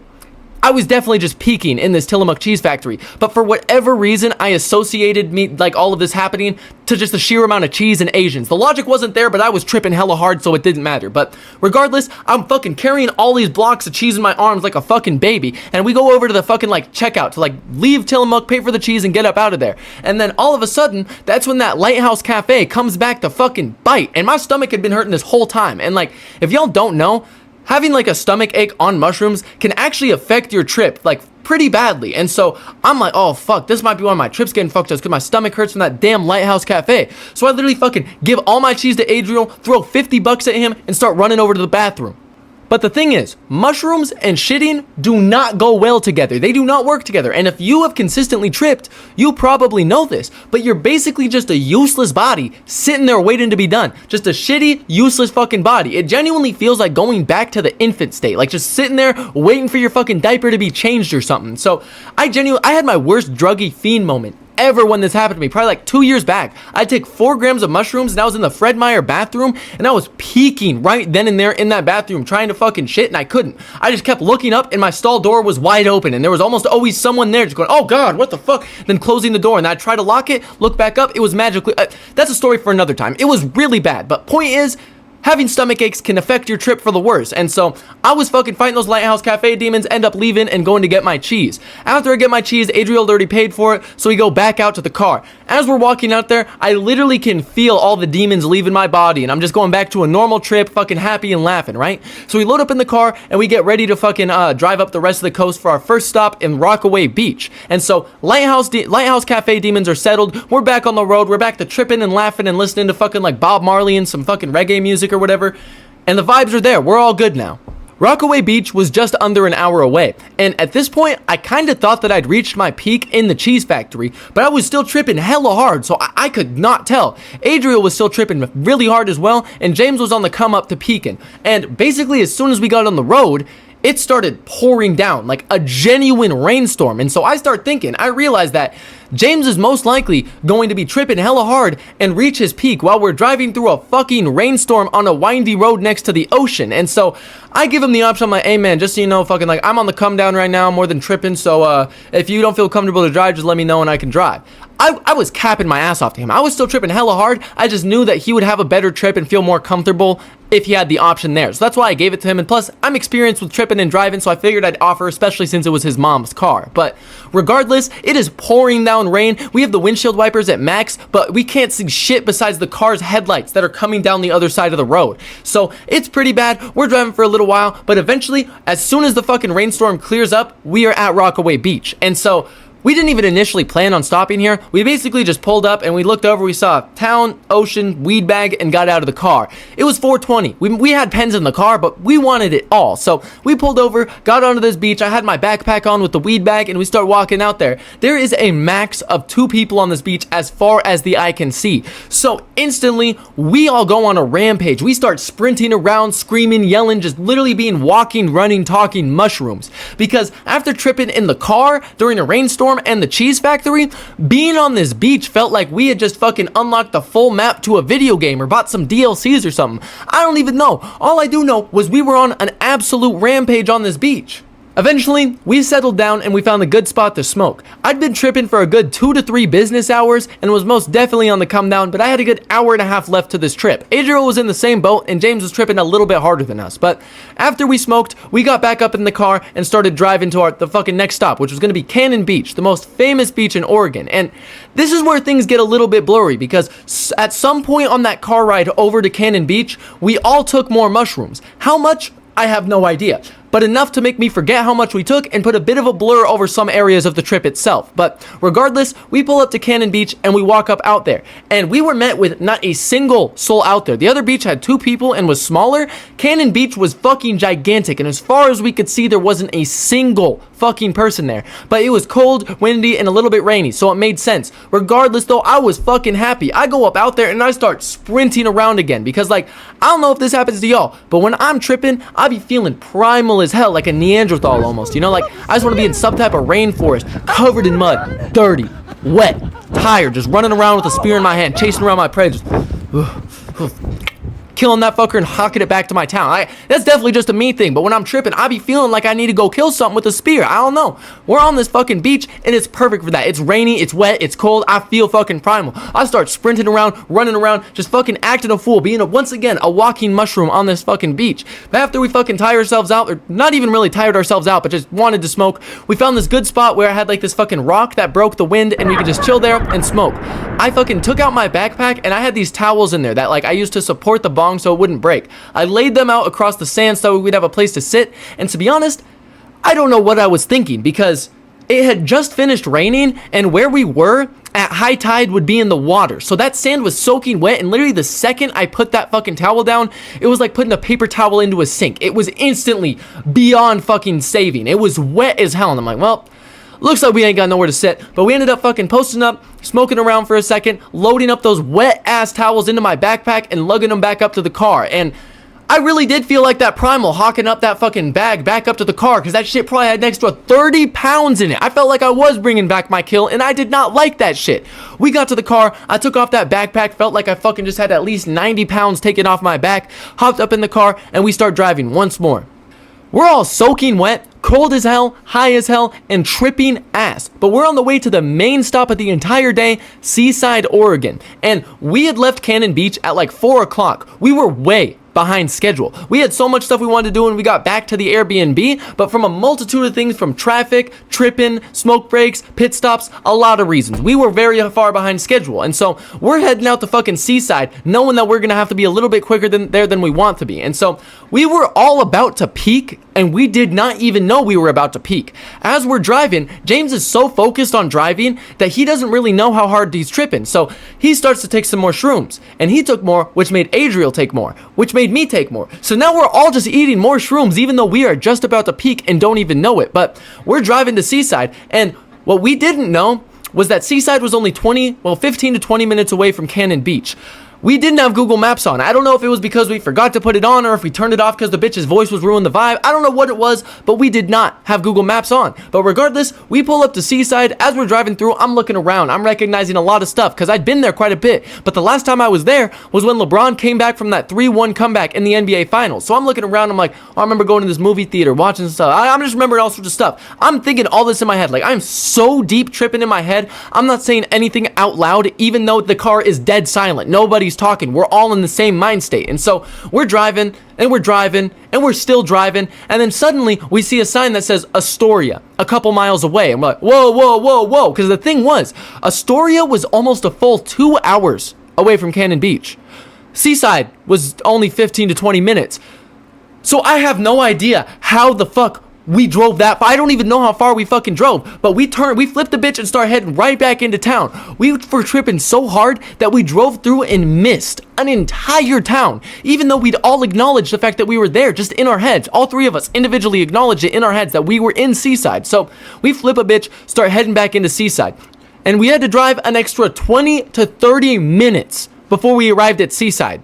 I was definitely just peaking in this Tillamook cheese factory, but for whatever reason, I associated like all of this happening to just the sheer amount of cheese and Asians. The logic wasn't there, but I was tripping hella hard, so it didn't matter. But regardless, I'm fucking carrying all these blocks of cheese in my arms like a fucking baby, and we go over to the fucking like checkout to like leave Tillamook, pay for the cheese, and get up out of there. And then all of a sudden, that's when that Lighthouse Cafe comes back to fucking bite, and my stomach had been hurting this whole time. And like, if y'all don't know, having like a stomach ache on mushrooms can actually affect your trip like pretty badly. And so I'm like, oh fuck, this might be one of my trips getting fucked up because my stomach hurts from that damn Lighthouse Cafe. So I literally fucking give all my cheese to Adriel, throw 50 bucks at him, and start running over to the bathroom. But the thing is, mushrooms and shitting do not go well together. They do not work together. And if you have consistently tripped, you probably know this. But you're basically just a useless body sitting there waiting to be done. Just a shitty, useless fucking body. It genuinely feels like going back to the infant state. Like just sitting there waiting for your fucking diaper to be changed or something. So I had my worst druggy fiend moment ever when this happened to me, probably like 2 years back. I took 4 grams of mushrooms and I was in the Fred Meyer bathroom and I was peeking right then and there in that bathroom trying to fucking shit, and I couldn't. I just kept looking up and my stall door was wide open and there was almost always someone there just going, oh god, what the fuck, then closing the door, and I tried to lock it, look back up, it was magically that's a story for another time. It was really bad, but point is, having stomach aches can affect your trip for the worse. And so I was fucking fighting those Lighthouse Cafe demons, end up leaving and going to get my cheese. After I get my cheese, Adriel already paid for it, so we go back out to the car. As we're walking out there, I literally can feel all the demons leaving my body, and I'm just going back to a normal trip, fucking happy and laughing, right? So we load up in the car and we get ready to fucking drive up the rest of the coast for our first stop in Rockaway Beach. And so Lighthouse Cafe demons are settled. We're back on the road. We're back to tripping and laughing and listening to fucking like Bob Marley and some fucking reggae music or whatever, and the vibes are there. We're all good now. Rockaway Beach was just under an hour away, and at this point I kind of thought that I'd reached my peak in the cheese factory, but I was still tripping hella hard, so I could not tell. Adriel was still tripping really hard as well, and James was on the come up to peaking. And basically as soon as we got on the road, it started pouring down like a genuine rainstorm. And so I start thinking, I realized that James is most likely going to be tripping hella hard and reach his peak while we're driving through a fucking rainstorm on a windy road next to the ocean. And so I give him the option. I'm like, hey man, just so you know, fucking like I'm on the come down right now, more than tripping. So if you don't feel comfortable to drive, just let me know and I can drive. I was capping my ass off to him. I was still tripping hella hard. I just knew that he would have a better trip and feel more comfortable if he had the option there. So that's why I gave it to him. And plus, I'm experienced with tripping and driving, so I figured I'd offer, especially since it was his mom's car. But regardless, it is pouring down rain. We have the windshield wipers at max, but we can't see shit besides the car's headlights that are coming down the other side of the road. So it's pretty bad. We're driving for a little while, but eventually, as soon as the fucking rainstorm clears up, we are at Rockaway Beach. And so We didn't even initially plan on stopping here. We basically just pulled up and we looked over, we saw town, ocean, weed bag, and got out of the car. It was 4:20. We had pens in the car, but we wanted it all. So we pulled over, got onto this beach. I had my backpack on with the weed bag, and we start walking out there. There is a max of 2 people on this beach as far as the eye can see. So instantly, we all go on a rampage. We start sprinting around, screaming, yelling, just literally being walking, running, talking mushrooms. Because after tripping in the car during a rainstorm and the cheese factory, being on this beach felt like we had just fucking unlocked the full map to a video game or bought some DLCs or something. I don't even know. All I do know was we were on an absolute rampage on this beach. Eventually, we settled down and we found a good spot to smoke. I'd been tripping for a good 2 to 3 business hours and was most definitely on the come down, but I had a good hour and a half left to this trip. Adriel was in the same boat and James was tripping a little bit harder than us, but after we smoked, we got back up in the car and started driving to the fucking next stop, which was going to be Cannon Beach, the most famous beach in Oregon. And this is where things get a little bit blurry because at some point on that car ride over to Cannon Beach, we all took more mushrooms. How much? I have no idea, but enough to make me forget how much we took and put a bit of a blur over some areas of the trip itself. But regardless, we pull up to Cannon Beach and we walk up out there, and we were met with not a single soul out there. The other beach had 2 people and was smaller. Cannon Beach was fucking gigantic, and as far as we could see, there wasn't a single fucking person there. But it was cold, windy, and a little bit rainy, so it made sense. Regardless though, I was fucking happy. I go up out there and I start sprinting around again because, like, I don't know if this happens to y'all, but when I'm tripping, I be feeling primal as hell, like a Neanderthal almost, you know? Like, I just want to be in some type of rainforest, covered in mud, dirty, wet, tired, just running around with a spear in my hand, chasing around my prey, just killing that fucker and hawking it back to my town. That's definitely just a me thing, but when I'm tripping, I be feeling like I need to go kill something with a spear. I don't know. We're on this fucking beach, and it's perfect for that. It's rainy, it's wet, it's cold. I feel fucking primal. I start sprinting around, running around, just fucking acting a fool, being once again a walking mushroom on this fucking beach. But after we fucking tire ourselves out, or not even really tired ourselves out, but just wanted to smoke, we found this good spot where I had like this fucking rock that broke the wind, and we could just chill there and smoke. I fucking took out my backpack, and I had these towels in there that, like, I used to support the bong so it wouldn't break. I laid them out across the sand so we'd have a place to sit, and to be honest, I don't know what I was thinking because it had just finished raining, and where we were at high tide would be in the water, so that sand was soaking wet, and literally the second I put that fucking towel down, it was like putting a paper towel into a sink. It was instantly beyond fucking saving. It was wet as hell, and I'm like, well, looks like we ain't got nowhere to sit. But we ended up fucking posting up, smoking around for a second, loading up those wet ass towels into my backpack and lugging them back up to the car. And I really did feel like that primal hawking up that fucking bag back up to the car because that shit probably had next to 30 pounds in it. I felt like I was bringing back my kill, and I did not like that shit. We got to the car, I took off that backpack, felt like I fucking just had at least 90 pounds taken off my back, hopped up in the car, and we start driving once more. We're all soaking wet, cold as hell, high as hell, and tripping ass. But we're on the way to the main stop of the entire day, Seaside, Oregon. And we had left Cannon Beach at like 4 o'clock. We were way behind schedule. We had so much stuff we wanted to do when we got back to the Airbnb, but from a multitude of things, from traffic, tripping, smoke breaks, pit stops, a lot of reasons, we were very far behind schedule. And so we're heading out to fucking Seaside, knowing that we're gonna have to be a little bit quicker than we want to be. And so we were all about to peak, and we did not even know we were about to peak. As we're driving, James is so focused on driving that he doesn't really know how hard he's tripping. So he starts to take some more shrooms, and he took more, which made Adriel take more, which made me take more. So now we're all just eating more shrooms, even though we are just about to peak and don't even know it. But we're driving to Seaside, and what we didn't know was that Seaside was only 15 to 20 minutes away from Cannon Beach. We didn't have Google Maps on. I don't know if it was because we forgot to put it on or if we turned it off because the bitch's voice was ruining the vibe. I don't know what it was, but we did not have Google Maps on. But regardless, we pull up to Seaside. As we're driving through, I'm looking around. I'm recognizing a lot of stuff because I'd been there quite a bit. But the last time I was there was when LeBron came back from that 3-1 comeback in the NBA Finals. So I'm looking around. I'm like, oh, I remember going to this movie theater, watching stuff. I'm just remembering all sorts of stuff. I'm thinking all this in my head. Like, I'm so deep tripping in my head. I'm not saying anything out loud, even though the car is dead silent. Nobody's talking. We're all in the same mind state. And so we're driving and we're driving and we're still driving, and then suddenly we see a sign that says Astoria a couple miles away. I'm like, whoa, whoa, whoa, whoa, because the thing was, Astoria was almost a full 2 hours away from Cannon Beach. Seaside was only 15 to 20 minutes. So I have no idea how the fuck we drove that far. I don't even know how far we fucking drove, but we flipped the bitch and started heading right back into town. We were tripping so hard that we drove through and missed an entire town, even though we'd all acknowledged the fact that we were there just in our heads. All three of us individually acknowledged it in our heads that we were in Seaside. So we flip a bitch, start heading back into Seaside. And we had to drive an extra 20 to 30 minutes before we arrived at Seaside.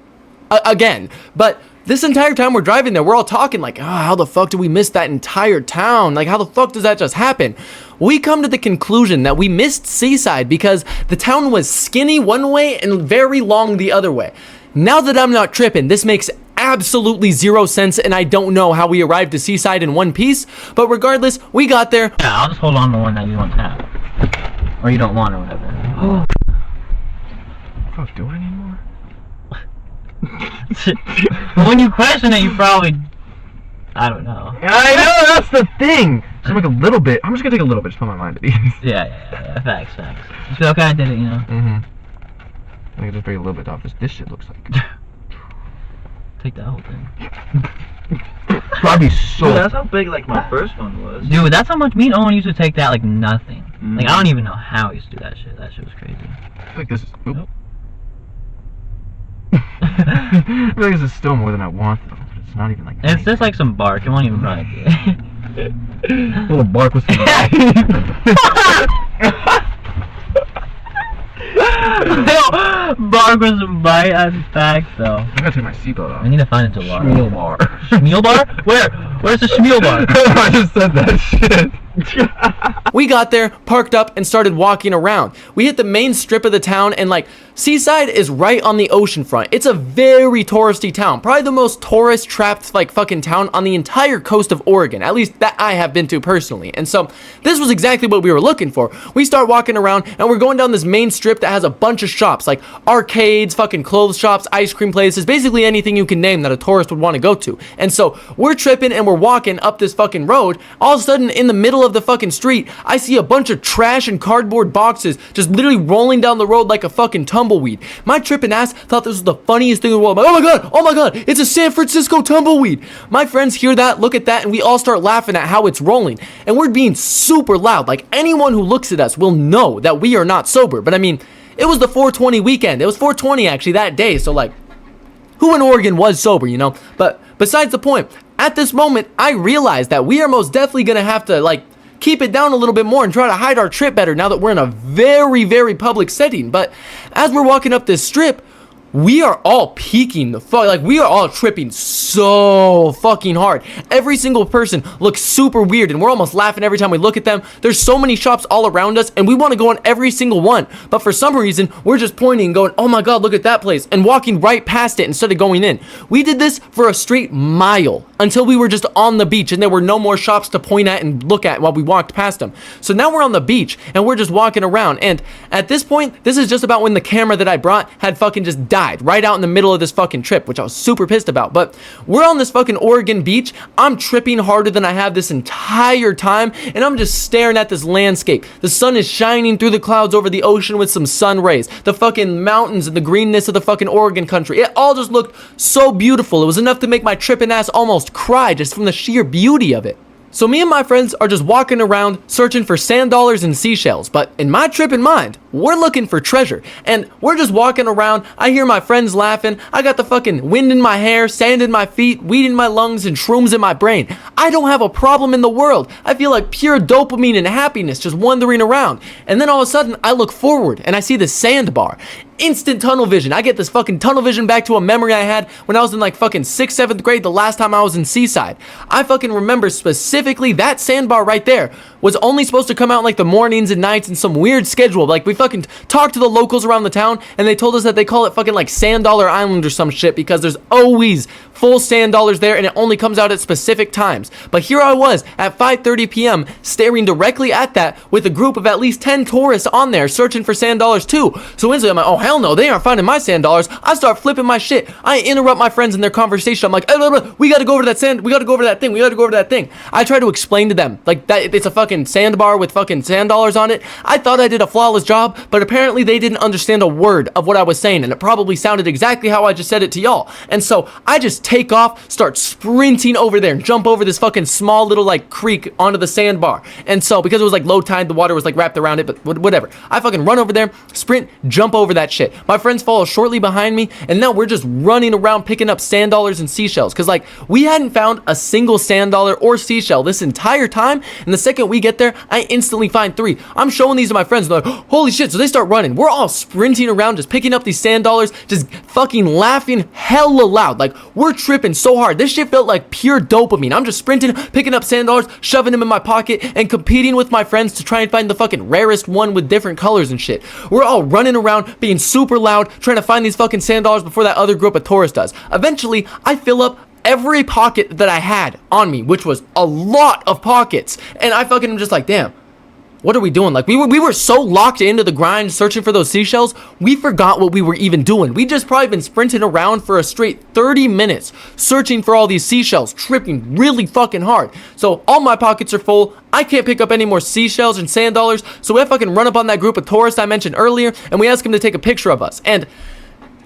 Again, but this entire time we're driving there, we're all talking like, how the fuck did we miss that entire town? Like, how the fuck does that just happen? We come to the conclusion that we missed Seaside because the town was skinny one way and very long the other way. Now that I'm not tripping, this makes absolutely zero sense, and I don't know how we arrived to Seaside in one piece, but regardless, we got there. Yeah, I'll just hold on to one that you want to have. Or you don't want or whatever. Fuck, do I need more? When you question it, you probably... I don't know. I know, that's the thing! So like a little bit. I'm just gonna take a little bit, just put my mind at ease. Yeah. Facts. Just feel okay, I did it, you know? Mm-hmm. I can just break a little bit off. This shit looks like... Take that whole thing. Probably so... Dude, that's how big like my first one was. Dude, that's how much meat Owen used to take that like nothing. Like, I don't even know how he used to do that shit. That shit was crazy. I feel like this is... Nope. I feel like this is still more than I want, though. It's not even like... It's just like some bark. It won't even run it. A little bark with some... Bark with some bite. That's facts, though. I gotta take my seatbelt off. I need to find it to bar. Schmeal bar. Schmeal bar? Where? Where's the Schmeal bar? I just said that shit. We got there, parked up, and started walking around. We hit the main strip of the town, and like, Seaside is right on the ocean front. It's a very touristy town. Probably the most tourist-trapped, like, fucking town on the entire coast of Oregon. At least that I have been to personally. And so, this was exactly what we were looking for. We start walking around, and we're going down this main strip that has a bunch of shops, like arcades, fucking clothes shops, ice cream places, basically anything you can name that a tourist would want to go to. And so, we're tripping, and we're walking up this fucking road. All of a sudden, in the middle of the fucking street, I see a bunch of trash and cardboard boxes just literally rolling down the road like a fucking tumbleweed. My tripping ass thought this was the funniest thing in the world. I'm like, oh my god, it's a San Francisco tumbleweed. My friends hear that, look at that, and we all start laughing at how it's rolling. And we're being super loud. Like, anyone who looks at us will know that we are not sober. But I mean, it was the 420 weekend. It was 420 actually that day. So like, who in Oregon was sober, you know? But besides the point, at this moment, I realized that we are most definitely gonna have to like keep it down a little bit more and try to hide our trip better now that we're in a very, very public setting. But as we're walking up this strip, we are all peaking the fuck, like we are all tripping so fucking hard. Every single person looks super weird and we're almost laughing every time we look at them. There's so many shops all around us and we want to go on every single one. But for some reason, we're just pointing and going, oh my god, look at that place, and walking right past it instead of going in. We did this for a straight mile until we were just on the beach and there were no more shops to point at and look at while we walked past them. So now we're on the beach and we're just walking around, and at this point, this is just about when the camera that I brought had fucking just died right out in the middle of this fucking trip, which I was super pissed about. But we're on this fucking Oregon beach. I'm tripping harder than I have this entire time, and I'm just staring at this landscape. The sun is shining through the clouds over the ocean with some sun rays. The fucking mountains and the greenness of the fucking Oregon country. It all just looked so beautiful. It was enough to make my tripping ass almost cry just from the sheer beauty of it. So me and my friends are just walking around searching for sand dollars and seashells, but in my tripping mind, we're looking for treasure, and we're just walking around. I hear my friends laughing. I got the fucking wind in my hair, sand in my feet, weed in my lungs, and shrooms in my brain. I don't have a problem in the world. I feel like pure dopamine and happiness just wandering around. And then all of a sudden, I look forward and I see this sandbar. Instant tunnel vision. I get this fucking tunnel vision back to a memory I had when I was in like fucking 6th, 7th grade, the last time I was in Seaside. I fucking remember specifically that sandbar right there was only supposed to come out in like the mornings and nights in some weird schedule. Like, we fucking talked to the locals around the town and they told us that they call it fucking like Sand Dollar Island or some shit because there's always full sand dollars there and it only comes out at specific times. But here I was at 5:30 p.m. staring directly at that with a group of at least 10 tourists on there searching for sand dollars too. So instantly I'm like, oh hell no, they aren't finding my sand dollars. I start flipping my shit. I interrupt my friends in their conversation. I'm like, we gotta go over to that sand, we gotta go over to that thing, we gotta go over to that thing. I try to explain to them like that it's a fucking sandbar with fucking sand dollars on it. I thought I did a flawless job. job, but apparently they didn't understand a word of what I was saying, and it probably sounded exactly how I just said it to y'all. And so I just take off, start sprinting over there, and jump over this fucking small little like creek onto the sandbar. And so because it was like low tide, the water was like wrapped around it, but whatever. I fucking run over there, sprint, jump over that shit. My friends follow shortly behind me, and now we're just running around picking up sand dollars and seashells, because like we hadn't found a single sand dollar or seashell this entire time, and the second we get there, I instantly find 3. I'm showing these to my friends, and they're like, holy shit, so they start running. We're all sprinting around, just picking up these sand dollars, just fucking laughing hella loud. Like, we're tripping so hard. This shit felt like pure dopamine. I'm just sprinting, picking up sand dollars, shoving them in my pocket, and competing with my friends to try and find the fucking rarest one with different colors and shit. We're all running around, being super loud, trying to find these fucking sand dollars before that other group of tourists does. Eventually, I fill up every pocket that I had on me, which was a lot of pockets, and I fucking am just like, damn, what are we doing? Like, we were so locked into the grind searching for those seashells, we forgot what we were even doing. We just probably been sprinting around for a straight 30 minutes searching for all these seashells, tripping really fucking hard. So all my pockets are full. I can't pick up any more seashells and sand dollars, so we fucking run up on that group of tourists I mentioned earlier, and we ask them to take a picture of us. And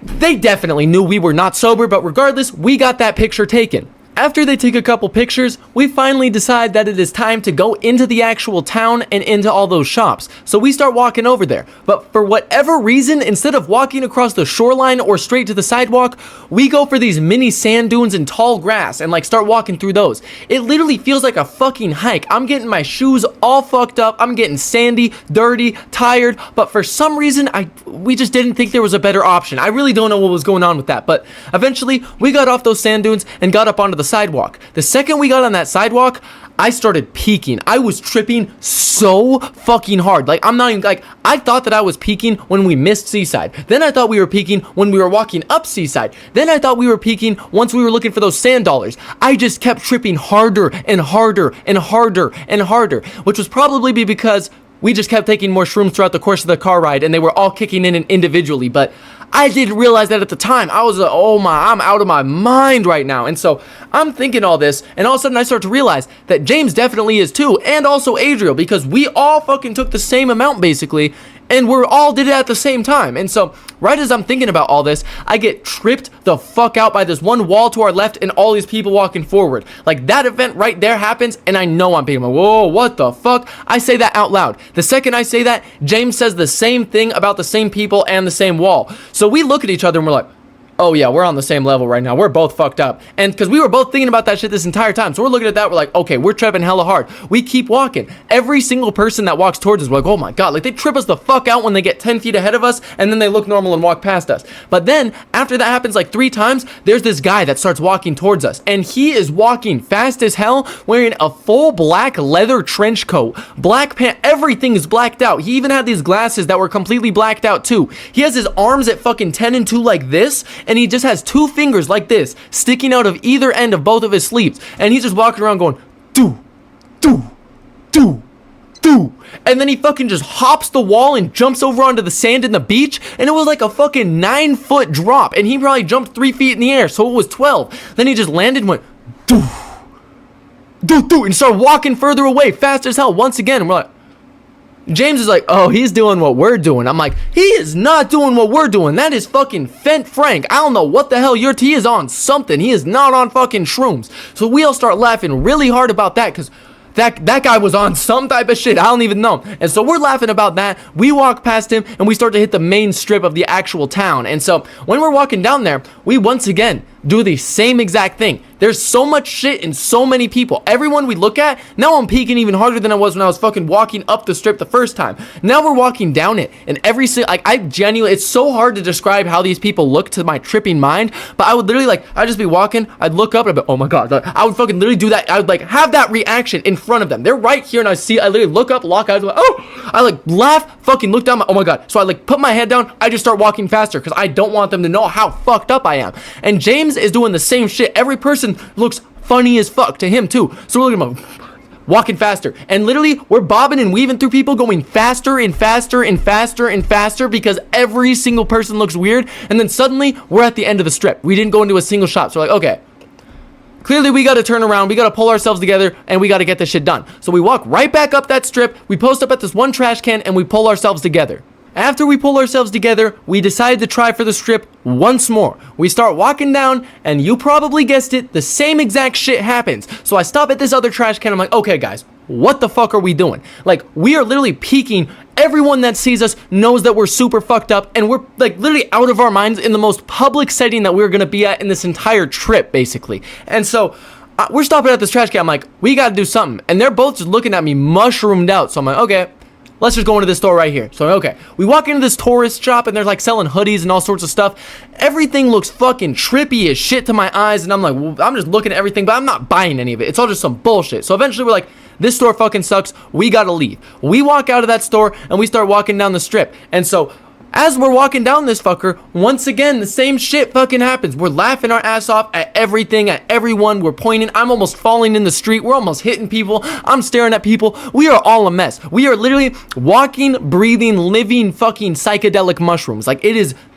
they definitely knew we were not sober, but regardless, we got that picture taken. After they take a couple pictures, we finally decide that it is time to go into the actual town and into all those shops. So we start walking over there. But for whatever reason, instead of walking across the shoreline or straight to the sidewalk, we go for these mini sand dunes and tall grass and like start walking through those. It literally feels like a fucking hike. I'm getting my shoes all fucked up. I'm getting sandy, dirty, tired. But for some reason, we just didn't think there was a better option. I really don't know what was going on with that. But eventually, we got off those sand dunes and got up onto the sidewalk. The second we got on that sidewalk, I started peaking. I was tripping so fucking hard. Like, I'm not even, like, I thought that I was peaking when we missed Seaside. Then I thought we were peaking when we were walking up Seaside. Then I thought we were peaking once we were looking for those sand dollars. I just kept tripping harder and harder and harder and harder, which was probably because we just kept taking more shrooms throughout the course of the car ride, and they were all kicking in individually. But I didn't realize that at the time. I was like, oh my, I'm out of my mind right now. And so I'm thinking all this, and all of a sudden I start to realize that James definitely is too, and also Adriel, because we all fucking took the same amount basically, and we're all did it at the same time. And so right as I'm thinking about all this, I get tripped the fuck out by this one wall to our left and all these people walking forward. Like, that event right there happens, and I know I'm being like, whoa, what the fuck? I say that out loud. The second I say that, James says the same thing about the same people and the same wall. So we look at each other and we're like, oh yeah, we're on the same level right now. We're both fucked up. And because we were both thinking about that shit this entire time. So we're looking at that, we're like, okay, we're tripping hella hard. We keep walking. Every single person that walks towards us, we're like, oh my God, like they trip us the fuck out when they get 10 feet ahead of us and then they look normal and walk past us. But then after that happens like 3 times, there's this guy that starts walking towards us, and he is walking fast as hell, wearing a full black leather trench coat, black pant, everything is blacked out. He even had these glasses that were completely blacked out too. He has his arms at fucking 10 and 2 like this, and he just has 2 fingers like this sticking out of either end of both of his sleeves, and he's just walking around going do do do do, and then he fucking just hops the wall and jumps over onto the sand in the beach, and it was like a fucking 9-foot drop, and he probably jumped 3 feet in the air, so it was 12. Then he just landed and went do do do and started walking further away fast as hell once again, and we're like, James is like, oh, he's doing what we're doing. I'm like, he is not doing what we're doing. That is fucking Fent Frank. I don't know what the hell he is on something. He is not on fucking shrooms. So we all start laughing really hard about that, because that guy was on some type of shit. I don't even know. And so we're laughing about that. We walk past him and we start to hit the main strip of the actual town. And so when we're walking down there, we once again do the same exact thing. There's so much shit and so many people. Everyone we look at, now I'm peeking even harder than I was when I was fucking walking up the strip the first time. Now we're walking down it, and every single, like, I genuinely, it's so hard to describe how these people look to my tripping mind, but I would literally, like, I'd just be walking, I'd look up, and I'd be, oh my God, I would fucking literally do that. I would, like, have that reaction in front of them. They're right here, and I literally look up, lock eyes, like, oh, I, like, laugh, fucking look down, oh my God. So I, like, put my head down, I just start walking faster, because I don't want them to know how fucked up I am. And James is doing the same shit. Every person looks funny as fuck to him too. So we're looking at him walking faster, and literally we're bobbing and weaving through people, going faster and faster and faster and faster, because every single person looks weird. And then suddenly we're at the end of the strip. We didn't go into a single shop. So we're like, okay, clearly we got to turn around, we got to pull ourselves together, and we got to get this shit done. So we walk right back up that strip, we post up at this one trash can, and we pull ourselves together. after we pull ourselves together, we decide to try for the strip once more. We start walking down, and you probably guessed it, the same exact shit happens. So I stop at this other trash can. I'm like, okay, guys, what the fuck are we doing? Like, we are literally peeking. Everyone that sees us knows that we're super fucked up, and we're like literally out of our minds in the most public setting that we're gonna be at in this entire trip, basically. And so we're stopping at this trash can. I'm like, we gotta do something. And they're both just looking at me mushroomed out. So I'm like, okay, let's just go into this store right here. So, okay, we walk into this tourist shop, and they're like selling hoodies and all sorts of stuff. Everything looks fucking trippy as shit to my eyes, and I'm like, well, I'm just looking at everything, but I'm not buying any of it. It's all just some bullshit. So eventually we're like, this store fucking sucks. We gotta leave. We walk out of that store, and we start walking down the strip. And so as we're walking down this fucker, once again, the same shit fucking happens. We're laughing our ass off at everything, at everyone. We're pointing. I'm almost falling in the street. We're almost hitting people. I'm staring at people. We are all a mess. We are literally walking, breathing, living fucking psychedelic mushrooms. Like,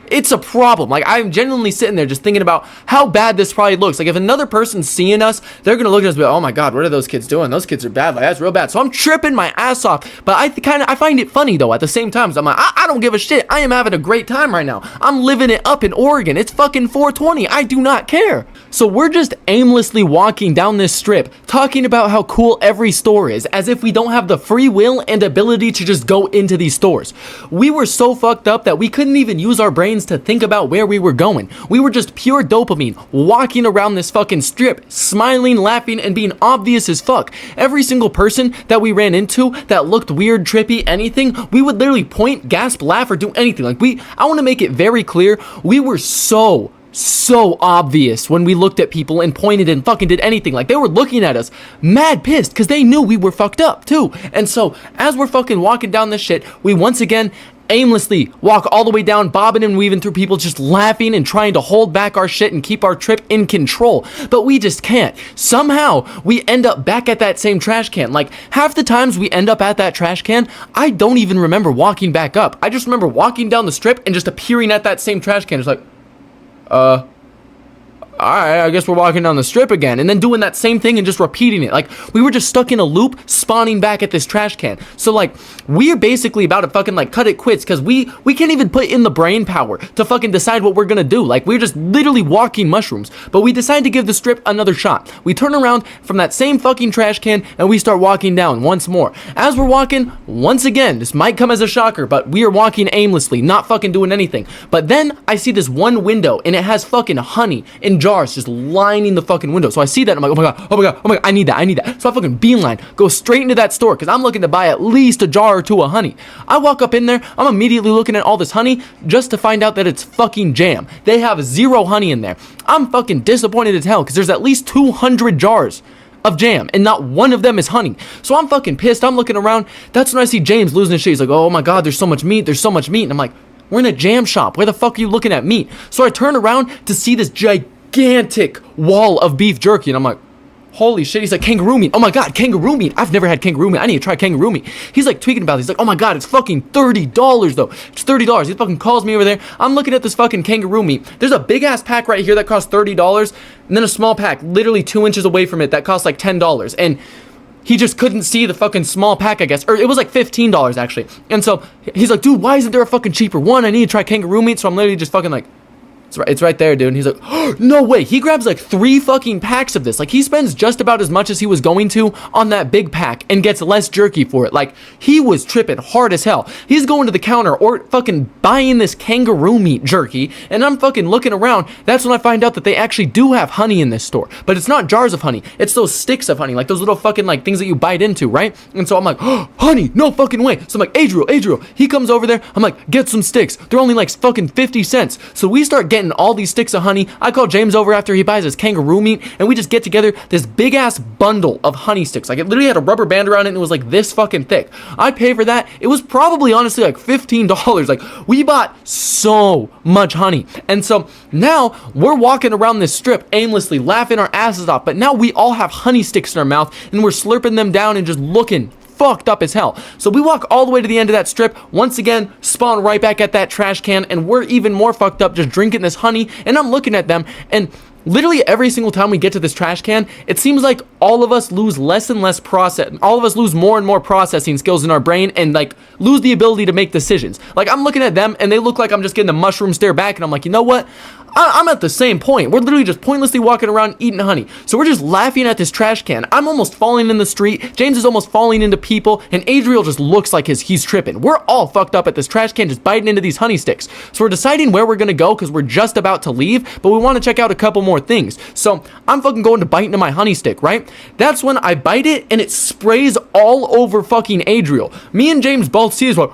it's a problem. Like, I'm genuinely sitting there just thinking about how bad this probably looks. Like, if another person's seeing us, they're gonna look at us and be like, oh my god, what are those kids doing? Those kids are bad. Like, that's real bad. So I'm tripping my ass off. But I find it funny though at the same time. So I'm like, I don't give a shit. I am having a great time right now. I'm living it up in Oregon. It's fucking 420. I do not care. So we're just aimlessly walking down this strip, talking about how cool every store is, as if we don't have the free will and ability to just go into these stores. We were so fucked up that we couldn't even use our brains to think about where we were going. We were just pure dopamine, walking around this fucking strip, smiling, laughing, and being obvious as fuck. Every single person that we ran into that looked weird, trippy, anything, we would literally point, gasp, laugh, or do anything. Like, I want to make it very clear, we were so obvious when we looked at people and pointed and fucking did anything. Like, they were looking at us mad pissed because they knew we were fucked up too. And so as we're fucking walking down this shit, we once again aimlessly walk all the way down, bobbing and weaving through people, just laughing and trying to hold back our shit and keep our trip in control. But we just can't. Somehow we end up back at that same trash can. Like, half the times we end up at that trash can, I don't even remember walking back up. I just remember walking down the strip and just appearing at that same trash can. It's like, alright, I guess we're walking down the strip again, and then doing that same thing and just repeating it. Like, we were just stuck in a loop, spawning back at this trash can. So, like, we're basically about to fucking, like, cut it quits, because we can't even put in the brain power to fucking decide what we're gonna do. Like, we're just literally walking mushrooms. But we decide to give the strip another shot. We turn around from that same fucking trash can, and we start walking down once more. As we're walking, once again, this might come as a shocker, but we are walking aimlessly, not fucking doing anything. But then I see this one window, and it has fucking honey in jars just lining the fucking window. So I see that, and I'm like, oh my god, I need that. So I fucking beeline, go straight into that store, because I'm looking to buy at least a jar or two of honey. I walk up in there, I'm immediately looking at all this honey, just to find out that it's fucking jam. They have 0 honey in there. I'm fucking disappointed as hell, because there's at least 200 jars of jam, and not one of them is honey. So I'm fucking pissed. I'm looking around. That's when I see James losing his shit. He's like, oh my god, there's so much meat. And I'm like, we're in a jam shop. Where the fuck are you looking at meat? So I turn around to see this gigantic wall of beef jerky, and I'm like, holy shit. He's like, kangaroo meat. Oh my god, kangaroo meat. I've never had kangaroo meat. I need to try kangaroo meat. He's like tweaking about it. He's like, oh my god, it's fucking $30 though. It's $30. He fucking calls me over there. I'm looking at this fucking kangaroo meat. There's a big ass pack right here that costs $30, and then a small pack literally 2 inches away from it that costs like $10. And he just couldn't see the fucking small pack, I guess. Or it was like $15 actually. And so he's like, dude, why isn't there a fucking cheaper one? I need to try kangaroo meat. So I'm literally just fucking like, it's right there, dude. And he's like, oh, no way. He grabs like 3 fucking packs of this. Like, he spends just about as much as he was going to on that big pack and gets less jerky for it. Like, he was tripping hard as hell. He's going to the counter or fucking buying this kangaroo meat jerky, and I'm fucking looking around. That's when I find out that they actually do have honey in this store. But it's not jars of honey. It's those sticks of honey, like those little fucking like things that you bite into, right? And so I'm like, oh, honey, no fucking way. So I'm like, Adriel. He comes over there. I'm like, get some sticks. They're only like fucking 50 cents. So we start getting all these sticks of honey. I call James over after he buys his kangaroo meat, and we just get together this big ass bundle of honey sticks. Like, it literally had a rubber band around it, and it was like this fucking thick. I pay for that. It was probably honestly like $15. Like, we bought so much honey. And so now we're walking around this strip aimlessly, laughing our asses off, but now we all have honey sticks in our mouth, and we're slurping them down and just looking fucked up as hell. So we walk all the way to the end of that strip, once again spawn right back at that trash can, and we're even more fucked up just drinking this honey. And I'm looking at them, and literally every single time we get to this trash can, it seems like all of us lose less and less all of us lose more and more processing skills in our brain and like lose the ability to make decisions. Like I'm looking at them and they look like I'm just getting the mushroom stare back, and I'm like, you know what? I'm at the same point. We're literally just pointlessly walking around eating honey. So we're just laughing at this trash can. I'm almost falling in the street. James is almost falling into people, and Adriel just looks like he's tripping. We're all fucked up at this trash can, just biting into these honey sticks. So we're deciding where we're gonna go because we're just about to leave, but we want to check out a couple more things. So I'm fucking going to bite into my honey stick, right? That's when I bite it and it sprays all over fucking Adriel. Me and James both see this one.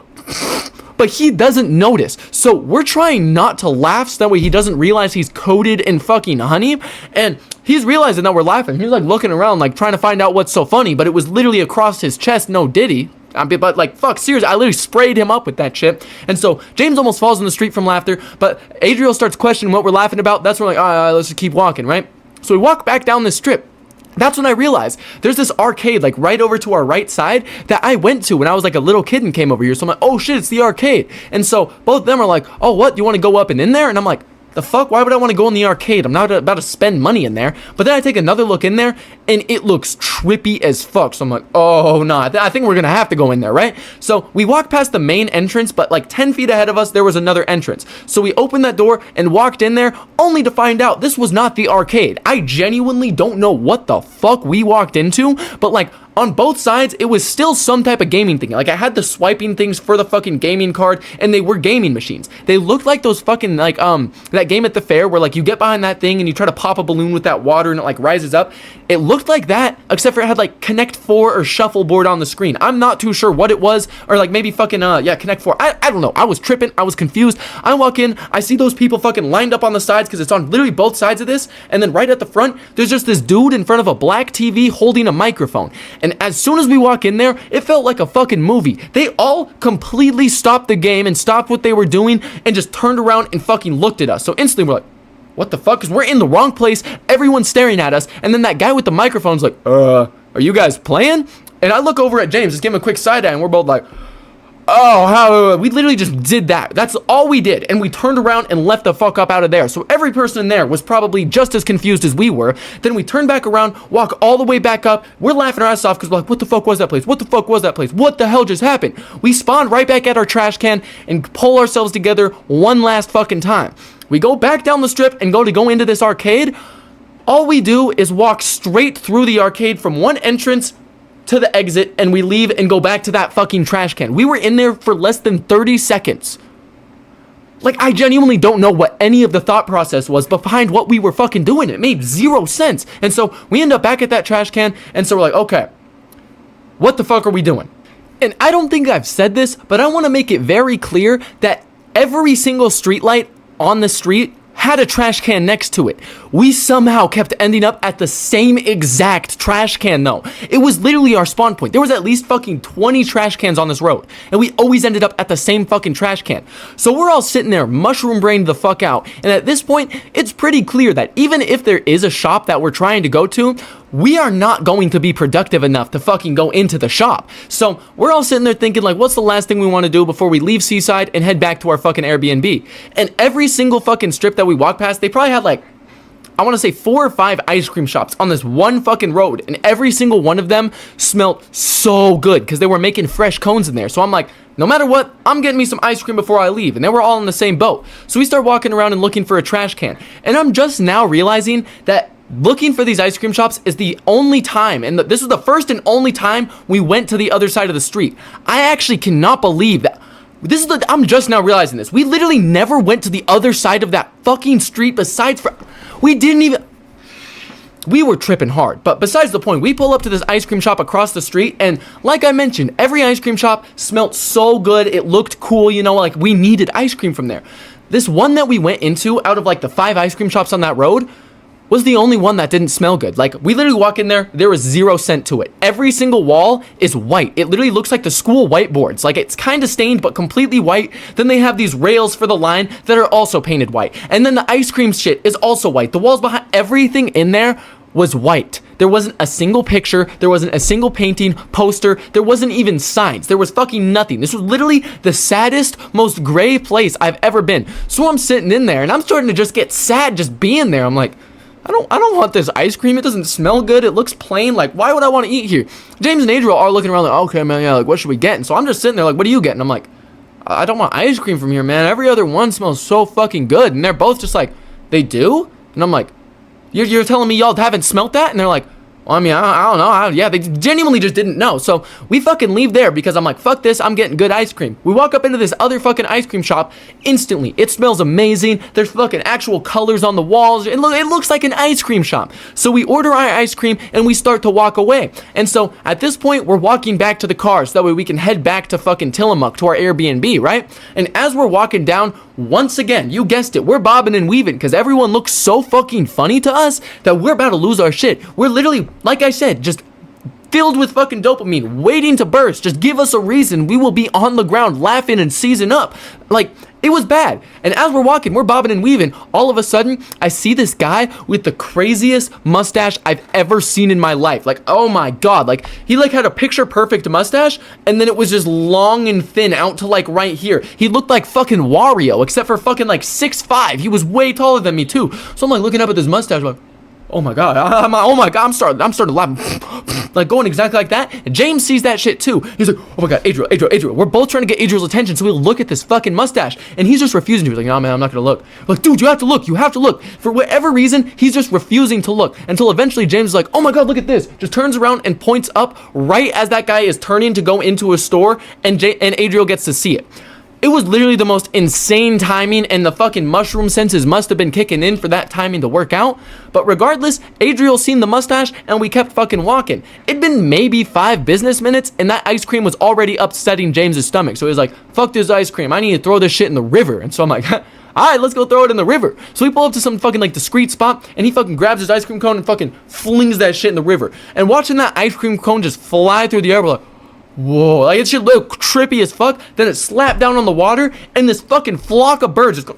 But he doesn't notice. So we're trying not to laugh so that way he doesn't realize he's coated in fucking honey. And he's realizing that we're laughing. He's like looking around like trying to find out what's so funny, but it was literally across his chest. No diddy. But like, fuck, seriously, I literally sprayed him up with that shit. And so James almost falls in the street from laughter, but Adriel starts questioning what we're laughing about. That's when we're like, all right, let's just keep walking, right? So we walk back down this strip. That's when I realized there's this arcade like right over to our right side that I went to when I was like a little kid and came over here. So I'm like, oh shit, it's the arcade. And so both of them are like, oh, what? Do you want to go up and in there? And I'm like, the fuck? Why would I want to go in the arcade? I'm not about to spend money in there. But then I take another look in there and it looks trippy as fuck. So I'm like, oh, nah, I think we're going to have to go in there, right? So we walked past the main entrance, but like 10 feet ahead of us, there was another entrance. So we opened that door and walked in there only to find out this was not the arcade. I genuinely don't know what the fuck we walked into, but like on both sides, it was still some type of gaming thing. Like I had the swiping things for the fucking gaming card and they were gaming machines. They looked like those fucking like, that game at the fair where like you get behind that thing and you try to pop a balloon with that water and it like rises up. It looked like that, except for it had like Connect 4 or Shuffleboard on the screen. I'm not too sure what it was, or like maybe fucking, Connect 4. I don't know. I was tripping. I was confused. I walk in, I see those people fucking lined up on the sides because it's on literally both sides of this. And then right at the front, there's just this dude in front of a black TV holding a microphone. And as soon as we walk in there, it felt like a fucking movie. They all completely stopped the game and stopped what they were doing and just turned around and fucking looked at us. So instantly we're like, what the fuck? Because we're in the wrong place. Everyone's staring at us. And then that guy with the microphone's like, are you guys playing? And I look over at James, just give him a quick side eye, and we're both like, oh, how? We literally just did that. That's all we did. And we turned around and left the fuck up out of there. So every person in there was probably just as confused as we were. Then we turned back around, walk all the way back up. We're laughing our ass off because we're like, what the fuck was that place? What the fuck was that place? What the hell just happened? We spawned right back at our trash can and pull ourselves together one last fucking time. We go back down the strip and go into this arcade. All we do is walk straight through the arcade from one entrance to the exit, and we leave and go back to that fucking trash can. We were in there for less than 30 seconds. Like, I genuinely don't know what any of the thought process was behind what we were fucking doing. It made zero sense. And so we end up back at that trash can, and so we're like, okay, what the fuck are we doing? And I don't think I've said this, but I want to make it very clear that every single street light on the street had a trash can next to it. We somehow kept ending up at the same exact trash can though. It was literally our spawn point. There was at least fucking 20 trash cans on this road, and we always ended up at the same fucking trash can. So we're all sitting there mushroom brained the fuck out, and at this point, it's pretty clear that even if there is a shop that we're trying to go to, we are not going to be productive enough to fucking go into the shop. So we're all sitting there thinking like, what's the last thing we want to do before we leave Seaside and head back to our fucking Airbnb? And every single fucking strip that we walk past, they probably had like, I want to say 4 or 5 ice cream shops on this one fucking road, and every single one of them smelled so good because they were making fresh cones in there. So I'm like, no matter what, I'm getting me some ice cream before I leave. And they were all in the same boat. So we start walking around and looking for a trash can. And I'm just now realizing that looking for these ice cream shops is the only time, and this was the first and only time we went to the other side of the street. I actually cannot believe that. I'm just now realizing this. We literally never went to the other side of that fucking street we were tripping hard. But besides the point, we pull up to this ice cream shop across the street, and like I mentioned, every ice cream shop smelled so good. It looked cool, you know, like we needed ice cream from there. This one that we went into out of like the 5 ice cream shops on that road was the only one that didn't smell good. Like, we literally walk in there was 0 scent to it. Every single wall is white. It literally looks like the school whiteboards. Like, it's kind of stained, but completely white. Then they have these rails for the line that are also painted white. And then the ice cream shit is also white. The walls behind, everything in there was white. There wasn't a single picture. There wasn't a single painting, poster. There wasn't even signs. There was fucking nothing. This was literally the saddest, most gray place I've ever been. So I'm sitting in there, and I'm starting to just get sad just being there. I'm like, I don't want this ice cream. It doesn't smell good. It looks plain. Like, why would I want to eat here? James and Adriel are looking around like, okay, man, yeah, like, what should we get? And so I'm just sitting there like, what are you getting? I'm like, I don't want ice cream from here, man. Every other one smells so fucking good. And they're both just like, they do? And I'm like, you're telling me y'all haven't smelt that? And they're like, well, I mean, I don't know. Yeah, they genuinely just didn't know. So we fucking leave there because I'm like, fuck this. I'm getting good ice cream. We walk up into this other fucking ice cream shop. Instantly, it smells amazing. There's fucking actual colors on the walls. It looks like an ice cream shop. So we order our ice cream and we start to walk away. And so at this point, we're walking back to the car so that way we can head back to fucking Tillamook to our Airbnb, right? And as we're walking down, once again, you guessed it, we're bobbing and weaving because everyone looks so fucking funny to us that we're about to lose our shit. We're literally, like I said, just filled with fucking dopamine, waiting to burst. Just give us a reason. We will be on the ground laughing and seizing up. Like, it was bad. And as we're walking, we're bobbing and weaving. All of a sudden, I see this guy with the craziest mustache I've ever seen in my life. Like, oh my God. Like, he like had a picture perfect mustache, and then it was just long and thin out to like right here. He looked like fucking Wario, except for fucking like 6'5". He was way taller than me too. So I'm like looking up at this mustache, like, oh my God, oh my God, I'm starting to laugh, like going exactly like that. And James sees that shit too. He's like, oh my God, Adriel. We're both trying to get Adriel's attention, so we look at this fucking mustache, and he's just refusing to. He's like, no man, I'm not gonna look. We're like, dude, you have to look. For whatever reason, he's just refusing to look until eventually James is like, oh my God, look at this. Just turns around and points up right as that guy is turning to go into a store, and Adriel gets to see it. It was literally the most insane timing, and the fucking mushroom senses must have been kicking in for that timing to work out. But regardless, Adriel seen the mustache, and we kept fucking walking. It'd been maybe 5 business minutes, and that ice cream was already upsetting James's stomach. So he was like, fuck this ice cream. I need to throw this shit in the river. And so I'm like, all right, let's go throw it in the river. So we pull up to some fucking like discreet spot, and he fucking grabs his ice cream cone and fucking flings that shit in the river. And watching that ice cream cone just fly through the air, we're like, whoa, like it should look trippy as fuck. Then it slapped down on the water, and this fucking flock of birds just go,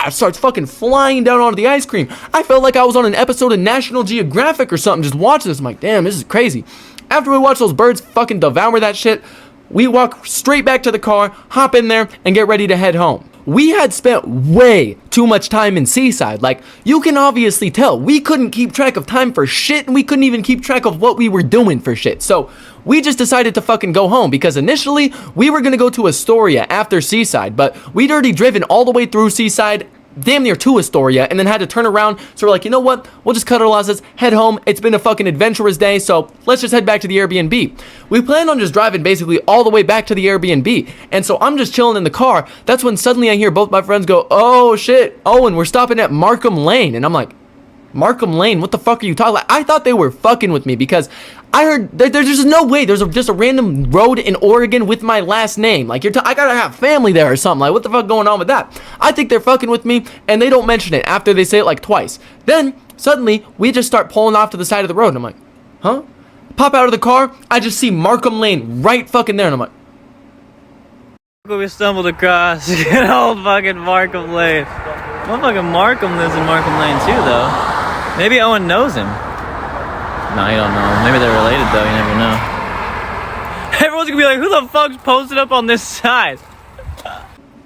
starts fucking flying down onto the ice cream. I felt like I was on an episode of National Geographic or something just watching this. I'm like, damn, this is crazy. After we watch those birds fucking devour that shit, we walk straight back to the car, hop in there, and get ready to head home. We had spent way too much time in Seaside. Like, you can obviously tell, we couldn't keep track of time for shit, and we couldn't even keep track of what we were doing for shit. So we just decided to fucking go home, because initially we were gonna go to Astoria after Seaside, but we'd already driven all the way through Seaside, damn near to Astoria, and then had to turn around. So we're like, you know what, we'll just cut our losses, head home. It's been a fucking adventurous day, so let's just head back to the Airbnb. We planned on just driving basically all the way back to the Airbnb, and so I'm just chilling in the car. That's when suddenly I hear both my friends go, oh shit, oh, and we're stopping at Markham Lane. And I'm like, Markham Lane, what the fuck are you talking about? I thought they were fucking with me, because I heard there's just no way there's just a random road in Oregon with my last name. Like, I gotta have family there or something. Like, what the fuck going on with that? I think they're fucking with me, and they don't mention it after they say it like twice. Then suddenly we just start pulling off to the side of the road, and I'm like, huh? Pop out of the car, I just see Markham Lane right fucking there, and I'm like, We stumbled across good old fucking Markham Lane. Motherfucking Markham lives in Markham Lane too, though. Maybe Owen knows him. No, you don't know him. Maybe they're related, though. You never know. Everyone's gonna be like, who the fuck's posted up on this side?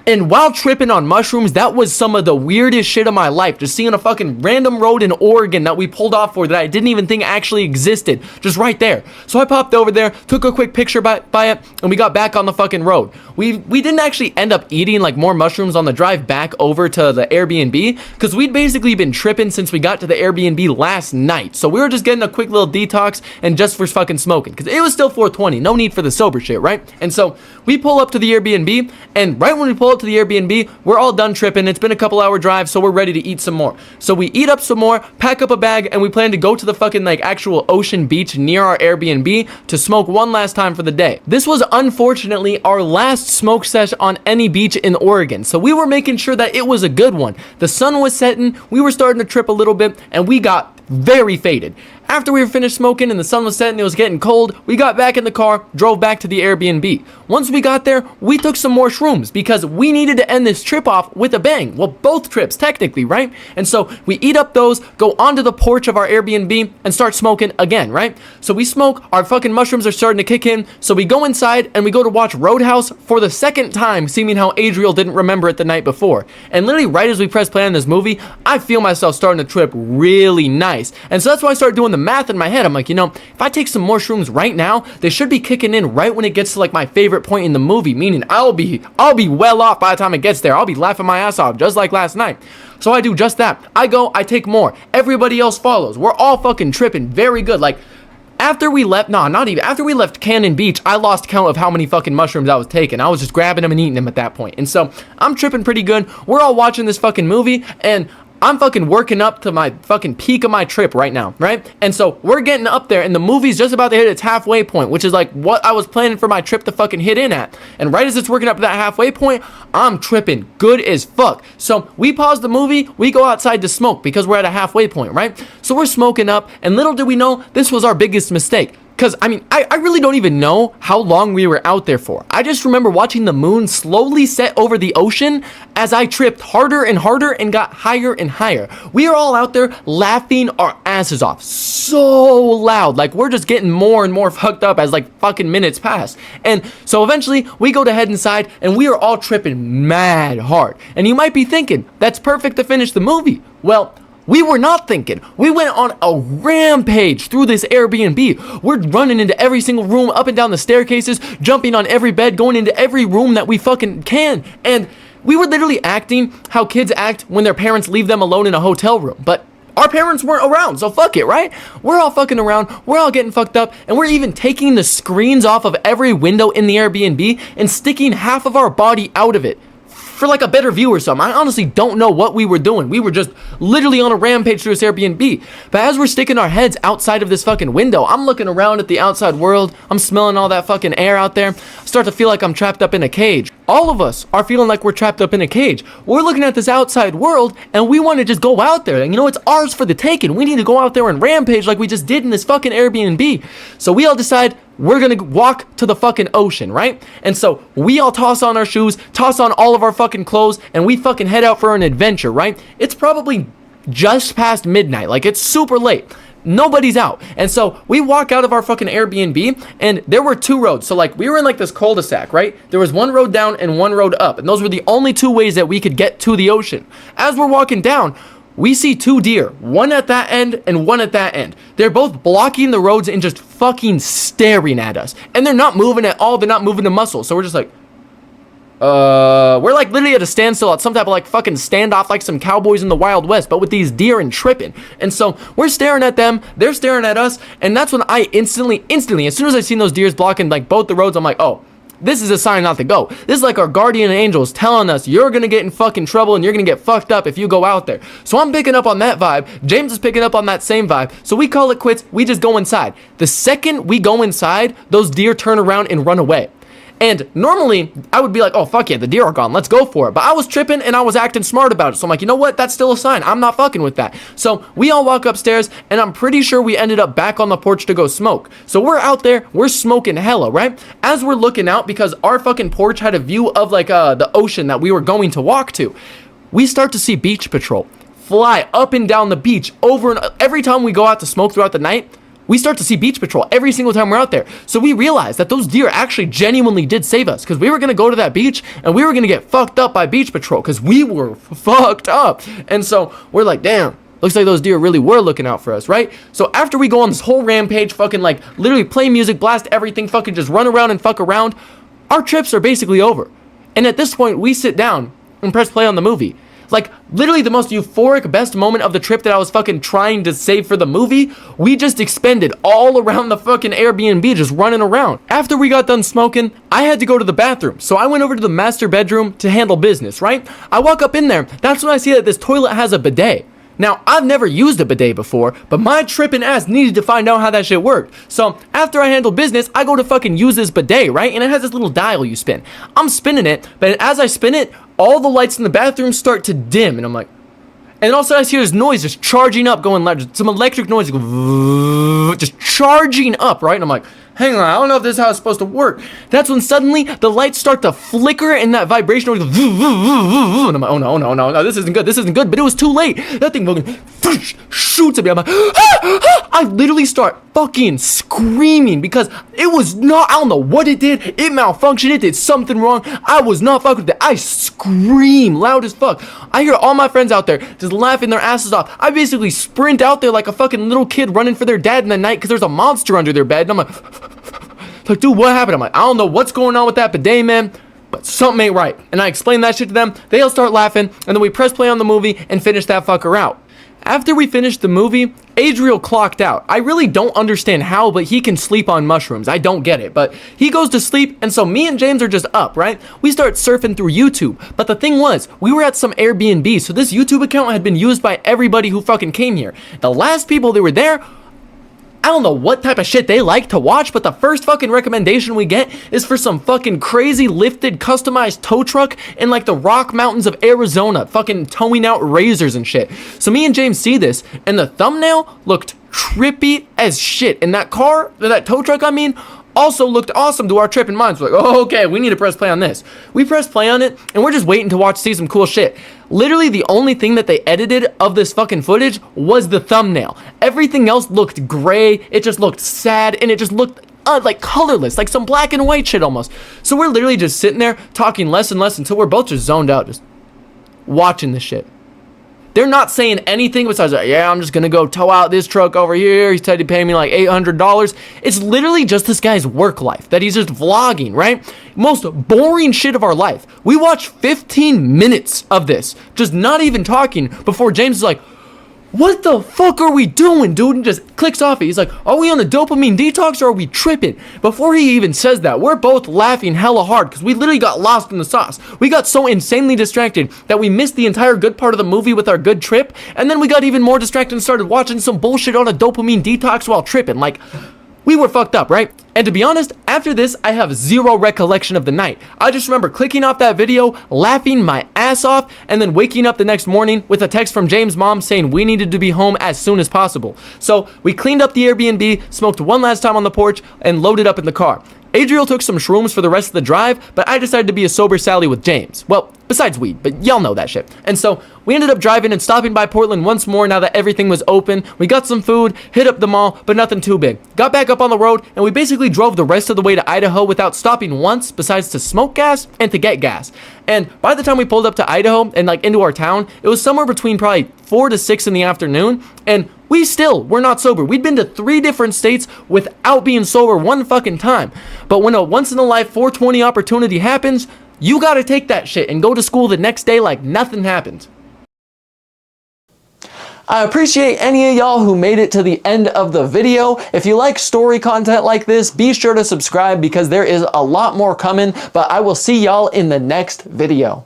And while tripping on mushrooms, that was some of the weirdest shit of my life. Just seeing a fucking random road in Oregon that we pulled off for that I didn't even think actually existed. Just right there. So I popped over there, took a quick picture by it, and we got back on the fucking road. We didn't actually end up eating like more mushrooms on the drive back over to the Airbnb, because we'd basically been tripping since we got to the Airbnb last night. So we were just getting a quick little detox and just for fucking smoking, because it was still 4:20. No need for the sober shit, right? And so we pull up to the Airbnb, and right when we pull up to the Airbnb, we're all done tripping. It's been a couple hour drive, so we're ready to eat some more. So we eat up some more, pack up a bag, and we plan to go to the fucking like actual ocean beach near our Airbnb to smoke one last time for the day. This was unfortunately our last smoke sesh on any beach in Oregon, so we were making sure that it was a good one. The sun was setting, we were starting to trip a little bit, and we got very faded. After we were finished smoking and the sun was setting and it was getting cold, we got back in the car, drove back to the Airbnb. Once we got there, we took some more shrooms because we needed to end this trip off with a bang. Well, both trips technically, right? And so we eat up those, go onto the porch of our Airbnb and start smoking again, right? So we smoke, our fucking mushrooms are starting to kick in, so we go inside and we go to watch Roadhouse for the second time, seeming how Adriel didn't remember it the night before. And literally right as we press play on this movie, I feel myself starting to trip really nice. And so that's why I started doing the math in my head. I'm like, you know, if I take some more shrooms right now, they should be kicking in right when it gets to like my favorite point in the movie, meaning I'll be well off by the time it gets there. I'll be laughing my ass off just like last night. So I do just that. I go, I take more. Everybody else follows. We're all fucking tripping very good. Like after we left, after we left Cannon Beach, I lost count of how many fucking mushrooms I was taking. I was just grabbing them and eating them at that point. And so I'm tripping pretty good. We're all watching this fucking movie and I'm fucking working up to my fucking peak of my trip right now, right? And so we're getting up there and the movie's just about to hit its halfway point, which is like what I was planning for my trip to fucking hit in at. And right as it's working up to that halfway point, I'm tripping good as fuck. So we pause the movie, we go outside to smoke because we're at a halfway point, right? So we're smoking up and little did we know this was our biggest mistake. Because, I mean, I really don't even know how long we were out there for. I just remember watching the moon slowly set over the ocean as I tripped harder and harder and got higher and higher. We are all out there laughing our asses off so loud. Like, we're just getting more and more fucked up as, like, fucking minutes pass. And so eventually, we go to head inside and we are all tripping mad hard. And you might be thinking, that's perfect to finish the movie. Well, we were not thinking. We went on a rampage through this Airbnb. We're running into every single room, up and down the staircases, jumping on every bed, going into every room that we fucking can. And we were literally acting how kids act when their parents leave them alone in a hotel room. But our parents weren't around, so fuck it, right? We're all fucking around, we're all getting fucked up, and we're even taking the screens off of every window in the Airbnb and sticking half of our body out of it for like a better view or something. I honestly don't know what we were doing. We were just literally on a rampage through this Airbnb. But as we're sticking our heads outside of this fucking window, I'm looking around at the outside world. I'm smelling all that fucking air out there. I start to feel like I'm trapped up in a cage. All of us are feeling like we're trapped up in a cage. We're looking at this outside world and we want to just go out there. And you know, it's ours for the taking. We need to go out there and rampage like we just did in this fucking Airbnb. So we all decide we're gonna walk to the fucking ocean, right? And so we all toss on our shoes, toss on all of our fucking clothes, and we fucking head out for an adventure, right? It's probably just past midnight. Like, it's super late. Nobody's out. And so we walk out of our fucking Airbnb and there were two roads. So like we were in like this cul-de-sac, right? There was one road down and one road up. And those were the only two ways that we could get to the ocean. As we're walking down, we see two deer, one at that end and one at that end. They're both blocking the roads and just fucking staring at us. And they're not moving at all. They're not moving a muscle. So we're just like, we're like literally at a standstill at some type of like fucking standoff like some cowboys in the Wild West, but with these deer and tripping. And so we're staring at them, they're staring at us, and that's when I instantly, as soon as I seen those deers blocking like both the roads, I'm like, oh, this is a sign not to go. This is like our guardian angels telling us you're gonna get in fucking trouble and you're gonna get fucked up if you go out there. So I'm picking up on that vibe. James is picking up on that same vibe. So we call it quits. We just go inside. The second we go inside, those deer turn around and run away. And normally, I would be like, oh, fuck yeah, the deer are gone. Let's go for it. But I was tripping and I was acting smart about it. So I'm like, you know what? That's still a sign. I'm not fucking with that. So we all walk upstairs and I'm pretty sure we ended up back on the porch to go smoke. So we're out there, we're smoking hella, right? As we're looking out, because our fucking porch had a view of like the ocean that we were going to walk to, we start to see beach patrol fly up and down the beach over and every time we go out to smoke throughout the night. We start to see beach patrol every single time we're out there. So we realized that those deer actually genuinely did save us, because we were going to go to that beach and we were going to get fucked up by beach patrol because we were fucked up. And so we're like, damn, looks like those deer really were looking out for us, right? So after we go on this whole rampage, fucking like literally play music, blast everything, fucking just run around and fuck around, our trips are basically over. And at this point, we sit down and press play on the movie. Like, literally the most euphoric, best moment of the trip that I was fucking trying to save for the movie, we just expended all around the fucking Airbnb, just running around. After we got done smoking, I had to go to the bathroom. So I went over to the master bedroom to handle business, right? I walk up in there. That's when I see that this toilet has a bidet. Now, I've never used a bidet before, but my tripping ass needed to find out how that shit worked. So after I handle business, I go to fucking use this bidet, right? And it has this little dial you spin. I'm spinning it, but as I spin it, all the lights in the bathroom start to dim. And I'm like, And also I hear this noise just charging up, going like some electric noise, just charging up, right? And I'm like, hang on, I don't know if this is how it's supposed to work. That's when suddenly the lights start to flicker and that vibration goes, and I'm like, oh no, this isn't good. But it was too late. That thing fucking shoots at me. I'm like, I literally start fucking screaming because it was not, I don't know what it did. It malfunctioned. It did something wrong. I was not fucking with it. I scream loud as fuck. I hear all my friends out there just laughing their asses off. I basically sprint out there like a fucking little kid running for their dad in the night because there's a monster under their bed. And I'm like, dude, what happened? I'm like, I don't know what's going on with that bidet, man, but something ain't right. And I explain that shit to them. They all start laughing, and then we press play on the movie and finish that fucker out. After we finished the movie, Adriel clocked out. I really don't understand how, but he can sleep on mushrooms. I don't get it, but he goes to sleep, and so me and James are just up, right? We start surfing through YouTube, but the thing was, we were at some Airbnb, so this YouTube account had been used by everybody who fucking came here. The last people that were there, I don't know what type of shit they like to watch, but the first fucking recommendation we get is for some fucking crazy lifted customized tow truck in like the Rock Mountains of Arizona, fucking towing out razors and shit. So me and James see this, and the thumbnail looked trippy as shit. And that car, that tow truck I mean, also looked awesome to our trip in mind. So like, oh, okay, we need to press play on this. We press play on it, and we're just waiting to see some cool shit. Literally, the only thing that they edited of this fucking footage was the thumbnail. Everything else looked gray, it just looked sad, and it just looked like colorless, like some black and white shit almost. So we're literally just sitting there talking less and less until we're both just zoned out, just watching this shit. They're not saying anything besides, yeah, I'm just gonna go tow out this truck over here. He said he'd pay me like $800. It's literally just this guy's work life that he's just vlogging, right? Most boring shit of our life. We watched 15 minutes of this, just not even talking, before James is like, what the fuck are we doing, dude? And just clicks off it. He's like, are we on a dopamine detox or are we tripping? Before he even says that, we're both laughing hella hard because we literally got lost in the sauce. We got so insanely distracted that we missed the entire good part of the movie with our good trip, and then we got even more distracted and started watching some bullshit on a dopamine detox while tripping. Like, we were fucked up, right? And to be honest, after this, I have zero recollection of the night. I just remember clicking off that video, laughing my ass off, and then waking up the next morning with a text from James' mom saying we needed to be home as soon as possible. So we cleaned up the Airbnb, smoked one last time on the porch, and loaded up in the car. Adriel took some shrooms for the rest of the drive, but I decided to be a sober Sally with James. Well, besides weed, but y'all know that shit. And so we ended up driving and stopping by Portland once more now that everything was open. We got some food, hit up the mall, but nothing too big. Got back up on the road, and we basically drove the rest of the way to Idaho without stopping once besides to smoke gas and to get gas. And by the time we pulled up to Idaho and like into our town, it was somewhere between probably 4 to 6 in the afternoon, and we still were not sober. We'd been to 3 different states without being sober one fucking time. But when a once-in-a-life 420 opportunity happens, you gotta take that shit and go to school the next day like nothing happened. I appreciate any of y'all who made it to the end of the video. If you like story content like this, be sure to subscribe because there is a lot more coming, but I will see y'all in the next video.